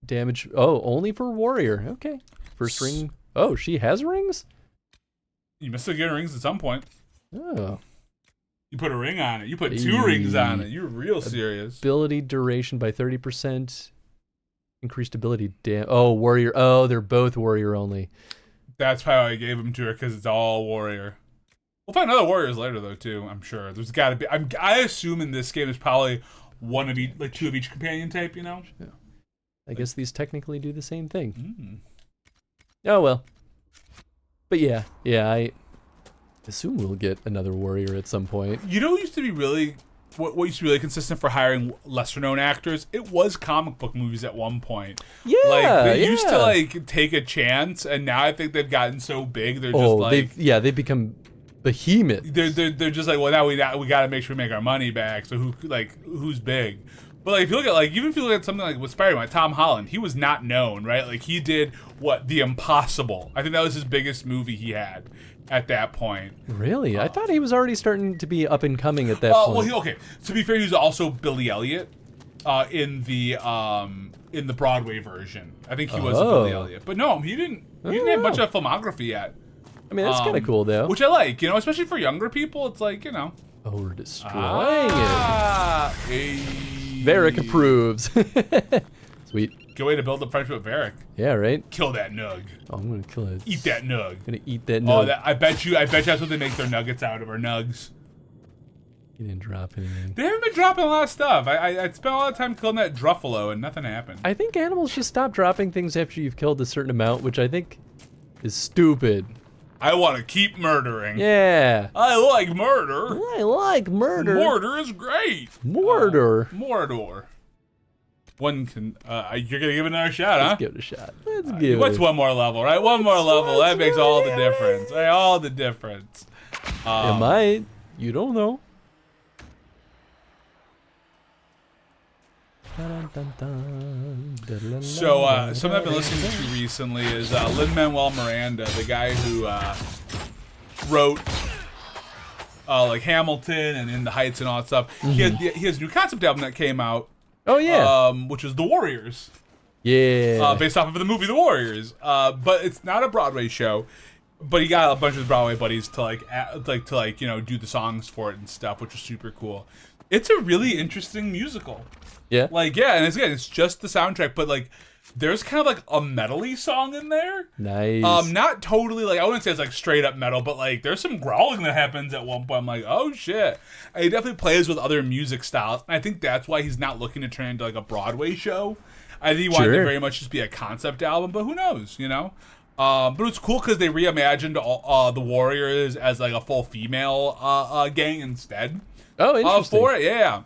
damage. Oh, only for warrior. Okay. First ring. Oh, she has rings? You must have given rings at some point. Oh. You put a ring on it. You put 2 rings on it. You're real serious. Ability duration by 30%. Increased ability oh, warrior. Oh, they're both warrior only. That's how I gave them to her, because it's all warrior. We'll find other warriors later, though, too. I'm sure. There's got to be. I assume in this game there's probably one of each, like 2 of each companion type. You know. Yeah. I guess these technically do the same thing. Mm. Oh well. But yeah, I assume we'll get another warrior at some point. You know, what used to be really. What used to be really consistent for hiring lesser known actors? It was comic book movies at one point. Yeah, like they used to like take a chance, and now I think they've gotten so big they're just like they've become behemoths. They're just like, well, now we got to make sure we make our money back. So who's big? But like if you look at even if you look at something like with Spider-Man, Tom Holland, he was not known, right? Like he did The Impossible. I think that was his biggest movie he had at that point. Really? I thought he was already starting to be up and coming at that point. Well, okay. To be fair, he was also Billy Elliot in the Broadway version. I think he was Billy Elliot. But no, he didn't have much of a filmography yet. I mean, that's kind of cool, though. Which I like, especially for younger people. It's like, Oh, we're destroying it. Hey. Varric approves. Sweet. Good way to build a friendship with Varric. Yeah, right? Kill that nug. Oh, I'm gonna kill it. Eat that nug. I'm gonna eat that nug. Oh, I bet you that's what they make their nuggets out of, or nugs. You didn't drop anything. They haven't been dropping a lot of stuff. I spent a lot of time killing that Druffalo and nothing happened. I think animals should stop dropping things after you've killed a certain amount, which I think is stupid. I want to keep murdering. Yeah. I like murder. I like murder. Murder is great. Mordor. One can. You're gonna give it another shot, huh? Let's give it a shot. Let's give it. What's one more level, right? One more level. That makes all the difference. Right? All the difference. It might. You don't know. So, something I've been listening to recently is Lin-Manuel Miranda, the guy who wrote like Hamilton and In the Heights and all that stuff. Mm-hmm. He has a new concept album that came out. Oh yeah. Which is The Warriors. Yeah. Based off of the movie The Warriors. But it's not a Broadway show. But he got a bunch of Broadway buddies to do the songs for it and stuff, which was super cool. It's a really interesting musical. Yeah. And it's just the soundtrack, but there's kind of like a metal-y song in there. Nice. Not totally I wouldn't say it's like straight up metal, but there's some growling that happens at one point. I'm like, oh shit. And he definitely plays with other music styles. And I think that's why he's not looking to turn into a Broadway show. I think he wanted to very much just be a concept album, but who knows, But it's cool because they reimagined the Warriors as a full female gang instead. Oh, interesting. For it, yeah.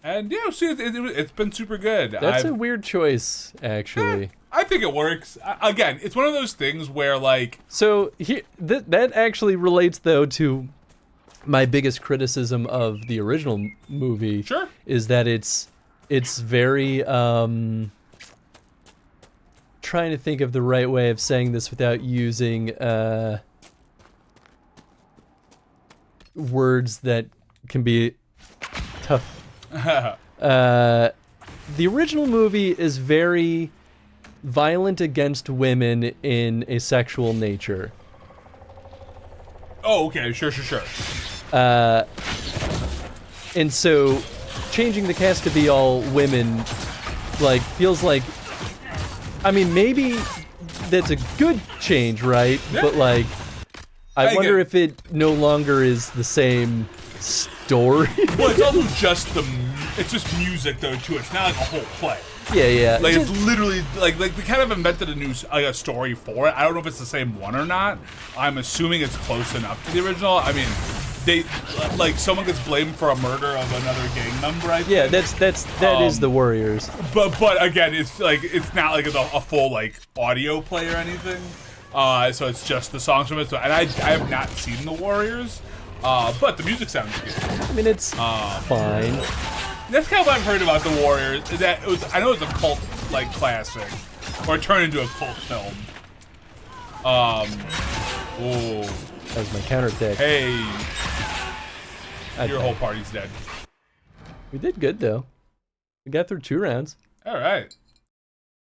And see, it's been super good. That's a weird choice, actually. I think it works. Again, it's one of those things where So that actually relates though to my biggest criticism of the original movie. Sure. Is that it's very trying to think of the right way of saying this without using words that can be tough. The original movie is very violent against women in a sexual nature. Oh, okay, sure. And so changing the cast to be all women feels like, I mean, maybe that's a good change, right? Yeah. But I wonder if it no longer is the same story. Well, it's also just it's just music though too. It's not like a whole play. Yeah. Like it's literally like they kind of invented a new a story for it. I don't know if it's the same one or not. I'm assuming it's close enough to the original. I mean, they like someone gets blamed for a murder of another gang member. I think. Yeah, that is the Warriors. But again, it's not like a full like audio play or anything. So it's just the songs from it. So, and I have not seen the Warriors, but the music sounds good. I mean, it's fine. That's kind of what I've heard about the Warriors. Is that I know it's a cult like classic, or it turned into a cult film. Oh, that was my counterattack. Hey, your whole party's dead. We did good though. We got through 2 rounds. All right.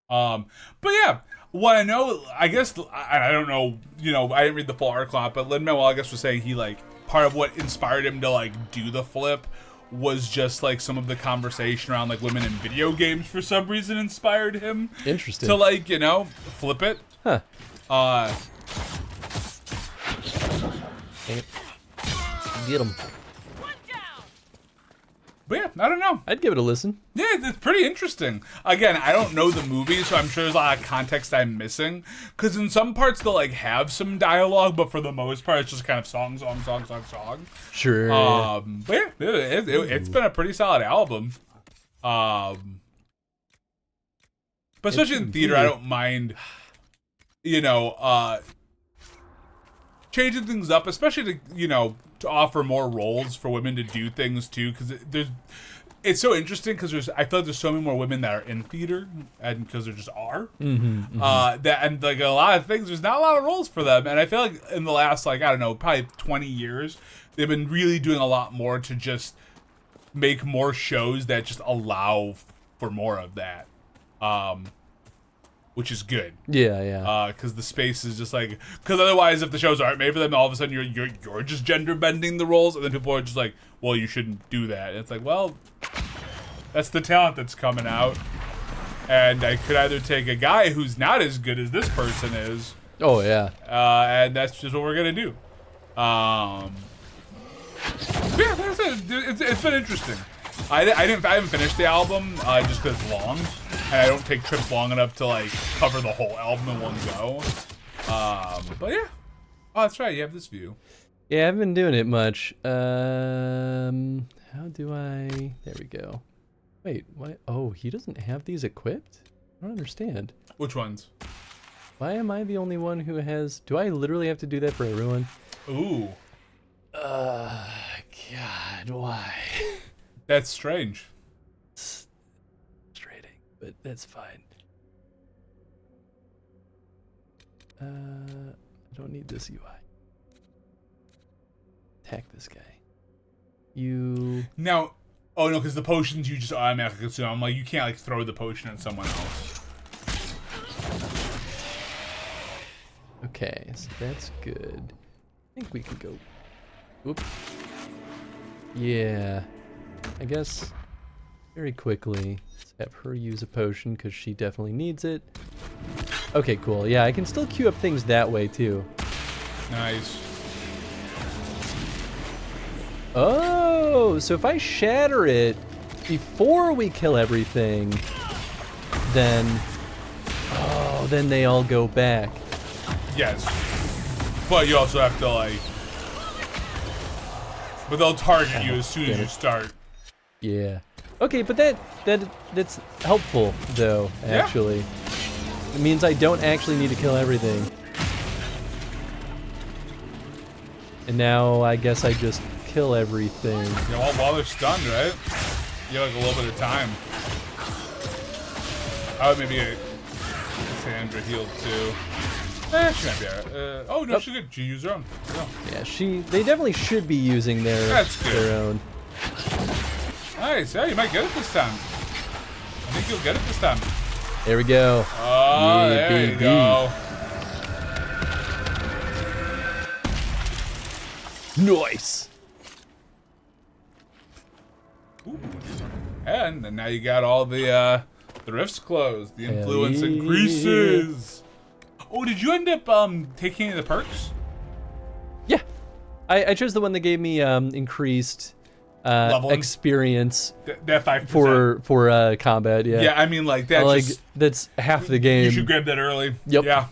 But yeah, what I know, I guess I don't know. You know, I didn't read the full article, but Lin-Manuel, I guess, was saying he like part of what inspired him to like do the flip was just like some of the conversation around like women in video games for some reason inspired him. Interesting. To like, you know, flip it. Huh. Get him. But yeah, I don't know. I'd give it a listen. Yeah, it's pretty interesting. Again, I don't know the movie, so I'm sure there's a lot of context I'm missing. Because in some parts they'll like have some dialogue, but for the most part it's just kind of song. Sure. But yeah, it's been a pretty solid album. But especially in theater, I don't mind, you know, changing things up, especially to, you know, to offer more roles for women to do things too, because it's so interesting because I feel like there's so many more women that are in theater, and because there just are, that and like a lot of things, there's not a lot of roles for them, and I feel like in the last like I don't know probably 20 years they've been really doing a lot more to just make more shows that just allow for more of that. Which is good. Yeah. Because the space is just like, because otherwise, if the shows aren't made for them, all of a sudden you're just gender bending the roles, and then people are just like, well, you shouldn't do that. And it's like, well, that's the talent that's coming out, and I could either take a guy who's not as good as this person is. Oh yeah. And that's just what we're gonna do. Yeah, that's it. It's been interesting. I haven't finished the album just because it's long, and I don't take trips long enough to like cover the whole album in one go. But yeah, oh that's right, you have this view. Yeah, I haven't been doing it much. How do I? There we go. Wait, what? Oh, he doesn't have these equipped? I don't understand. Which ones? Why am I the only one who has? Do I literally have to do that for everyone? Ooh. God, why? That's strange. It's frustrating, but that's fine. I don't need this UI. Attack this guy. You... Now, oh no, because the potions you just automatically consume. I'm like, you can't like throw the potion at someone else. Okay, so that's good. I think we could go... Oop. Yeah. I guess very quickly, let's have her use a potion because she definitely needs it. Okay, cool. Yeah, I can still queue up things that way too. Nice. Oh, so if I shatter it before we kill everything, then they all go back. Yes, but you also have to like, but they'll target you as soon as you start. Yeah. Okay, but that's helpful though, actually. Yeah. It means I don't actually need to kill everything. And now I guess I just kill everything. Yeah, well, while they're stunned, right? You have like a little bit of time. I would maybe get Sandra healed too. She might be alright. Oh no, she's good. She used her own. Yeah, they definitely should be using their own. Nice. Yeah, you might get it this time. I think you'll get it this time. There we go. Oh, yeah, there you go. Nice. Ooh. And now you got all the rifts closed. The influence increases. Oh, did you end up taking any of the perks? Yeah. I chose the one that gave me increased experience that 5% for combat. Yeah. Yeah, I mean, like that's like that's half the game. You should grab that early. Yep. Yeah.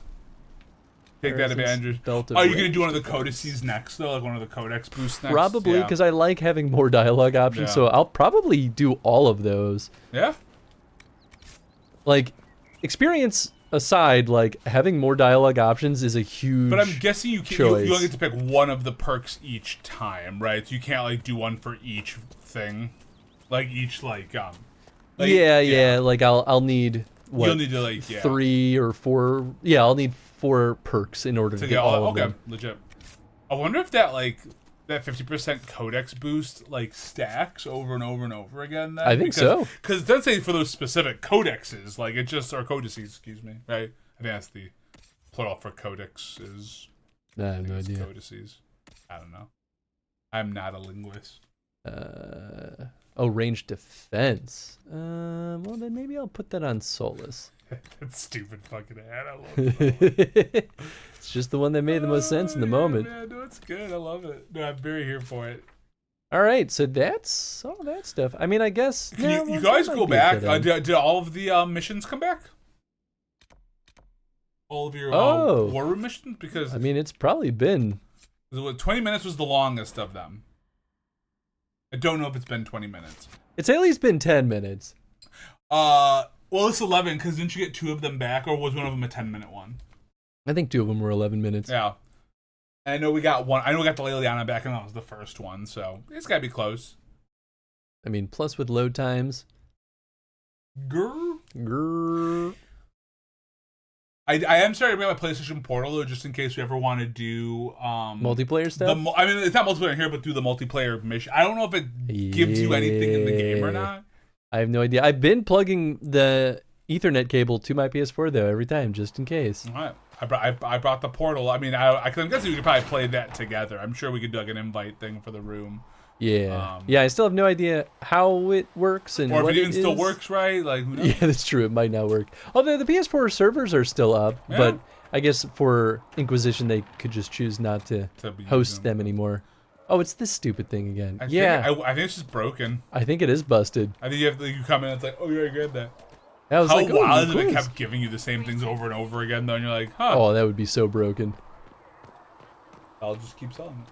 Take that Presence, advantage. belt of Are you gonna ranged do one of the codices next though, like one of the codex boosts next? Probably, because I like having more dialogue options, Yeah. so I'll probably do all of those. Yeah. Like, experience aside, like having more dialogue options is a huge. But I'm guessing you choice. only get to pick one of the perks each time, right? So you can't like do one for each thing, like each like yeah. Like I'll need what? You'll need to like 3 or 4. Yeah, I'll need 4 perks in order to get all of them. Legit. I wonder if that like that 50% codex boost like stacks over and over and over again. Then? I think so. Because it doesn't say for those specific codexes, like it just or codices, excuse me, right? I think that's the plural for codexes. I have no idea. Codices. I don't know. I'm not a linguist. Oh, ranged defense. Well, then maybe I'll put that on Solus. That stupid fucking ad. I love it. It's just the one that made the most sense in the moment. Yeah, no, it's good. I love it. No, I'm very here for it. All right, so that's all that stuff. I mean, I guess. You guys go back. Did all of the missions come back? All of your war room missions? Because I mean, it's probably been 20 minutes was the longest of them. I don't know if it's been 20 minutes. It's at least been 10 minutes. Well, it's 11 because didn't you get 2 of them back, or was one of them a 10-minute one? I think 2 of them were 11 minutes. Yeah. I know we got one. I know we got the Liliana back, and that was the first one, so it's got to be close. I mean, plus with load times. Grr. I am starting to bring my PlayStation Portal, though, just in case we ever want to do... multiplayer stuff? I mean, it's not multiplayer here, but do the multiplayer mission. I don't know if it gives you anything in the game or not. I have no idea. I've been plugging the Ethernet cable to my PS4 though every time, just in case. All right. I brought the Portal. I mean, I'm guessing we could probably play that together. I'm sure we could do like an invite thing for the room. Yeah. Yeah. I still have no idea how it works and or what if it even is. still works, right? Like, who knows? Yeah, that's true. It might not work. Although the PS4 servers are still up, but I guess for Inquisition they could just choose not to host them anymore. Oh, it's this stupid thing again. I think it's just broken. I think it is busted. I think you come in and it's like, oh, yeah, I grabbed that. I was How like, wild is it? quiz. It kept giving you the same things over and over again, though, and you're like, huh. Oh, that would be so broken. I'll just keep selling it.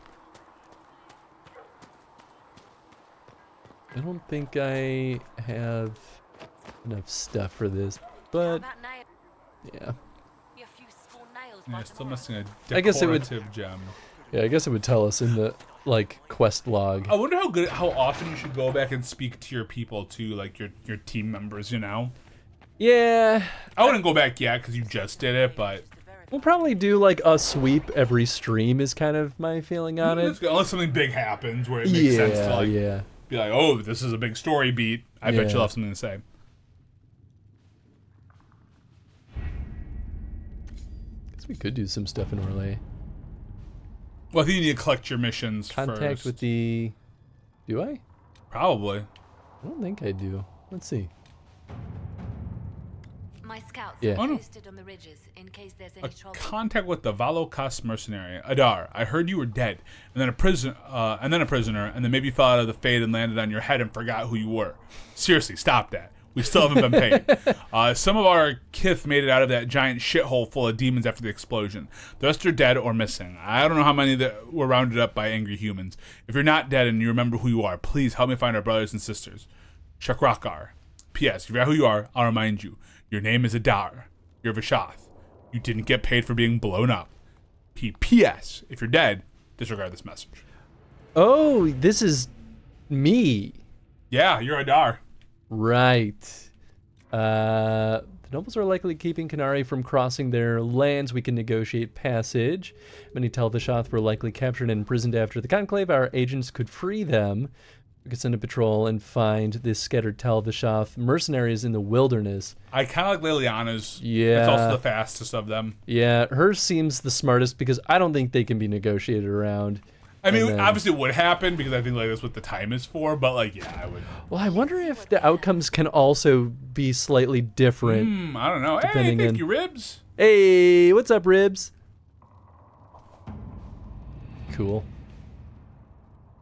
I don't think I have enough stuff for this, but yeah. Yeah, still missing a I guess it would. decorative gem. Yeah, I guess it would tell us in the quest log. I wonder how often you should go back and speak to your people too, like your team members. You know. Yeah. I wouldn't go back yet because you just did it, but we'll probably do like a sweep every stream. Is kind of my feeling on it. Unless something big happens where it makes sense to be like, oh, this is a big story beat. I bet you'll have something to say. Guess we could do some stuff in Orlais. Well, I think you need to collect your missions Contact first. with the... Do I? Probably. I don't think I do. Let's see. My scouts Yeah. are posted on the ridges in case there's any trouble. Contact with the Valokas mercenary. Adar, I heard you were dead, and then a prisoner, and then maybe you fell out of the fade and landed on your head and forgot who you were. Seriously, stop that. We still haven't been paid. Some of our kith made it out of that giant shithole full of demons after the explosion. The rest are dead or missing. I don't know how many that were rounded up by angry humans. If you're not dead and you remember who you are, please help me find our brothers and sisters. Shakrakar. P.S. If you forgot who you are, I'll remind you. Your name is Adar. You're Vishath. You didn't get paid for being blown up. P.S. If you're dead, disregard this message. Oh, this is me. Yeah, you're Adar. Right. The nobles are likely keeping Canary from crossing their lands. We can negotiate passage. Many Telvishoth were likely captured and imprisoned after the conclave. Our agents could free them. We could send a patrol and find the scattered Telvishoth mercenaries in the wilderness. I kind of like Liliana's. Yeah. It's also the fastest of them. Yeah, hers seems the smartest because I don't think they can be negotiated around. I mean, obviously it would happen because I think like that's what the time is for, but like, yeah, I would. Well, I wonder if the outcomes can also be slightly different. I don't know. Hey, thank you, Ribs. Hey, what's up, Ribs? Cool.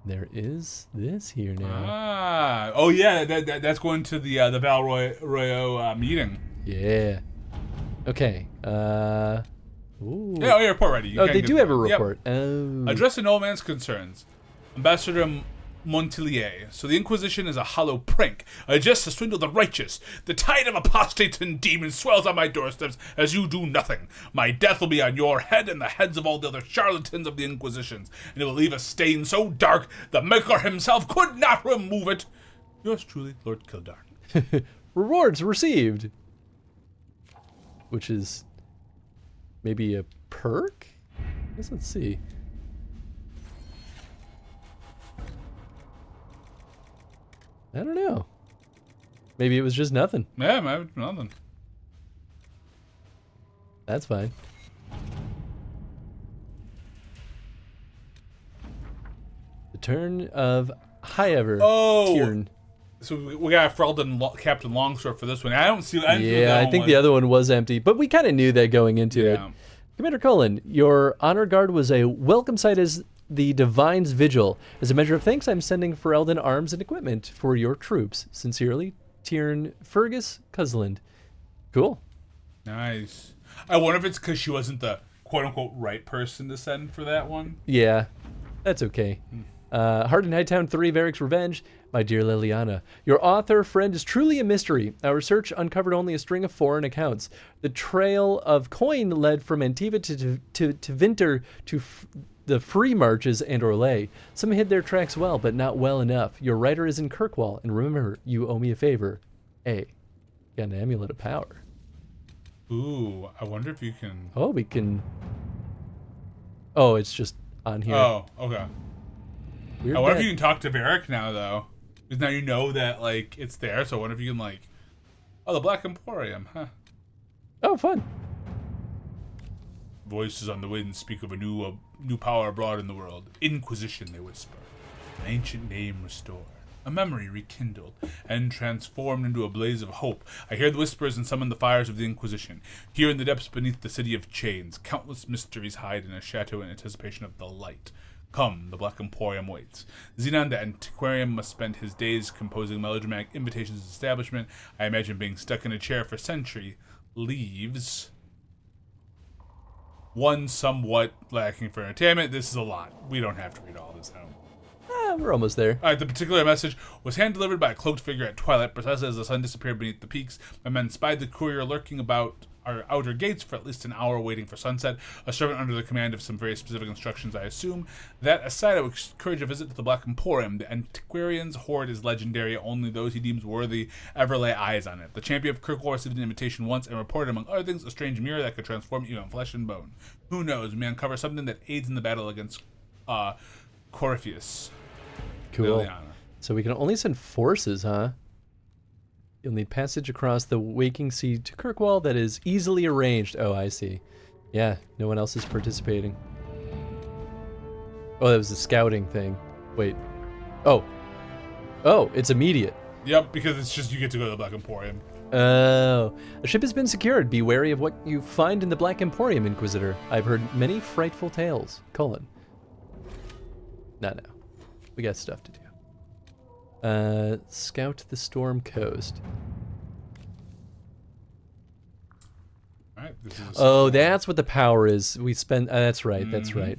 There is this here now. Ah. Oh, yeah. That's going to the Val Royo meeting. Yeah. Okay. Ooh. Yeah, your report ready. You oh, can they get do the- have a Yep. report. Oh. Address an old man's concerns. Ambassador Montilier. So the Inquisition is a hollow prank, a jest to swindle the righteous. The tide of apostates and demons swells on my doorsteps as you do nothing. My death will be on your head and the heads of all the other charlatans of the Inquisitions, and it will leave a stain so dark the Maker himself could not remove it. Yours truly, Lord Kildare. Rewards received. Which is maybe a perk? Let's see. I don't know. Maybe it was just nothing. Yeah, maybe nothing. That's fine. The turn of Highever. Tiern. So we got Freldon Captain Longsword for this one. I don't see. I think the other one was empty, but we kind of knew that going into it. Commander Cullen, your honor guard was a welcome sight as the Divine's Vigil. As a measure of thanks, I'm sending Ferelden arms and equipment for your troops. Sincerely, Tiern Fergus Cusland. Cool. Nice. I wonder if it's because she wasn't the quote-unquote right person to send for that one. Yeah, that's okay. Heart in Hightown 3, Varric's Revenge. My dear Liliana, your author friend is truly a mystery. Our research uncovered only a string of foreign accounts. The trail of coin led from Antiva to Vinter to the Free Marches and Orlais. Some hid their tracks well, but not well enough. Your writer is in Kirkwall, and remember, you owe me a favor. Got an Amulet of Power. Ooh, I wonder if you can... Oh, we can... Oh, it's just on here. Oh, okay. Weird I wonder bet. if you can talk to Varric now, though. Because now you know that, like, it's there, so I wonder if you can, like... Oh, the Black Emporium, huh? Oh, fun. Voices on the wind speak of a new power abroad in the world. Inquisition, they whisper. An ancient name restored. A memory rekindled and transformed into a blaze of hope. I hear the whispers and summon the fires of the Inquisition. Here in the depths beneath the city of chains, countless mysteries hide in a chateau in anticipation of the light. Come, the Black Emporium waits. Xenon the Antiquarian must spend his days composing melodramatic invitations to the establishment. I imagine being stuck in a chair for a century leaves one somewhat lacking for entertainment. This is a lot. We don't have to read all this out. We're almost there. All right, the particular message was hand-delivered by a cloaked figure at twilight, precisely as the sun disappeared beneath the peaks. My men spied the courier lurking about our outer gates for at least an hour waiting for sunset, a servant under the command of some very specific instructions, I assume. That aside, I would encourage a visit to the Black Emporium. The Antiquarian's hoard is legendary. Only those he deems worthy ever lay eyes on it. The champion of Kirkwall received an invitation once and reported, among other things, a strange mirror that could transform even flesh and bone. Who knows? We may uncover something that aids in the battle against Corypheus. Cool. Liliana. So we can only send forces, huh? You'll need passage across the Waking Sea to Kirkwall that is easily arranged. Oh, I see. Yeah, no one else is participating. Oh, that was a scouting thing. Wait. Oh, it's immediate. Yep, because it's just you get to go to the Black Emporium. Oh. A ship has been secured. Be wary of what you find in the Black Emporium, Inquisitor. I've heard many frightful tales. : No. We got stuff to do. Scout the Storm Coast. Alright, that's what the power is. We spend. That's right. That's right.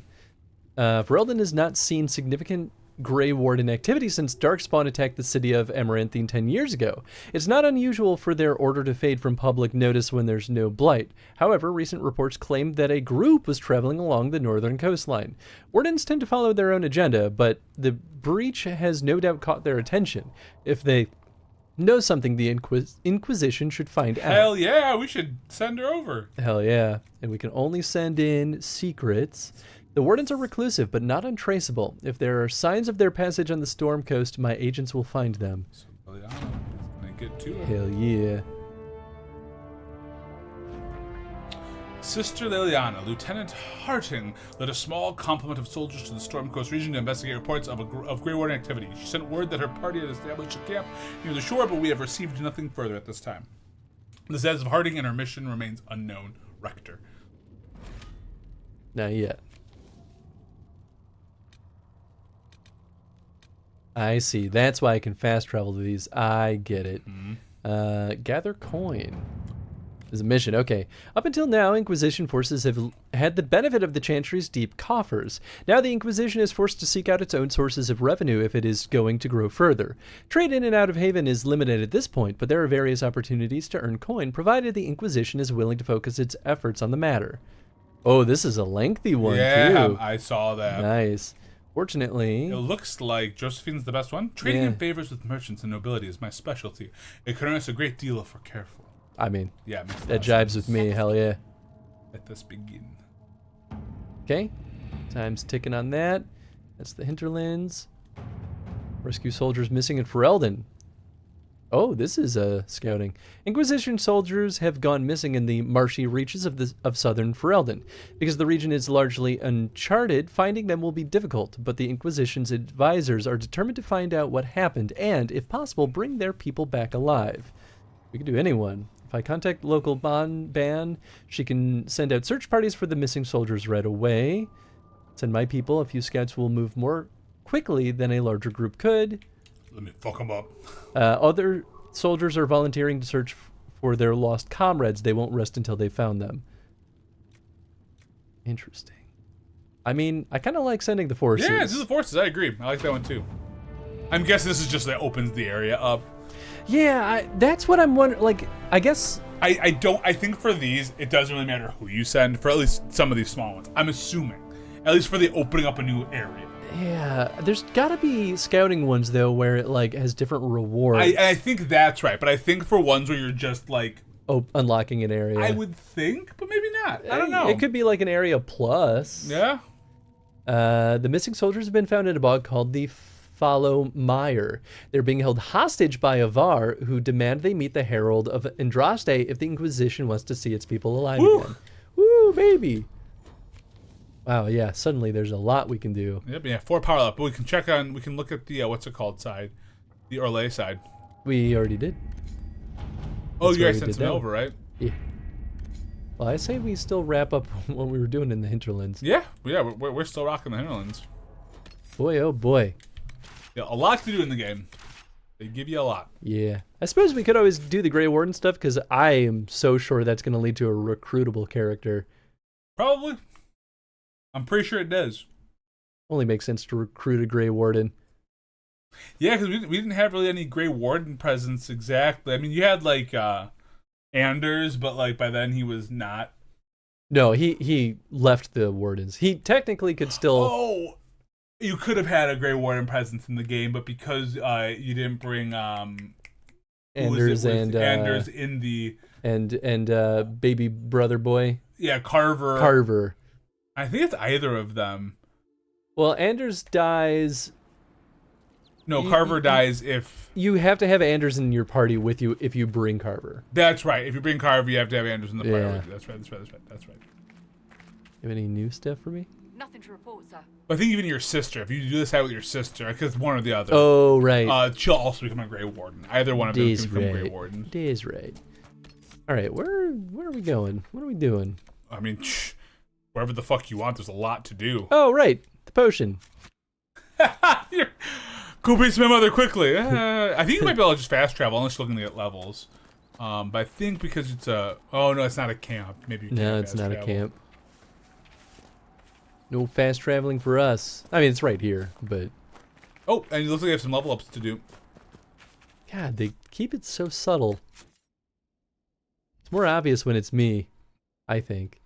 Ferelden has not seen significant Grey Warden activity since Darkspawn attacked the city of Amaranthine 10 years ago. It's not unusual for their order to fade from public notice when there's no blight. However, recent reports claimed that a group was traveling along the northern coastline. Wardens tend to follow their own agenda, but the breach has no doubt caught their attention. If they know something, the Inquisition should find out. Hell yeah, we should send her over. Hell yeah. And we can only send in secrets. The Wardens are reclusive, but not untraceable. If there are signs of their passage on the Storm Coast, my agents will find them. So, Liliana, get to it. Hell yeah. Sister Liliana, Lieutenant Harting led a small complement of soldiers to the Storm Coast region to investigate reports of Grey Warden activity. She sent word that her party had established a camp near the shore, but we have received nothing further at this time. The status of Harting and her mission remains unknown. Rector. Not yet. I see. That's why I can fast travel to these. I get it. Gather coin is a mission. Okay. Up until now, Inquisition forces have had the benefit of the Chantry's deep coffers. Now the Inquisition is forced to seek out its own sources of revenue if it is going to grow further. Trade in and out of Haven is limited at this point, but there are various opportunities to earn coin, provided the Inquisition is willing to focus its efforts on the matter. Oh, this is a lengthy one, too. I saw that. Nice. Fortunately... It looks like Josephine's the best one. Trading in favors with merchants and nobility is my specialty. It can earn us a great deal if we're careful. I mean, yeah, that jives with me. Hell yeah. Let us begin. Okay. Time's ticking on that. That's the hinterlands. Rescue soldiers missing in Ferelden. Oh, this is scouting. Inquisition soldiers have gone missing in the marshy reaches of southern Ferelden. Because the region is largely uncharted, finding them will be difficult, but the Inquisition's advisors are determined to find out what happened and, if possible, bring their people back alive. We can do anyone. If I contact local ban, she can send out search parties for the missing soldiers right away. Send my people. A few scouts will move more quickly than a larger group could. Let me fuck them up. Other soldiers are volunteering to search for their lost comrades. They won't rest until they found them. Interesting. I mean, I kind of like sending the forces. Yeah, this is the forces. I agree. I like that one too. I'm guessing this is just that opens the area up. Yeah, that's what I'm wondering. Like, I guess... I think for these, it doesn't really matter who you send, for at least some of these small ones. I'm assuming. At least for the opening up a new area. Yeah, there's gotta be scouting ones, though, where it, like, has different rewards. I think that's right, but I think for ones where you're just, like... Oh, unlocking an area. I would think, but maybe not. I don't know. It could be, like, an area plus. Yeah. The missing soldiers have been found in a bog called the Follow Mire. They're being held hostage by Avar, who demand they meet the Herald of Andraste if the Inquisition wants to see its people alive again. Woo, baby! Wow, yeah, suddenly there's a lot we can do. Yep, yeah, 4 power up. But we can look at the, what's it called side? The Orlais side. We already did. Oh, you guys sent some over, right? Yeah. Well, I say we still wrap up what we were doing in the hinterlands. Yeah, we're still rocking the hinterlands. Boy, oh boy. Yeah, a lot to do in the game. They give you a lot. Yeah. I suppose we could always do the Grey Warden stuff, because I am so sure that's going to lead to a recruitable character. Probably. I'm pretty sure it does. Only makes sense to recruit a Grey Warden. Yeah, because we didn't have really any Grey Warden presence exactly. I mean, you had, like, Anders, but, like, by then he was not. No, he left the Wardens. He technically could still... Oh! You could have had a Grey Warden presence in the game, but because you didn't bring Anders Anders in the and baby brother boy. Yeah, Carver. Carver. I think it's either of them. Well, Anders dies. No, Carver dies if you have to have Anders in your party with you if you bring Carver. That's right. If you bring Carver, you have to have Anders in the party. Yeah. That's right. That's right. You have any new stuff for me? Nothing to report, sir. I think even your sister, if you do this out with your sister, because one or the other. Oh, right. She'll also become a Grey Warden. Either one of them can become Grey Warden. Days right. All right, where are we going? What are we doing? I mean, wherever the fuck you want, there's a lot to do. Oh, right. The potion. Go beat my mother quickly. I think you might be able to just fast travel unless you're looking at levels. But I think because it's a... Oh, no, it's not a camp. Maybe you can't No, it's not travel. a camp. No fast traveling for us. I mean, it's right here, but... Oh, and it looks like you have some level ups to do. God, they keep it so subtle. It's more obvious when it's me, I think.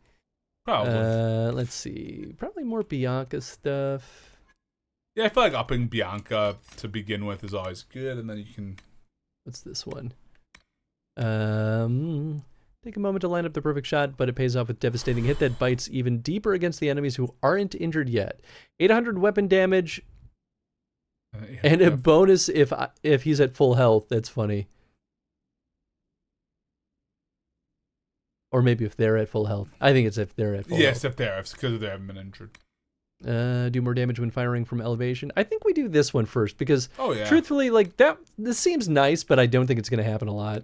Probably. Let's see. Probably more Bianca stuff. Yeah, I feel like upping Bianca to begin with is always good, and then you can... What's this one? Take a moment to line up the perfect shot, but it pays off with devastating hit that bites even deeper against the enemies who aren't injured yet. 800 weapon damage, and a bonus if he's at full health. That's funny. Or maybe if they're at full health. I think it's if they're at full health. Yes, if they're, because they haven't been injured. Do more damage when firing from elevation. I think we do this one first, because truthfully, like this seems nice, but I don't think it's going to happen a lot.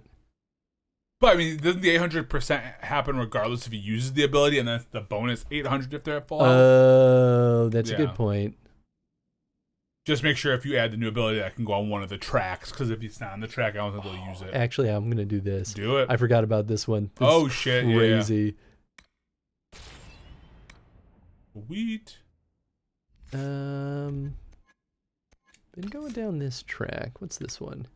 But I mean, doesn't the 800% happen regardless if he uses the ability, and that's the bonus 800 if they're at full health? Oh, that's a good point. Just make sure if you add the new ability that can go on one of the tracks, because if it's not on the track, I don't think they'll use it. Actually, I'm gonna do this. Do it. I forgot about this one. This Oh is shit! crazy. Yeah. Wheat. Been going down this track. What's this one?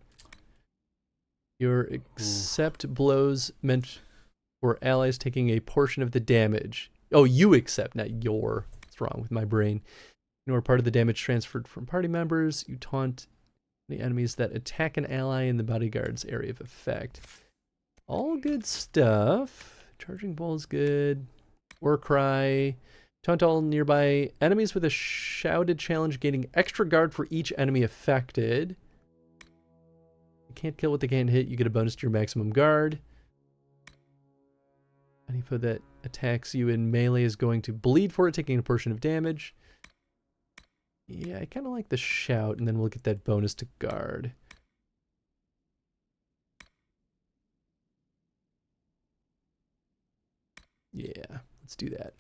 Your accept blows meant for allies taking a portion of the damage. Oh, you accept, not your. What's wrong with my brain? Ignore part of the damage transferred from party members. You taunt the enemies that attack an ally in the bodyguard's area of effect. All good stuff. Charging ball is good. War cry. Taunt all nearby enemies with a shouted challenge, gaining extra guard for each enemy affected. You can't kill what they can't hit. You get a bonus to your maximum guard. Any foe that attacks you in melee is going to bleed for it, taking a portion of damage. Yeah, I kind of like the shout, and then we'll get that bonus to guard. Yeah, let's do that.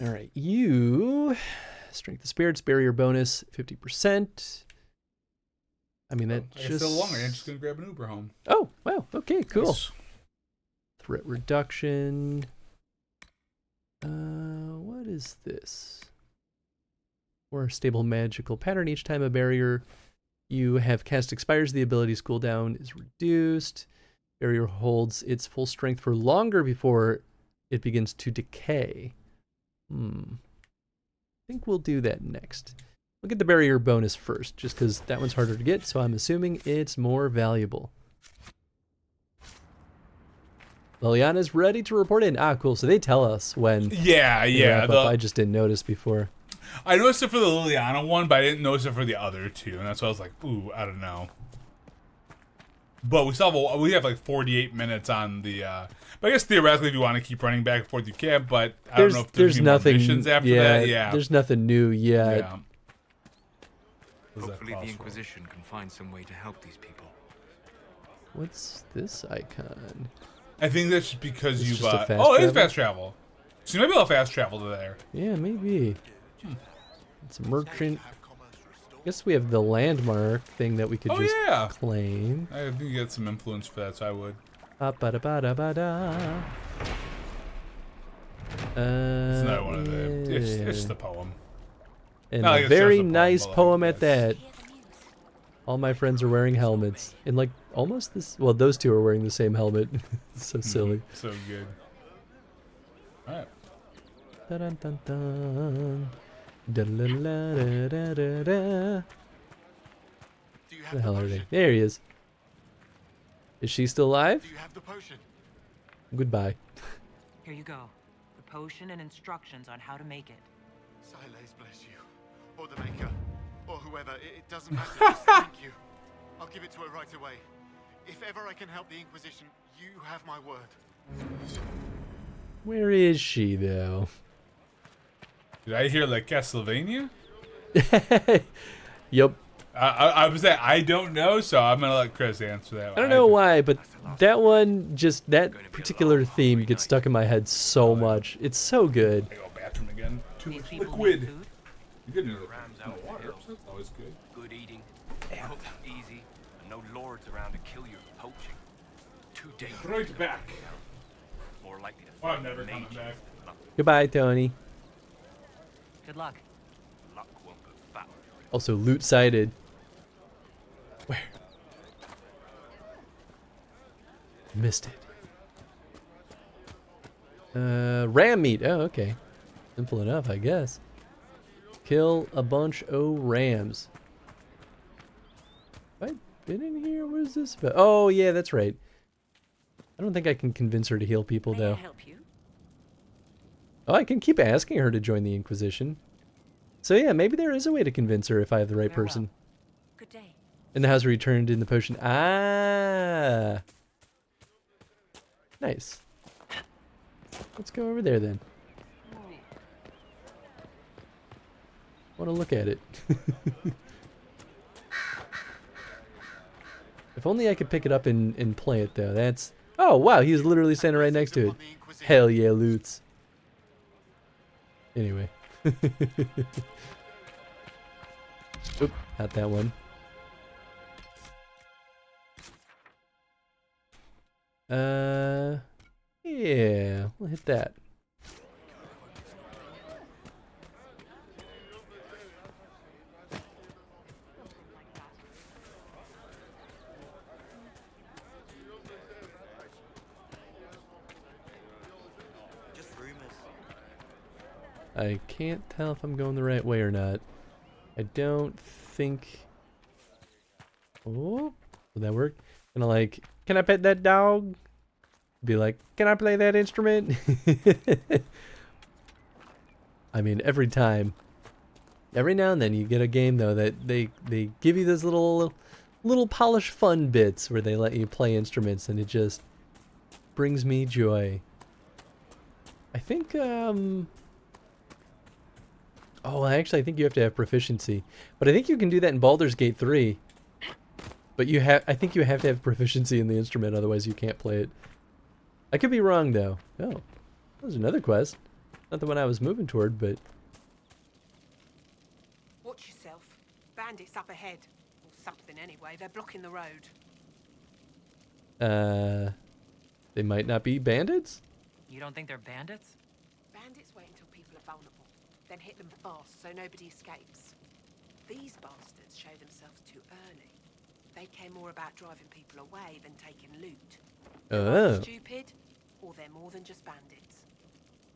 All right, you strength of spirits, barrier bonus 50%. I mean, that I just still longer. I'm just gonna grab an Uber home. Oh, wow. Okay, cool. Nice. Threat reduction. What is this? Or stable magical pattern. Each time a barrier you have cast expires, the ability's cooldown is reduced. Barrier holds its full strength for longer before it begins to decay. I think we'll do that next. We'll get the barrier bonus first, just because that one's harder to get, so I'm assuming it's more valuable. Liliana's ready to report in. Ah, cool. So they tell us when. Yeah. I just didn't notice before. I noticed it for the Liliana one, but I didn't notice it for the other two, and that's why I was like, ooh, I don't know. But we still have, we have like 48 minutes on the. But I guess theoretically, if you want to keep running back and forth, you can. But I don't know if there's any nothing. more missions after that. Yeah. There's nothing new yet. Yeah. Hopefully, the Inquisition can find some way to help these people. What's this icon? I think that's just because It's you just a bought. fast Oh, it is travel? fast travel. So maybe I'll fast travel to there. Yeah, maybe. It's a merchant. I guess we have the landmark thing that we could just claim. I think you get some influence for that, so I would. Ba-da-ba-da-ba-da. It's another one of the. It's just a poem. And Not a like it's just very a poem, nice but like, poem at that. All my friends are wearing helmets. And like almost this. Well, those two are wearing the same helmet. It's so silly. So good. Alright. Dun dun dun. Da-la-la-da-da-da-da. Where the hell are they? There he is. Is she still alive? Do you have the potion? Goodbye. Here you go. The potion and instructions on how to make it. Silas bless you. Or the maker. Or whoever. It doesn't matter. Just thank you. I'll give it to her right away. If ever I can help the Inquisition, you have my word. Where is she, though? Did I hear like Castlevania? Yep. I was saying I don't know, so I'm gonna let Chris answer that. I don't know why, but that one, just that particular theme gets stuck in my head so much. It's so good. I go bathroom again. Too much liquid. You could do it. No water. That's always good. Good eating, cooked easy, and no lords around to kill you for poaching. Too dangerous. Right back. More likely to I'm find never coming mages. back. Goodbye, Tony. Good luck. Luck won't go foul. Also, loot sighted. Where? Missed it. Ram meat. Oh, okay. Simple enough, I guess. Kill a bunch of rams. Have I been in here? What is this about? Oh, yeah, that's right. I don't think I can convince her to heal people, though. Help you? Oh, I can keep asking her to join the Inquisition. So yeah, maybe there is a way to convince her if I have the right person. Good day. And the house returned in the potion. Ah! Nice. Let's go over there then. Want to look at it. If only I could pick it up and play it though. That's... Oh wow, he was literally standing right next to it. Hell yeah, loots. Anyway. Oop, not that one. Yeah, we'll hit that. Just rumors. I can't tell if I'm going the right way or not. I don't think... Oh, will that work? Gonna like, can I pet that dog? Be like, can I play that instrument? I mean, every time. Every now and then you get a game though that they give you those little polished fun bits where they let you play instruments, and it just brings me joy. I think oh, actually I think you have to have proficiency. But I think you can do that in Baldur's Gate 3. But I think you have to have proficiency in the instrument, otherwise you can't play it. I could be wrong though. Oh, there's another quest. Not the one I was moving toward, but... Watch yourself. Bandits up ahead. Or something anyway. They're blocking the road. They might not be bandits? You don't think they're bandits? Bandits wait until people are vulnerable, then hit them fast so nobody escapes. These bastards show themselves too early. They care more about driving people away than taking loot. They're either stupid, or they're more than just bandits.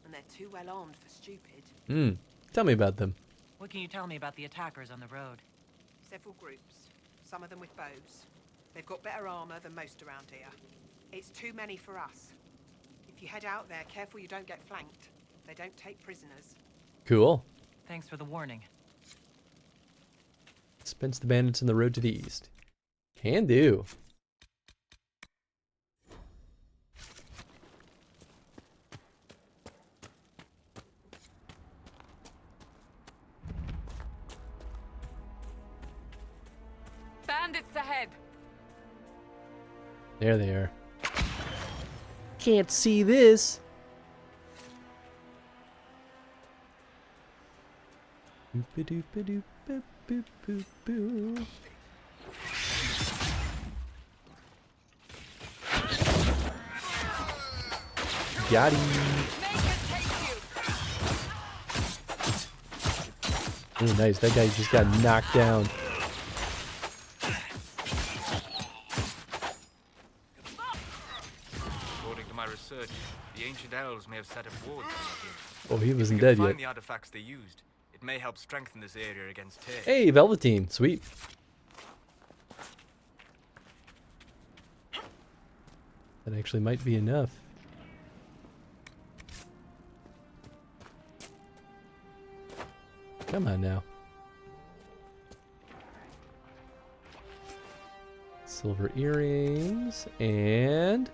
And they're too well armed for stupid. Tell me about them. What can you tell me about the attackers on the road? Several groups, some of them with bows. They've got better armor than most around here. It's too many for us. If you head out there, careful you don't get flanked. They don't take prisoners. Cool. Thanks for the warning. Dispense the bandits on the road to the east. Can do. Bandits ahead! There they are. Can't see this. Boop-a-doop-a-doop-a-boop-boop-boo. Got him. Oh, nice. That guy just got knocked down. According to my research, the ancient elves may have set up wards. Oh, he wasn't If we dead can yet. find the artifacts they used, it may help strengthen this area against tear. Hey, Velveteen. Sweet. That actually might be enough. Come on now. Silver earrings and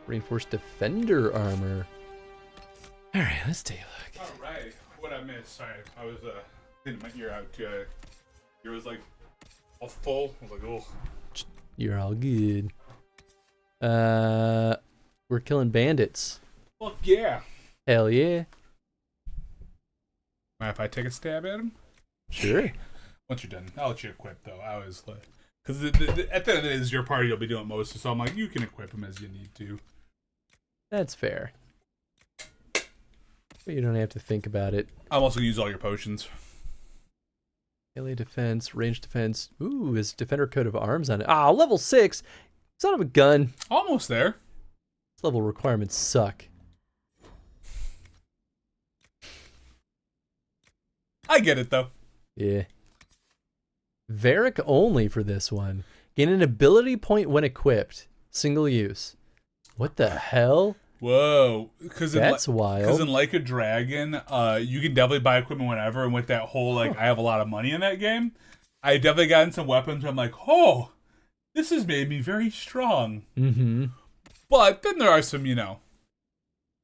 reinforced defender armor. All right, let's take a look. All right, what I missed? Sorry, I was hitting my ear out. Ear was like all full. I was like, oh. You're all good. We're killing bandits. Fuck yeah. Hell yeah. Mind if I take a stab at him? Sure. Once you're done, I'll let you equip though. I was like, because at the end of the day, it's your party, you'll be doing most. So I'm like, you can equip him as you need to. That's fair. But you don't have to think about it. I'm also gonna use all your potions. Melee defense, range defense. Ooh, his defender coat of arms on it. Ah, level 6. Son of a gun. Almost there. This level requirements suck. I get it though. Yeah. Varric only for this one. Gain an ability point when equipped. Single use. What the hell? Whoa. That's wild. Because in Like a Dragon, you can definitely buy equipment whenever, and with that whole, like, I have a lot of money in that game, I definitely gotten some weapons where I'm like, oh, this has made me very strong. Mm-hmm. But then there are some,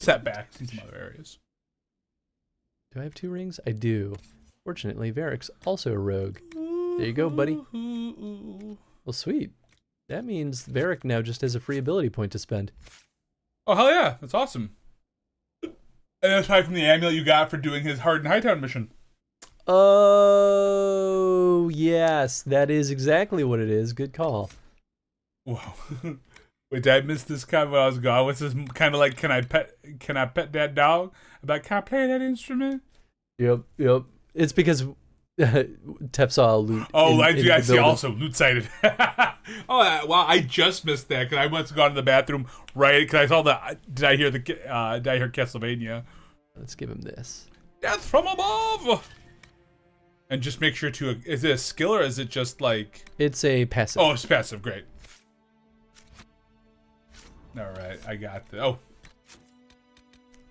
setbacks in some other areas. Do I have 2 rings? I do. Fortunately, Varric's also a rogue. There you go, buddy. Well, sweet. That means Varric now just has a free ability point to spend. Oh, hell yeah. That's awesome. And aside from the amulet you got for doing his Hardened Hightown mission. Oh, yes. That is exactly what it is. Good call. Wow. Wait, did I miss this comment when I was gone? What's this kind of like, can I pet that dog? I'm like, can I play that instrument? Yep. It's because Tep saw a loot. I see also loot sighted. Oh, wow! I just missed that because I must have gone to the bathroom right because I saw the. Did I hear Castlevania? Let's give him this. Death from above. And just make sure to. Is it a skill or is it just like? It's a passive. Oh, it's passive. Great. All right, I got the. Oh.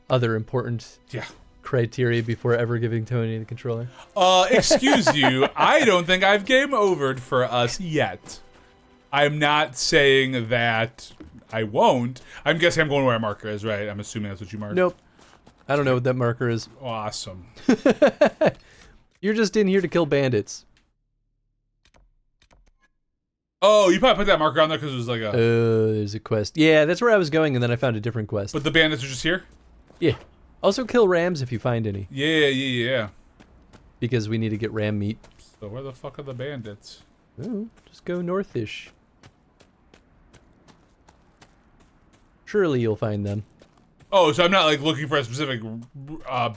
Other important. Yeah. Criteria before ever giving Tony the controller. Excuse you. I don't think I've game overed for us yet. I'm not saying that I won't. I'm guessing I'm going where a marker is, right? I'm assuming that's what you marked. Nope. I don't know what that marker is. Awesome. You're just in here to kill bandits. Oh, you probably put that marker on there because it was like a... Oh, there's a quest. Yeah, that's where I was going, and then I found a different quest. But the bandits are just here? Yeah. Also kill rams if you find any. Yeah. Because we need to get ram meat. So where the fuck are the bandits? Oh, just go northish. Surely you'll find them. Oh, so I'm not like looking for a specific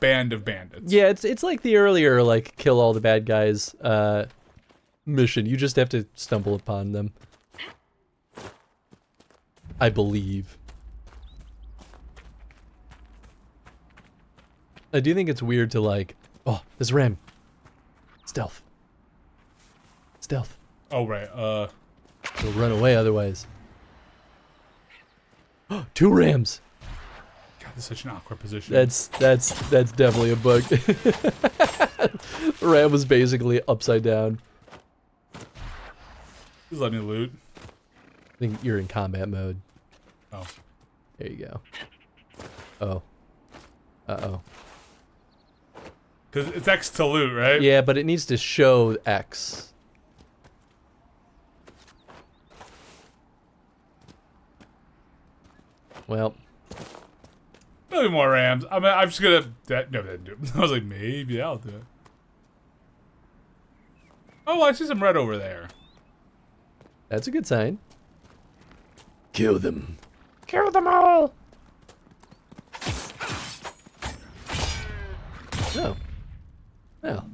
band of bandits. Yeah, it's like the earlier like kill all the bad guys mission. You just have to stumble upon them. I believe. I do think it's weird to like, oh, this ram. Stealth. Oh, right. He'll run away otherwise. 2 rams. God, this is such an awkward position. That's definitely a bug. Ram was basically upside down. Just let me loot. I think you're in combat mode. Oh. There you go. Oh. Uh-oh. Because it's X to loot, right? Yeah, but it needs to show X. Well. Maybe more rams. I mean, I'm just gonna... No, that didn't do it. I was like, maybe I'll do it. Oh, I see some red over there. That's a good sign. Kill them. Kill them all! Oh. Well,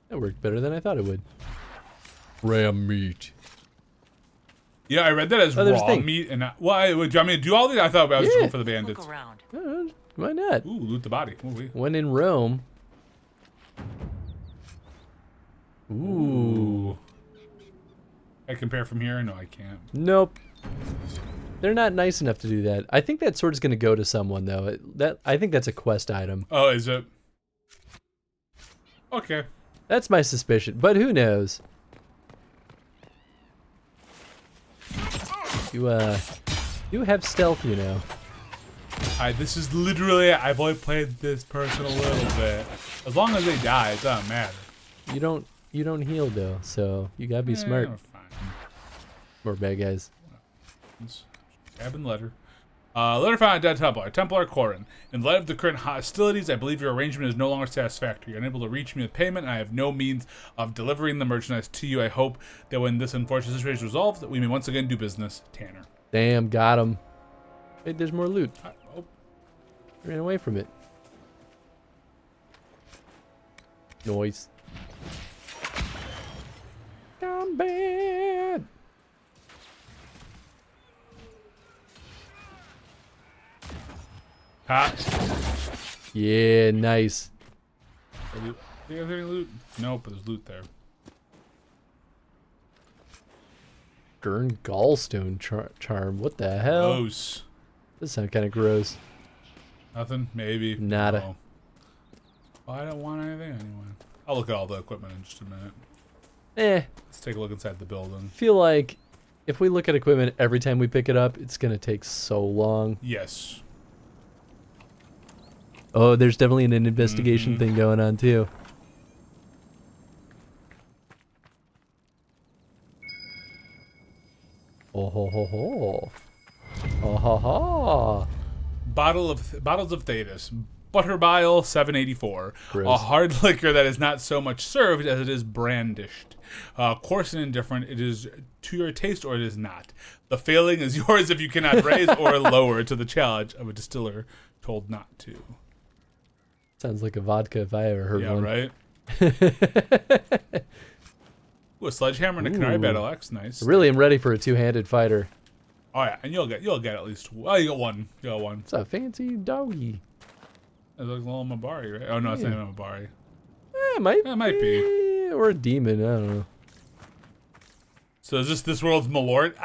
that worked better than I thought it would. Ram meat. Yeah, I read that as raw meat, and do you want me to do all these? I thought I was just going for the bandits. Look around. Why not? Ooh, loot the body. When in Rome. Ooh. I compare from here? No, I can't. Nope. They're not nice enough to do that. I think that sword's gonna go to someone though. I think that's a quest item. Oh, is it? Okay. That's my suspicion, but who knows? You have stealth, you know. This is literally, I've only played this person a little bit. As long as they die, it doesn't matter. You don't heal though, so you gotta be smart. We're fine. More bad guys. Cabin letter. Letter found at Dead Templar. Templar Corin. In light of the current hostilities, I believe your arrangement is no longer satisfactory. You're unable to reach me with payment, and I have no means of delivering the merchandise to you. I hope that when this unfortunate situation is resolved, that we may once again do business. Tanner. Damn, got him. Wait, there's more loot. Ran away from it. Noise. Gone bad. Yeah, nice. Do you have any loot? Nope, but there's loot there. Gurn Gallstone charm. What the hell? Gross. This sounds kind of gross. Nothing? Maybe. Nada. No. Well, I don't want anything anyway. I'll look at all the equipment in just a minute. Let's take a look inside the building. Feel like if we look at equipment every time we pick it up, it's gonna take so long. Yes. Oh, there's definitely an investigation thing going on too. Oh ho ho ho. Oh ha ha. Bottles of Thetis. Butter bile, 784. Gross. A hard liquor that is not so much served as it is brandished. Coarse and indifferent, it is to your taste or it is not. The failing is yours if you cannot raise or lower to the challenge of a distiller told not to. Sounds like a vodka if I ever heard one. Right? Ooh, a sledgehammer and a canary battle. That's nice. I really am ready for a two-handed fighter. Oh yeah, and you'll get at least. Well, you got one. You got one. It's a fancy doggy. It's like a little Mabari, right? Oh no, it's not even a Mabari. It might be. Or a demon. I don't know. So is this world's Malort?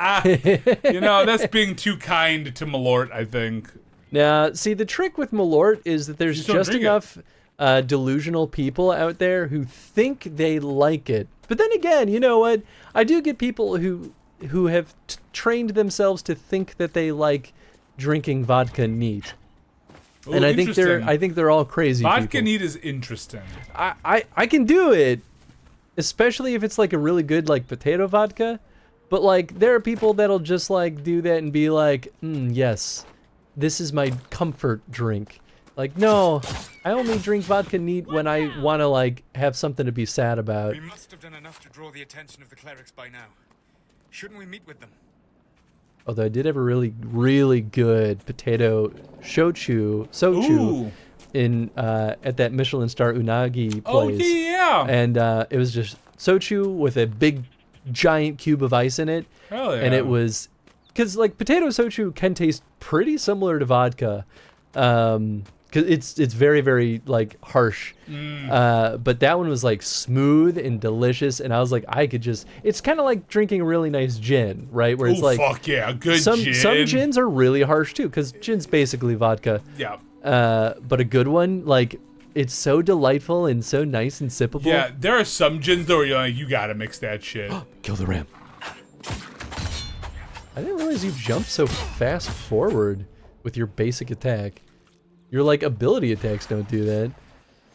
You know, that's being too kind to Malort, I think. Now, see, the trick with Malort is that there's just enough delusional people out there who think they like it. But then again, you know what? I do get people who have trained themselves to think that they like drinking vodka neat. Ooh, and I think they're all crazy vodka people. neat is interesting. I can do it, especially if it's like a really good like potato vodka. But like there are people that'll just like do that and be like, yes, this is my comfort drink. Like, no, I only drink vodka neat when I want to like have something to be sad about. We must have done enough to draw the attention of the clerics by now. Shouldn't we meet with them? Although I did have a really, really good potato sochu in at that Michelin star unagi place. Oh yeah. And it was just sochu with a big giant cube of ice in it. Hell yeah. And it was because like potato sochu can taste pretty similar to vodka. Cause it's very, very like harsh, but that one was like smooth and delicious, and I was like, it's kind of like drinking a really nice gin, right? Where it's like, fuck yeah, good gin. Some gins are really harsh too, because gin's basically vodka. Yeah. But a good one, like, it's so delightful and so nice and sippable. Yeah, there are some gins though where you're like, you gotta mix that shit. Kill the ram. I didn't realize you jumped so fast forward with your basic attack. Your, like, ability attacks don't do that.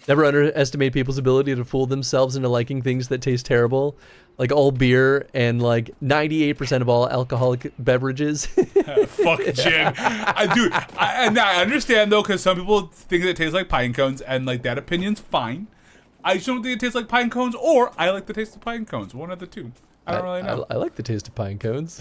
Never underestimate people's ability to fool themselves into liking things that taste terrible. Like, all beer and, like, 98% of all alcoholic beverages. Fuck gin. I understand, though, because some people think that it tastes like pine cones, and, like, that opinion's fine. I just don't think it tastes like pine cones, or I like the taste of pine cones. One of the two. I don't really know. I like the taste of pine cones.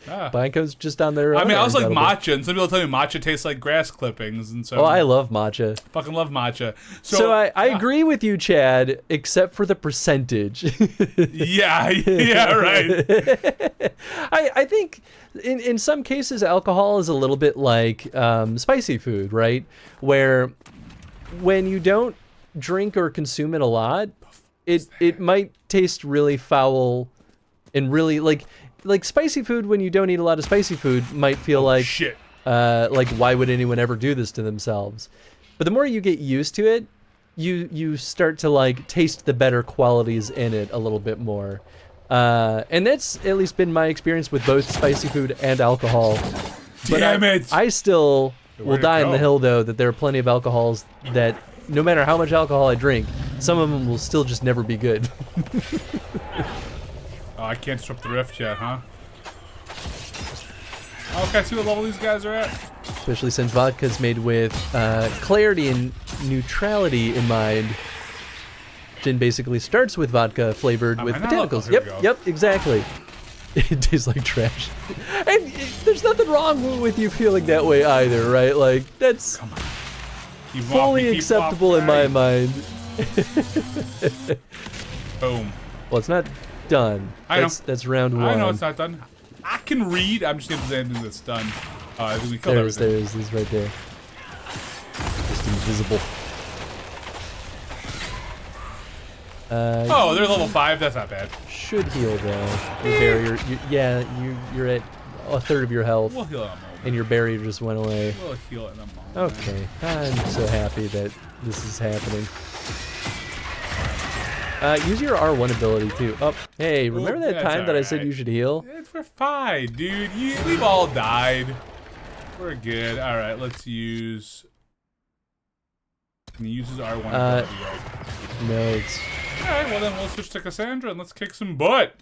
Pine cones just on their own. I mean, I also like matcha, and some people tell me matcha tastes like grass clippings, and so. Oh, I love matcha. Fucking love matcha. So I agree with you, Chad, except for the percentage. yeah, right. I think in some cases alcohol is a little bit like spicy food, right? Where when you don't drink or consume it a lot, it might taste really foul. And really, like spicy food, when you don't eat a lot of spicy food, might feel like why would anyone ever do this to themselves? But the more you get used to it, you start to like taste the better qualities in it a little bit more. And that's at least been my experience with both spicy food and alcohol. Damn it! I still will die on the hill, though, that there are plenty of alcohols that no matter how much alcohol I drink, some of them will still just never be good. Oh, I can't disrupt the rift yet, huh? Okay, see what level these guys are at? Especially since vodka is made with clarity and neutrality in mind. Gin basically starts with vodka flavored with botanicals. Yep, exactly. It tastes like trash. And there's nothing wrong with you feeling that way either, right? Like, that's fully acceptable in my mind. Boom. Well, it's not done. That's round one. I know it's not done. I can read. I'm just gonna do anything that's done. I think we killed everything. There's right there. Just invisible. Oh, they're level 5. That's not bad. Should heal though. Your barrier. You're at a third of your health. We'll heal in a moment. And your barrier just went away. We'll heal in a moment. Okay, I'm so happy that this is happening. Use your R1 ability too. Oh, hey, remember that time that I said you should heal? We're fine, dude. We've all died. We're good. All right, let's use. Can you use his R1 ability? Right? No, it's. All right, well then we'll switch to Cassandra and let's kick some butt.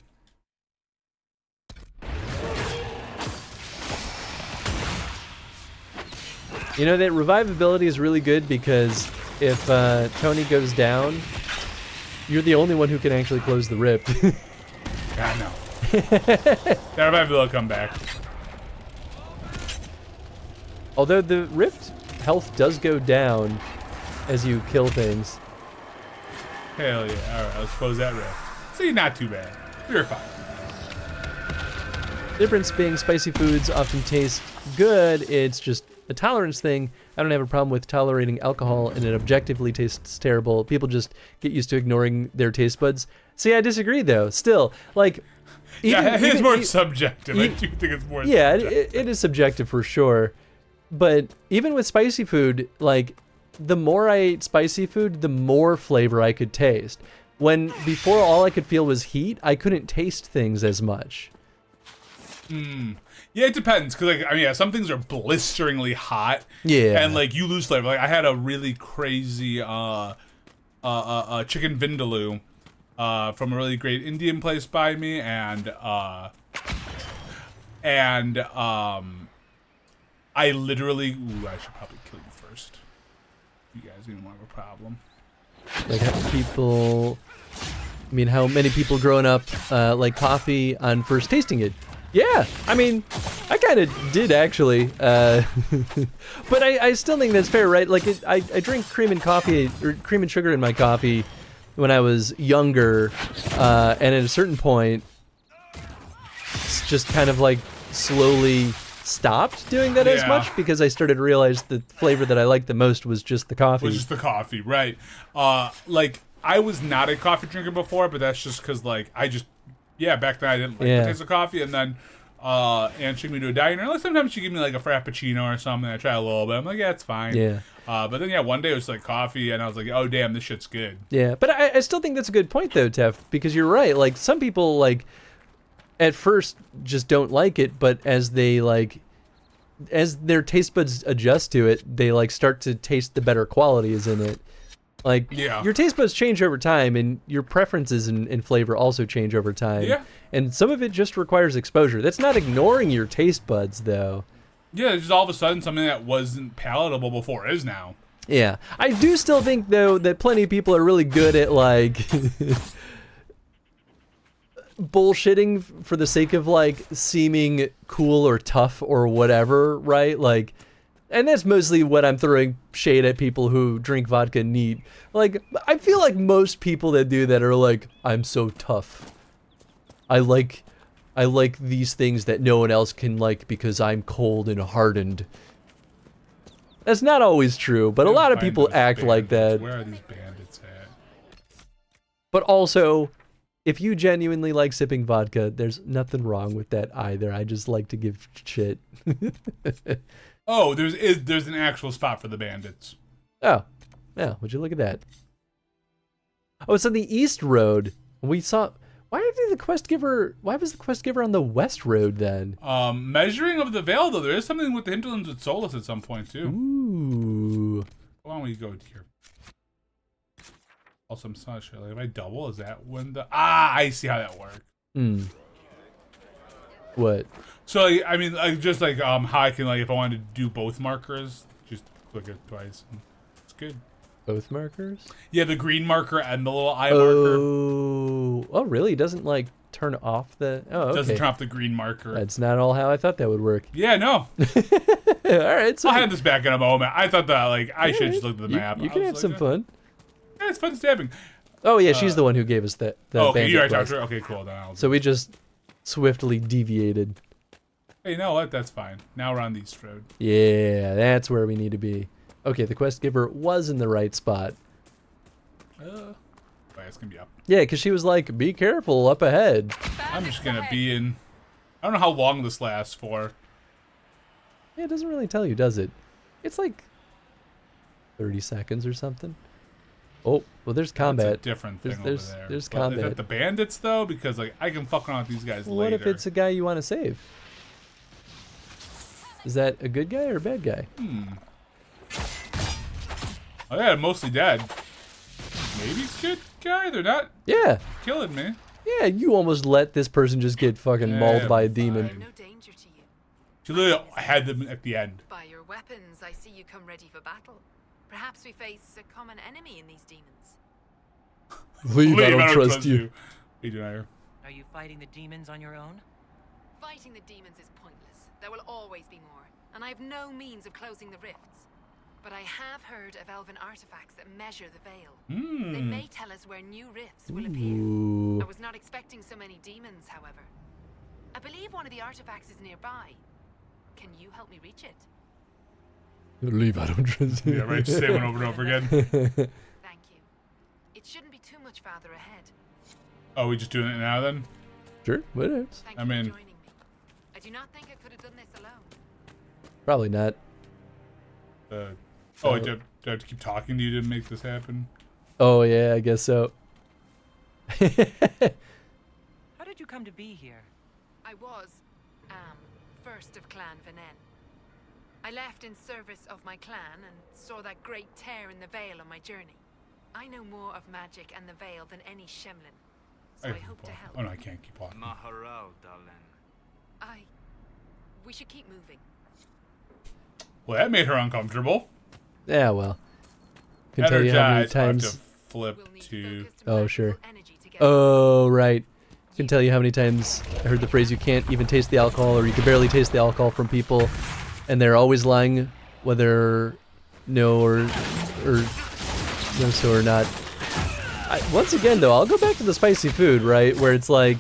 You know, that revivability is really good because if Tony goes down, you're the only one who can actually close the rift. I know. That revivability will come back. Although the rift health does go down as you kill things. Hell yeah. Alright, let's close that rift. See, not too bad. You're fine. Difference being spicy foods often taste good, it's just a tolerance thing. I don't have a problem with tolerating alcohol and it objectively tastes terrible. People just get used to ignoring their taste buds. See, I disagree though. Still, like... Yeah, I think it's more subjective. I do think it's more subjective. Yeah, it is subjective for sure. But even with spicy food, like, the more I ate spicy food, the more flavor I could taste. When before all I could feel was heat, I couldn't taste things as much. Yeah, it depends. Cause like, I mean, yeah, some things are blisteringly hot. Yeah. And like you lose flavor. Like I had a really crazy chicken vindaloo from a really great Indian place by me, and I literally, I should probably kill you first. You guys didn't want a problem. Like how many people growing up like coffee on first tasting it? Yeah, I mean, I kind of did actually, but I still think that's fair, right? Like, I drink cream and coffee, or cream and sugar in my coffee when I was younger, and at a certain point, it's just kind of like slowly stopped doing that as much because I started to realize the flavor that I liked the most was just the coffee. Was just the coffee, right? Like, I was not a coffee drinker before, but that's just because, like, back then I didn't like the taste of coffee, and then Aunt took me to a diner. Like sometimes she give me like a frappuccino or something. I try a little bit. I'm like, yeah, it's fine. Yeah. But then one day it was like coffee, and I was like, oh damn, this shit's good. Yeah, but I still think that's a good point though, Tef, because you're right. Like some people like at first just don't like it, but as their taste buds adjust to it, they like start to taste the better qualities in it. Like, your taste buds change over time, and your preferences in flavor also change over time. Yeah. And some of it just requires exposure. That's not ignoring your taste buds, though. Yeah, it's just all of a sudden something that wasn't palatable before is now. Yeah. I do still think, though, that plenty of people are really good at, like, bullshitting for the sake of, like, seeming cool or tough or whatever, right? Like... And that's mostly what I'm throwing shade at people who drink vodka neat. Like, I feel like most people that do that are like, I'm so tough. I like these things that no one else can like because I'm cold and hardened. That's not always true, but a lot of people act like that. Where are these bandits at? But also, if you genuinely like sipping vodka, there's nothing wrong with that either. I just like to give shit. Oh, there's an actual spot for the bandits. Oh, yeah. Would you look at that? Oh, it's on the East Road. We saw. Why was the quest giver on the West Road then? Measuring of the Veil, though, there is something with the hinterlands with Solus at some point too. Ooh. Why don't we go here? Also, I'm not sure. Like, if I double, is that when the I see how that works. What? So I mean, like just like how I can like if I wanted to do both markers, just click it twice. And it's good. Both markers? Yeah, the green marker and the little eye marker. Oh, really? It doesn't like turn off the. Oh, okay. It doesn't turn off the green marker. That's not all how I thought that would work. Yeah, no. All right, so I'll hand this back in a moment. I thought that like I should just look at the map. You can have some fun. Yeah, it's fun stabbing. Oh yeah, she's the one who gave us that. Okay, you already talked to her. Okay, cool. Then so we just swiftly deviated. Hey, you know what? That's fine. Now we're on the East Road. Yeah, that's where we need to be. Okay, the quest giver was in the right spot. It's gonna be up. Yeah, because she was like, "Be careful up ahead." I'm just gonna be in. I don't know how long this lasts for. Yeah, it doesn't really tell you, does it? It's like 30 seconds or something. Oh, well, there's combat. That's a different thing over there. There's but combat. Is that the bandits though? Because like I can fuck around with these guys later. What if it's a guy you want to save? Is that a good guy or a bad guy? Oh yeah, mostly dead. Maybe good guy. They're not. Yeah. Killing me. Yeah, you almost let this person just get fucking mauled by a demon. No danger to you. She literally had them at the end. By your weapons, I see you come ready for battle. Perhaps we face a common enemy in these demons. Leave, I don't trust you. Are you fighting the demons on your own? Fighting the demons is pointless. There will always be more, and I have no means of closing the rifts. But I have heard of elven artifacts that measure the veil. They may tell us where new rifts will appear. I was not expecting so many demons, however. I believe one of the artifacts is nearby. Can you help me reach it? Leave, I don't trust you. Yeah, right. Say one over and over again. Thank you. It shouldn't be too much farther ahead. Oh, we just doing it now then? Sure, whatever. Thank you for joining me. I do not think I could have done this alone. Probably not. Oh, do I have to keep talking to you to make this happen? Oh yeah, I guess so. How did you come to be here? I was, first of Clan Venen. I left in service of my clan and saw that great tear in the Veil on my journey. I know more of magic and the Veil than any Shemlin, so I hope to help. Oh no, I can't keep walking. Maharal, darling. We should keep moving. Well, that made her uncomfortable. Yeah, well. Can tell you how many times. To flip to. Oh sure. Oh right. Can tell you how many times I heard the phrase "you can't even taste the alcohol" or "you can barely taste the alcohol" from people, and they're always lying, whether no or no so or not. Once again though, I'll go back to the spicy food, right, where it's like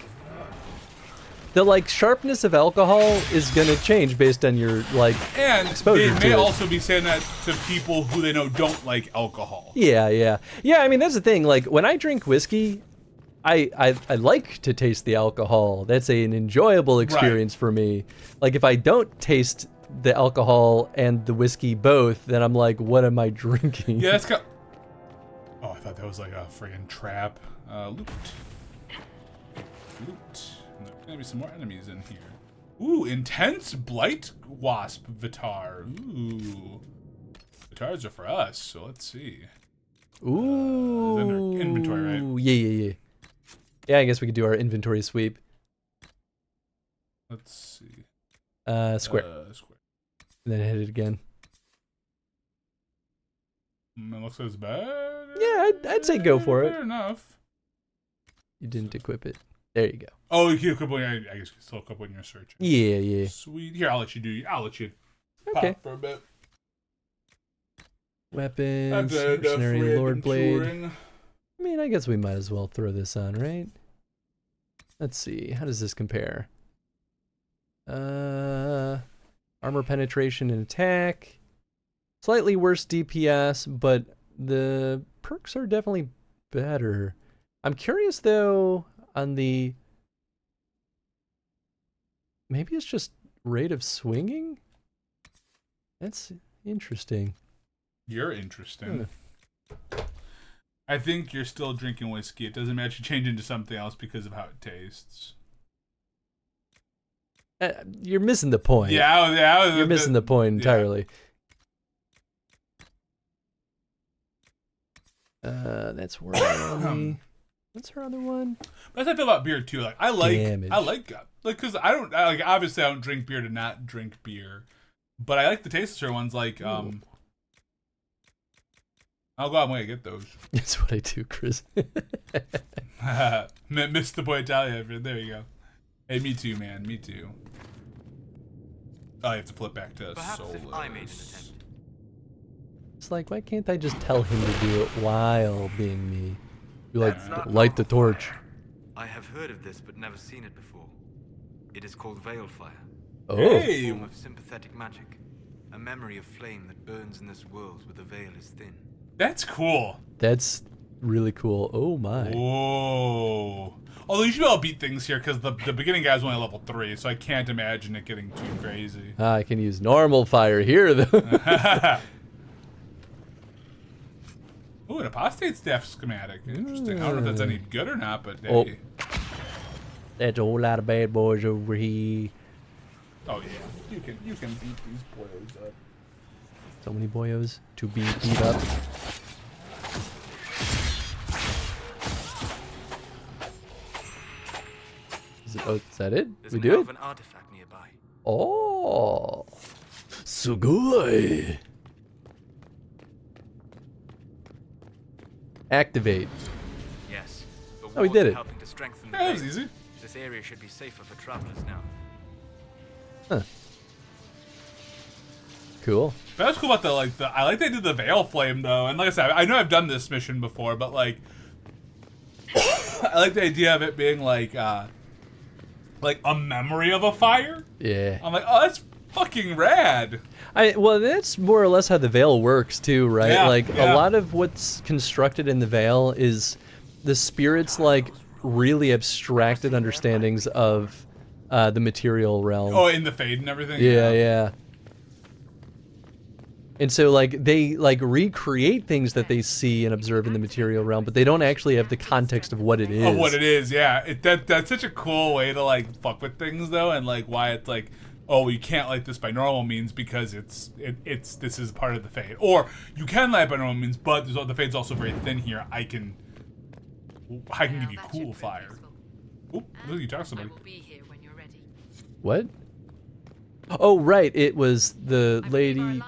the sharpness of alcohol is gonna change based on your exposure they may also be saying that to people who they know don't like alcohol. Yeah. I mean, that's the thing. Like when I drink whiskey, I like to taste the alcohol. That's an enjoyable experience for me. Like if I don't taste the alcohol and the whiskey both, then I'm like, what am I drinking? Yeah, that's got. Oh, I thought that was like a friggin' trap. Loot. There's gonna be some more enemies in here. Ooh, intense blight wasp Vitar. Ooh, Vitars are for us. So let's see. Ooh. Is in our inventory, right? Yeah. Yeah, I guess we could do our inventory sweep. Let's see. Square. And then hit it again. It looks like it's bad. Yeah, I'd say go for it. Fair enough. You didn't equip it. There you go. Oh, you can equip one. I guess you can still equip when you're searching. Yeah. Sweet. Here, I'll let you Okay. Pop for a bit. Weapons, mercenary lord blade. I mean, I guess we might as well throw this on, right? Let's see. How does this compare? Armor penetration and attack. Slightly worse DPS, but the perks are definitely better. I'm curious though on the. Maybe it's just rate of swinging? That's interesting. You're interesting. I think you're still drinking whiskey. It doesn't matter. You change into something else because of how it tastes. You're missing the point. Yeah. You're missing the point entirely. That's where what's her other one? That's how I feel about beer too. Like because obviously I don't drink beer to not drink beer, but I like the taste of certain ones. Like I'll go out and way to get those. That's what I do, Chris. Missed the point, Italia. There you go. Hey, me too, man. Me too. Oh, I have to flip back to Perhaps if I made an attempt. It's like, why can't I just tell him to do it while being me? You light the torch. I have heard of this, but never seen it before. It is called Veil Fire. Oh. A form of sympathetic magic. A memory of flame that burns in this world where the veil is thin. That's cool. That's really cool. Oh my. Whoa. Although you should be able to beat things here because the beginning guy's only level 3, so I can't imagine it getting too crazy. I can use normal fire here though. Ooh, an apostate staff schematic. Interesting. I don't know if that's any good or not, but hey. Oh. That's a whole lot of bad boys over here. Oh yeah. You can beat these boyos up. So many boyos to be beat up. Is that it? There's we an do it? elven artifact nearby. Oh. Sugoi. Activate. Yes. The Oh, we walls did are it. helping to strengthen the That was veil. easy. This area should be safer for travelers now. Huh. Cool. That was cool about I like they did the veil flame though, and like I said, I know I've done this mission before, but like I like the idea of it being like a memory of a fire. Yeah. I'm like, oh, that's fucking rad. Well, that's more or less how the Veil works too, right? Yeah, like yeah. a lot of what's constructed in the Veil is the spirits like really abstracted understandings of the material realm. Oh, in the Fade and everything. Yeah, yeah. And so like they like recreate things that they see and observe in the material realm, but they don't actually have the context of what it is. Of what it is, yeah. That's such a cool way to like fuck with things though, and like why it's like, oh, you can't light this by normal means because this is part of the Fade, or you can light by normal means, but the Fade's also very thin here. I can give you cool fire. Oop, look, you talk to somebody. What? Oh, right. It was the lady.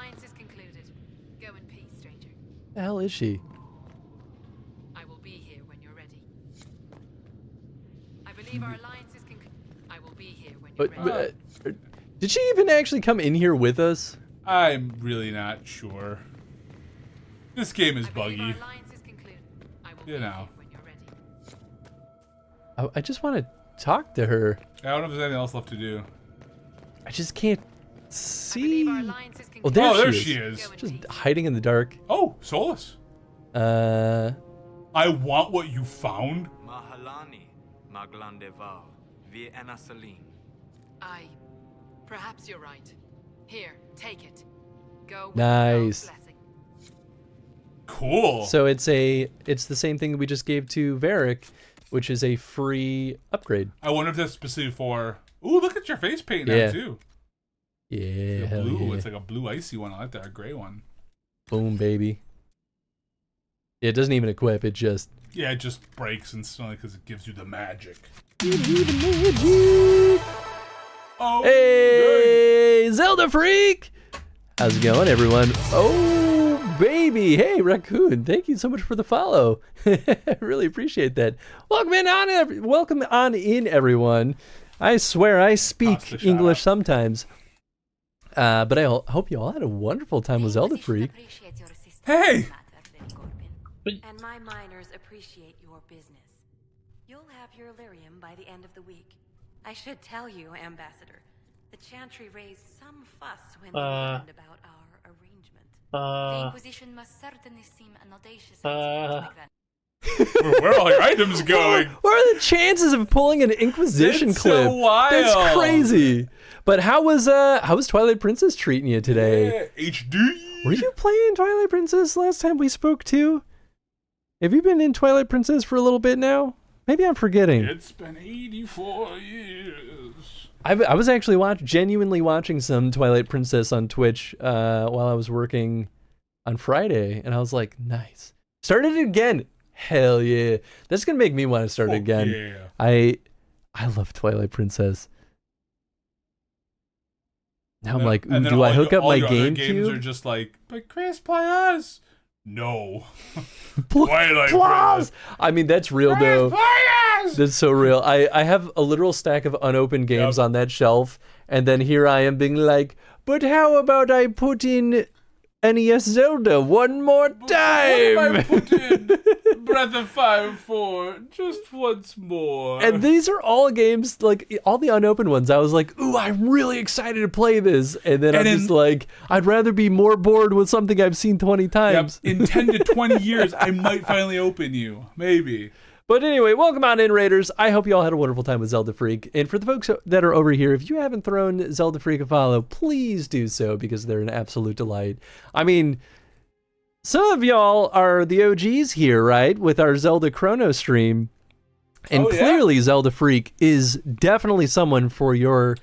The hell is she? I will be here when you're ready. I believe our alliance is concluded. I will be here when you're ready. Did she even actually come in here with us? I'm really not sure. This game is buggy. You know. I just want to talk to her. I don't know if there's anything else left to do. I just can't see. Oh, there she is. Just hiding in the dark. Oh, Solus. I want what you found. Mahalani, Maglandeval, vi Enasaline. Aye. Perhaps you're right. Here, take it. Go with Nice. God's blessing. Cool. So it's the same thing that we just gave to Varric, which is a free upgrade. I wonder if that's specific for. Ooh, look at your face paint now Yeah. too. Yeah, It's hell blue. yeah. It's like a blue icy one. I like that. A gray one. Boom, baby. It doesn't even equip. It just. Yeah, it just breaks instantly because it gives you the magic. Oh, hey, Zelda freak! How's it going, everyone? Oh, baby! Hey, Raccoon! Thank you so much for the follow. I really appreciate that. Welcome on in, everyone. I swear I speak English sometimes, but I hope you all had a wonderful time with Zelda Freak. Hey! And my miners appreciate your business. You'll have your lyrium by the end of the week. I should tell you, Ambassador, the Chantry raised some fuss when they learned about our arrangement. The Inquisition must certainly seem an audacious Where are all your items going? What are the chances of pulling an Inquisition It's clip? so wild. That's crazy. But how was Twilight Princess treating you today? Yeah, HD. Were you playing Twilight Princess last time we spoke too? Have you been in Twilight Princess for a little bit now? Maybe I'm forgetting. It's been 84 years. I was actually genuinely watching some Twilight Princess on Twitch while I was working on Friday, and I was like, nice. Started it again. Hell yeah. That's gonna make me want to start it again. Yeah. I love Twilight Princess. Now I'm like, And then do I all hook your- up all my your other games are GameCube? just like, but Chris, play us. No. Twilight Princess. I mean, that's real though. That's so real. I have a literal stack of unopened games on that shelf, and then here I am being like, but how about I put in NES Zelda one more time? What if I put in Breath of Fire 4 just once more? And these are all games, like, all the unopened ones. I was like, ooh, I'm really excited to play this. And then I'm just like, I'd rather be more bored with something I've seen 20 times. In 10 to 20 years, I might finally open you. Maybe. But anyway, welcome on in, Raiders. I hope you all had a wonderful time with Zelda Freak. And for the folks that are over here, if you haven't thrown Zelda Freak a follow, please do so, because they're an absolute delight. I mean, some of y'all are the OGs here, right? With our Zelda Chrono stream. And clearly Zelda Freak is definitely someone for your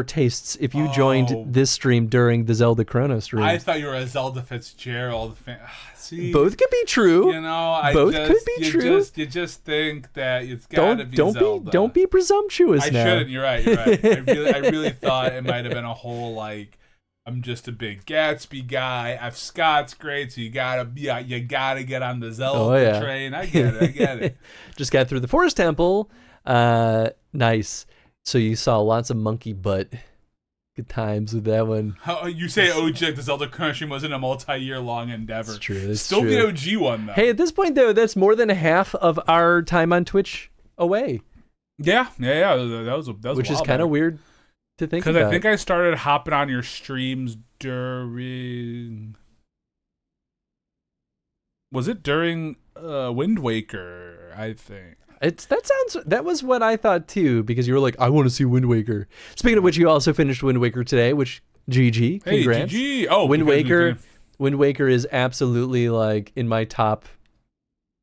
tastes if you joined this stream during the Zelda Chrono stream. I thought you were a Zelda Fitzgerald fan. See, both could be true. You know, both could be true. You just think that it's gotta be Zelda. Don't be presumptuous I now. shouldn't. You're right. You're right. I really thought it might have been a whole like I'm just a big Gatsby guy. F. Scott's great, so you gotta get on the Zelda train. I get it. Just got through the Forest Temple. Nice. So you saw lots of monkey butt. Good times with that one. How you say OG like the Zelda Chronostream wasn't a multi-year long endeavor. It's true. It's Still true. the OG one though. Hey, at this point though, that's more than half of our time on Twitch away. Yeah. That was which is kind of weird to think about. Because I think I started hopping on your streams during. Was it during Wind Waker? I think. That was what I thought too, because you were like, I want to see Wind Waker. Speaking of which, you also finished Wind Waker today, which GG, congrats. Hey, GG. Oh, Wind Waker is absolutely like in my top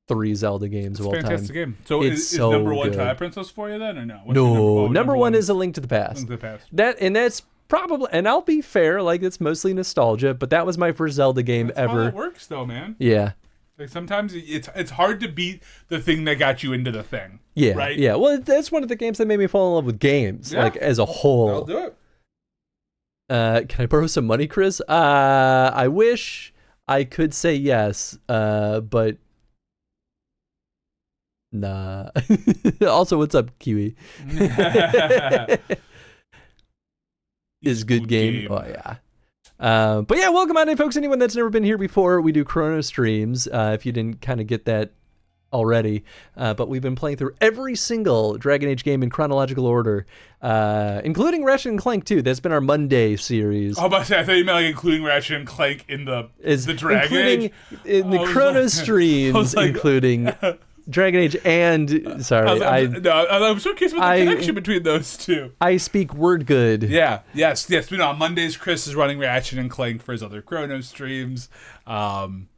3 Zelda games of all time. Fantastic game. So it's is so number 1 good. Twilight Princess for you then, or no? What's No, your number one is A Link to the Past. Link to the Past. That's probably, and I'll be fair, like it's mostly nostalgia, but that was my first Zelda game ever. How it works though, man. Yeah. Like sometimes it's hard to beat the thing that got you into the thing. Yeah, right. Yeah. Well, that's one of the games that made me fall in love with games, like as a whole. I'll do it. Can I borrow some money, Chris? I wish I could say yes, but nah. Also, what's up, Kiwi? Is good game. Oh yeah. But yeah, welcome on in, folks. Anyone that's never been here before, we do chrono streams. If you didn't kind of get that already, but we've been playing through every single Dragon Age game in chronological order, including Ratchet and Clank too. That's been our Monday series. Oh, but I thought you meant like including Ratchet and Clank in the Dragon Age, in the chrono streams, including. Dragon Age and sorry, I'm so curious about the connection between those two. I speak word good. Yeah, yes. But on Mondays, Chris is running Ratchet and Clank for his other Chrono streams. And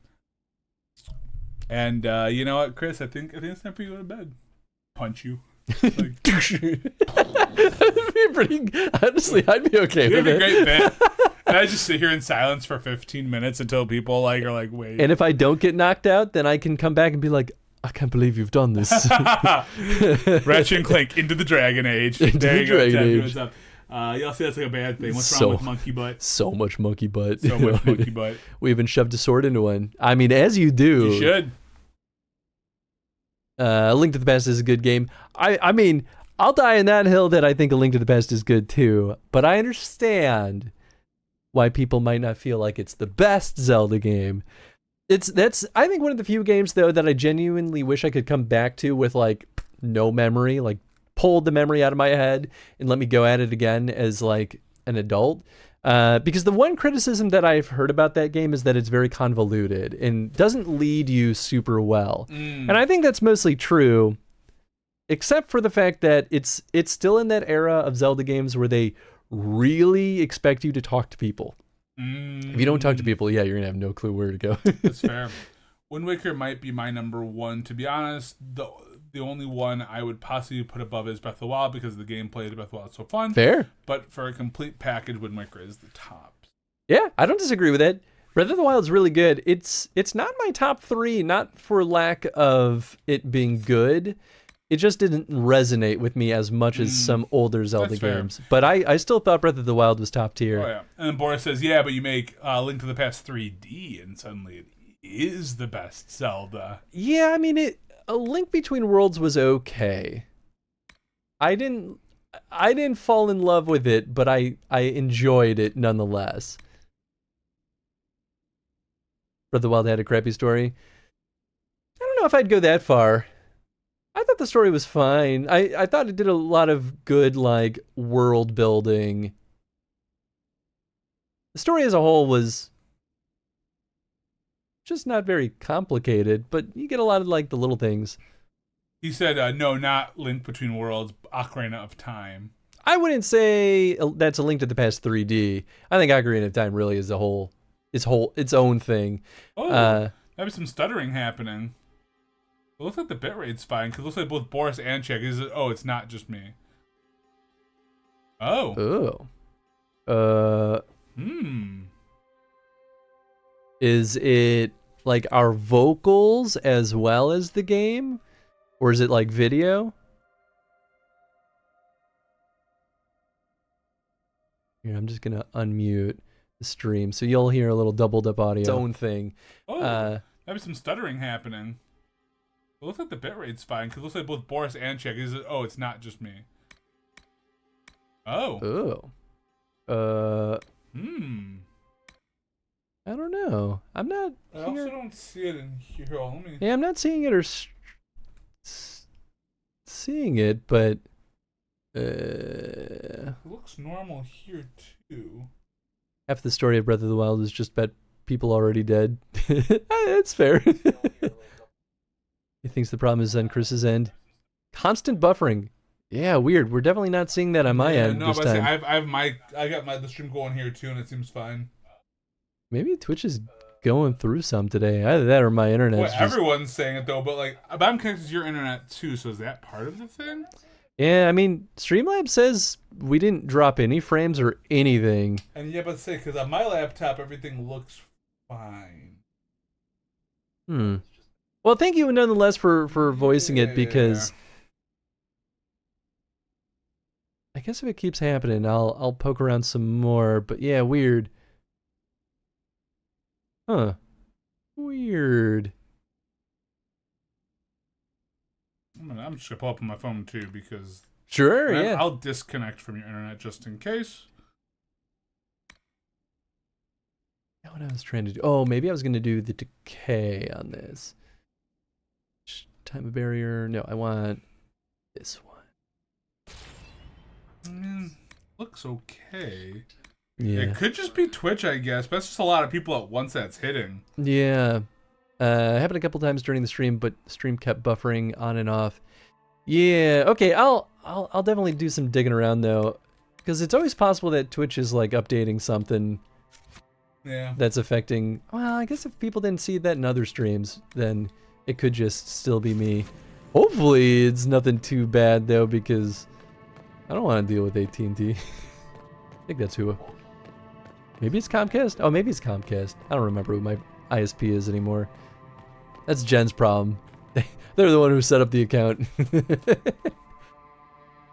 you know what, Chris? I think it's time for you to go to bed. Punch you. Like, That'd be pretty. Honestly, I'd be okay with it. It'd be a great bit. And I just sit here in silence for 15 minutes until people are like, wait. And if I don't get knocked out, then I can come back and be like, I can't believe you've done this. Ratchet and Clank into the Dragon Age. There you go. What's up? Y'all say that's like a bad thing. What's wrong with monkey butt? So much monkey butt. So much monkey butt. We even shoved a sword into one. I mean, as you do. You should. A Link to the Past is a good game. I mean, I'll die in that hill that I think A Link to the Past is good too. But I understand why people might not feel like it's the best Zelda game. That's I think one of the few games though that I genuinely wish I could come back to with like no memory, like pulled the memory out of my head and let me go at it again as like an adult. Because the one criticism that I've heard about that game is that it's very convoluted and doesn't lead you super well. And I think that's mostly true, except for the fact that it's still in that era of Zelda games where they really expect you to talk to people. If you don't talk to people, yeah, you're gonna have no clue where to go. That's fair. Wind Waker might be my number 1. To be honest, the only one I would possibly put above is Breath of the Wild because the gameplay of Breath of the Wild is so fun. Fair. But for a complete package, Wind Waker is the top. Yeah, I don't disagree with that. Breath of the Wild is really good. It's not my top 3, not for lack of it being good. It just didn't resonate with me as much as some older Zelda games. But I still thought Breath of the Wild was top tier. Oh, yeah. And then Boris says, yeah, but you make Link to the Past 3D, and suddenly it is the best Zelda. Yeah, I mean, A Link Between Worlds was okay. I didn't fall in love with it, but I enjoyed it nonetheless. Breath of the Wild had a crappy story. I don't know if I'd go that far. I thought the story was fine. I thought it did a lot of good, like, world building. The story as a whole was just not very complicated, but you get a lot of, like, the little things. He said, no, not Link Between Worlds, Ocarina of Time. I wouldn't say that's A Link to the Past 3D. I think Ocarina of Time really is its own thing. Oh, maybe some stuttering happening. It looks like the bitrate's fine, because it looks like both Boris and Czech. It's not just me. Oh. Is it like our vocals as well as the game? Or is it like video? Here, I'm just gonna unmute the stream, so you'll hear a little doubled up audio. Its own thing. Oh, maybe some stuttering happening. It looks like the bitrate's fine, because it looks like both Boris and Czech. Oh, it's not just me. Oh. I don't know. I'm not. I also don't see it in here. Let me... Yeah, I'm not seeing it or seeing it, but it looks normal here too. Half the story of Breath of the Wild is just about people already dead. That's fair. He thinks the problem is on Chris's end. Constant buffering. Yeah, weird. We're definitely not seeing that on my end no, this but time. I got the stream going here too, and it seems fine. Maybe Twitch is going through some today. Either that or my internet. Well, everyone's saying it though, but I'm connected to your internet too, so is that part of the thing? Yeah, I mean, Streamlabs says we didn't drop any frames or anything. And yeah, but say because on my laptop everything looks fine. Well, thank you nonetheless for voicing it, because I guess if it keeps happening, I'll poke around some more. But yeah, weird. Huh. Weird. I'm just gonna pull up on my phone too, because sure, yeah. I'll disconnect from your internet just in case. That's what I was trying to do. Oh, maybe I was gonna do the decay on this. Time of barrier. No, I want this one. Looks okay. Yeah. It could just be Twitch, I guess, but that's just a lot of people at once that's hitting. Yeah. Happened a couple times during the stream, but the stream kept buffering on and off. Yeah, okay, I'll definitely do some digging around though, because it's always possible that Twitch is like updating something that's affecting. Well, I guess if people didn't see that in other streams, then it could just still be me. Hopefully it's nothing too bad though, because I don't want to deal with AT&T. I think that's who. Maybe it's Comcast? Oh, maybe it's Comcast. I don't remember who my ISP is anymore. That's Jen's problem. They're the one who set up the account. It's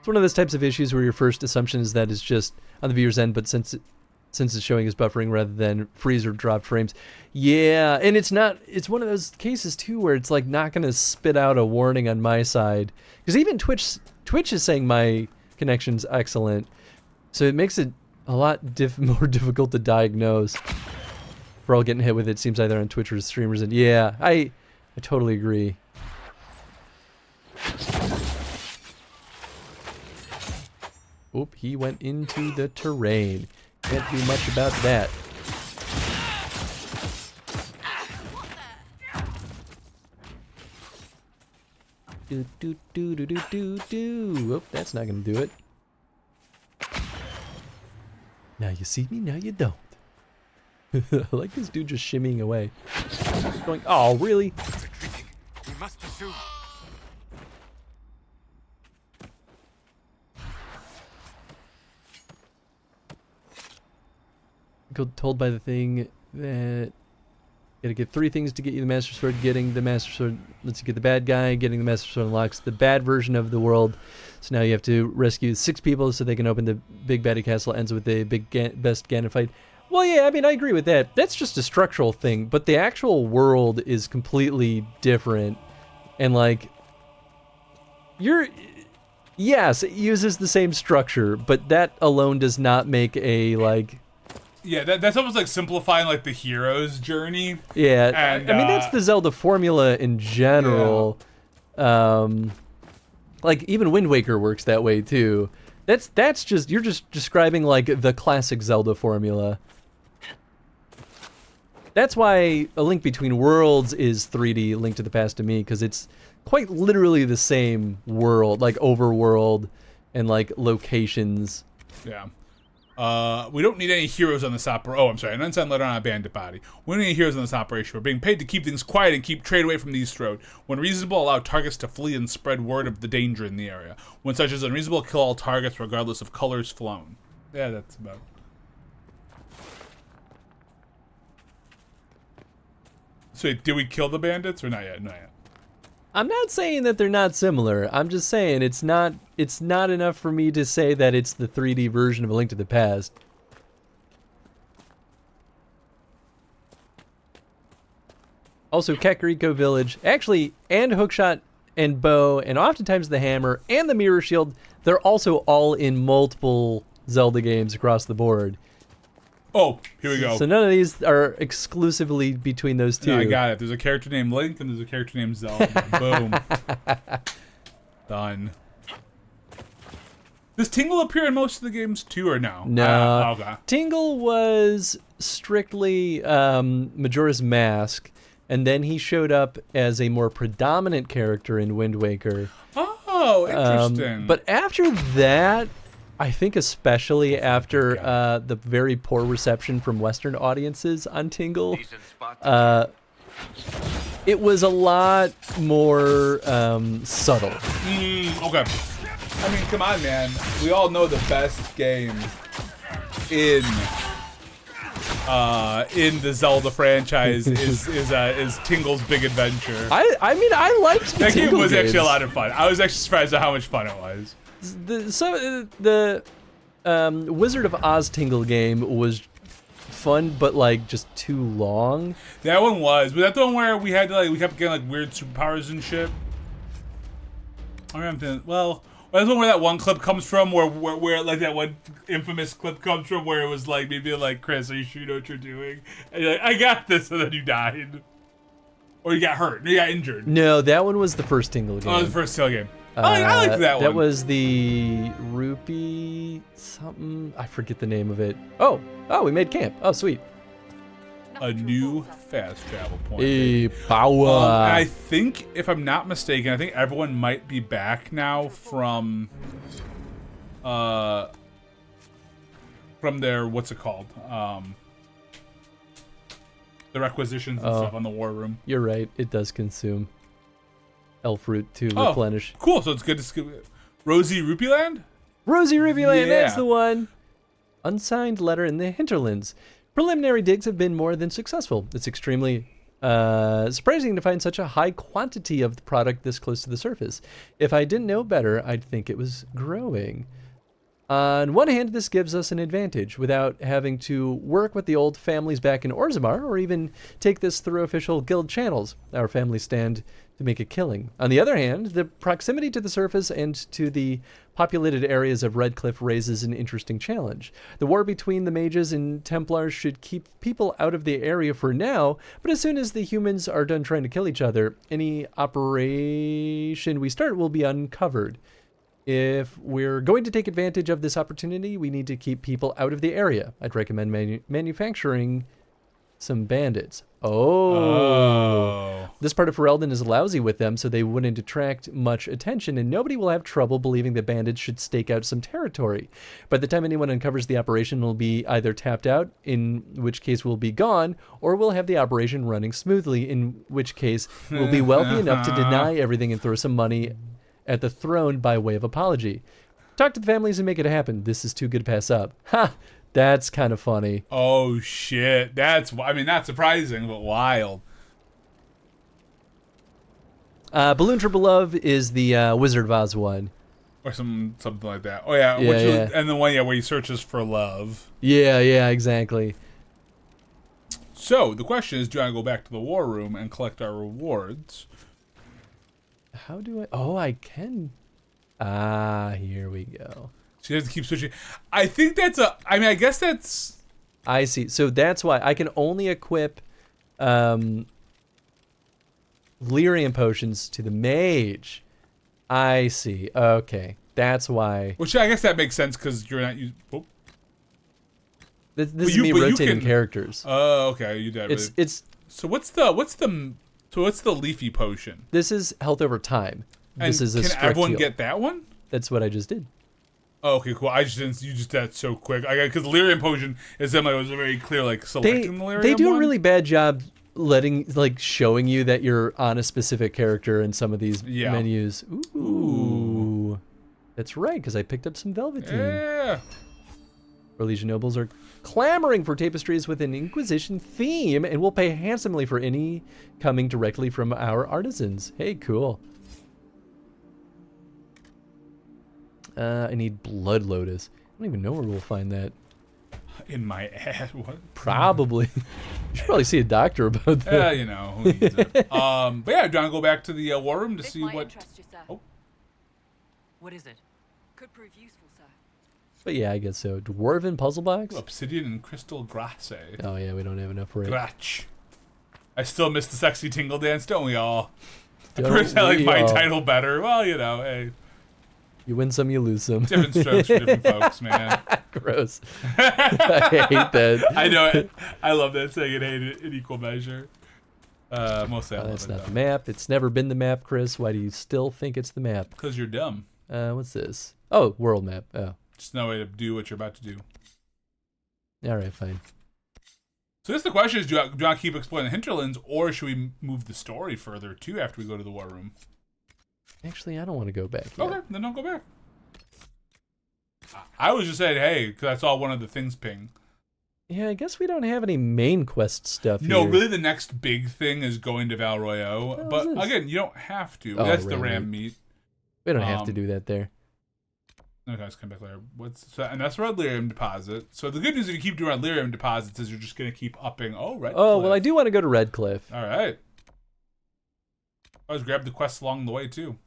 one of those types of issues where your first assumption is that it's just on the viewer's end, but since it's showing as buffering rather than freeze or drop frames. Yeah, and it's not. It's one of those cases too where it's like not going to spit out a warning on my side, because even Twitch is saying my connection's excellent, so it makes it a lot more difficult to diagnose. We're all getting hit with it. Seems either on Twitch or streamers, and yeah, I totally agree. Oop, he went into the terrain. Can't do much about that. Do do do do do do do. Oop, that's not gonna do it. Now you see me, now you don't. I like this dude just shimmying away. Going, oh, really? We must pursue. Told by the thing that you gotta get 3 things to get you the Master Sword. Getting the Master Sword lets you get the bad guy. Getting the Master Sword unlocks the bad version of the world. So now you have to rescue 6 people so they can open the big baddie castle. Ends with a big best Ganon fight. Well, yeah, I mean, I agree with that. That's just a structural thing, but the actual world is completely different. And, like, yes, it uses the same structure, but that alone does not make a, like... Yeah, that's almost like simplifying, like, the hero's journey. Yeah, and, I mean, that's the Zelda formula in general. Yeah. Like, even Wind Waker works that way, too. That's just, you're just describing, like, the classic Zelda formula. That's why A Link Between Worlds is 3D Link to the Past to me, because it's quite literally the same world, like overworld and like locations. Yeah. We don't need any heroes on this operation. Oh, I'm sorry. An unsigned letter on a bandit body. We don't need any heroes on this operation. We're being paid to keep things quiet and keep trade away from the East Road. When reasonable, allow targets to flee and spread word of the danger in the area. When such is unreasonable, kill all targets regardless of colors flown. Yeah, that's about. So, did we kill the bandits or not yet? Not yet. I'm not saying that they're not similar. I'm just saying it's not enough for me to say that it's the 3D version of A Link to the Past. Also, Kakariko Village, actually, and Hookshot and Bow, and oftentimes the Hammer and the Mirror Shield, they're also all in multiple Zelda games across the board. Oh, here we go. So none of these are exclusively between those two. No, I got it. There's a character named Link and there's a character named Zelda. Boom. Done. Does Tingle appear in most of the games too, or no? No. Okay. Tingle was strictly Majora's Mask, and then he showed up as a more predominant character in Wind Waker. Oh, interesting. But after that, I think especially after the very poor reception from Western audiences on Tingle, it was a lot more subtle. Okay. I mean, come on, man. We all know the best game in the Zelda franchise is Tingle's Big Adventure. I mean, I liked the that Tingle game was games. actually a lot of fun. I was actually surprised at how much fun it was. The Wizard of Oz Tingle game was fun, but like just too long. That one was. Was that the one where we had to we kept getting like weird superpowers and shit? I remember. Well, that's the one where that one clip comes from, where like that one infamous clip comes from, where it was like maybe like, Chris, are you sure you know what you're doing? And you're like, I got this, and then you died, or you got hurt, or you got injured. No, that one was the first Tingle game. Oh, it was the first Tingle game. I liked that one. That was the Rupee something. I forget the name of it. Oh, we made camp. Oh, sweet. A new fast travel point. Hey, power. I think, if I'm not mistaken, I think everyone might be back now from their, what's it called? The requisitions and stuff on the war room. You're right. It does consume elf root to replenish. Cool. So it's good to skip. Rosie Rupee Land? Rosie Rupee Land, Yeah. that's the one. Unsigned letter in the hinterlands. Preliminary digs have been more than successful. It's extremely surprising to find such a high quantity of the product this close to the surface. If I didn't know better, I'd think it was growing. On one hand, this gives us an advantage without having to work with the old families back in Orzammar or even take this through official guild channels. Our families stand to make a killing. On the other hand, the proximity to the surface and to the populated areas of Redcliffe raises an interesting challenge. The war between the mages and Templars should keep people out of the area for now, but as soon as the humans are done trying to kill each other, any operation we start will be uncovered. If we're going to take advantage of this opportunity, we need to keep people out of the area. I'd recommend manufacturing some bandits. Oh. This part of Ferelden is lousy with them, so they wouldn't attract much attention, and nobody will have trouble believing that bandits should stake out some territory. By the time anyone uncovers the operation, will be either tapped out, in which case we'll be gone, or we'll have the operation running smoothly, in which case we'll be wealthy enough to deny everything and throw some money at the throne by way of apology. Talk to the families and make it happen. This is too good to pass up. Ha! That's kind of funny. Oh, shit. That's, I mean, not surprising, but wild. Balloon for Love is the Wizard of Oz one. Or something like that. Oh, yeah. Yeah. And the one, where he searches for love. Yeah, exactly. So, the question is, do I go back to the war room and collect our rewards? How do I... Oh, I can... Ah, here we go. So you have to keep switching. I think that's a... I mean, I guess that's... I see. So that's why I can only equip Lyrium potions to the mage. I see. Okay. That's why. Which I guess that makes sense because you're not using... Oh. This is me rotating characters. Oh, okay. You did. It's... So what's the leafy potion? This is health over time. This is a can strict everyone heal. get that one? That's what I just did. Oh, okay, cool. I just didn't. You just did that so quick. Because Lyrium potion is it was very clear, like selecting the Lyrium. They do one. a really bad job showing you that you're on a specific character in some of these menus. Ooh. That's right, because I picked up some Velveteen. Yeah. Orlesian nobles are clamoring for tapestries with an Inquisition theme and will pay handsomely for any coming directly from our artisans. Hey, cool. I need Blood Lotus. I don't even know where we'll find that. In my ass. What? Probably. You should probably see a doctor about that. Yeah, you know, who needs it? But yeah, do you want to go back to the war room to see what... Oh. What is it? Could prove useful, sir. But yeah, I guess so. Dwarven puzzle box? Ooh, obsidian and crystal grasse. Oh yeah, we don't have enough for it. Gratch. I still miss the sexy tingle dance, don't we all? Of Don't course, I like we my all? title better. Well, you know, hey. You win some, you lose some. Different strokes for different folks, man. Gross. I hate that. I know it. I love that saying. It hate it in equal measure. Mostly I love That's it, not though. the map. It's never been the map, Chris. Why do you still think it's the map? Because you're dumb. What's this? Oh, world map. Oh. Just no way to do what you're about to do. All right, fine. So I guess the question is, do you want to keep exploring the hinterlands, or should we move the story further, too, after we go to the war room? Actually, I don't want to go back yet. Okay, then don't go back. I was just saying, hey, because I saw one of the things ping. Yeah, I guess we don't have any main quest stuff No, here. really the next big thing is going to Val Royeaux. What But is this? again, you don't have to. Oh, That's the ram ram meat. meat. We don't have to do that there. No, guys, come back later. And that's red lyrium deposit. So the good news if you keep doing red lyrium deposits is you're just going to keep upping. Oh, right. Oh, well, I do want to go to Redcliffe. All right. Always grab the quests along the way, too.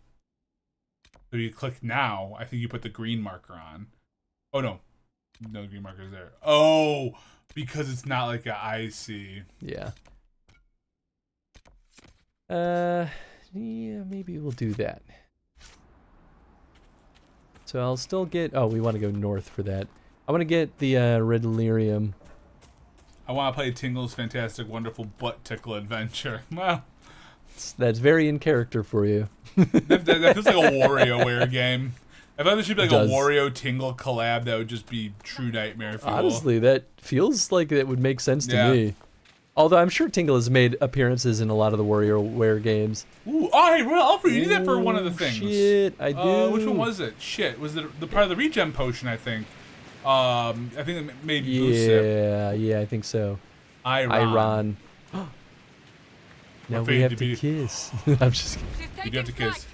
So you click now. I think you put the green marker on. Oh, no. No green marker's there. Oh, because it's not like a IC. Yeah. Yeah, maybe we'll do that. So I'll still get... Oh, we want to go north for that. I want to get the red lyrium. I want to play Tingle's Fantastic Wonderful Butt Tickle Adventure. Well... That's very in character for you. that feels like a WarioWare game. I thought there should be like It does. a Wario Tingle collab that would just be true nightmare fuel. Honestly, that feels like it would make sense to Yeah. me. Although I'm sure Tingle has made appearances in a lot of the WarioWare games. Ooh, oh, hey, well, Alfred, you need that for one of the things. Shit, I do. Which one was it? Shit, was it the part of the regen potion? I think. I think it made boost sip. Yeah, I think so. Iron. Now We're we have fading to to kiss. I'm just kidding. You do have to kiss.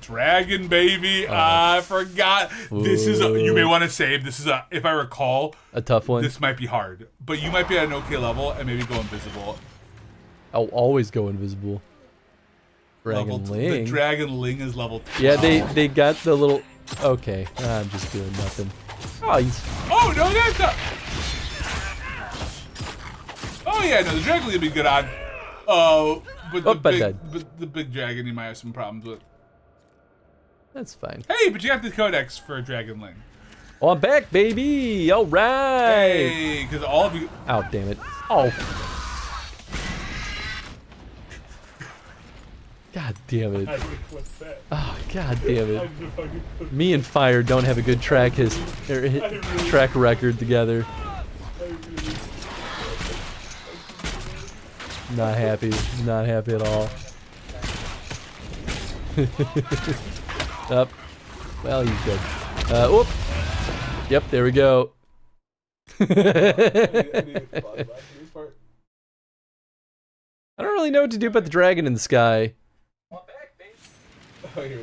Dragon baby. I forgot. This is you may want to save. This is if I recall, a tough one. This might be hard, but you might be at an okay level and maybe go invisible. I'll always go invisible. Dragon Ling. The Dragon Ling is level 12. Yeah, they got the little. Okay, I'm just doing nothing. Oh, he's. Oh no, that's not. Oh yeah, no, the Dragon Ling would be good on. Oh, but the big dragon you might have some problems with. That's fine. Hey, but you got the codex for Dragon Ling. Oh, I'm back, baby. All right. Hey, because all of you. Oh, damn it. Oh. God damn it. Oh, god damn it. Me and Fire don't have a good track record together. Not happy. Not happy at all. Up. Well, he's good. Whoop. Yep, there we go. I don't really know what to do about the dragon in the sky. Oh, here,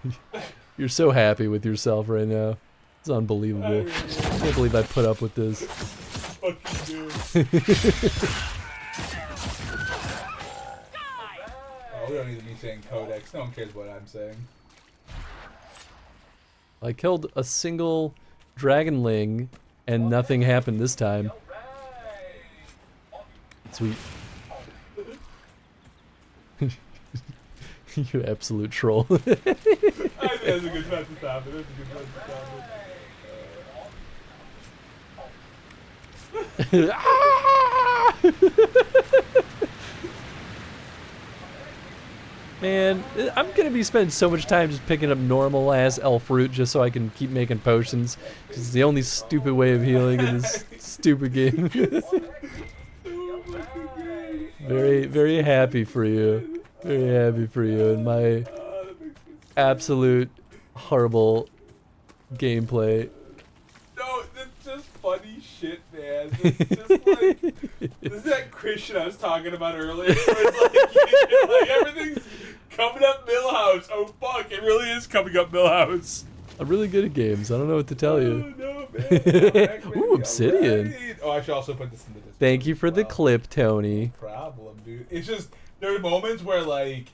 okay. You're so happy with yourself right now. It's unbelievable. I can't believe I put up with this. Oh, we don't need me saying codex. No one cares what I'm saying. I killed a single dragonling, and nothing happened this time. Sweet. You absolute troll. I think that's a good time to stop it. That's a good time to stop it. Man, I'm gonna be spending so much time just picking up normal ass elf root just so I can keep making potions. It's the only stupid way of healing in this stupid game. Very, very happy for you. Very happy for you and my absolute horrible gameplay. No, that's just funny shit, man. It's just like this is that Chris shit I was talking about earlier. Where it's like, like everything's Coming up Millhouse. Oh, fuck. It really is coming up Millhouse. I'm really good at games. I don't know what to tell you. Oh, no, man. Ooh, obsidian. Right. Oh, I should also put this in the Discord. Thank you for the clip, Tony. No problem, dude. It's just, there are moments where, like,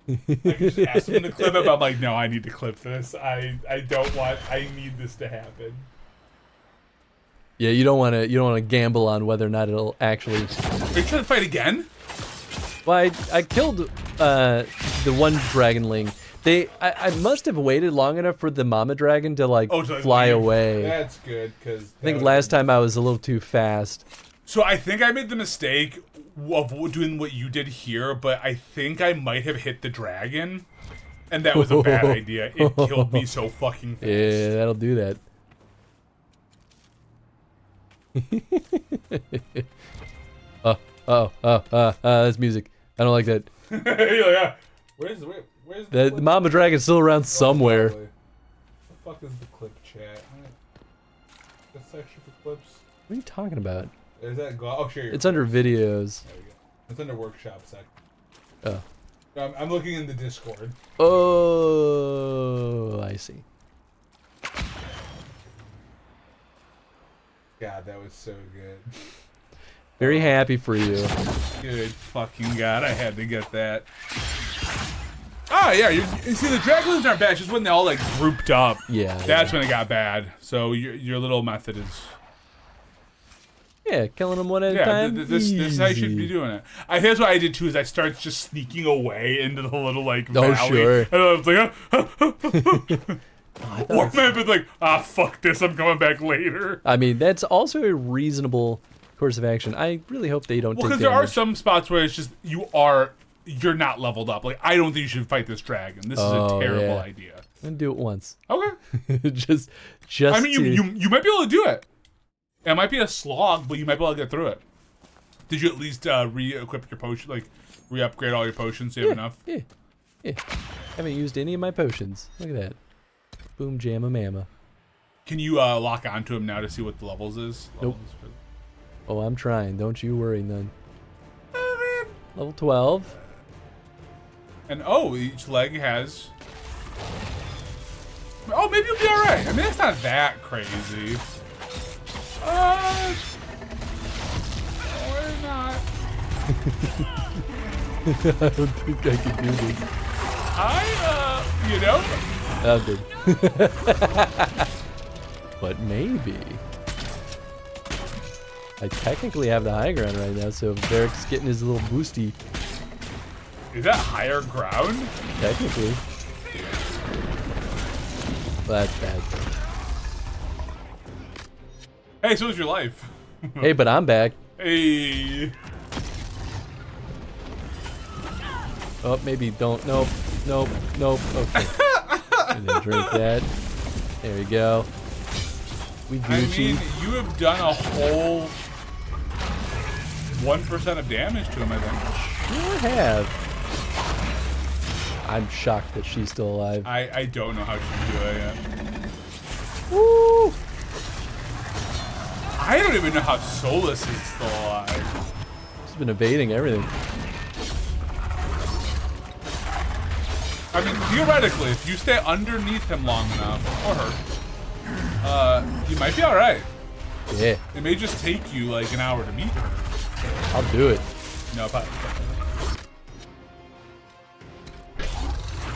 I can just ask them to clip it, but I'm like, no, I need to clip this. I need this to happen. Yeah, you don't want to gamble on whether or not it'll actually. Are you trying to fight again? Well, I killed the one dragonling. I must have waited long enough for the mama dragon to like fly away. That's good, because I think last time I was a little too fast. So I think I made the mistake of doing what you did here, but I think I might have hit the dragon, and that was a bad idea. It killed me so fucking fast. Yeah, that'll do that. That's music. I don't like that. Yeah. Where's the mama dragon's still around somewhere. What the fuck is the clip chat? The section for clips. What are you talking about? Is that oh sure. It's under videos. There we go. It's under workshop sec. Oh. I'm looking in the Discord. Oh, I see. God, that was so good. Very happy for you. Good fucking God, I had to get that. Oh yeah, you see the draglins aren't bad. It's just when they all like grouped up. Yeah. That's when it got bad. So your little method is. Yeah, killing them one at a time. This is how you should be doing it. Here's what I did too: is I started just sneaking away into the little like valley. Sure. And I was like, or I've been like, fuck this, I'm coming back later. I mean, that's also a reasonable course of action. I really hope they don't take because there are some spots where it's just you're not leveled up. Like I don't think you should fight this dragon. This is a terrible idea. I'm gonna do it once. Okay. just. I mean, you might be able to do it. It might be a slog, but you might be able to get through it. Did you at least re-equip your potion, like re-upgrade all your potions? So you have enough. Yeah. Haven't used any of my potions. Look at that. Boom jamma mamma. Can you lock onto him now to see what the levels is? Nope. Oh, I'm trying. Don't you worry, none. Level 12. And each leg has. Oh, maybe you'll be all right. I mean, it's not that crazy. Or not. I don't think I can do this. Oh, good. But maybe. I technically have the high ground right now, so if Derek's getting his little boosty. Is that higher ground? Technically. That's bad. Hey, so was your life. Hey, but I'm back. Hey. Oh, maybe don't. Nope. Okay. And then drink that. There we go. We Gucci. I mean, you have done a whole 1% of damage to him, I think. Sure have. I'm shocked that she's still alive. I don't know how she's doing it. Woo! I don't even know how Solus is still alive. She's been evading everything. I mean, theoretically, if you stay underneath him long enough, or her, you might be alright. Yeah. It may just take you like an hour to meet her. I'll do it. No, but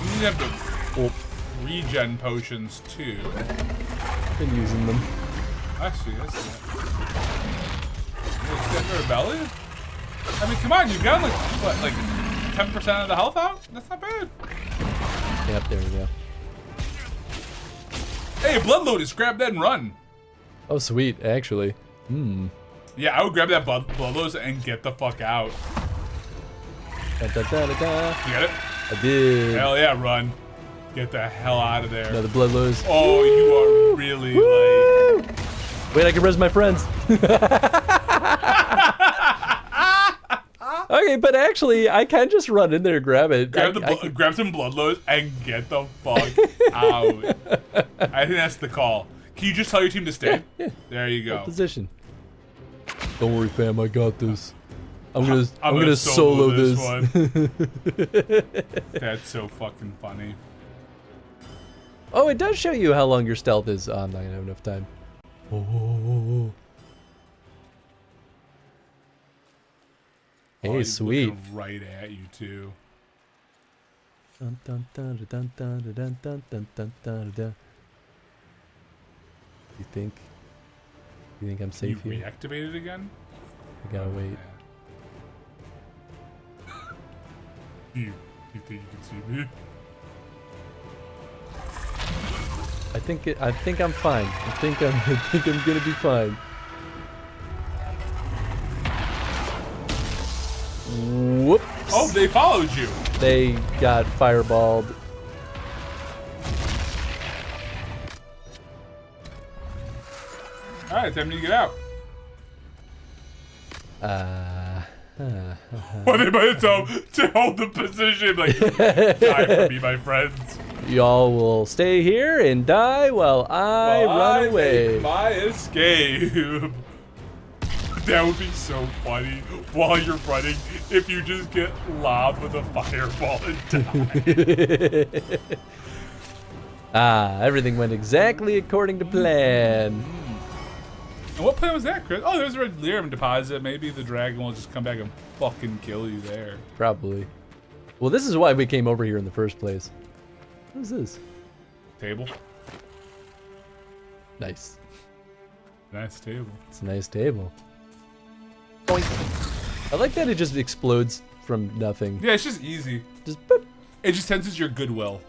you need to have the regen potions too. Been using them. I see it. Extend her belly? I mean, come on, you've got like, what, like 10% of the health out? That's not bad. Yep, there we go. Hey, Blood Lotus, grab that and run. Oh, sweet, actually. Yeah, I would grab that Blood Lotus and get the fuck out. Da, da, da, da, da. You get it? I did. Hell yeah, run. Get the hell out of there. Another Blood Lotus. Oh, you are really like... Wait, I can res my friends. Okay, but actually, I can just run in there and grab it. Grab some Blood Lotus and get the fuck out. I think that's the call. Can you just tell your team to stay? Yeah. There you go. Good position. Don't worry, fam. I got this. I'm gonna solo this. One. That's so fucking funny. Oh, it does show you how long your stealth is. Oh, I'm not gonna have enough time. Oh. Hey, he's sweet. looking right at you too. Dun, dun, dun, dun, dun, dun, dun, dun, dun, dun, dun. You think I'm safe You here? reactivated again? I gotta wait. You think you can see me? I think I'm fine. I think I'm gonna be fine. Whoops. Oh, they followed you. They got fireballed. All right, time to get out. What they might tell to hold the position, like die for me, my friends. Y'all will stay here and die while I run away. Make my escape. That would be so funny while you're running if you just get lobbed with a fireball and die. Everything went exactly according to plan. And what plan was that, Chris? Oh, there's a red lyrium deposit. Maybe the dragon will just come back and fucking kill you there. Probably. Well, this is why we came over here in the first place. What is this? Table. Nice. Nice table. It's a nice table. Boink. I like that it just explodes from nothing. Yeah, it's just easy. Just boop. It just senses your goodwill.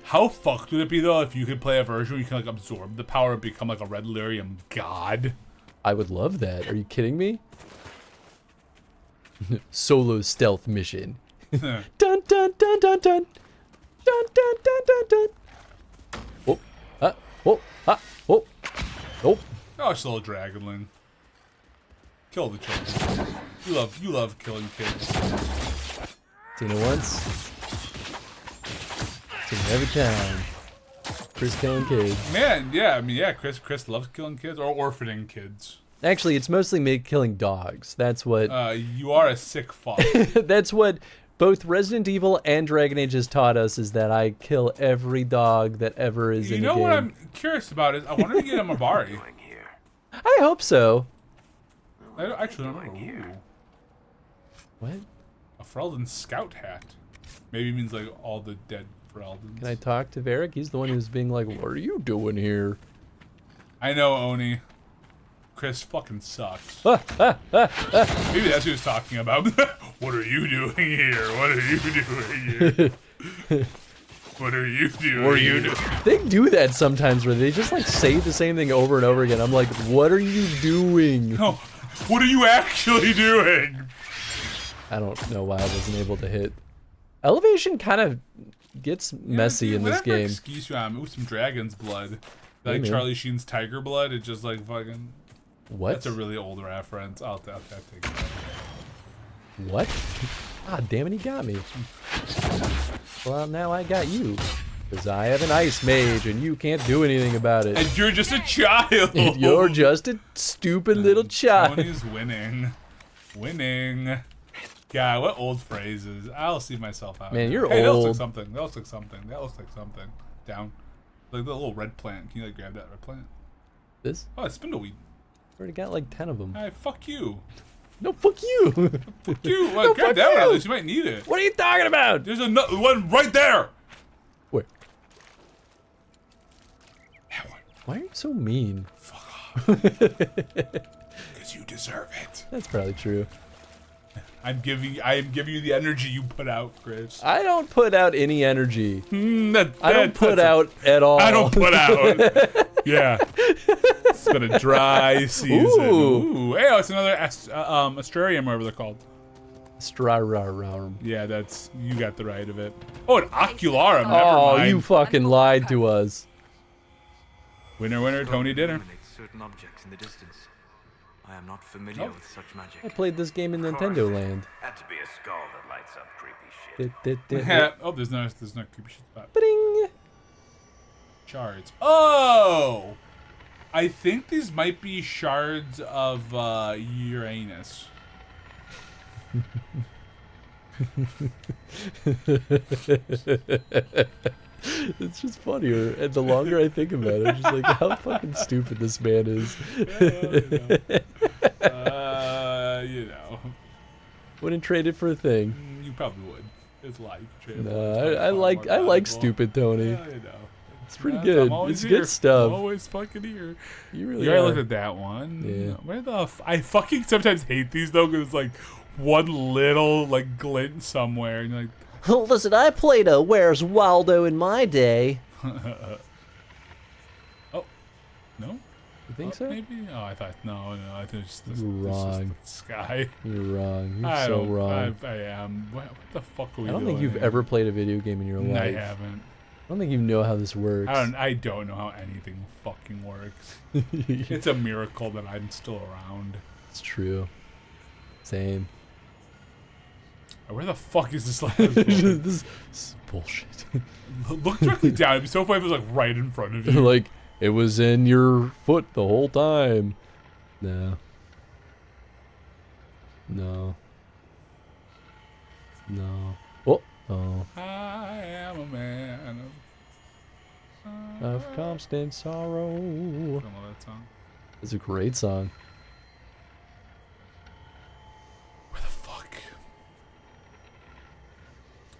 How fucked would it be though if you could play a version where you can like absorb the power and become like a red lyrium god? I would love that. Are you kidding me? Solo stealth mission. Dun dun dun dun dun dun dun dun dun dun. Oh, oh, oh, oh. Oh, it's a little dragonling. Kill the children. You love killing kids. Seen it once. Seen it every time. Chris killing kids. Man, yeah, I mean, yeah, Chris loves killing kids or orphaning kids. Actually, it's mostly me killing dogs. That's what. You are a sick fuck. That's what both Resident Evil and Dragon Age has taught us, is that I kill every dog that ever is in a game. You know what I'm curious about is I wonder if you get a Mabari. I hope so. I actually don't remember. Ooh. What? A Ferelden scout hat. Maybe it means like all the dead Fereldens. Can I talk to Varric? He's the one who's being like, what are you doing here? I know, Oni. Chris fucking sucks. Maybe that's who he's talking about. What are you doing here? What are you doing here? What are you doing? What are you doing? They do that sometimes where they just like say the same thing over and over again. I'm like, what are you doing? No, what are you actually doing? I don't know why I wasn't able to hit. Elevation kind of gets messy in this game. Excuse you, I'm with some dragon's blood. Like Hey, Charlie Sheen's Tiger Blood. It's just like fucking. What? That's a really old reference. I'll take it. What? Ah, damn it, he got me. Well, now I got you. Because I have an ice mage and you can't do anything about it. And you're just a child. And you're just a stupid little child. Tony's winning. Winning. God, what old phrases. I'll see myself out. Man, you're hey, that looks old. like something. That looks like something. That looks like something. Down. Like the little red plant. Can you like grab that red plant? This? Oh, it's spindleweed. Already got like 10 of them. Hey, fuck you. No, fuck you. Fuck you. Well, No, grab fuck that one you. at least. You might need it. What are you talking about? There's another one right there. Where? That one. Why are you so mean? Fuck off. Because you deserve it. That's probably true. I am giving you the energy you put out, Chris. I don't put out any energy. I don't put that's out at all. I don't put out. Yeah. It's been a dry season. Ooh. Hey, it's another Astrarium, whatever they're called. Astrarium. Yeah, that's, you got the right of it. Oh, an Ocularum. Never Oh, mind. you fucking lied to us. Winner, winner, Tony dinner. Certain objects in the distance. I am not familiar with such magic. I played this game in Nintendo Land. Had to be a skull that lights up creepy shit. Oh, there's no creepy shit spot. Ba-ding. Shards. Oh! I think these might be shards of Uranus. It's just funnier, and the longer I think about it, I'm just like, how fucking stupid this man is. You know. Wouldn't trade it for a thing. You probably would. It's a lot you could trade it for. No, I like stupid Tony. Yeah, you know. It's pretty good. It's good stuff. I'm always fucking here. You really gotta are. look at that one. Yeah. Where the I fucking sometimes hate these though, because it's like one little like glint somewhere, and you're like, Listen, I played a Where's Waldo in my day. oh, no? You think so? Maybe? Oh, I thought, no, I think it's just, Wrong. the sky. You're wrong. You're I so don't- wrong. I am. What the fuck are we I don't doing think you've here? ever played a video game in your life. I haven't. I don't think you know how this works. I don't know how anything fucking works. It's a miracle that I'm still around. It's true. Same. Where the fuck is this last This is bullshit. Look directly down. It'd be so funny if it was like right in front of you. Like, it was in your foot the whole time. No. No. No. Oh. Oh. I am a man Of constant sorrow. I don't know that song. It's a great song. Where the fuck?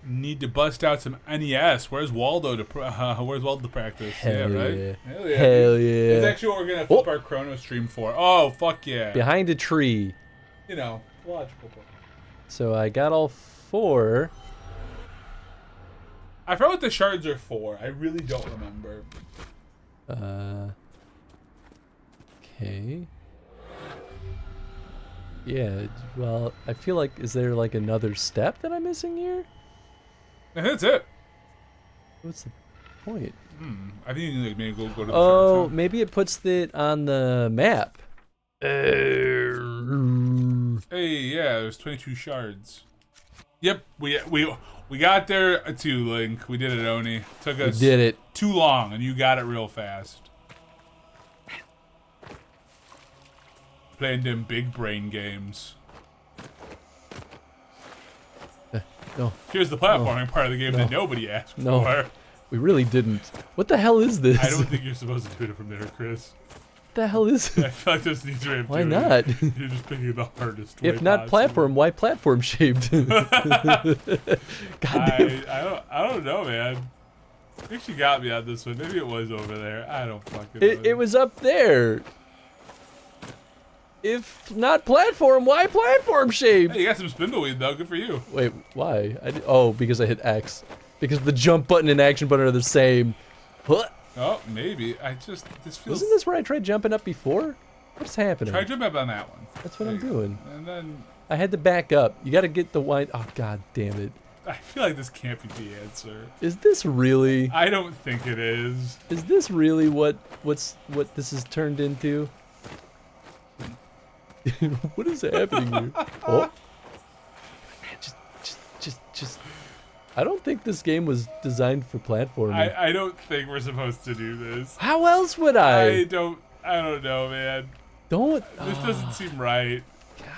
Need to bust out some NES. Where's Waldo to practice? Hell yeah, right? yeah. Hell yeah. Hell dude. yeah. That's actually what we're gonna flip our chrono stream for. Oh fuck yeah. Behind a tree. You know, logical. So I got all 4. I forgot what the shards are for. I really don't remember. Okay. Yeah, well, I feel like, is there like another step that I'm missing here? And that's it. What's the point? I think you can like, maybe go to the Oh, shards. maybe it puts it on the map. Hey, yeah, there's 22 shards. Yep, we got there too, Link. We did it, Oni. Took us did it. too long, and you got it real fast. Playing them big brain games. No. Here's the platforming part of the game that nobody asked for. We really didn't. What the hell is this? I don't think you're supposed to do it from there, Chris. What the hell is I it? feel like there's an easier way of Why doing not? it. You're just picking the hardest way If not possible. platform, why platform shaped? God damn. I don't know, man. I think she got me on this one. Maybe it was over there. I don't fucking know. It was up there. If not platform, why platform shaped? Hey, you got some spindleweed though. Good for you. Wait, why? Because I hit X. Because the jump button and action button are the same. Huh? Oh, maybe. This feels. Wasn't this where I tried jumping up before? What's happening? Try jump up on that one. That's what I'm doing. And then I had to back up. You got to get the wind. Oh god damn it! I feel like this can't be the answer. Is this really? I don't think it is. Is this really what this has turned into? What is happening here? Oh. Just. I don't think this game was designed for platforming. I don't think we're supposed to do this. How else would I? I don't know, man. Don't. This doesn't seem right.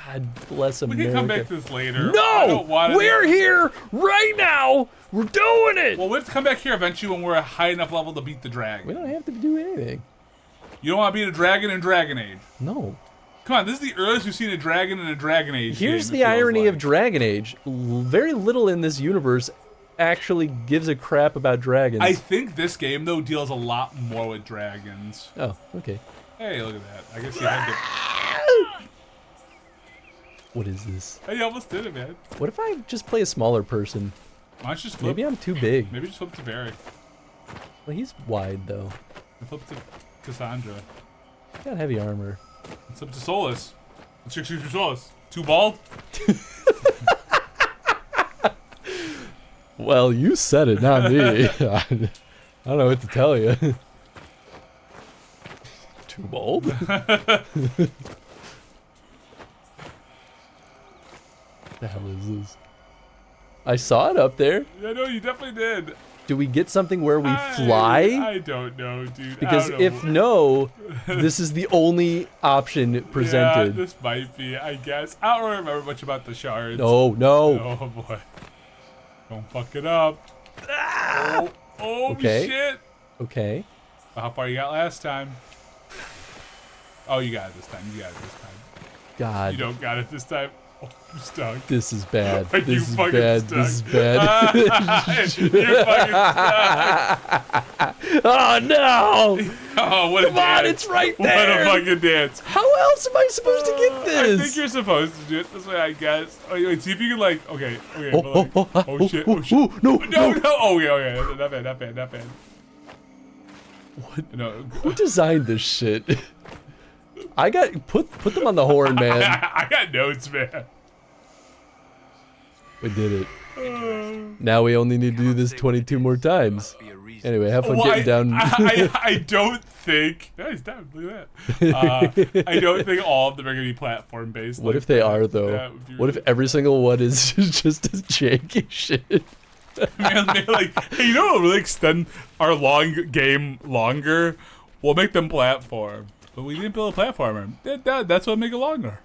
God bless America. We can come back to this later. No! I don't want We're here right now! We're doing it! Well, we have to come back here eventually when we're at a high enough level to beat the dragon. We don't have to do anything. You don't want to beat a dragon in Dragon Age. No. Come on, this is the earliest we've seen a dragon in a Dragon Age Here's game, the irony of Dragon Age. Very little in this universe actually gives a crap about dragons. I think this game, though, deals a lot more with dragons. Oh, okay. Hey, look at that. I guess you had to... What is this? Hey, you almost did it, man. What if I just play a smaller person? Why don't you just flip? Maybe I'm too big. Maybe just flip to Barry. Well, he's wide, though. And flip to Cassandra. He's got heavy armor. It's up to Solus. Let's choose your Solus. Too bald? Well, you said it, not me. I don't know what to tell you. Too bold? The hell is this? I saw it up there. Yeah, no, you definitely did. Do we get something where we fly? I don't know, dude. Because if no, this is the only option presented. Yeah, this might be, I guess. I don't remember much about the shards. No. Oh, boy. Don't fuck it up. Oh, Okay. shit. Okay. How far you got last time? Oh, you got it this time. God. You don't got it this time. Oh, I'm stuck. This is bad. Are This you is fucking bad. stuck? This is bad. You're fucking stuck. Oh no! Oh, what a Come dance. on, it's right there. What a fucking dance. How else am I supposed to get this? I think you're supposed to do it this way, I guess. Oh, wait, see if you can, like, okay. Oh, Shit. no. Oh, okay. Not bad. What? No. Who designed this shit? I got put them on the horn, man. I got notes, man. We did it. Now we only need to do this 22 more times. Anyway, have fun getting down. I don't think. Nice down. Look at that. I don't think all of them are gonna be platform based. What if they are though? What if every single one is just as janky shit? Man, like, hey, you know what will really extend our game longer? We'll make them platform. But we didn't build a platformer. That's what make it longer.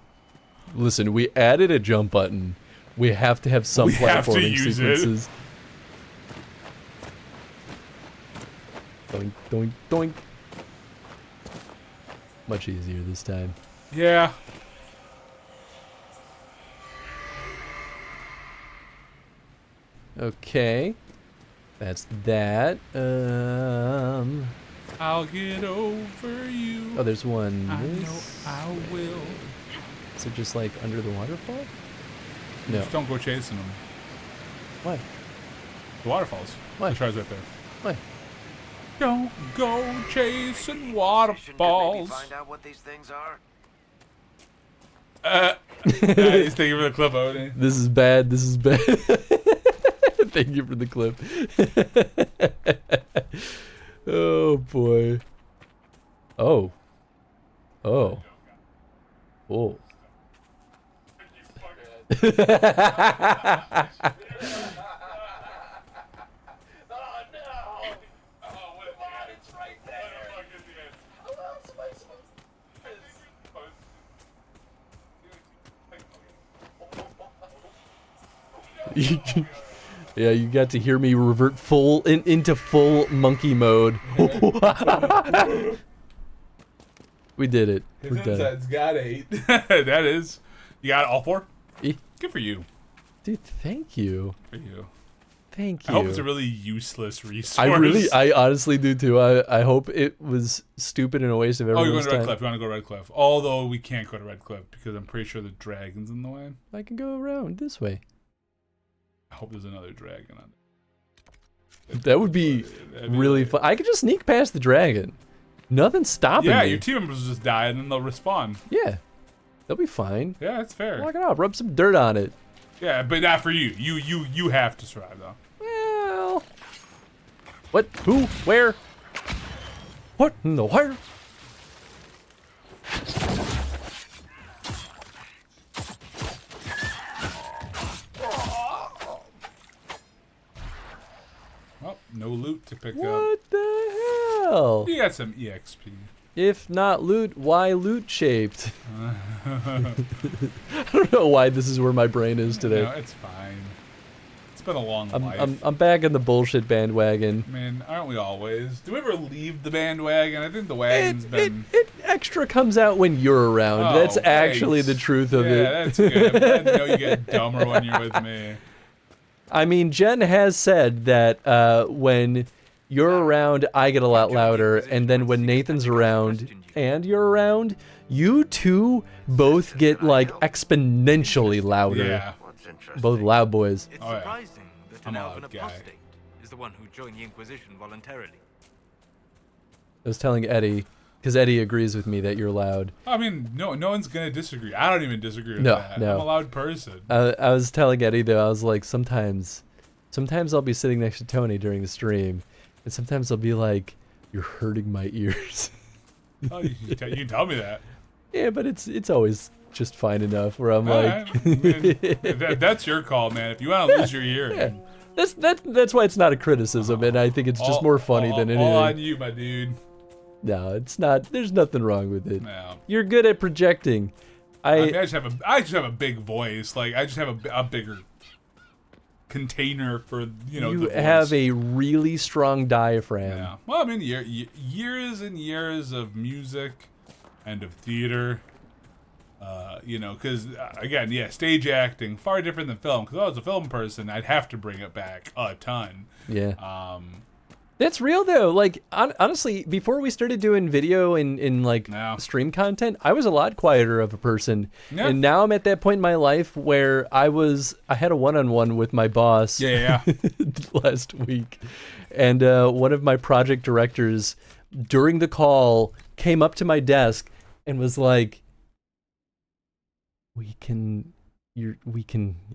Listen, we added a jump button. We have to have some platforming sequences. Doink, doink, doink. Much easier this time. Yeah. Okay. That's that. I'll get over you. Oh, there's one. I know I will. Is it just like under the waterfall? No. Just don't go chasing them. Why? The waterfalls. Why? The tries right there. Why? Don't go chasing waterfalls. Find out what these things are. He's thank you for the clip, Odie. This is bad. This is bad. Thank you for the clip. Oh boy. Oh. Oh. Oh. Yeah, you got to hear me revert into full monkey mode. We did it. We're done. That's got 8. That is. You got all 4? Good for you. Dude, thank you. For you. Thank you. I hope it's a really useless resource. I honestly do too. I hope it was stupid and a waste of everyone's time. Oh, you're going to Red Cliff. You want to go to Red Cliff. Although we can't go to Red Cliff because I'm pretty sure the dragon's in the way. I can go around this way. I hope there's another dragon on it. That would be really fun. I could just sneak past the dragon. Nothing's stopping me. Yeah, your team members will just die and then they'll respawn. Yeah. They'll be fine. Yeah, that's fair. Walk it off. Rub some dirt on it. Yeah, but not for you. You have to survive though. Well. What? Who? Where? What in the where? Well, no loot to pick up. What the hell? You got some EXP. If not loot, why loot shaped? I don't know why this is where my brain is today. No, it's fine. It's been a long life. I'm back in the bullshit bandwagon. Man, aren't we always? Do we ever leave the bandwagon? I think the wagon's been... It extra comes out when you're around. Oh, that's actually the truth of it. Yeah, that's good. I know you get dumber when you're with me. I mean, Jen has said that when you're around, I get a lot louder, and then when Nathan's around and you're around, you two both get like exponentially louder. Yeah. Both loud boys. It's surprising that I'm an a elven loud guy. apostate is the one who joined the Inquisition voluntarily. I was telling Eddie, because Eddie agrees with me that you're loud. I mean, no one's going to disagree. I don't even disagree with No, that. no. I'm a loud person. I was telling Eddie though, I was like, sometimes I'll be sitting next to Tony during the stream, and sometimes I'll be like, "You're hurting my ears." Oh, you can tell me that. Yeah, but it's always just fine enough. Where I'm All like, right. Man, that's your call, man. If you want to lose your ear, That's why it's not a criticism, and I think it's just more funny than anything. All on you, my dude. No, it's not. There's nothing wrong with it. No. You're good at projecting. I just have a big voice. Like I just have a bigger container for You the have voice. a really strong diaphragm. Yeah. Well, I mean, years and years of music and of theater. Because again, stage acting far different than film. Because if I was a film person, I'd have to bring it back a ton. Yeah. That's real though. Like honestly, before we started doing video and like stream content, I was a lot quieter of a person. Yeah. And now I'm at that point in my life where I had a one-on-one with my boss last week. And one of my project directors during the call came up to my desk and was like, we can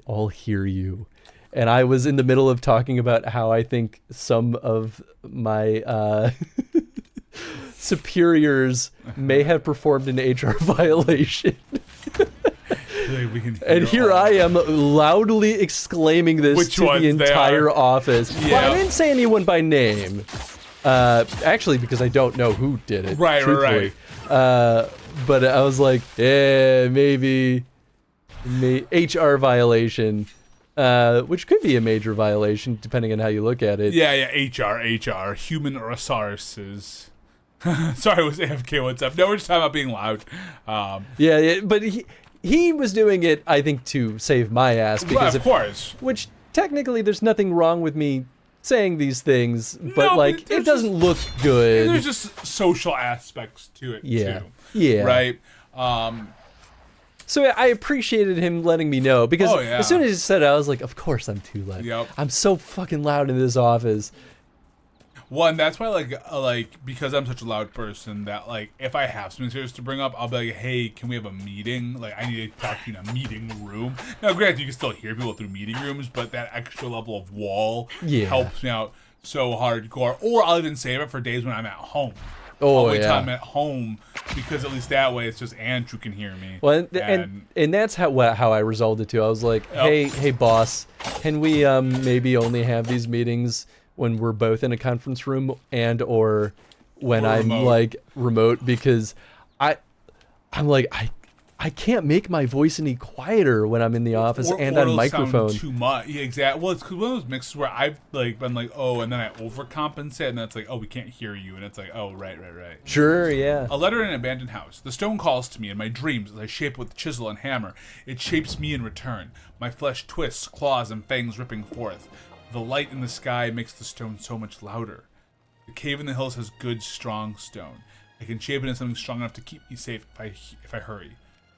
all hear you. And I was in the middle of talking about how I think some of my superiors may have performed an HR violation. And here I am loudly exclaiming this to the entire office. Yeah. Well, I didn't say anyone by name. Actually, because I don't know who did it. Right. But I was like, maybe HR violation. Which could be a major violation depending on how you look at it. Yeah, HR, human resources. Sorry, it was AFK, what's up? No, we're just talking about being loud. Yeah, but he was doing it, I think, to save my ass. Because of course. Which, technically, there's nothing wrong with me saying these things, but, it doesn't look good. There's just social aspects to it, too. Yeah. Right? So I appreciated him letting me know, because as soon as he said it, I was like, of course I'm too loud. Yep. I'm so fucking loud in this office. One, that's why, because I'm such a loud person, that, if I have something serious to bring up, I'll be like, hey, can we have a meeting? I need to talk to you in a meeting room. Now, granted, you can still hear people through meeting rooms, but that extra level of wall helps me out so hardcore. Or I'll even save it for days when I'm at home. I'll wait till I'm at home, because at least that way it's just Andrew can hear me. Well, and that's how I resolved it too. I was like, hey boss, can we maybe only have these meetings when we're both in a conference room or when I'm remote, because I'm like I can't make my voice any quieter when I'm in the office and on microphone. Sound too much. Yeah, exactly. Well, it's one of those mixes where I've been like, oh, and then I overcompensate, and then it's like, oh, we can't hear you, and it's like, oh, right. Sure, yeah. A letter in an abandoned house. The stone calls to me in my dreams as I shape it with chisel and hammer. It shapes me in return. My flesh twists, claws and fangs ripping forth. The light in the sky makes the stone so much louder. The cave in the hills has good, strong stone. I can shape it into something strong enough to keep me safe if I hurry.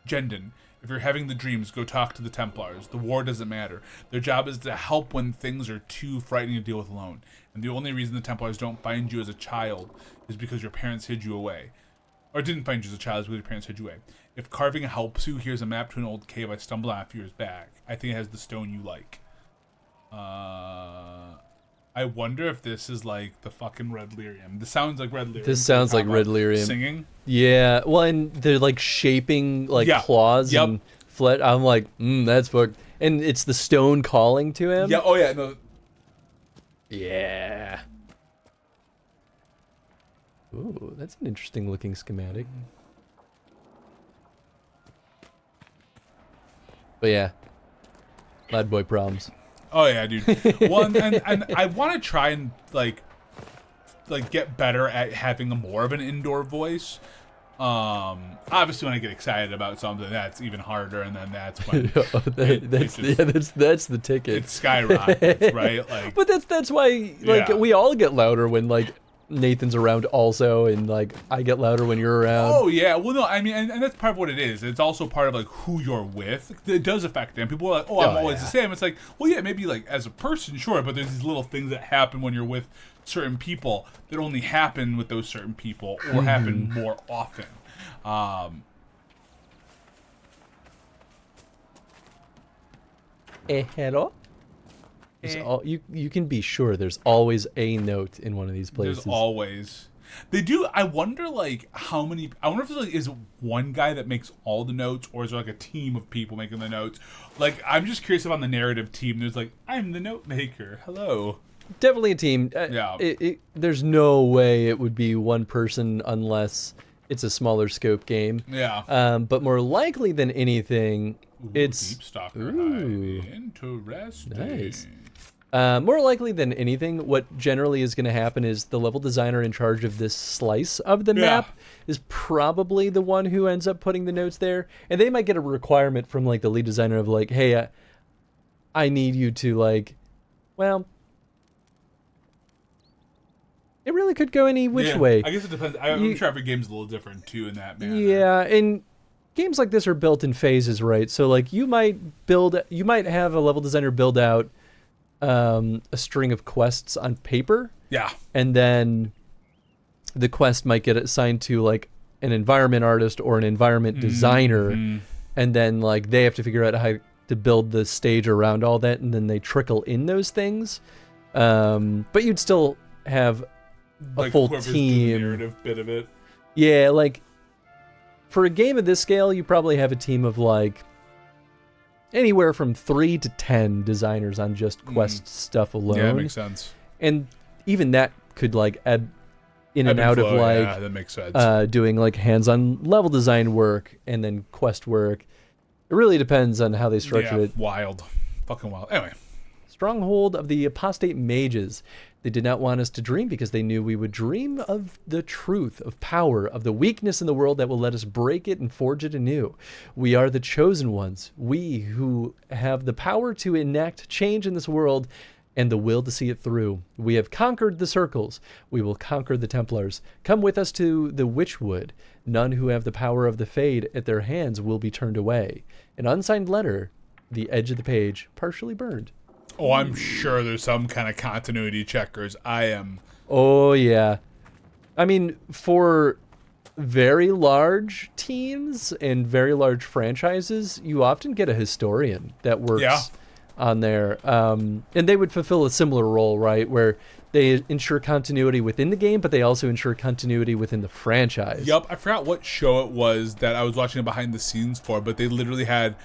Jendon, if you're having the dreams, go talk to the Templars. The war doesn't matter. Their job is to help when things are too frightening to deal with alone. And the only reason the Templars don't find you as a child is because your parents hid you away. Or didn't find you as a child, is because your parents hid you away. If carving helps you, here's a map to an old cave I stumbled on a few years back. I think it has the stone you like. I wonder if this is like the fucking Red Lyrium. This sounds like Red Lyrium. This sounds like Red Lyrium. Singing? Yeah. Well, and they're shaping claws and flesh. I'm like, that's fucked. And it's the stone calling to him. Yeah. Oh yeah. No. Yeah. Ooh, that's an interesting looking schematic. But yeah, loud boy problems. Oh yeah, dude. One and I want to try and get better at having more of an indoor voice. Obviously, when I get excited about something, that's even harder, and then that's when that's the ticket. It skyrockets, right? But that's why we all get louder when Nathan's around also, and I get louder when you're around. Oh yeah, well no, I mean, and that's part of what it is. It's also part of who you're with. It does affect them. People are like, oh, I'm always the same. It's like, well, yeah, maybe as a person, sure, but there's these little things that happen when you're with certain people that only happen with those certain people or happen more often. Hello. You can be sure there's always a note in one of these places. There's always. They do. I wonder, like, how many. I wonder if there's, like, is one guy that makes all the notes, or is there, like, a team of people making the notes? Like, I'm just curious if on the narrative team, there's, like, I'm the note maker. Hello. Definitely a team. Yeah. There's no way it would be one person unless it's a smaller scope game. Yeah. But more likely than anything, it's Deep Stalker Hide. Interesting. Nice. More likely than anything, what generally is going to happen is the level designer in charge of this slice of the map is probably the one who ends up putting the notes there. And they might get a requirement from, like, the lead designer of, like, hey, I need you to, like, well, it really could go any which way. I guess it depends. I'm sure every game's a little different, too, in that manner. Yeah, and games like this are built in phases, right? So, like, you might have a level designer build out a string of quests on paper. Yeah. And then the quest might get assigned to, like, an environment artist or an environment designer. And then, like, they have to figure out how to build the stage around all that, and then they trickle in those things. But you'd still have a like full team. The narrative bit of it. Yeah, like, for a game of this scale, you probably have a team of, like, anywhere from 3 to 10 designers on just quest stuff alone. Yeah, that makes sense. And even that could, like, ebb in and out of, like, yeah, that makes sense. Doing, like, hands-on level design work and then quest work. It really depends on how they structure it. Wild. Fucking wild. Anyway. Stronghold of the apostate mages. They did not want us to dream because they knew we would dream of the truth, of power, of the weakness in the world that will let us break it and forge it anew. We are the chosen ones, we who have the power to enact change in this world and the will to see it through. We have conquered the circles. We will conquer the Templars. Come with us to the Witchwood. None who have the power of the Fade at their hands will be turned away. An unsigned letter, the edge of the page, partially burned. Oh, I'm sure there's some kind of continuity checkers. I am. Oh, yeah. I mean, for very large teams and very large franchises, you often get a historian that works on there. And they would fulfill a similar role, right? Where they ensure continuity within the game, but they also ensure continuity within the franchise. Yup. I forgot what show it was that I was watching behind the scenes for, but they literally had,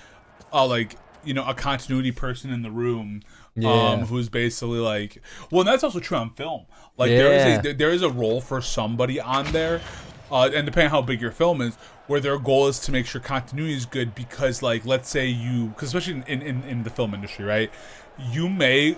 like, you know, a continuity person in the room. Who's basically like, well, and that's also true on film. Like, there is a role for somebody on there, and depending on how big your film is, where their goal is to make sure continuity is good. Because, like, let's say because especially in the film industry, right, you may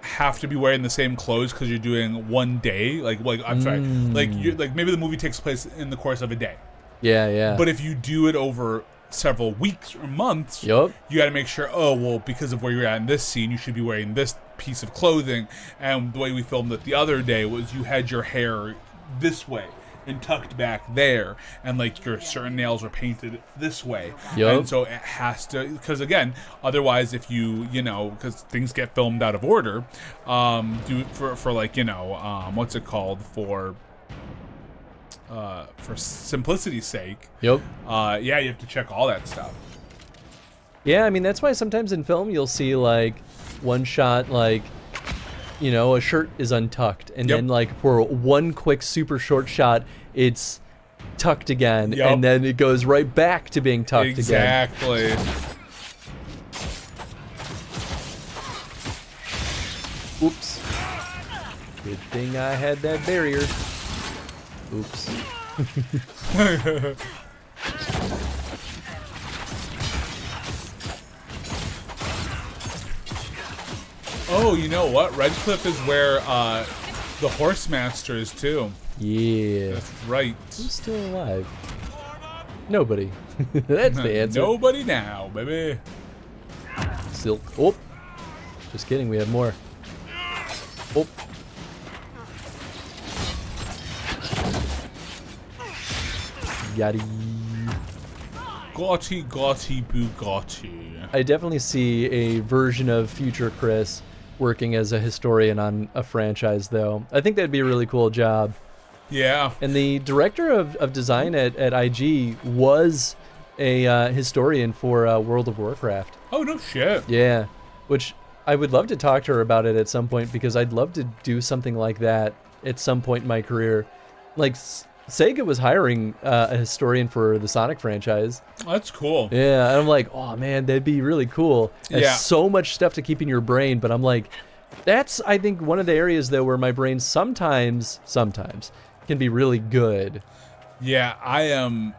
have to be wearing the same clothes because you're doing one day. Like I'm sorry, like maybe the movie takes place in the course of a day. Yeah. But if you do it over several weeks or months, you got to make sure, oh, well, because of where you're at in this scene, you should be wearing this piece of clothing. And the way we filmed it the other day was you had your hair this way and tucked back there, and, like, your certain nails were painted this way. And so it has to, because, again, otherwise, if you know, because things get filmed out of order, for like, you know, what's it called, for simplicity's sake. You have to check all that stuff. Yeah, I mean, that's why sometimes in film you'll see, like, one shot, like, you know, a shirt is untucked, and then, like, for one quick super short shot, it's tucked again, and then it goes right back to being tucked again. Exactly. Oops. Good thing I had that barrier. Oops. Oh, you know what? Redcliffe is where the Horsemaster is too. Yeah. That's right. Who's still alive? Nobody. That's the answer. Nobody now, baby. Silk. Oh. Just kidding, we have more. Oh. Yaddy. Gotti, Bugatti. I definitely see a version of future Chris working as a historian on a franchise, though. I think that'd be a really cool job. Yeah. And the director of design at IG was a historian for World of Warcraft. Oh, no shit. Yeah. Which I would love to talk to her about it at some point, because I'd love to do something like that at some point in my career. Like, Sega was hiring a historian for the Sonic franchise. Oh, that's cool. Yeah, and I'm like, oh man, that'd be really cool. There's so much stuff to keep in your brain, but I'm like, that's, I think, one of the areas, though, where my brain sometimes can be really good. Yeah, I'm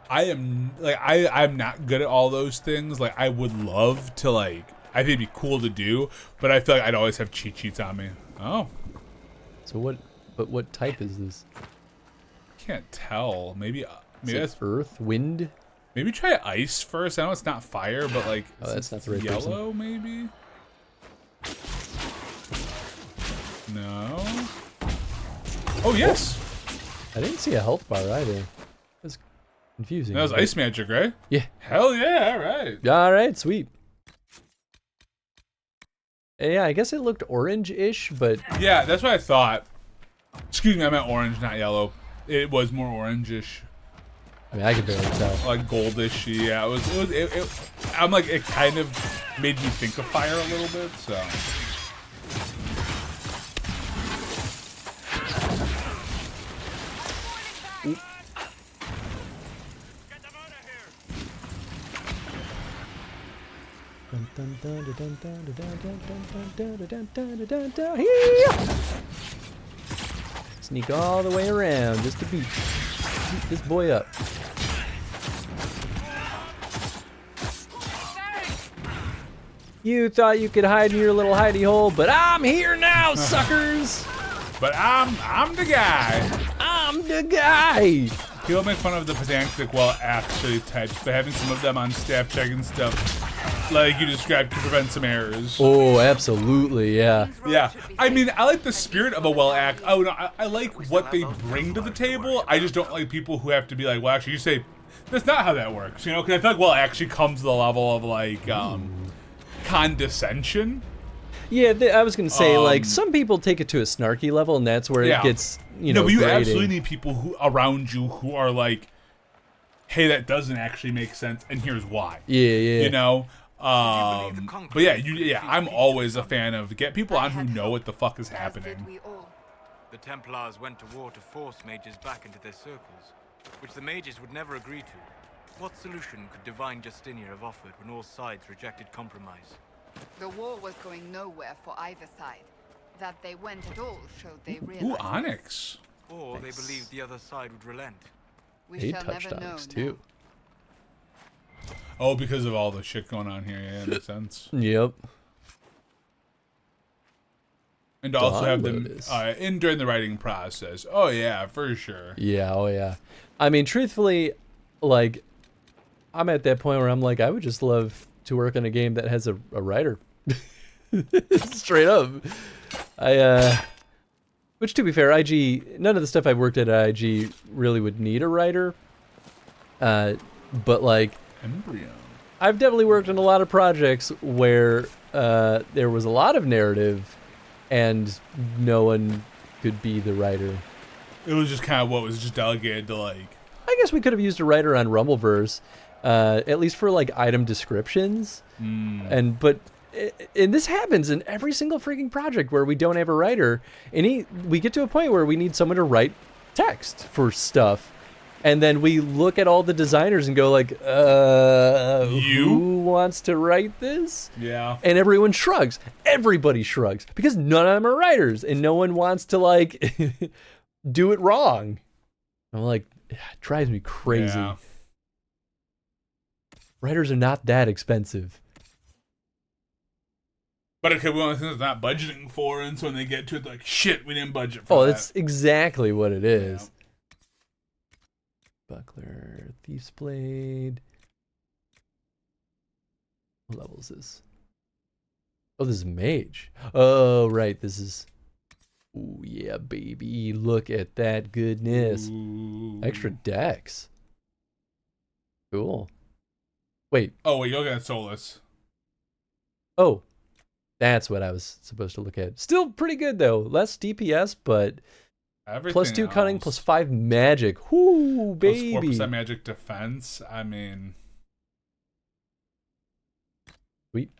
not good at all those things. Like, I would love to, like, I think it'd be cool to do, but I feel like I'd always have cheat sheets on me. Oh. So what type is this? Can't tell. Maybe that's earth, wind. Maybe try ice first. I know it's not fire, but like that's not the right yellow, person. maybe. No. Oh yes. I didn't see a health bar either. That's confusing. That was ice magic, right? Yeah. Hell yeah! All right. All right, sweet. Yeah, I guess it looked orange-ish, but yeah, that's what I thought. Excuse me, I meant orange, not yellow. It was more orange-ish. I mean, I could barely tell. Like goldish, yeah. I'm like, it kind of made me think of fire a little bit, so. Sneak all the way around just to beat this boy up. You thought you could hide in your little hidey hole, but I'm here now, suckers! But I'm the guy. I'm the guy. People make fun of the pedantic, well, actually types, but having some of them on staff checking stuff, like you described, could prevent some errors. Oh, absolutely, yeah. Yeah, I mean, I like the spirit of a well act. Oh no, I like what they bring to the table. I just don't like people who have to be like, well, actually, you say that's not how that works, you know? Because I feel like well actually comes to the level of like condescension. Yeah, I was gonna say like some people take it to a snarky level, and that's where it gets No, but you grating. absolutely need people who around you who are like, hey, that doesn't actually make sense, and here's why. Yeah. You know. But yeah, I'm always a fan of get people on who know what the fuck is happening. The Templars went to war to force mages back into their circles, which the mages would never agree to. What solution could Divine Justinia have offered when all sides rejected compromise? The war was going nowhere for either side. That they went at all showed they realized. Ooh, Onyx. Or they believed the other side would relent. We shall never know. Too. Oh, because of all the shit going on here, yeah, that makes sense. Yep. And to also have them in during the writing process. Oh yeah, for sure. Yeah, oh yeah. I mean, truthfully, like, I'm at that point where I'm like, I would just love to work on a game that has a writer. Straight up. Which to be fair, IG, none of the stuff I've worked at IG really would need a writer. But like, Embryo. I've definitely worked on a lot of projects where there was a lot of narrative and no one could be the writer. It was just kind of what was just delegated to like. I guess we could have used a writer on Rumbleverse, at least for like item descriptions. And this happens in every single freaking project where we don't have a writer. We get to a point where we need someone to write text for stuff. And then we look at all the designers and go like, who wants to write this? Yeah. And everyone shrugs. Everybody shrugs because none of them are writers and no one wants to like do it wrong. I'm like, it drives me crazy. Yeah. Writers are not that expensive. But it could be one of the things not budgeting for, and so when they get to it, they're like, shit, we didn't budget for that. Oh, that's exactly what it is. Yeah. Buckler, Thief's Blade. What level is this? Oh, this is Mage. Oh, right. This is... Oh, yeah, baby. Look at that goodness. Ooh. Extra decks. Cool. Wait. Oh, wait, you look at Solus. Oh. That's what I was supposed to look at. Still pretty good, though. Less DPS, but... Everything +2 else. cunning, +5 magic. Whoo, baby. +4% magic defense. I mean... Sweet.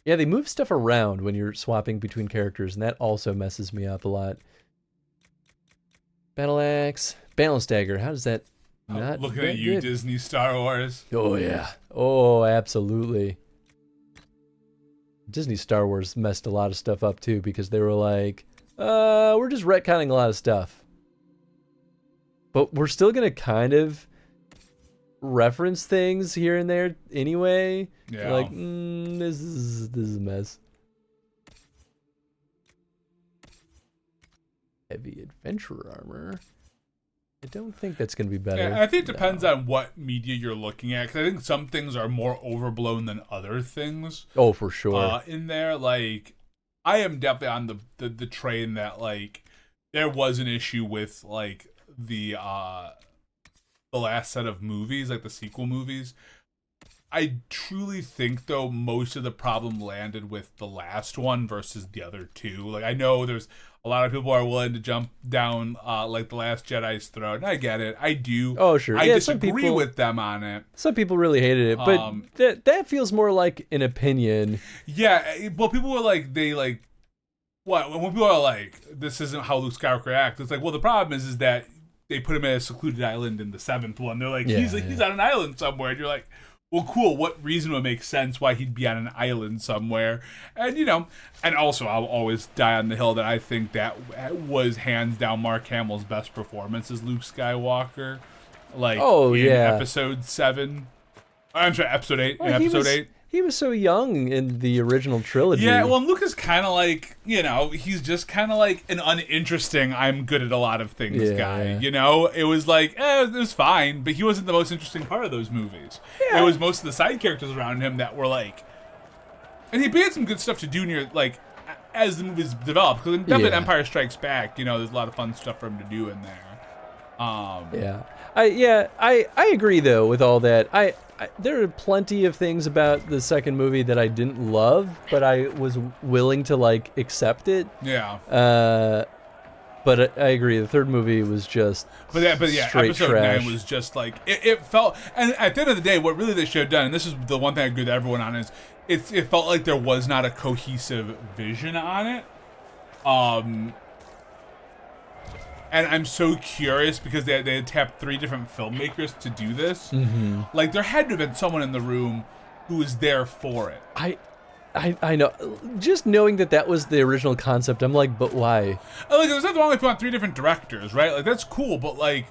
Yeah, they move stuff around when you're swapping between characters, and that also messes me up a lot. Battle axe, balance dagger. How does that? Not looking that at you, good. Disney Star Wars. Oh yeah. Oh, absolutely. Disney Star Wars messed a lot of stuff up too because they were like, we're just retconning a lot of stuff. But we're still gonna kind of reference things here and there anyway. Yeah. Like, this is a mess. Heavy adventure armor. I don't think that's gonna be better. Yeah, I think it depends on what media you're looking at, because I think some things are more overblown than other things. Oh, for sure. In there, like, I am definitely on the train that, like, there was an issue with, like, the last set of movies, like the sequel movies. I truly think, though, most of the problem landed with the last one versus the other two. Like, I know there's a lot of people are willing to jump down, like, The Last Jedi's throat, and I get it. I do. Oh, sure. I Yeah, disagree with them on it. Some people really hated it, but that feels more like an opinion. Yeah, well, people were like, what? When people are like, this isn't how Luke Skywalker acts, it's like, well, the problem is that they put him at a secluded island in the 7th one. They're like, he's on an island somewhere, and you're like, well, cool, what reason would make sense why he'd be on an island somewhere? And, and also I'll always die on the hill that I think that was hands down Mark Hamill's best performance as Luke Skywalker. Like, in episode 7. I'm sorry, episode 8. Well, in episode 8. He was so young in the original trilogy. Yeah, well, Luke is kind of like, he's just kind of like an uninteresting, I'm good at a lot of things guy. It was like, it was fine, but he wasn't the most interesting part of those movies. Yeah. It was most of the side characters around him that were like, and he had some good stuff to do near, like, as the movies developed. Because definitely Empire Strikes Back, there's a lot of fun stuff for him to do in there. I agree though with all that. There are plenty of things about the second movie that I didn't love, but I was willing to like accept it. Yeah. But I agree. The third movie was just straight episode trash. 9 was just like it felt. And at the end of the day, what really they should have done, and this is the one thing I agree with everyone on, is it felt like there was not a cohesive vision on it. And I'm so curious because they had tapped 3 different filmmakers to do this. Mm-hmm. Like, there had to have been someone in the room who was there for it. I know. Just knowing that was the original concept, I'm like, but why? Like, there's nothing wrong if you want 3 different directors, right? Like, that's cool, but like,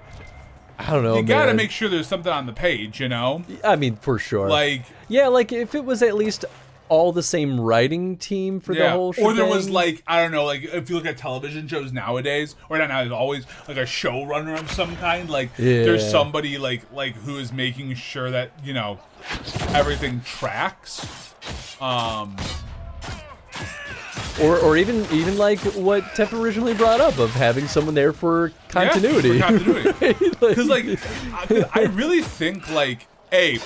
I don't know. You gotta make sure there's something on the page, I mean, for sure. Like, yeah, like if it was at least all the same writing team for the whole show. Or there was like, I don't know, like if you look at television shows nowadays, or not nowadays, always like a showrunner of some kind. Like there's somebody like who is making sure that everything tracks. Or even like what Tef originally brought up of having someone there for continuity. Yeah, for continuity. Because I really think like. I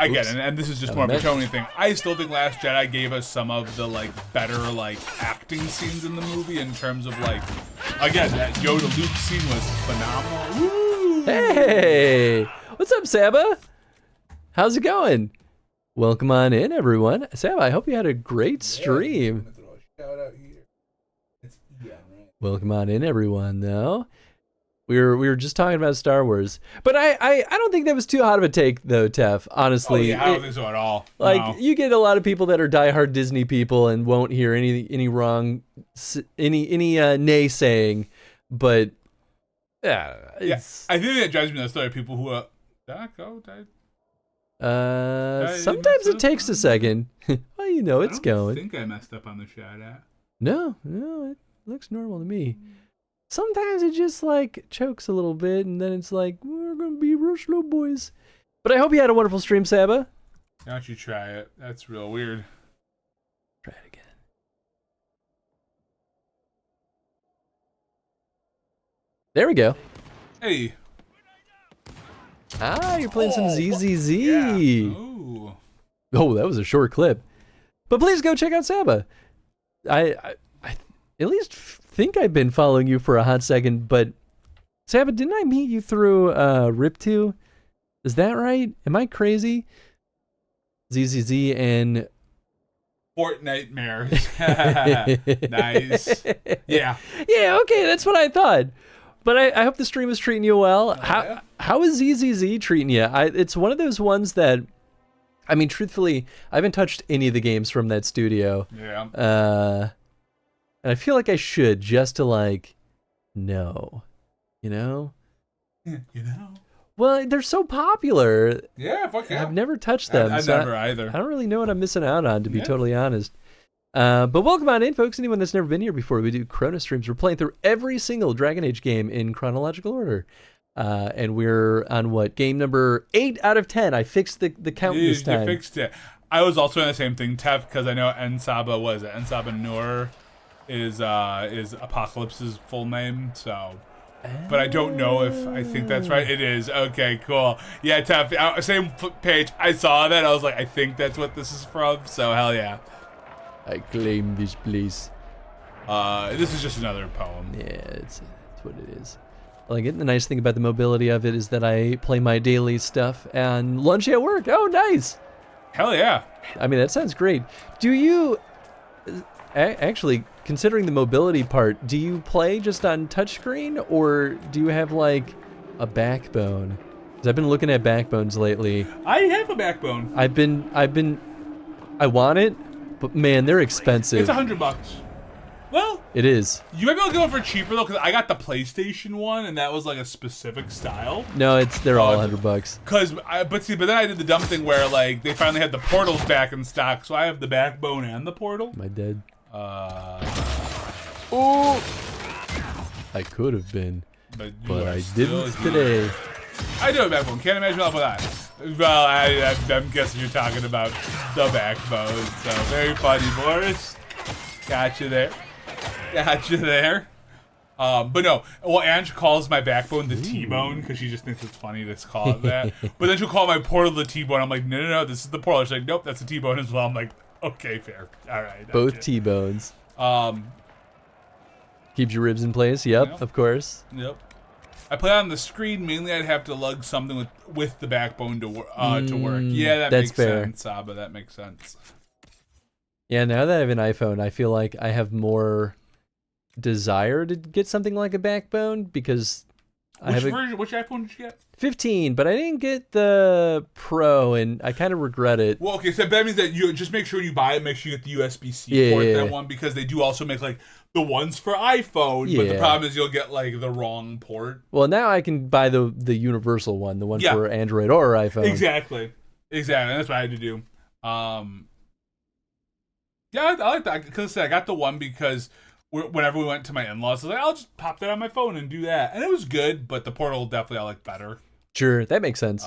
get it, and this is just more of a Tony thing. I still think Last Jedi gave us some of the better acting scenes in the movie in terms of again, that Yoda Luke scene was phenomenal. Woo! Hey, what's up, Saba? How's it going? Welcome on in, everyone. Saba, I hope you had a great stream. Welcome on in, everyone. Though. We were just talking about Star Wars, but I don't think that was too hot of a take though, Tef. Honestly, I don't think so at all. You get a lot of people that are diehard Disney people and won't hear any naysaying, but I think that drives me nuts. There are people who are sometimes it takes a second. Well, it's going. I think I messed up on the shout out. No, it looks normal to me. Sometimes it just chokes a little bit, and then it's like, we're gonna be real slow, boys. But I hope you had a wonderful stream, Saba. Why don't you try it? That's real weird. Try it again. There we go. Hey. You're playing some ZZZ. Yeah. Ooh. Oh, that was a short clip. But please go check out Saba. I at least think I've been following you for a hot second, but Saba, didn't I meet you through Rip2? Is that right? Am I crazy? ZZZ and Fortnite mares. Nice. Yeah. Yeah, okay, that's what I thought. But I hope the stream is treating you well. How is ZZZ treating you? It's one of those ones that, I mean, truthfully, I haven't touched any of the games from that studio. Yeah. And I feel like I should, just to like know, you know? You know? Well, they're so popular. Yeah, fuck yeah. I've never touched them. I never either. I don't really know what I'm missing out on, to be totally honest. But welcome on in, folks. Anyone that's never been here before, we do chrono streams. We're playing through every single Dragon Age game in chronological order. And we're on what? Game number 8 out of 10. I fixed the count this time. You fixed it. I was also in the same thing, Tef, because I know Ensaba was it. Ensaba Nur is Apocalypse's full name, so... But I don't know if I think that's right. It is. Okay, cool. Yeah, Tef, same page. I saw that. I was like, I think that's what this is from, so hell yeah. I claim this place. This is just another poem. Yeah, it's what it is. I like it. The nice thing about the mobility of it is that I play my daily stuff and lunch at work. Oh, nice. Hell yeah. I mean, that sounds great. Do you... Actually, considering the mobility part, do you play just on touchscreen, or do you have like a backbone? Because I've been looking at backbones lately. I have a backbone. I want it, but man, they're expensive. It's $100. Well, it is. You might be able to go for cheaper though, because I got the PlayStation one, and that was like a specific style. No, they're all $100. But then I did the dumb thing where like they finally had the portals back in stock, so I have the backbone and the portal. Am I dead? Oh, I could have been, but I still didn't today. I do have a backbone. Can't imagine off of that. Well, I'm guessing you're talking about the backbone. So very funny, Boris. Got you there. Got you there. But no, well, Ange calls my backbone the T-bone because she just thinks it's funny to call it that. But then she'll call my portal the T-bone. I'm like, no, this is the portal. She's like, nope, that's a T-bone as well. I'm like, okay, fair. All right. Both okay. T-bones. Keeps your ribs in place. Yep, of course. Yep. I play on the screen. Mainly, I'd have to lug something with the backbone to work. Yeah, that's makes fair. sense, Saba. That makes sense. Yeah, now that I have an iPhone, I feel like I have more desire to get something like a backbone because I have which iPhone did you get? 15, but I didn't get the Pro, and I kind of regret it. Well, okay, so that means that you just make sure you buy it, make sure you get the USB-C port that one, because they do also make like the ones for iPhone, but the problem is you'll get like the wrong port. Well, now I can buy the universal one, the one for Android or iPhone. Exactly. That's what I had to do. Yeah, I like that because I got the one because whenever we went to my in-laws, I was like, I'll just pop that on my phone and do that, and it was good. But the portal definitely I like better. Sure, that makes sense.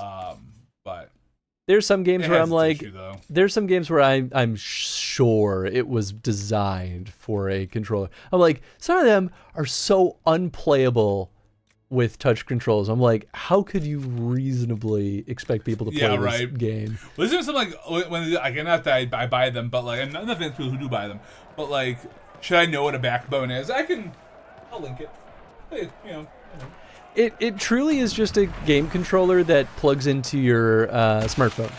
But there's some games where I'm like, there's some games where I'm sure it was designed for a controller. I'm like, some of them are so unplayable with touch controls. I'm like, how could you reasonably expect people to play this game? Well, isn't it something like when not that I buy them, but like, and nothing against people who do buy them, but like, should I know what a backbone is? I'll link it. Hey, you know. It truly is just a game controller that plugs into your smartphone.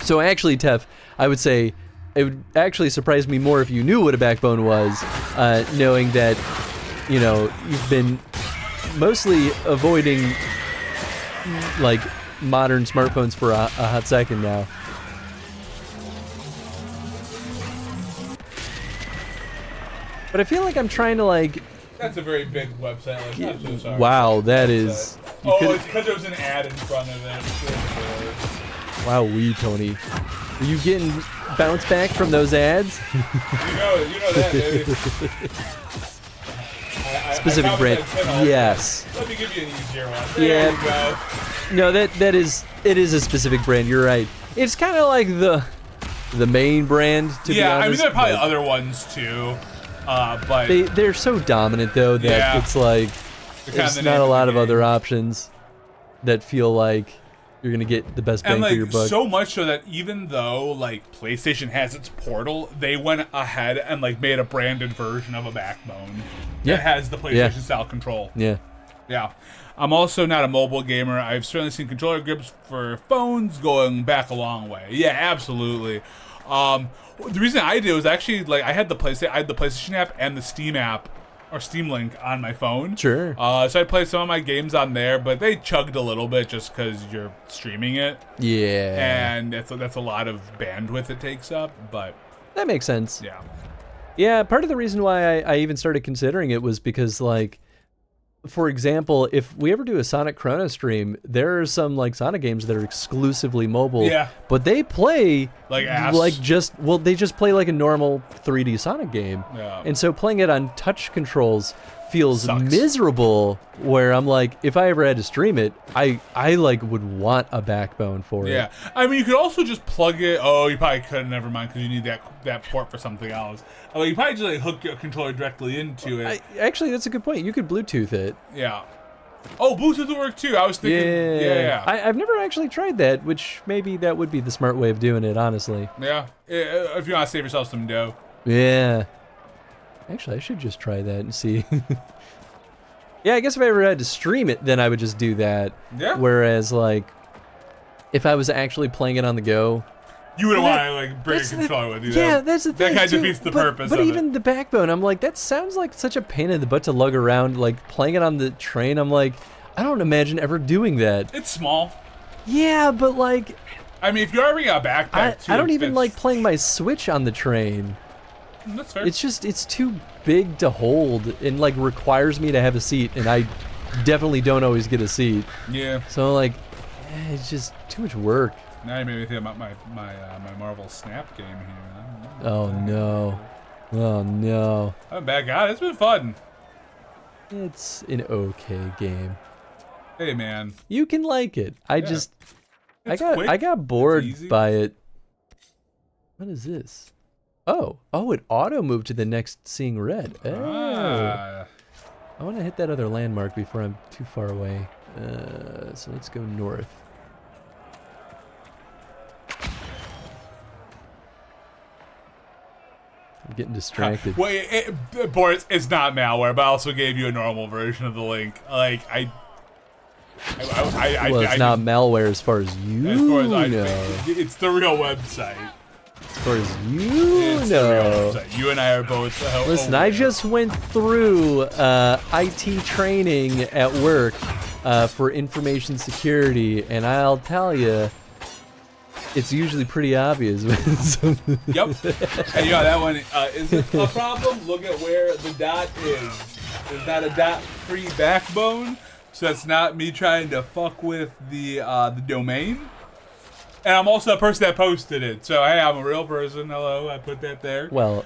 So actually, Tef, I would say it would actually surprise me more if you knew what a backbone was, knowing that, you know, you've been mostly avoiding like modern smartphones for a hot second now. But I feel like I'm trying to like... That's a very big website. Like, I'm so sorry. Wow, that is... It's because there was an ad in front of it. Wow, Tony. Are you getting bounce back from those ads? you know that, baby. Specific brand. Yes. Let me give you an easier one. There you go. No, it is a specific brand. You're right. It's kind of like the main brand, to be honest. Yeah, I mean, there are probably other ones too. But they're so dominant though that it's like there's not a lot of other options that feel like you're gonna get the best bang for your buck. So much so that even though like PlayStation has its portal, they went ahead and like made a branded version of a backbone that has the PlayStation style control. Yeah. I'm also not a mobile gamer. I've certainly seen controller grips for phones going back a long way. Yeah, absolutely. The reason I did was actually like I had the PlayStation app and the Steam app or Steam Link on my phone. Sure. So I played some of my games on there, but they chugged a little bit just because you're streaming it. Yeah. And that's a lot of bandwidth it takes up, but that makes sense. Yeah. Yeah, part of the reason why I even started considering it was because, like, for example, if we ever do a Sonic Chrono stream, there are some like Sonic games that are exclusively mobile. Yeah. But they play like ass. They just play like a normal 3D Sonic game. Yeah. And so playing it on touch controls feels Sucks. miserable, where I'm like, if I ever had to stream it, I like would want a backbone for it. Yeah, I mean, you could also just plug it. Oh, you probably couldn't. Never mind, because you need that port for something else. You probably just like hook your controller directly into it. Actually, that's a good point. You could Bluetooth it. Yeah. Oh, Bluetooth would work too. I was thinking. Yeah. I've never actually tried that, which maybe that would be the smart way of doing it, honestly. Yeah. If you want to save yourself some dough. Yeah. Actually, I should just try that and see. Yeah, I guess if I ever had to stream it, then I would just do that. Yeah. Whereas, like, if I was actually playing it on the go, you wouldn't want to like bring a controller with you. Yeah, that's the thing. That kind too. of defeats the purpose. But of even it. the backbone, I'm like, that sounds like such a pain in the butt to lug around. Like playing it on the train, I'm like, I don't imagine ever doing that. It's small. Yeah, but like, I mean, if you already got a backpack, I don't even like playing my Switch on the train. That's fair. It's too big to hold and like requires me to have a seat, and I definitely don't always get a seat. Yeah. So like, it's just too much work. Now you made me think about my Marvel Snap game here. Oh no. Oh no. I'm back out. It's been fun. It's an okay game. Hey man. You can like it. I quick. got bored by it. What is this? Oh, it auto moved to the next seeing red. Oh. I want to hit that other landmark before I'm too far away. So let's go north. I'm getting distracted. Wait, Boris, it's not malware, but I also gave you a normal version of the link. Like well, it's not malware as far as you know. It's the real website. As far as you know. You and I are both. Listen, I just went through IT training at work for information security, and I'll tell you, it's usually pretty obvious. Yep. And you know that one isn't a problem. Look at where the dot is. There's not a dot-free backbone, so that's not me trying to fuck with the domain. And I'm also a person that posted it, so hey, I'm a real person. Hello, I put that there. Well,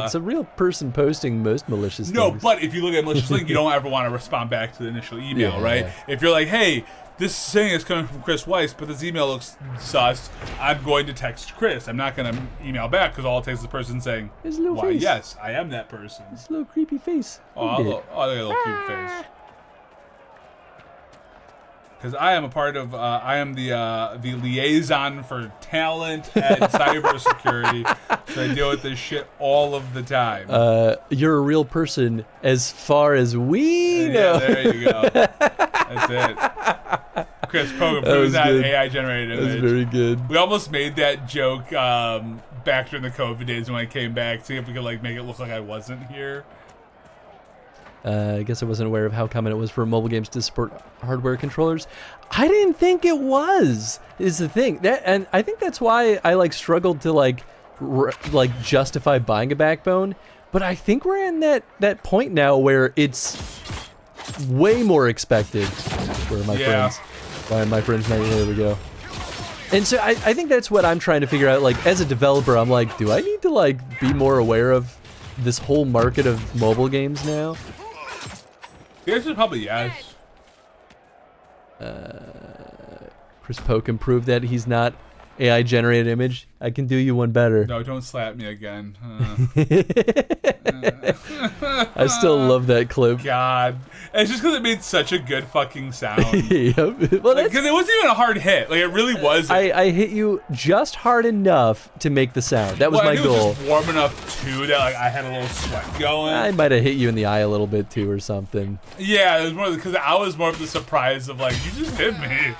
it's a real person posting most malicious No, things. but if you look at malicious link, you don't ever want to respond back to the initial email, Yeah. right? If you're like, hey, this thing is coming from Chris Weiss, but this email looks sus, I'm going to text Chris. I'm not going to email back because all it takes is the person saying, His little why, face. yes, I am that person. His little creepy face. Oh, look at a little creepy face. Because I am a part of, I am the liaison for talent and cybersecurity, so I deal with this shit all of the time. You're a real person as far as we know. Yeah, there you go. That's it. Chris Pogan proves that AI-generated image. That's very good. We almost made that joke back during the COVID days when I came back, see if we could like make it look like I wasn't here. I guess I wasn't aware of how common it was for mobile games to support hardware controllers. I didn't think it was, is the thing. And I think that's why I like struggled to like justify buying a backbone. But I think we're in that point now where it's way more expected. Where are my friends? Why are my friends not here? There we go. And so I think that's what I'm trying to figure out. Like as a developer, I'm like, do I need to like be more aware of this whole market of mobile games now? The answer is probably yes. Chris Poken proved that he's not AI generated image. I can do you one better. No, don't slap me again. I still love that clip. God. It's just because it made such a good fucking sound. Yep. Well, because it wasn't even a hard hit. Like, it really wasn't. I hit you just hard enough to make the sound. That was my goal. It was just warm enough, too, that like I had a little sweat going. I might have hit you in the eye a little bit, too, or something. Yeah, it was more because I was more of the surprise of, like, you just hit me.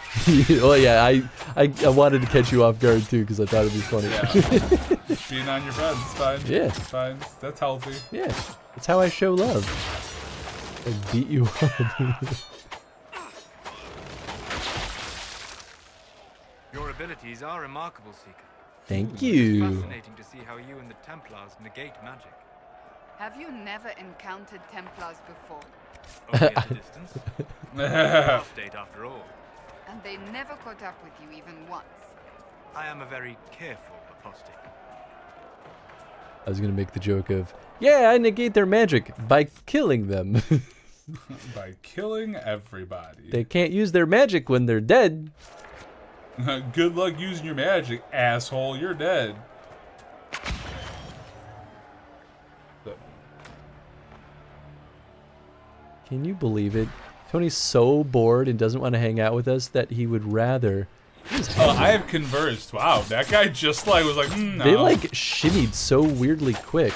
Well, yeah, I wanted to catch you off off guard too because I thought it'd be funny. Yeah. Being on your friends, it's fine. Yeah. It's fine. That's healthy. Yeah. That's how I show love. I beat you up. Your abilities are remarkable, Seeker. Thank you. It's fascinating to see how you and the Templars negate magic. Have you never encountered Templars before? Only at a distance. Apostate after all. And they never caught up with you even once. I am a very careful apostate. I was gonna make the joke of, yeah, I negate their magic by killing them. By killing everybody. They can't use their magic when they're dead. Good luck using your magic, asshole. You're dead. Can you believe it? Tony's so bored and doesn't want to hang out with us that he would rather. I have conversed. Wow, that guy just like was like, no. They like shimmied so weirdly quick.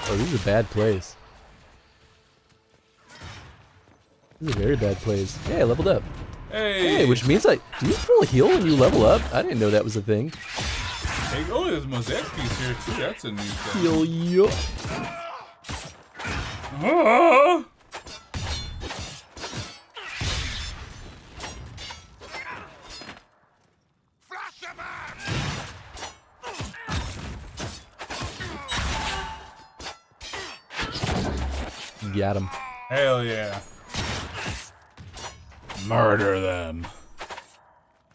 Oh, this is a bad place. This is a very bad place. Yeah, I leveled up. Hey, which means do you full heal when you level up? I didn't know that was a thing. Hey, oh, there's a mosaic piece here too. That's a new thing. Heal, yo. Ah! Got him. Hell yeah. Murder them.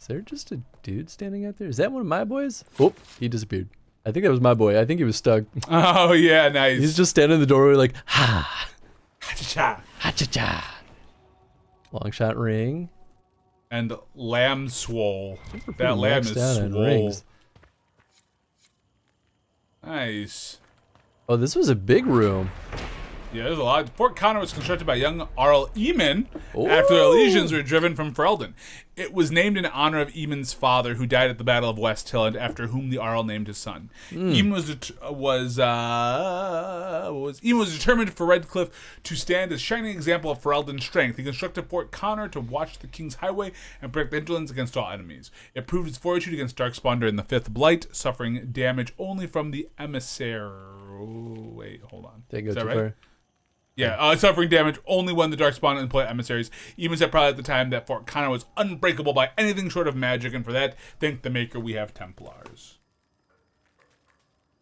Is there just a dude standing out there? Is that one of my boys? Oh, he disappeared. I think that was my boy. I think he was stuck. Oh, yeah, nice. He's just standing in the doorway like, ha. Ha-cha-cha. Ha-cha-cha. Long shot ring. And lamb swole. That lamb is swole. Rings. Nice. Oh, this was a big room. Yeah, there's a lot. Fort Connor was constructed by young Arl Eamon after the legions were driven from Ferelden. It was named in honor of Eamon's father, who died at the Battle of West Hill, and after whom the Arl named his son. Eamon was determined for Redcliffe to stand as shining example of Ferelden's strength. He constructed Fort Connor to watch the King's Highway and protect the hinterlands against all enemies. It proved its fortitude against Darkspawn during the Fifth Blight, suffering damage only from the emissary. Oh, wait, hold on. Did I go Is that too right? far? Yeah, suffering damage only when the Darkspawn employ emissaries. Even said probably at the time that Fort Connor was unbreakable by anything short of magic, and for that, thank the Maker we have Templars.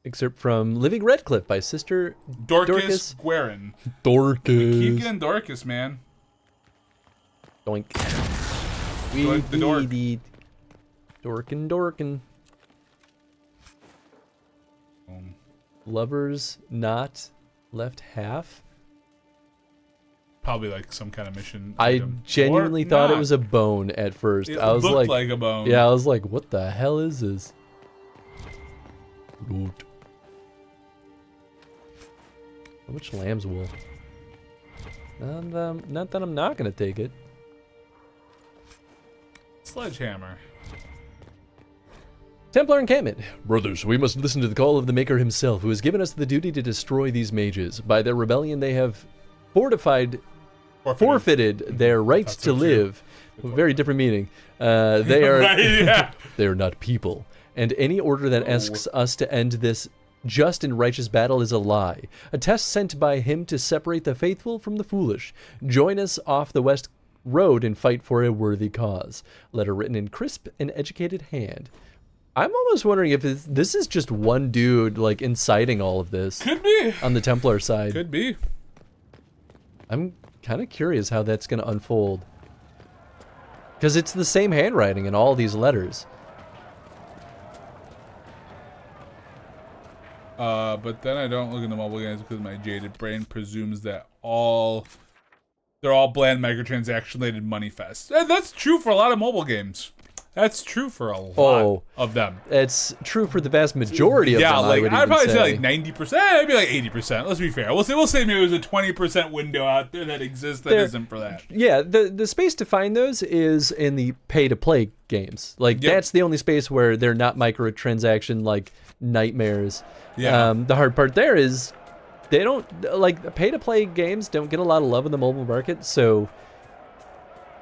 Excerpt from Living Redcliffe by Sister Dorcas Guerin. Dorcas. Keep getting Dorcas, man. Doink. Doink the dork. Dorkin. Lovers not left half. Probably like some kind of mission. I genuinely thought it was a bone at first. It I was looked like a bone. Yeah, I was like, what the hell is this? How much lamb's wool? Not that I'm not gonna take it. Sledgehammer. Templar encampment. Brothers, we must listen to the call of the Maker himself, who has given us the duty to destroy these mages. By their rebellion, they have forfeited their right to live. Very different meaning. They are they are not people. And any order that asks us to end this just and righteous battle is a lie. A test sent by him to separate the faithful from the foolish. Join us off the west road and fight for a worthy cause. Letter written in crisp and educated hand. I'm almost wondering if this is just one dude like inciting all of this. Could be. On the Templar side. Could be. I'm kind of curious how that's going to unfold. Because it's the same handwriting in all these letters. But then I don't look at the mobile games because my jaded brain presumes that they're all bland microtransaction-related money fests. And that's true for a lot of mobile games. That's true for a lot of them. It's true for the vast majority of them. I'd probably say like 90%, maybe like 80%. Let's be fair. We'll say maybe there's a 20% window out there that exists that isn't for that. Yeah, the space to find those is in the pay-to-play games. Like that's the only space where they're not microtransaction like nightmares. Yeah. The hard part there is they don't like pay-to-play games don't get a lot of love in the mobile market, so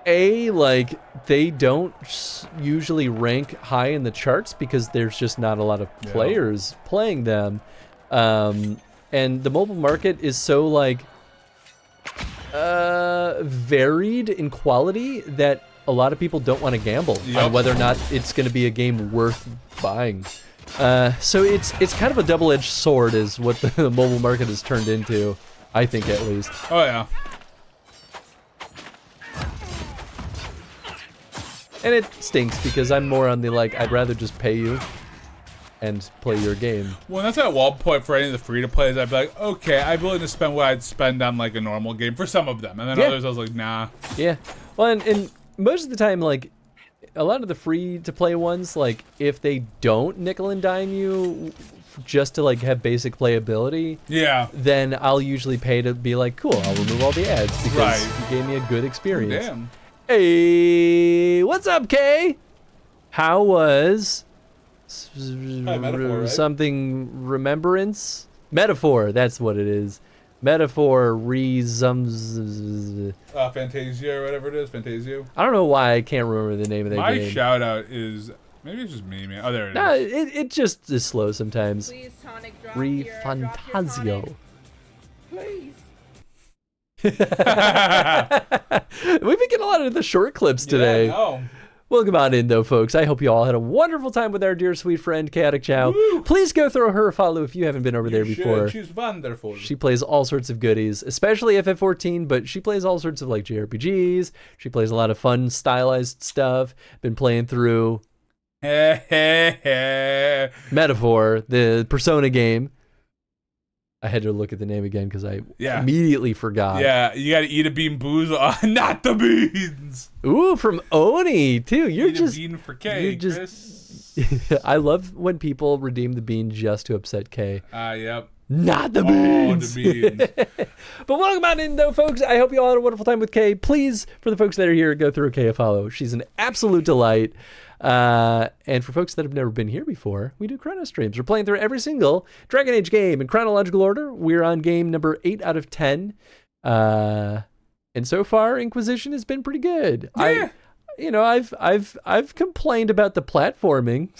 like they don't usually rank high in the charts because there's just not a lot of players playing them, and the mobile market is so like varied in quality that a lot of people don't want to gamble on whether or not it's going to be a game worth buying. So it's kind of a double-edged sword is what the mobile market has turned into, I think at least. Oh yeah. And it stinks because I'm more on the like, I'd rather just pay you and play your game. Well, that's at one point for any of the free-to-plays, I'd be like, okay, I'm willing to spend what I'd spend on like a normal game for some of them. And then others I was like, nah. Yeah. Well, and most of the time, like, a lot of the free-to-play ones, like, if they don't nickel and dime you just to, like, have basic playability, then I'll usually pay to be like, cool, I'll remove all the ads because you gave me a good experience. Damn. Hey, what's up, Kay? How was Metaphor, right? something remembrance? Metaphor, that's what it is. Metaphor Fantasia or whatever it is, Fantasio. I don't know why I can't remember the name of that game. My shout out is maybe it's just me, man. Oh, there it is. No, it just is slow sometimes. Please, Tonic, drop Refantazio. Please. We've been getting a lot of the short clips today. Yeah, I know. Welcome on in, though, folks. I hope you all had a wonderful time with our dear sweet friend, Chaotic Chow. Woo! Please go throw her a follow if you haven't been over there before. She's wonderful. She plays all sorts of goodies, especially FF14, but she plays all sorts of like JRPGs. She plays a lot of fun, stylized stuff. Been playing through Metaphor, the Persona game. I had to look at the name again because I immediately forgot. Yeah, you gotta eat a bean booze, not the beans. Ooh, from Oni too. You're eat just a bean for K, Chris. I love when people redeem the bean just to upset K. Yep. Not the beans. Oh, the beans. But welcome on in, though, folks. I hope you all had a wonderful time with Kay. Please, for the folks that are here, go through Kay a follow. She's an absolute delight. And for folks that have never been here before, we do chrono streams. We're playing through every single Dragon Age game in chronological order. We're on game number 8 out of 10. And so far, Inquisition has been pretty good. Yeah. I've complained about the platforming.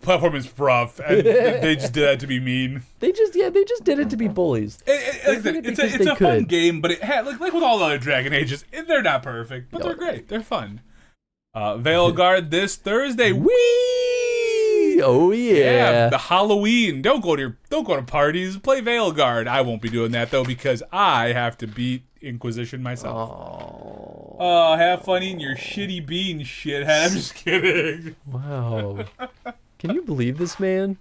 Platforming's rough, and they just did that to be mean. They just did it to be bullies. It's a fun game, but it had like with all the other Dragon Ages, they're not perfect, but they're great. They're fun. Veilguard this Thursday. Whee! Oh yeah. The Halloween. Don't go to parties. Play Veilguard. I won't be doing that though because I have to beat Inquisition myself. Oh, have fun eating your shitty bean, shithead. I'm just kidding. Wow. Can you believe this, man?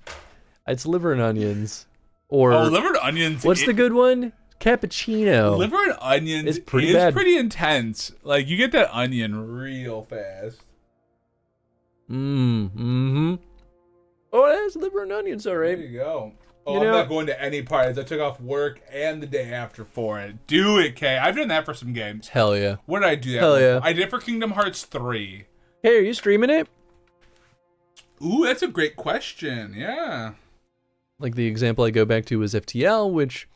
It's liver and onions. Or liver and onions. What's the good one? Cappuccino. Liver and onions is pretty intense. Like, you get that onion real fast. Mm-hmm. Oh, that's liver and onions, all right. There you go. Oh, I'm not going to any parties. I took off work and the day after for it. Do it, Kay. I've done that for some games. Hell yeah. What did I do that Hell yeah. I did it for Kingdom Hearts 3. Hey, are you streaming it? Ooh, that's a great question. Yeah. Like the example I go back to was FTL, which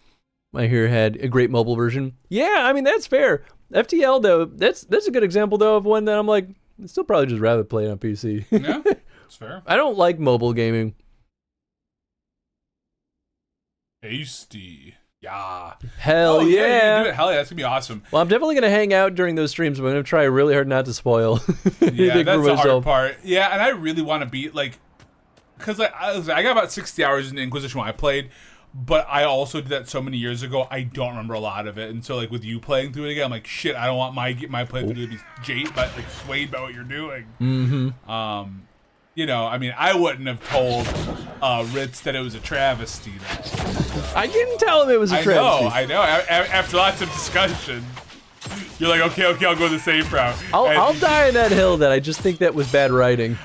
I hear had a great mobile version. Yeah, I mean, that's fair. FTL, though, that's a good example, though, of one that I'm like, I'd still probably just rather play it on PC. Yeah, that's fair. I don't like mobile gaming. Tasty. Yeah. Hell yeah. You can do it. Hell yeah, that's going to be awesome. Well, I'm definitely going to hang out during those streams, but I'm going to try really hard not to spoil yeah, that's the hard part. Yeah, and I really want to beat, like, because I got about 60 hours in Inquisition when I played, but I also did that so many years ago, I don't remember a lot of it. And so, like, with you playing through it again, I'm like, shit, I don't want my playthrough to be swayed by what you're doing. Mm-hmm. You know, I mean, I wouldn't have told Ritz that it was a travesty. I didn't tell him it was a travesty. I know. After lots of discussion, you're like, okay, I'll go the safe route. I'll die on that hill then. I just think that was bad writing.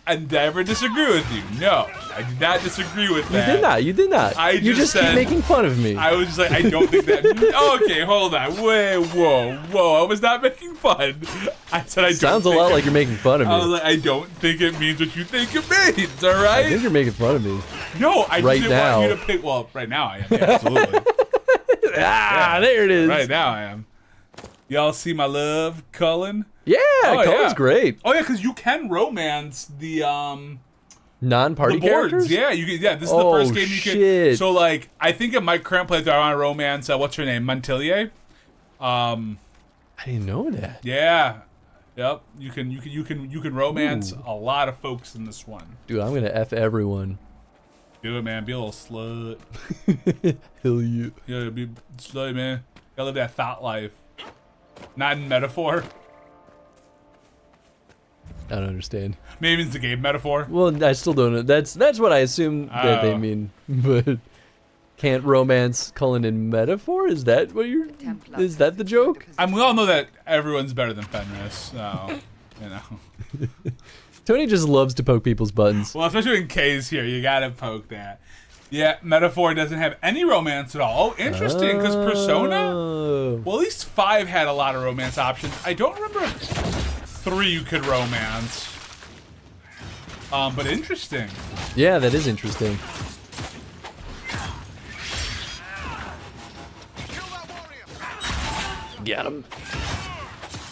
I never disagree with you. No, I did not disagree with that. You did not. You just keep making fun of me. I was just like, I don't think that. Okay, hold on. Whoa. I was not making fun. I said I don't. Sounds a lot like you're making fun of me. I was like, I don't think it means what you think it means. All right. I think you're making fun of me. No, I right didn't now. want you to pick. Well, right now I am. Yeah, absolutely. There it is. Right now I am. Y'all see my love, Cullen? Yeah, Cullen's great. Oh yeah, because you can romance the non-party the boards. characters. Yeah, you can. Yeah, this is the first game you shit. can. So like, I think in my current playthrough, I want to romance. What's her name? Montelier. I didn't know that. Yeah. Yep. You can romance a lot of folks in this one. Dude, I'm gonna F everyone. Do it, man. Be a little slut. Hell yeah. Yeah, be slut, man. Gotta live that thought life. Not in metaphor. I don't understand. Maybe it's a game metaphor. Well, I still don't know. That's what I assume that they mean. But can't romance Cullen in metaphor? Is that what you're? Is that the joke? We all know that everyone's better than Fenris. So, you know. Tony just loves to poke people's buttons. Well, especially in K's here, you gotta poke that. Yeah, metaphor doesn't have any romance at all. Oh, interesting, because Persona, well, at least 5 had a lot of romance options. I don't remember if 3 you could romance. But interesting. Yeah, that is interesting. Got him.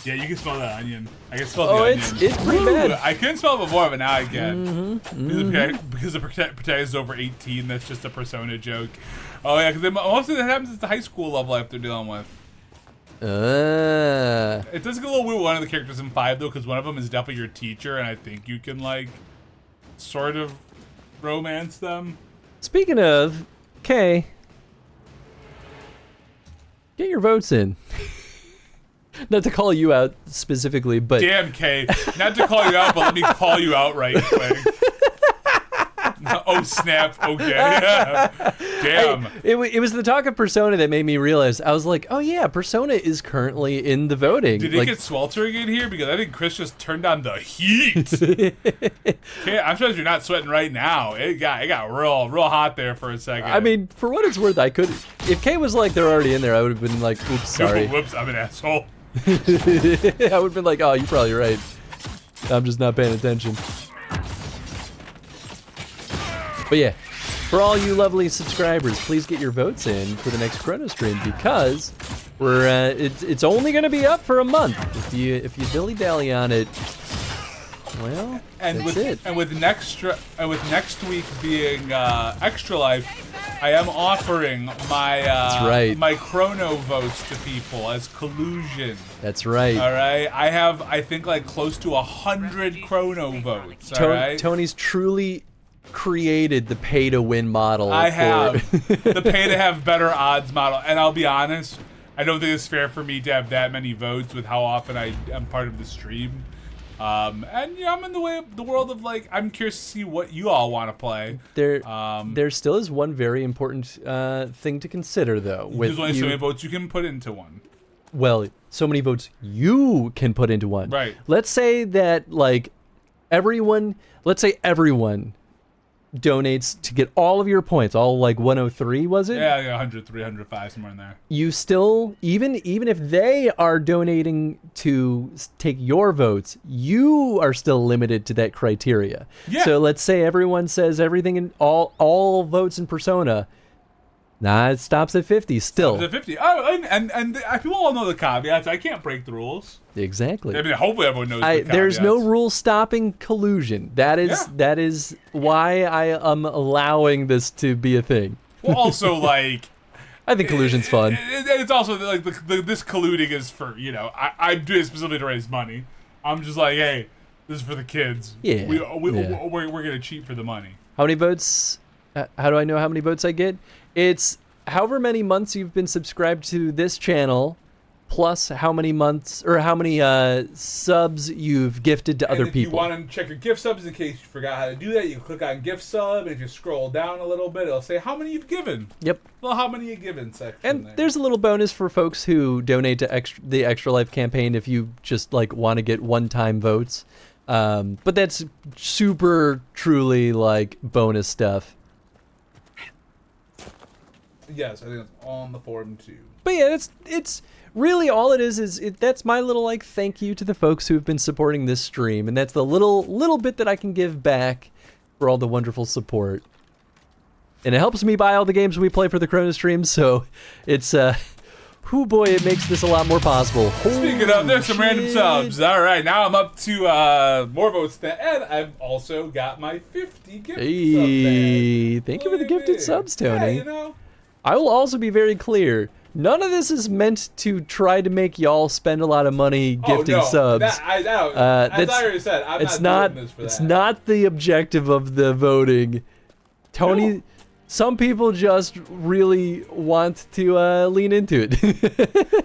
Yeah, you can smell that onion. I can smell the onion. It's pretty bad. I couldn't smell it before, but now I can. Because the protagonist is over 18, that's just a Persona joke. Oh yeah, because mostly that happens at the high school level life they're dealing with. It does get a little weird with one of the characters in 5 though, because one of them is definitely your teacher, and I think you can like sort of romance them. Speaking of, Kay, get your votes in. Not to call you out specifically, but... Damn, Kay. Not to call you out, but let me call you out right quick. Oh, snap. Okay. Damn. It was the talk of Persona that made me realize. I was like, oh yeah, Persona is currently in the voting. Did it get sweltering in here? Because I think Chris just turned on the heat. Okay, I'm surprised you're not sweating right now. It got real hot there for a second. I mean, for what it's worth, I could... If Kay was like, they're already in there, I would have been like, oops, sorry. Whoops, I'm an asshole. I would have been like, oh, you're probably right. I'm just not paying attention. But yeah, for all you lovely subscribers, please get your votes in for the next Chrono Stream, because we're it's only going to be up for a month. If you dilly-dally on it, well, that's it. And with next week being Extra Life, I am offering my my chrono votes to people as collusion. That's right. All right, I have I think like close to 100 chrono votes. All right, Tony's truly created the pay-to-win model. I have the pay-to-have better odds model, and I'll be honest, I don't think it's fair for me to have that many votes with how often I'm part of the stream. And yeah, I'm in the world of like, I'm curious to see what you all want to play. There still is one very important thing to consider, though. There's only so many votes you can put into one. Well, so many votes you can put into one. Right. Let's say that like everyone donates to get all of your points, all like 103, was it? Yeah, 103, 105, somewhere in there. You still, even if they are donating to take your votes, you are still limited to that criteria. Yeah. So let's say everyone says everything in all votes in Persona. Nah, it stops at 50 still. Stops at 50. Oh, and people all know the caveats. I can't break the rules. Exactly. I mean, hopefully everyone knows the caveats. There's no rule stopping collusion. That is why I am allowing this to be a thing. Well, also, like... I think collusion's fun. It's also, like, this colluding is for, you know... I'm doing it specifically to raise money. I'm just like, hey, this is for the kids. Yeah. We're going to cheat for the money. How many votes... how do I know how many votes I get? It's however many months you've been subscribed to this channel, plus how many months or how many subs you've gifted to other people. If you want to check your gift subs in case you forgot how to do that, you can click on gift sub, and if you scroll down a little bit, it'll say how many you've given. Yep. Well, how many you given section. And there's a little bonus for folks who donate to the Extra Life campaign if you just like want to get one-time votes. But that's super truly like bonus stuff. Yes, I think it's on the forum too. But yeah, it's really all it is that's my little like thank you to the folks who have been supporting this stream, and that's the little bit that I can give back for all the wonderful support. And it helps me buy all the games we play for the Chrono Stream, so it's whoo boy, it makes this a lot more possible. Speaking of, there's some random subs. All right, now I'm up to more votes than, and I've also got my 50 gifted Hey, thank you for the gifted subs, Tony. Yeah, you know. I will also be very clear. None of this is meant to try to make y'all spend a lot of money gifting subs. As I already said, I'm not doing this for that. It's not the objective of the voting. Tony, some people just really want to lean into it.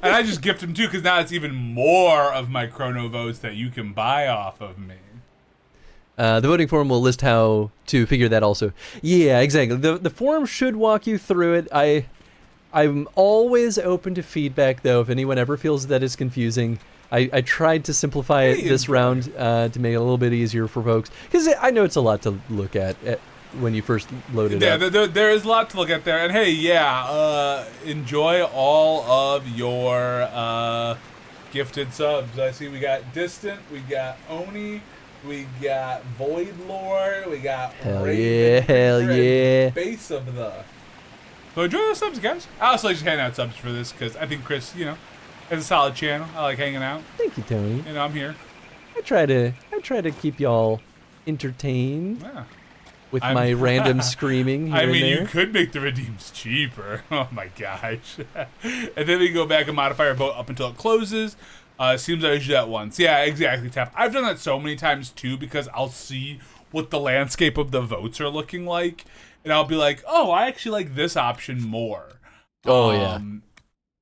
And I just gift them too, because now it's even more of my chrono votes that you can buy off of me. The voting forum will list how to figure that also. Yeah, exactly. The forum should walk you through it. I'm always open to feedback, though, if anyone ever feels that it's confusing. I tried to simplify it this round to make it a little bit easier for folks. Because I know it's a lot to look at when you first load it up. Yeah, there is a lot to look at there. And hey, yeah, enjoy all of your gifted subs. I see we got Distant, we got Oni, we got Void Lore, we got Raven, hell yeah. Base of the... So enjoy those subs, guys. I also like just handing out subs for this because I think Chris, you know, has a solid channel. I like hanging out. Thank you, Tony. You know, I'm here. I try to keep y'all entertained with my random screaming. Here I mean, and there. you could make the redeems cheaper. Oh my gosh. And then we go back and modify our vote up until it closes. Seems like I should do that once. Yeah, exactly, Tap. I've done that so many times too because I'll see what the landscape of the votes are looking like. And I'll be like, oh, I actually like this option more. Oh, yeah.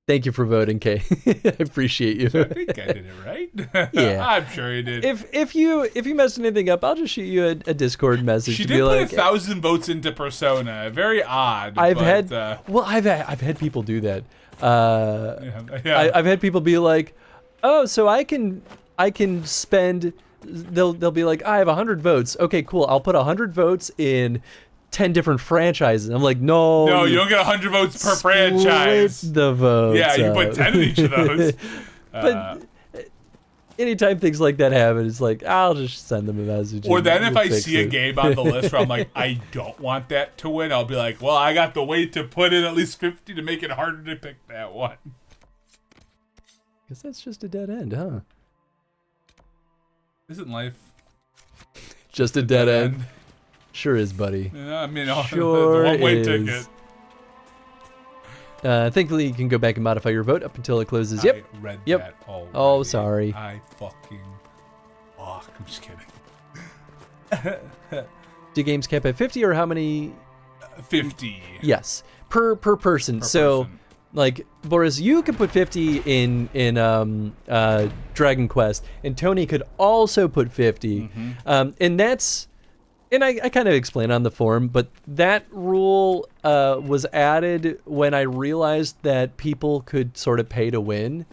Thank you for voting, Kay. I appreciate you. I think I did it right. Yeah. I'm sure you did. If you messed anything up, I'll just shoot you a Discord message. She to did be put like, 1,000 votes into Persona. Very odd. I've but, had people do that. I've had people be like, oh, so I can spend. They'll be like, I have 100 votes. Okay, cool. I'll put 100 votes in 10 different franchises. I'm like, no, you don't get 100 votes per franchise. The votes. Yeah, you put 10 in each of those. But anytime things like that happen, it's like, I'll just send them a message. Or then if I see a game on the list where I'm like, I don't want that to win, I'll be like, well, I got the weight to put in at least 50 to make it harder to pick that one. Guess that's just a dead end, huh? Isn't life just a dead end? Sure is, buddy. Yeah, I mean, sure the one-way is. ticket. Thankfully, you can go back and modify your vote up until it closes. Yep. I read yep. that already. Oh, sorry. I fucking... Oh, I'm just kidding. Do games cap at 50 or how many? 50. Yes. Per person. So, like, Boris, you could put 50 in Dragon Quest, and Tony could also put 50. And that's... And I kind of explained on the forum, but that rule was added when I realized that people could sort of pay to win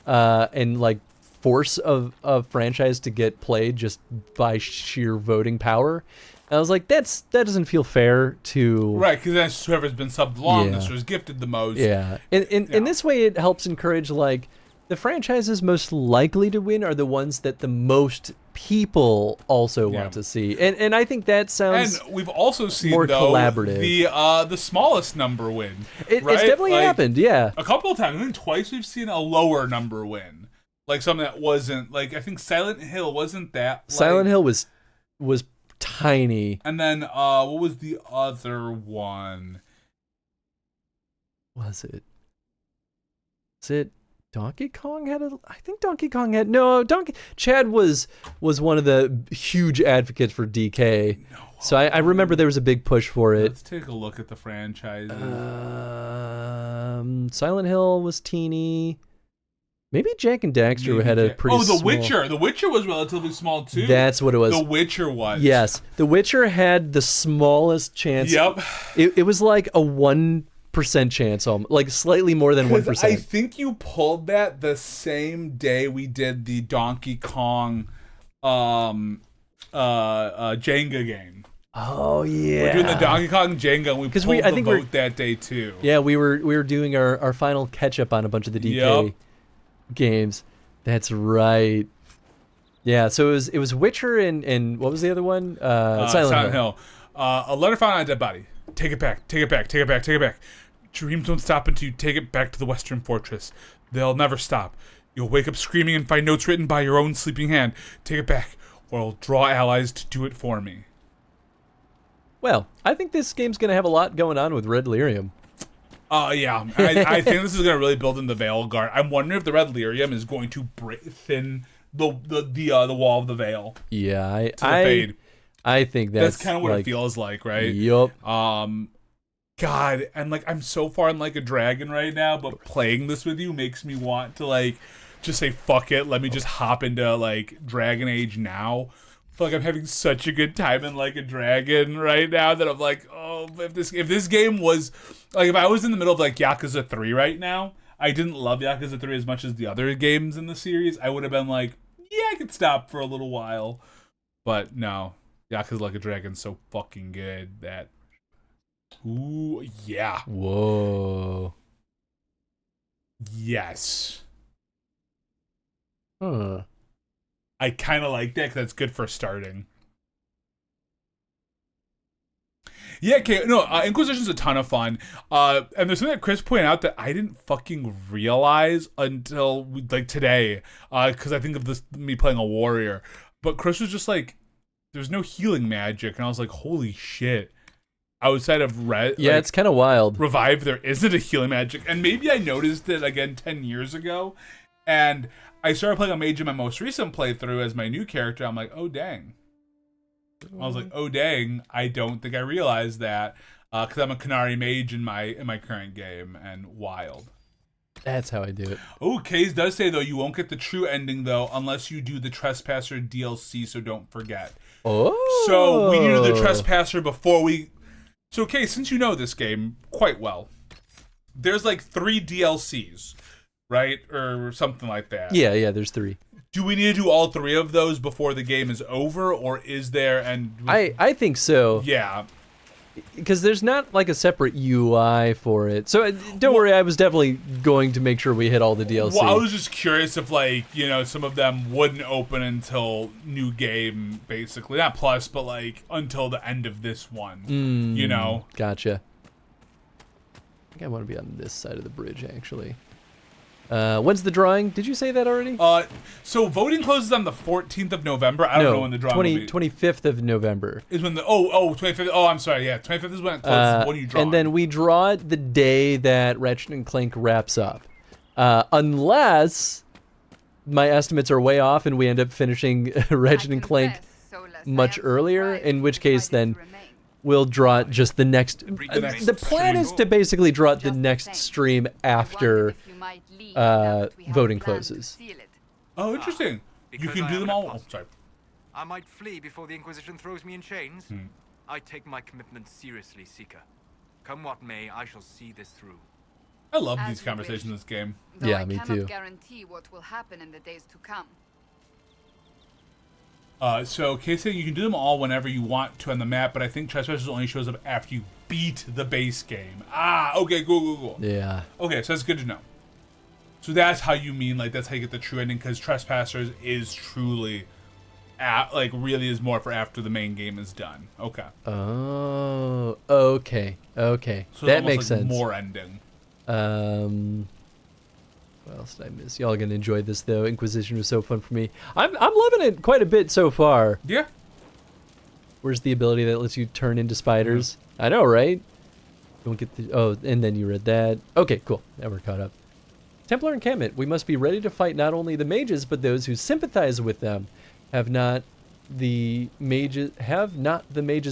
and like force a franchise to get played just by sheer voting power. And I was like, that doesn't feel fair to... Right, because that's whoever's been subbed longest or is gifted the most. Yeah. In this way, it helps encourage, like, the franchises most likely to win are the ones that the most people also want to see, and I think that sounds. And we've also seen more though, collaborative. the smallest number win. It's right? definitely happened, yeah. A couple of times, I think twice we've seen a lower number win, like something that wasn't like I think Silent Hill wasn't that. Silent Hill was tiny. And then what was the other one? Was it? Is it? Donkey Kong had I think Donkey Kong had no. Chad was one of the huge advocates for DK. No, so I remember there was a big push for it. Let's take a look at the franchises. Silent Hill was teeny. Maybe Jak and Daxter had a pretty. The Witcher. The Witcher was relatively small too. That's what it was. The Witcher was. Yes, The Witcher had the smallest chance. Yep. It was like a 1% chance, like slightly more than 1%. I think you pulled that the same day we did the Donkey Kong Jenga game. Oh yeah, we're doing the Donkey Kong Jenga, and we pulled the vote that day too. Yeah, we were doing our final catch up on a bunch of the DK games. That's right. Yeah, so it was Witcher and what was the other one? Silent Hill. A letter found on a dead body. Take it back. Take it back. Take it back. Take it back. Dreams won't stop until you take it back to the Western Fortress. They'll never stop. You'll wake up screaming and find notes written by your own sleeping hand. Take it back, or I'll draw allies to do it for me. Well, I think this game's going to have a lot going on with Red Lyrium. Yeah. I think this is going to really build in the Veil Guard. I'm wondering if the Red Lyrium is going to break thin the wall of the Veil. Yeah, I think that's kind of what it feels like, right? Yup. God, and like I'm so far in like a dragon right now, but playing this with you makes me want to like just say fuck it. Let me just hop into like Dragon Age now. I feel like I'm having such a good time in like a dragon right now that I'm like, oh, if this game was like, if I was in the middle of like Yakuza 3 right now, I didn't love Yakuza 3 as much as the other games in the series. I would have been like, yeah, I could stop for a little while, but no, Yakuza Like a Dragon's so fucking good that. Ooh, yeah. Whoa. Yes. Huh. I kind of like that because that's good for starting. Yeah, okay, no, Inquisition's a ton of fun. And there's something that Chris pointed out that I didn't fucking realize until like today, because I think of me playing a warrior. But Chris was just like, there's no healing magic, and I was like, holy shit. Outside of it's kind of wild. Revive, there isn't a healing magic, and maybe I noticed it again 10 years ago, and I started playing a mage in my most recent playthrough as my new character. I'm like, oh dang. I was like, oh dang, I don't think I realized that, because I'm a Canary mage in my current game, and wild. That's how I do it. Oh, Kaze does say though you won't get the true ending though unless you do the Trespasser DLC, so don't forget. Oh. So we do the Trespasser before we. So, okay, since you know this game quite well, there's like 3 DLCs, right? Or something like that. Yeah, there's 3. Do we need to do all 3 of those before the game is over, or is there I think so. Yeah. Because there's not like a separate UI for it. So don't worry, I was definitely going to make sure we hit all the DLC. Well, I was just curious if like, you know, some of them wouldn't open until new game, basically. Not plus, but like until the end of this one. You know? Gotcha. I think I want to be on this side of the bridge, actually. When's the drawing? Did you say that already? So voting closes on the 14th of November. I don't know when the drawing will be. 25th of November. Is when the 25th. Oh, I'm sorry. Yeah, 25th is when it closes. When you draw. And then we draw it the day that Ratchet and Clank wraps up. Unless my estimates are way off and we end up finishing Ratchet and Clank much earlier, in which case then we'll draw just the next. The plan is to basically draw the next stream after voting closes. Oh, interesting. You can do them all. Oh, sorry. I might flee before the Inquisition throws me in chains. I take my commitment seriously, Seeker. Come what may, I shall see this through. I love these conversations in this game. Yeah, me too. I cannot guarantee what will happen in the days to come. So Casey, you can do them all whenever you want to on the map, but I think Trespassers only shows up after you beat the base game. Okay, cool. Yeah. Okay, so that's good to know. So that's how you mean, like, that's how you get the true ending, because Trespassers is truly, really is more for after the main game is done. Okay. Oh, okay. So that makes like sense. More ending. What else did I miss? Y'all gonna enjoy this though. Inquisition was so fun for me. I'm loving it quite a bit so far. Yeah. Where's the ability that lets you turn into spiders? I know, right? Don't get the and then you read that. Okay, cool. Now we're caught up. Templar encampment. We must be ready to fight not only the mages but those who sympathize with them. Have not the mages'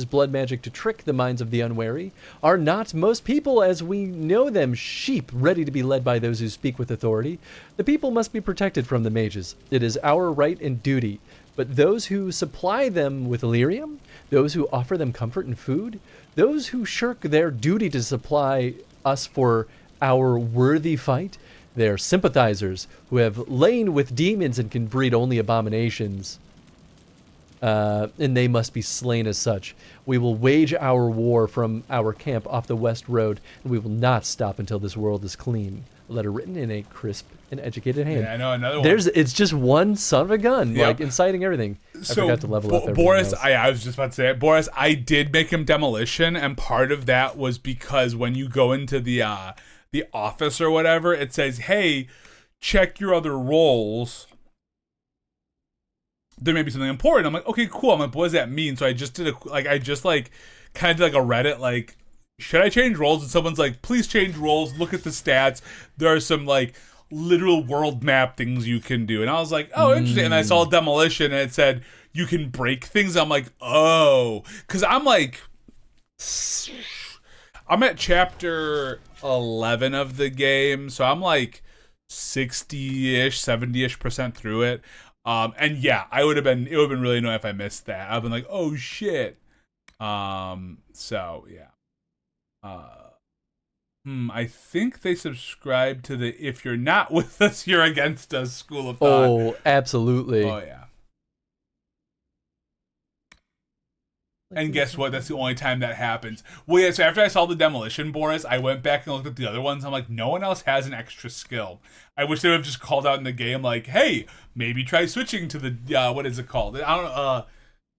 blood magic to trick the minds of the unwary? Are not most people as we know them sheep ready to be led by those who speak with authority? The people must be protected from the mages. It is our right and duty. But those who supply them with lyrium, those who offer them comfort and food, those who shirk their duty to supply us for our worthy fight, they're sympathizers who have lain with demons and can breed only abominations. And they must be slain as such. We will wage our war from our camp off the west road, and we will not stop until this world is clean. A letter written in a crisp and educated hand. Yeah, I know another one. It's just one son of a gun, Yep. like inciting everything. I forgot to level up everything Boris, else. I was just about to say it. Boris, I did make him demolition, and part of that was because when you go into the office or whatever, it says, "Hey, check your other roles. There may be something important." I'm like, "Okay, cool." I'm like, "What does that mean?" So I just did kind of did like a Reddit like, should I change roles? And someone's like, please change roles. Look at the stats. There are some like literal world map things you can do. And I was like, oh, interesting. And I saw demolition and it said you can break things. I'm like, oh, because I'm at chapter 11 of the game. So I'm like 60-ish, 70-ish% through it. And yeah, it would have been really annoying if I missed that. I've been like, oh shit. So yeah. I think they subscribe to the "if you're not with us, you're against us" school of thought. Oh, absolutely. Oh yeah. And guess what? That's the only time that happens. Well, yeah, so after I saw the demolition, Boris, I went back and looked at the other ones. I'm like, no one else has an extra skill. I wish they would have just called out in the game, like, hey, maybe try switching to the, what is it called? I don't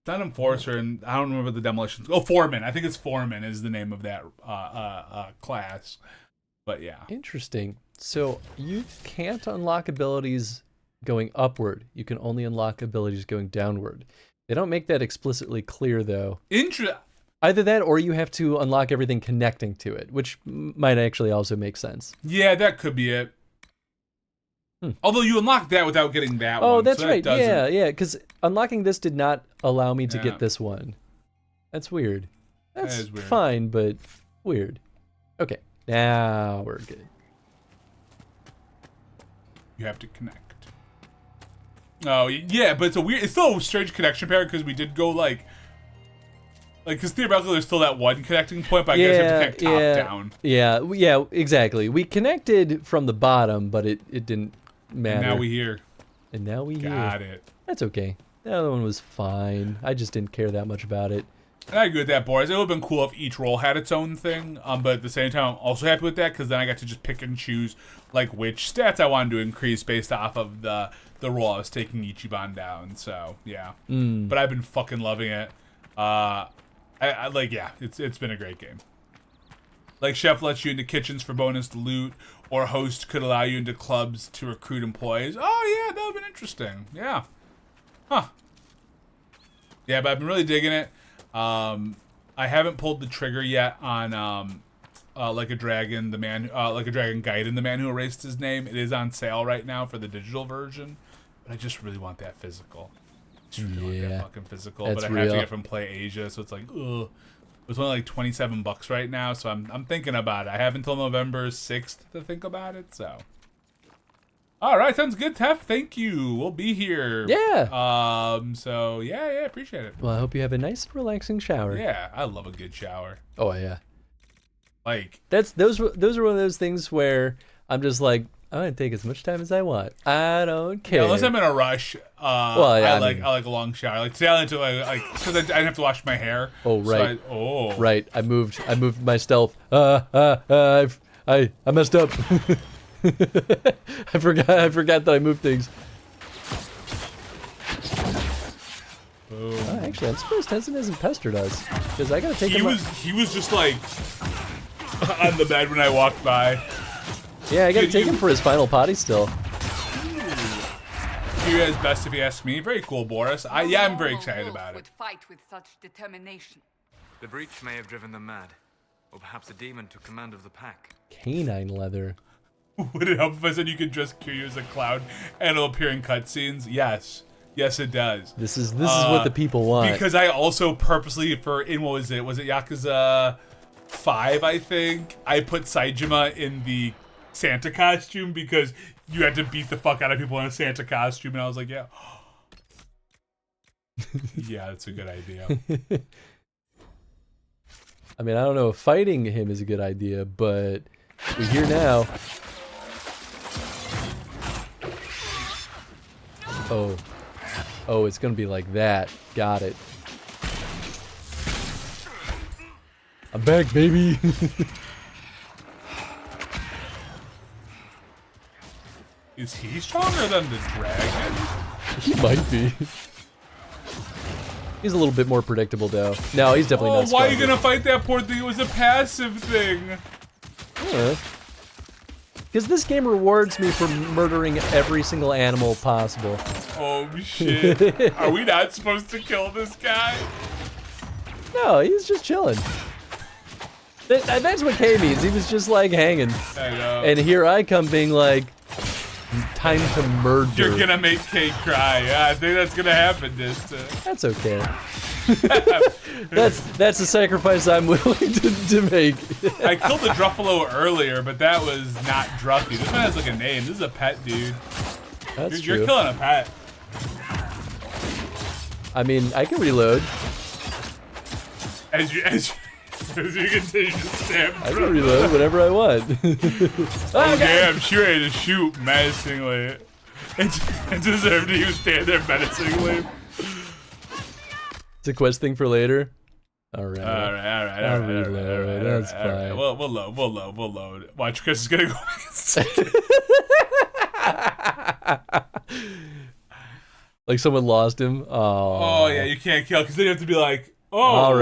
not Enforcer, and I don't remember the demolition. Oh, Foreman. I think it's Foreman is the name of that class. But yeah. Interesting. So you can't unlock abilities going upward. You can only unlock abilities going downward. They don't make that explicitly clear, though. Either that, or you have to unlock everything connecting to it, which might actually also make sense. Yeah, that could be it. Although you unlock that without getting that one. Oh, that's so right. That Yeah, because unlocking this did not allow me to get this one. That's weird. That's is weird. fine, but weird. Okay, now we're good. You have to connect. Oh, yeah, but it's still a strange connection pair because we did go because theoretically there's still that one connecting point, but I guess you have to connect top down. Yeah, exactly. We connected from the bottom, but it didn't matter. And now we hear. And now we hear. Got it. That's okay. The other one was fine. I just didn't care that much about it. And I agree with that, Boris. It would have been cool if each role had its own thing, but at the same time, I'm also happy with that because then I got to just pick and choose which stats I wanted to increase based off of the role I was taking Ichiban down. So yeah, but I've been fucking loving it. It's been a great game. Like Chef lets you into kitchens for bonus loot, or Host could allow you into clubs to recruit employees. Oh yeah, that would have been interesting. Yeah, huh? Yeah, but I've been really digging it. I haven't pulled the trigger yet on Like a Dragon, Like a Dragon Gaiden, the man who erased his name. It is on sale right now for the digital version, but I just really want that physical. I just really want that fucking physical. That's but I have to real. get from Play Asia, so it's like, ugh. It's only like $27 right now, so I'm thinking about it. I have until November 6th to think about it. So, all right, sounds good, Tef. Thank you. We'll be here. Yeah. So yeah, appreciate it. Well, I hope you have a nice, relaxing shower. Yeah, I love a good shower. Oh yeah. Like those are one of those things where I'm just like, I'm gonna take as much time as I want. I don't care. Yeah, unless I'm in a rush. I like a long shower. Like today I had to because I didn't have to wash my hair. Oh right. So right. I moved my stealth. I messed up. I forgot that I moved things. Oh, actually, I'm surprised Tenzin hasn't pestered us because I gotta take him. He was just like on the bed when I walked by. Yeah, I gotta take him for his final potty still. You guys best if you ask me. Very cool, Boris. I'm very excited about it. Would fight with such determination. The breach may have driven them mad, or perhaps a demon took command of the pack. Canine leather. Would it help if I said you could dress Kiryu as a clown and it'll appear in cutscenes? Yes, it does. This is what the people want. Because I also purposely what was it Yakuza 5? I think I put Saejima in the Santa costume because you had to beat the fuck out of people in a Santa costume, and I was like, yeah. Yeah, that's a good idea. I mean, I don't know if fighting him is a good idea, but we're here now. Oh, it's gonna be like that. Got it. I'm back, baby. Is he stronger than the dragon? He might be. He's a little bit more predictable, though. No, he's definitely not why stronger. are you gonna fight that poor thing? It was a passive thing. Because this game rewards me for murdering every single animal possible. Oh shit. Are we not supposed to kill this guy? No, he's just chilling. That's what K means. He was just like hanging. I know. And here I come being like, time to murder. You're gonna make K cry. Yeah, I think that's gonna happen this time. That's okay. that's a sacrifice I'm willing to make. I killed the Druffalo earlier, but that was not Druffy. This one has like a name. This is a pet, dude. That's You're true. killing a pet. I mean, I can reload. As you continue to stab. I can reload whenever I want. Oh damn, she ready to shoot menacingly. It deserved to stand there menacingly. It's a quest thing for later. Alright. All right. That's fine. We'll load. Watch, Chris is gonna go. Like someone lost him. Oh yeah, you can't kill because then you have to be like, oh. All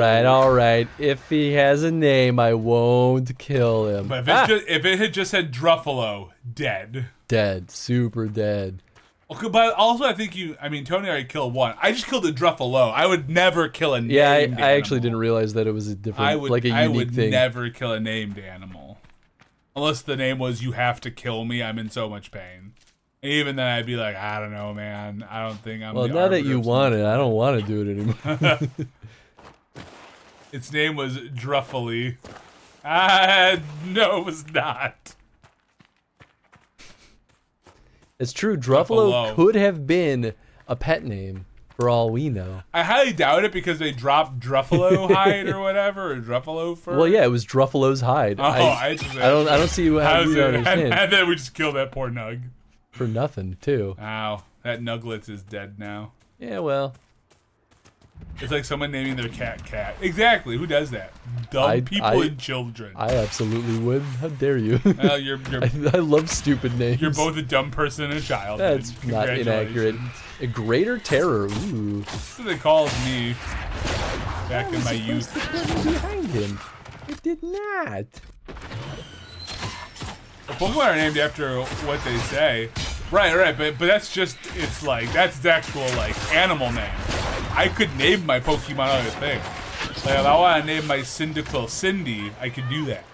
right. If he has a name, I won't kill him. But if it had just said Druffalo, dead. Dead. Super dead. Okay, but also I think Tony already killed one. I just killed a Druffalo. I would never kill a named animal. I actually didn't realize that it was a different, a unique I would thing. never kill a named animal. Unless the name was, you have to kill me, I'm in so much pain. And even then I'd be like, I don't know, man. I don't think I'm Well, now that you want it, I don't want to do it anymore. Its name was Druffily. No, it was not. It's true. Druffalo could have been a pet name, for all we know. I highly doubt it because they dropped Druffalo hide or whatever, or Druffalo fur. Well, yeah, it was Druffalo's hide. Oh, I don't see how you don't understand. And then we just killed that poor Nug. For nothing, too. Ow, that Nuglets is dead now. Yeah, well. It's like someone naming their cat Cat. Exactly, who does that? Dumb people and children. I absolutely would. How dare you? Well, I love stupid names. You're both a dumb person and a child. That's not inaccurate. A greater terror. Ooh. That's what they called me back in my youth. Behind him. It did not. Pokemon are named after what they say. Right, but that's just, it's like, that's the actual, like, animal name. I could name my Pokemon other things. Like, if I want to name my Cyndaquil Cindy, I could do that.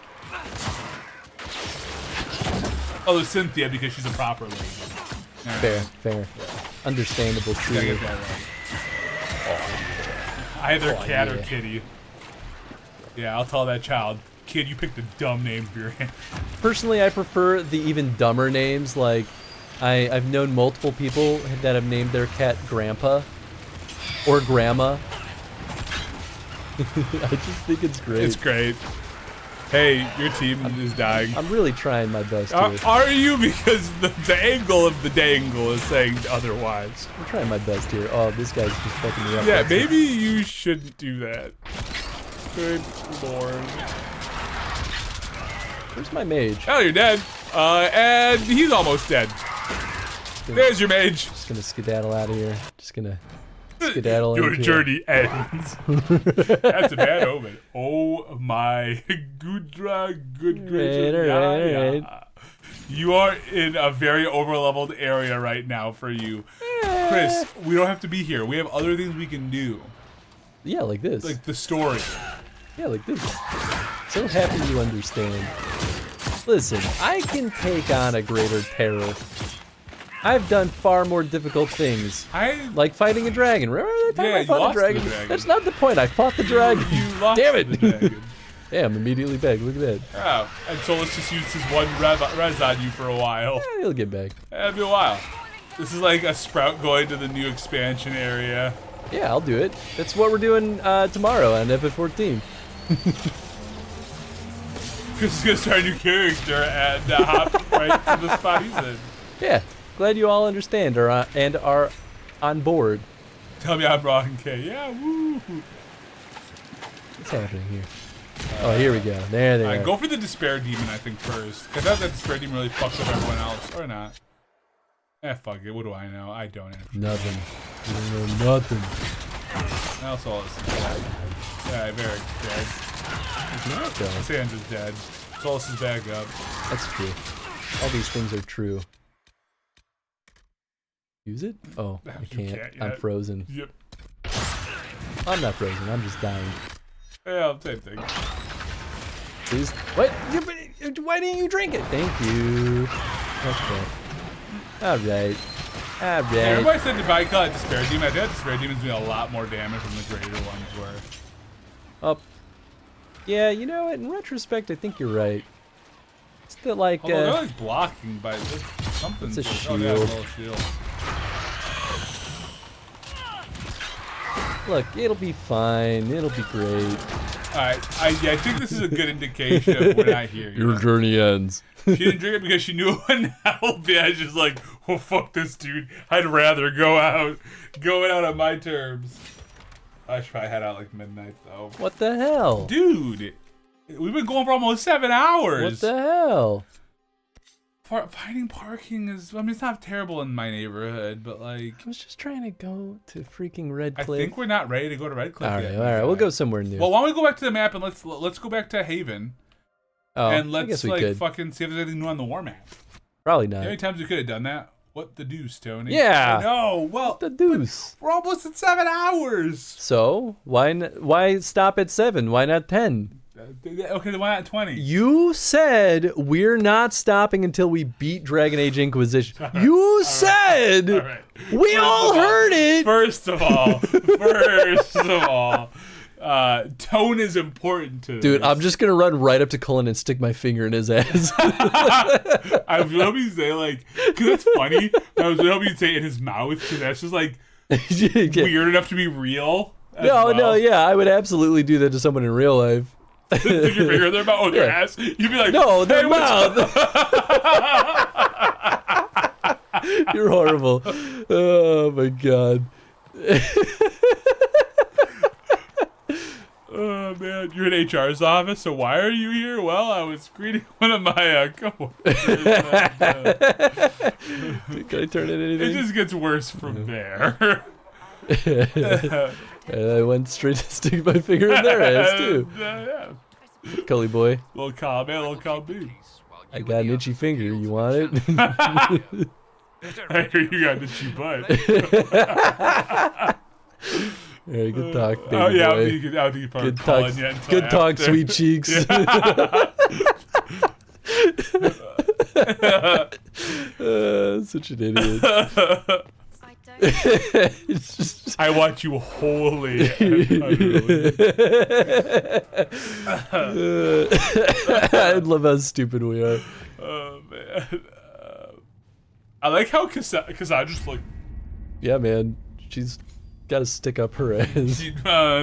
Although Cynthia, because she's a proper lady. Fair. Understandable, true. Gotta get that right. Either cat or kitty. Yeah, I'll tell that child, kid, you picked a dumb name for your hand. Personally, I prefer the even dumber names. Like, I've known multiple people that have named their cat Grandpa or Grandma. I just think it's great. It's great. Hey, your team is dying. I'm really trying my best here. Are you? Because the angle of the dangle is saying otherwise. I'm trying my best here. Oh, this guy's just fucking me up. Yeah, maybe you shouldn't do that. Good lord. Where's my mage? Oh, you're dead. And he's almost dead. There's your mage. Just gonna skedaddle out of here. Just gonna skedaddle. Your journey ends. That's a bad omen. Oh my good gracious. Right. You are in a very overleveled area right now for you. Chris, we don't have to be here. We have other things we can do. Yeah, like this. Like the story. Yeah, like this. So happy you understand. Listen, I can take on a greater terror. I've done far more difficult things. Like fighting a dragon. Remember that time I fought a dragon? That's not the point. I fought the dragon. You lost Damn it. the dragon. Yeah, I'm immediately back. Look at that. Oh, and so let's just use this one res on you for a while. Yeah, he'll get back. It'll be a while. This is like a Sprout going to the new expansion area. Yeah, I'll do it. That's what we're doing tomorrow on FF14. Chris is gonna start a new character and hop right to the spot he's in. Yeah, glad you all understand and are on board. Tell me I'm wrong, Kay. Yeah, woo. What's happening here? Oh, here we go. There they are. Go for the Despair Demon, I think, first. I thought that Despair Demon really fucked up everyone else. Or not. Fuck it. What do I know? I don't actually. Nothing. You don't know nothing. Now Solus is dead. Yeah, Varric's dead. He's not though. Sandra's dead. Solus is back up. That's true. All these things are true. Use it? Oh, I can't. I'm frozen. Yep. I'm not frozen. I'm just dying. Yeah, same thing. Please. What? Why didn't you drink it? Thank you. Okay. Alright. Alright. Everybody said to buy Despair Demon. I think Despair Demon's doing a lot more damage than the greater ones were. Yeah, you know what? In retrospect, I think you're right. It's the like. Although they're like blocking by something. It's a shield. Oh, yeah, a little shield. Look, it'll be fine. It'll be great. Alright, I think this is a good indication of when I hear you. Your journey ends. She didn't drink it because she knew it wouldn't help. Yeah, she's just like, well, fuck this dude. I'd rather go out on my terms. I should probably head out like midnight though. What the hell? Dude, we've been going for almost 7 hours. What the hell? Finding parking is, I mean, it's not terrible in my neighborhood, but like. I was just trying to go to freaking Red Cliff. I think we're not ready to go to Red Cliff yet. All right, we'll go somewhere new. Well, why don't we go back to the map and let's go back to Haven. Oh, and let's I guess we like could. fucking see if there's anything new on the war map. Probably How not. many times we could have done that? What the deuce, Tony? Yeah. No, well, what the deuce? We're almost at 7 hours. So why stop at 7? Why not 10? Okay, then why not 20? You said we're not stopping until we beat Dragon Age Inquisition. You said. All right. We all heard it. First of all, tone is important to Dude, this. I'm just gonna run right up to Cullen and stick my finger in his ass. I was hoping you'd say like, because that's funny. I was hoping you'd say in his mouth, because that's just like weird enough to be real. No, yeah, I would absolutely do that to someone in real life. Stick your finger in their mouth or their ass. You'd be like, no, their hey, what's mouth. You're horrible. Oh my god. Oh man, you're in HR's office, so why are you here? Well, I was greeting one of my coworkers. Can I turn in anything? It just gets worse from there. I went straight to stick my finger in their ass too. Yeah. Cully boy. Little calm man, little calm B. I got an itchy finger. You want it? I hear you got an itchy butt. Very good talk, baby Oh yeah, boy. I don't think you probably Good calling talk, yet until good talk, after. sweet cheeks. Such an idiot. I want you wholly. I love how stupid we are. Oh man. I like how Cassandra's like. Yeah, man. She's got to stick up her ass.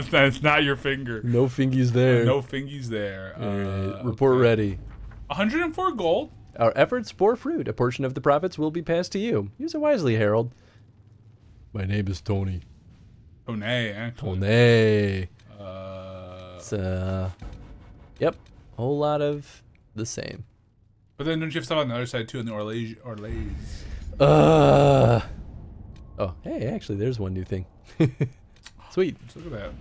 That's not your finger. No fingies there. No fingies there. Alright, report ready. 104 gold. Our efforts bore fruit. A portion of the profits will be passed to you. Use it wisely, Harold. My name is Tony. Tony, actually. Tony. It's, yep. Whole lot of the same. But then don't you have stuff on the other side too in the Orlays? Oh, hey, actually, there's one new thing. Sweet. Let's look at that.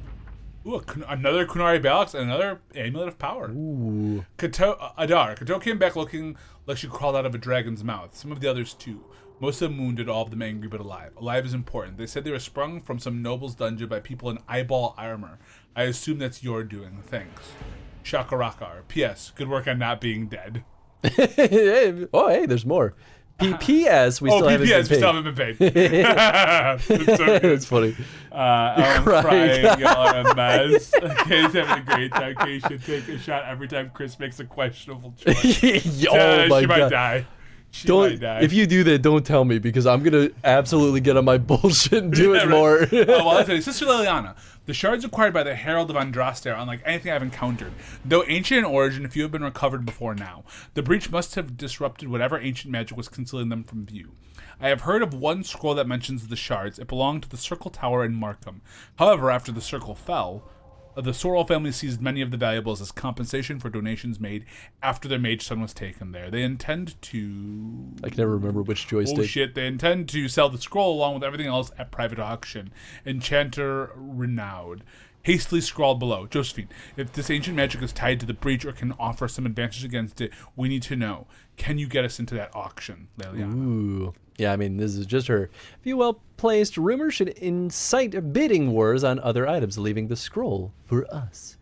Ooh, another Kunari Balix and another Amulet of Power. Ooh. Kato came back looking like she crawled out of a dragon's mouth. Some of the others too. Most of them wounded, all of them angry but alive. Alive is important. They said they were sprung from some noble's dungeon by people in eyeball armor. I assume that's your doing. Thanks. Shakarakar. P.S. Good work on not being dead. Oh, hey, there's more. P.P.S. We still haven't been paid. That's so good. That's funny. I'm crying. Y'all are a mess. Kay's having a great time. Kay should take a shot every time Chris makes a questionable choice. Oh my she might God. die. She Don't, might die. if you do that, don't tell me because I'm gonna absolutely get on my bullshit and do it more. Well, I'll tell you, Sister Liliana, the shards acquired by the Herald of Andraste are unlike anything I've encountered. Though ancient in origin, few have been recovered before now. The breach must have disrupted whatever ancient magic was concealing them from view. I have heard of one scroll that mentions the shards. It belonged to the Circle Tower in Markham. However, after the circle fell, The Sorrel family seized many of the valuables as compensation for donations made after their mage son was taken there. They intend to... I can never remember which joystick. Oh shit, they intend to sell the scroll along with everything else at private auction. Enchanter Renowned. Hastily scrawled below. Josephine, if this ancient magic is tied to the breach or can offer some advantage against it, we need to know. Can you get us into that auction, Leliana? Ooh. Yeah, I mean, this is just her. If you well-placed, rumors should incite bidding wars on other items, leaving the scroll for us.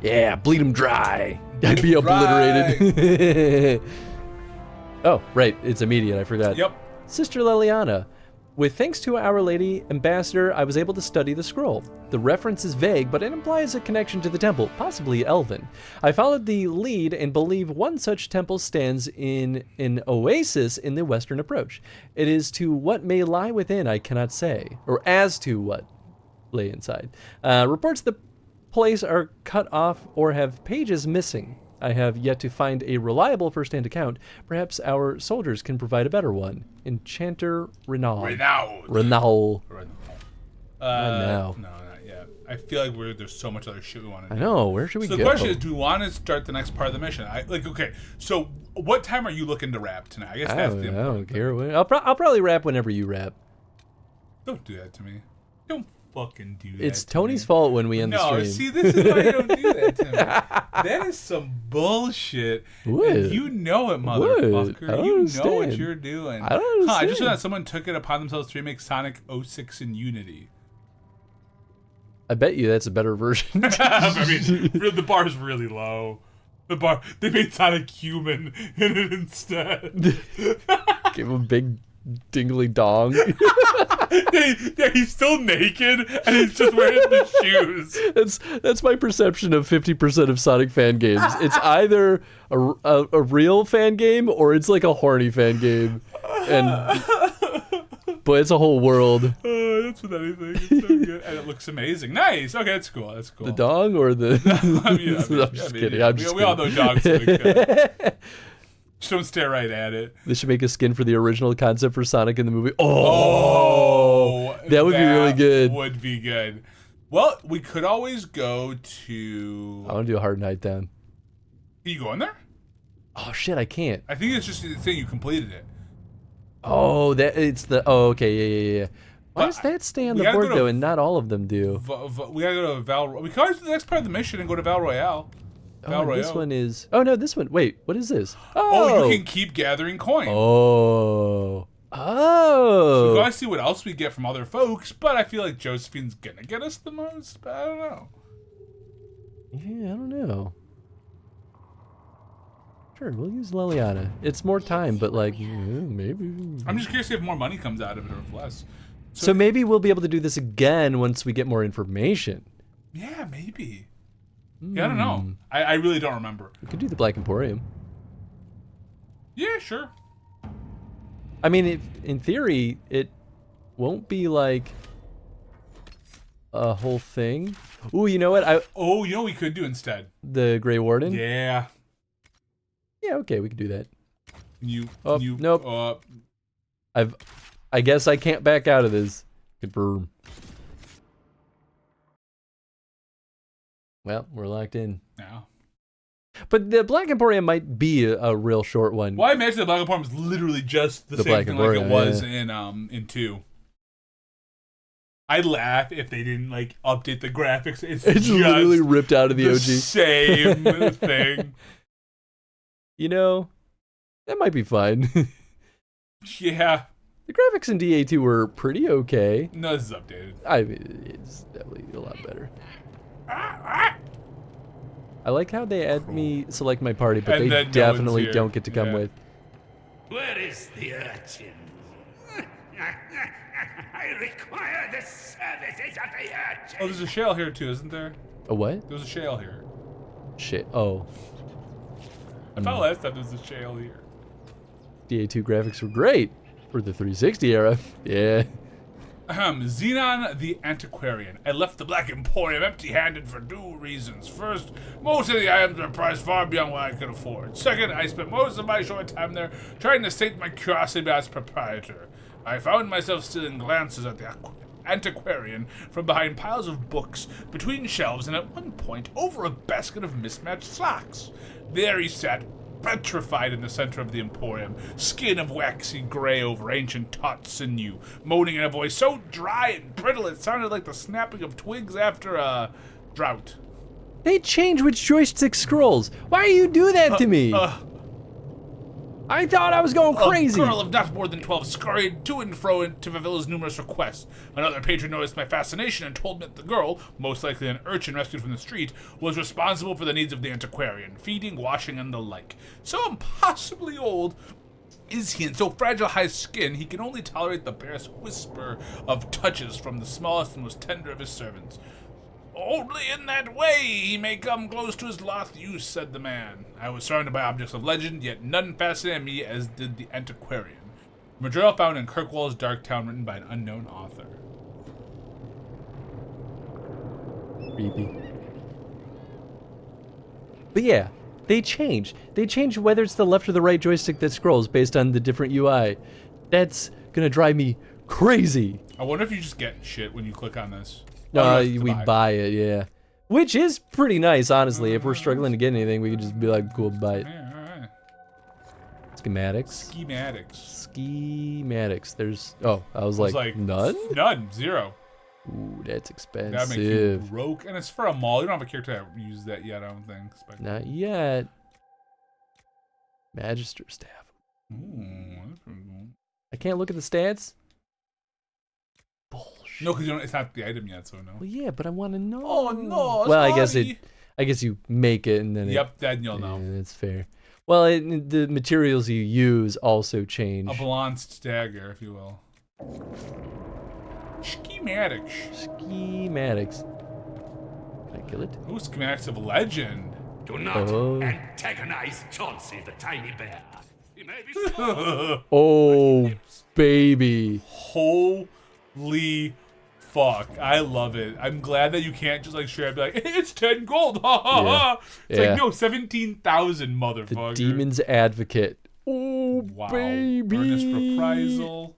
Yeah, bleed them dry. I'd be obliterated. Oh, right. It's immediate. I forgot. Yep. Sister Leliana. With thanks to Our Lady Ambassador, I was able to study the scroll. The reference is vague, but it implies a connection to the temple, possibly elven. I followed the lead and believe one such temple stands in an oasis in the western approach. It is to what may lie within, I cannot say, or as to what lay inside. Reports the place are cut off or have pages missing. I have yet to find a reliable first-hand account. Perhaps our soldiers can provide a better one. Enchanter Renowned. Renowned. Now. No, not yet. I feel like there's so much other shit we want to do. I know. Where should we go? So the question is, do we want to start the next part of the mission? Okay, so what time are you looking to wrap tonight? I guess that's the important I don't care. I'll probably wrap whenever you wrap. Don't do that to me. Don't fucking do that. It's Tony's fault when we end the stream. No, see, this is why you don't do that to me. That is some bullshit. And you know it, motherfucker. You know what you're doing. I don't understand. I just know that someone took it upon themselves to remake Sonic 06 in Unity. I bet you that's a better version. I mean, the bar is really low. They made Sonic human in it instead. Give him a big dingly dong. Yeah, he's still naked and he's just wearing the shoes. That's my perception of 50% of Sonic fan games. It's either a real fan game or it's like a horny fan game, but it's a whole world. That's with anything. It's so good, and it looks amazing. Nice. Okay, that's cool. That's cool. The dong or the? I'm just kidding. We all know dogs. Just don't stare right at it. They should make a skin for the original concept for Sonic in the movie. Oh, that would be really good. Would be good. Well, we could always go to... I want to do a hard night down. Are you going there? Oh shit, I can't. I think it's just saying you completed it. Oh, okay, yeah. Why does that stay on the board though, and not all of them do? We gotta go to Val. We can always do the next part of the mission and go to Val Royale. This one is... Oh, no, this one... Wait, what is this? Oh, you can keep gathering coins. Oh. So we gotta see what else we get from other folks, but I feel like Josephine's gonna get us the most, but I don't know. Yeah, I don't know. Sure, we'll use Leliana. It's more time, but like, maybe... I'm just curious if more money comes out of it or if less. So maybe we'll be able to do this again once we get more information. Yeah, maybe. Yeah, I don't know. I really don't remember. We could do the Black Emporium. Yeah, sure. I mean, in theory, it won't be like a whole thing. Ooh, you know what? You know what we could do instead? The Grey Warden? Yeah. Yeah, okay, we could do that. Nope. I guess I can't back out of this. Confirm. Well, we're locked in. Yeah. But the Black Emporium might be a real short one. Well, I imagine the Black Emporium is literally just the same Black thing Emporium, like it was in 2. I'd laugh if they didn't like update the graphics. It's just literally ripped out of the OG. Same thing. You know, that might be fine. Yeah. The graphics in DA2 were pretty okay. No, this is updated. I mean, it's definitely a lot better. I like how they add me select my party, but they definitely don't get to come with. Where is the urchin? I require the services of the urchin. Oh, there's a shale here too, isn't there? A what? There's a shale here. Shit. Oh. I thought last time there was a shale here. DA2 graphics were great for the 360 era. Yeah. Xenon the Antiquarian. I left the Black Emporium empty-handed for 2 reasons. First, most of the items are priced far beyond what I could afford. Second, I spent most of my short time there trying to sate my curiosity as proprietor. I found myself stealing glances at the antiquarian from behind piles of books, between shelves, and at one point over a basket of mismatched socks. There he sat, petrified in the center of the emporium, skin of waxy gray over ancient taut sinew, moaning in a voice so dry and brittle it sounded like the snapping of twigs after a drought. They change which joystick scrolls. Why do you do that to me? I thought I was going crazy. A girl of not more than 12 scurried to and fro to fulfill his numerous requests. Another patron noticed my fascination and told me that the girl, most likely an urchin rescued from the street, was responsible for the needs of the antiquarian, feeding, washing, and the like. So impossibly old is he, and so fragile his skin, he can only tolerate the barest whisper of touches from the smallest and most tender of his servants. Only in that way he may come close to his lost use, said the man. I was surrounded by objects of legend, yet none fascinated me as did the antiquarian. Material found in Kirkwall's Dark Town, written by an unknown author. Creepy. But yeah, they change. They change whether it's the left or the right joystick that scrolls based on the different UI. That's gonna drive me crazy. I wonder if you just get shit when you click on this. We buy it, yeah. Which is pretty nice, honestly. If we're struggling to get anything, we could just be like, cool, buy it. Yeah, alright. Schematics. There's, oh, I was like, none? None, zero. Ooh, that's expensive. That makes you broke, and it's for a mall. You don't have a character that uses that yet, I don't think. Not yet. Magister staff. Ooh, that's pretty cool. I can't look at the stats? No, because it's not the item yet, so no. Well, yeah, but I want to know. Oh no! Well, I guess you make it and then. Yep, then you'll know. That's fair. Well, the materials you use also change. A balanced dagger, if you will. Schematics. Can I kill it? Ooh, schematics of legend. Do not antagonize Chauncey the tiny bear. He may be Oh, baby. Holy fuck. I love it. I'm glad that you can't just like straight up be like, it's 10 gold. Ha ha ha. It's like, no, 17,000, motherfucker. The Demon's Advocate. Oh, wow. baby. Earnest reprisal.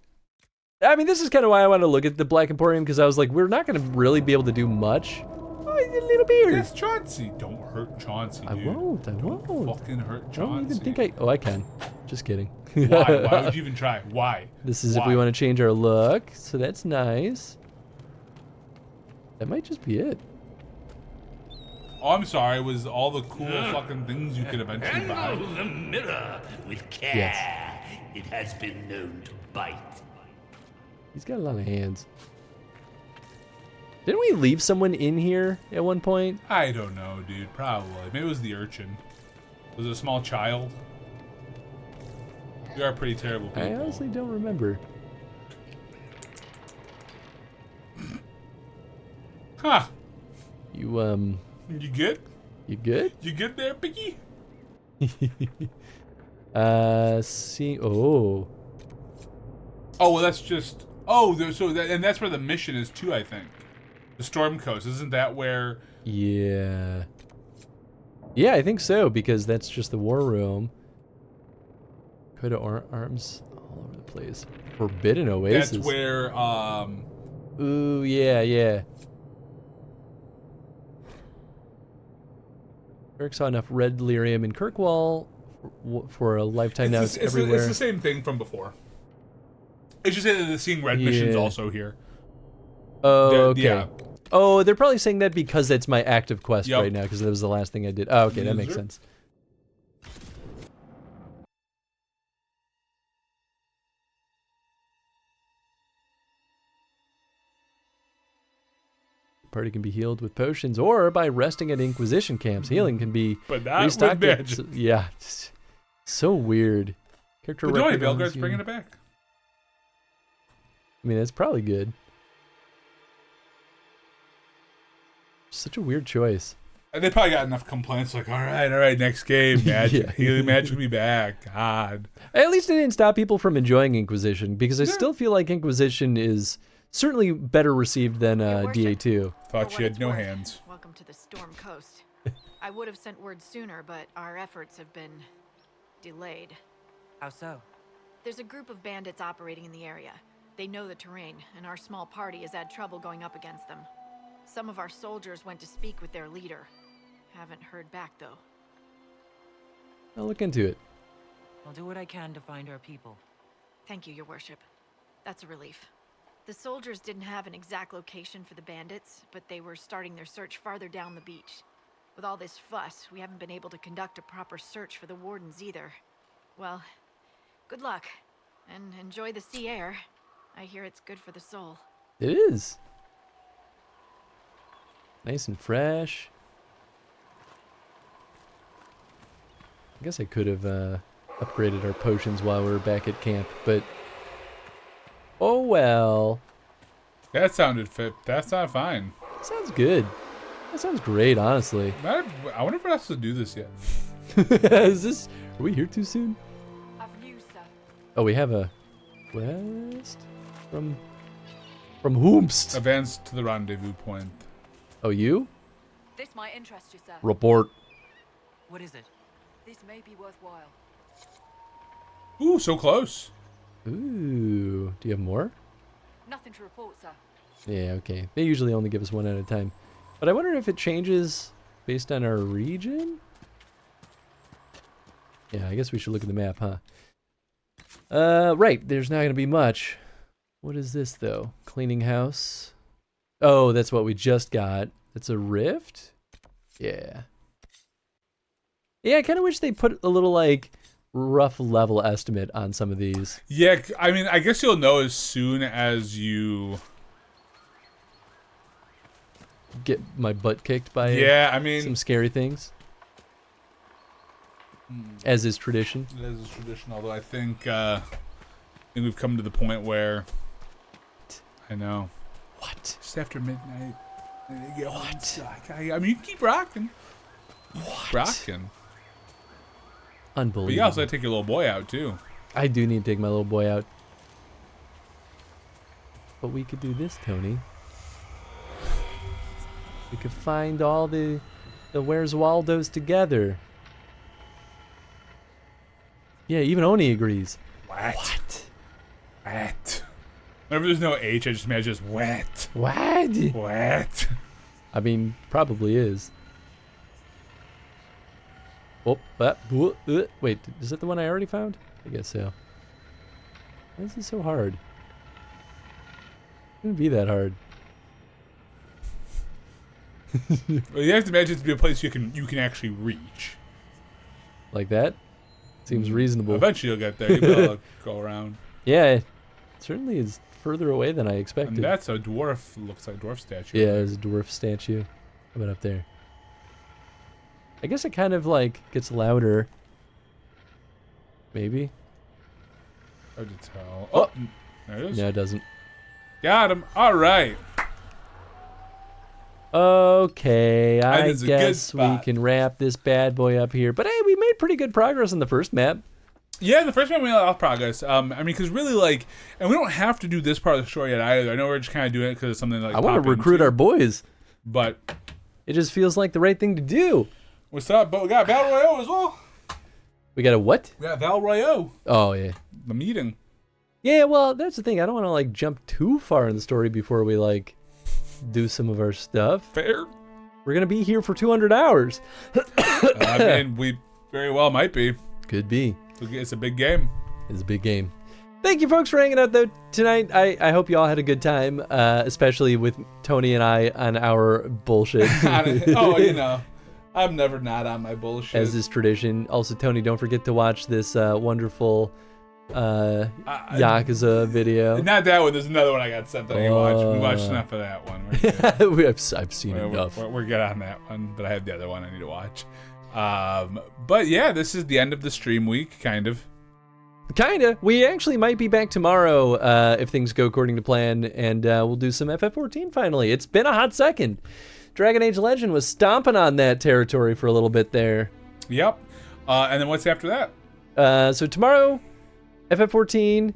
I mean, this is kind of why I want to look at the Black Emporium, because I was like, we're not going to really be able to do much. Oh, a little beard. It's Chauncey. Don't hurt Chauncey, dude. I won't. Don't fucking hurt Chauncey. I don't even think I can. Just kidding. Why? Why would you even try? Why? This is if we want to change our look, so that's nice. That might just be it. Oh, I'm sorry. It was all the cool fucking things you could eventually buy. Handle the mirror with care. Yes. It has been known to bite. He's got a lot of hands. Didn't we leave someone in here at one point? I don't know, dude. Probably. Maybe it was the urchin. Was it a small child? We are pretty terrible people. I honestly don't remember. Huh. You good? You good? You good there, Piggy? See. Oh. Oh, well, that's just. Oh, and that's where the mission is too, I think. The Storm Coast. Isn't that where? Yeah. Yeah, I think so, because that's just the war room. Coda arms all over the place. Forbidden Oasis. That's where. Ooh, yeah. Eric saw enough red lyrium in Kirkwall for a lifetime. Now it's everywhere. It's the same thing from before. It's just that the seeing red mission's also here. Oh, okay. Yeah. Oh, they're probably saying that because it's my active quest right now, because that was the last thing I did. Oh, okay, that makes sense. Party can be healed with potions or by resting at Inquisition camps. Healing can be but not restocked. With magic. Yeah, so weird. Character. But don't worry, Belgard's bringing it back. I mean, that's probably good. Such a weird choice. And they probably got enough complaints like, all right, next game, magic. Healing magic will be back. God. At least it didn't stop people from enjoying Inquisition, because I still feel like Inquisition is certainly better received than DA2. Thought she had no hands. Welcome to the Storm Coast. I would have sent word sooner, but our efforts have been delayed. How so? There's a group of bandits operating in the area. They know the terrain, and our small party has had trouble going up against them. Some of our soldiers went to speak with their leader. Haven't heard back, though. I'll look into it. I'll do what I can to find our people. Thank you, Your Worship. That's a relief. The soldiers didn't have an exact location for the bandits, but they were starting their search farther down the beach. With all this fuss, we haven't been able to conduct a proper search for the wardens either. Well, good luck, and enjoy the sea air. I hear it's good for the soul. It is. Nice and fresh. I guess I could have upgraded our potions while we were back at camp, but oh well. That sounded fit. That sounded fine. Sounds good. That sounds great, honestly. I wonder if we're supposed to do this yet. Is this? Are we here too soon? Oh, we have a quest from whomst? Advance to the rendezvous point. Oh, you? This might interest you, sir. Report. What is it? This may be worthwhile. Ooh, so close. Ooh. Do you have more? Nothing to report, sir. Yeah, okay. They usually only give us one at a time. But I wonder if it changes based on our region? Yeah, I guess we should look at the map, huh? Right. There's not going to be much. What is this, though? Cleaning house? Oh, that's what we just got. It's a rift? Yeah. Yeah, I kind of wish they put a little, like, rough level estimate on some of these. Yeah, I mean, I guess you'll know as soon as you get my butt kicked by I mean, some scary things. As is tradition. As is tradition, although I think we've come to the point where I know. What? Just after midnight. What? I mean, you can keep rocking. What? Rocking. Unbelievable. But you also gotta take your little boy out too. I do need to take my little boy out. But we could do this, Tony. We could find all the Where's Waldos together. Yeah, even Oni agrees. What? What? Whenever there's no H, I just imagine it's wet. What? Wet. I mean, probably is. Oh, wait, is that the one I already found? I guess so. Why is it so hard? It wouldn't be that hard. Well, you have to imagine it to be a place you can actually reach. Like that? Seems reasonable. Eventually you'll get there. You'll be able to go around. Yeah, it certainly is further away than I expected. And that's a dwarf, looks like a dwarf statue. Yeah, there's a dwarf statue. How about up there? I guess it kind of like gets louder. Maybe. Hard to tell. Oh, there it is. No, it doesn't. Got him. All right. Okay, I is a guess good we spot. can wrap this bad boy up here. But hey, we made pretty good progress on the first map. Yeah, the first one we made a lot of progress. I mean, because really, like, and we don't have to do this part of the story yet either. I know we're just kind of doing it because it's something like I want to recruit our boys, but it just feels like the right thing to do. What's up? But we got Val Royale as well. We got a what? We got Val Royale. Oh yeah, the meeting. Yeah, well, that's the thing. I don't want to like jump too far in the story before we like do some of our stuff. Fair. We're gonna be here for 200 hours. I mean, we very well might be. Could be. It's a big game. It's a big game. Thank you, folks, for hanging out though tonight. I hope you all had a good time, especially with Tony and I on our bullshit. Oh, you know, I'm never not on my bullshit. As is tradition. Also, Tony, don't forget to watch this wonderful Yakuza video. Not that one. There's another one I got sent that I watched. We watched enough of that one. I've seen enough. We're good on that one, but I have the other one I need to watch. But yeah, this is the end of the stream week, kind of. Kinda. We actually might be back tomorrow if things go according to plan, and we'll do some FF14 finally. It's been a hot second. Dragon Age Legend was stomping on that territory for a little bit there. Yep. And then what's after that? So tomorrow, FF14.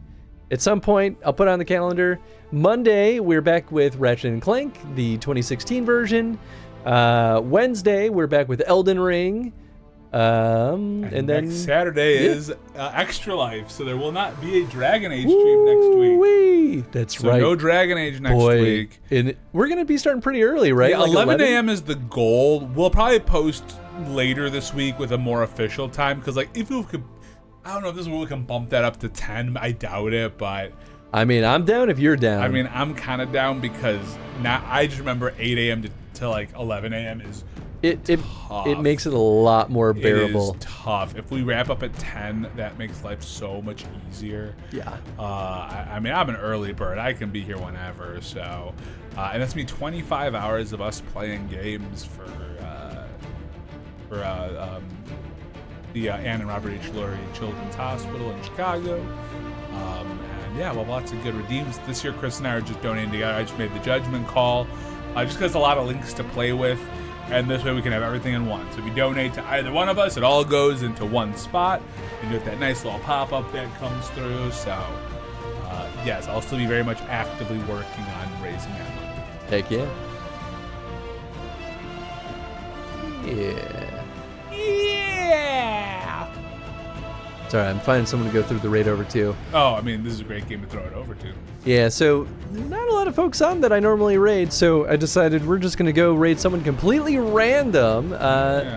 At some point, I'll put it on the calendar. Monday, we're back with Ratchet & Clank, the 2016 version. Wednesday, we're back with Elden Ring. And then next Saturday is Extra Life, so there will not be a Dragon Age stream next week. That's so right. No Dragon Age next week. And we're gonna be starting pretty early, right? Yeah, Like 11 a.m. is the goal. We'll probably post later this week with a more official time, because like if we could, I don't know if this is where we can bump that up to 10. I doubt it, but I mean, I'm down if you're down. I mean, I'm kind of down because now I just remember 8 a.m. to like 11 a.m. is it makes it a lot more bearable. It is tough. If we wrap up at 10, that makes life so much easier. Yeah. I mean, I'm an early bird. I can be here whenever. So, and that's me 25 hours of us playing games for the Ann and Robert H. Lurie Children's Hospital in Chicago. And yeah, well, lots of good redeems. This year, Chris and I are just donating together. I just made the judgment call, just because a lot of links to play with. And this way we can have everything in one. So if you donate to either one of us, it all goes into one spot. You get that nice little pop-up that comes through. So, yes, I'll still be very much actively working on raising that money. Heck yeah. Yeah. Yeah. Sorry, I'm finding someone to go through the raid over to. Oh, I mean, this is a great game to throw it over to. Yeah, so not a lot of folks on that I normally raid, so I decided we're just going to go raid someone completely random.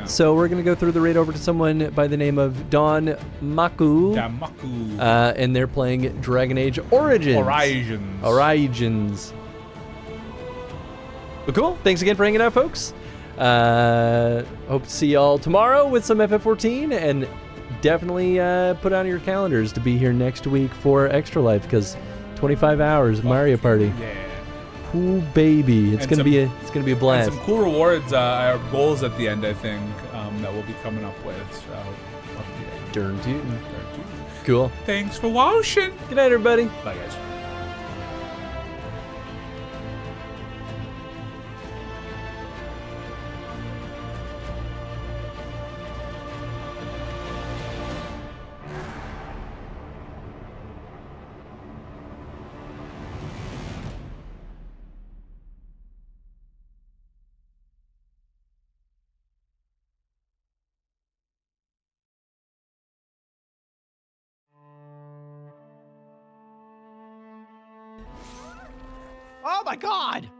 So we're going to go through the raid over to someone by the name of Don Maku. And they're playing Dragon Age Origins. Origins. But cool. Thanks again for hanging out, folks. Hope to see y'all tomorrow with some FF14, and definitely put on your calendars to be here next week for Extra Life, because 25 hours of Mario Party. Yeah. Cool baby. It's gonna be a blast. And some cool rewards, our goals at the end, I think, that we'll be coming up with. So Darn tootin'. Cool. Thanks for watching. Good night, everybody. Bye, guys. Oh my god!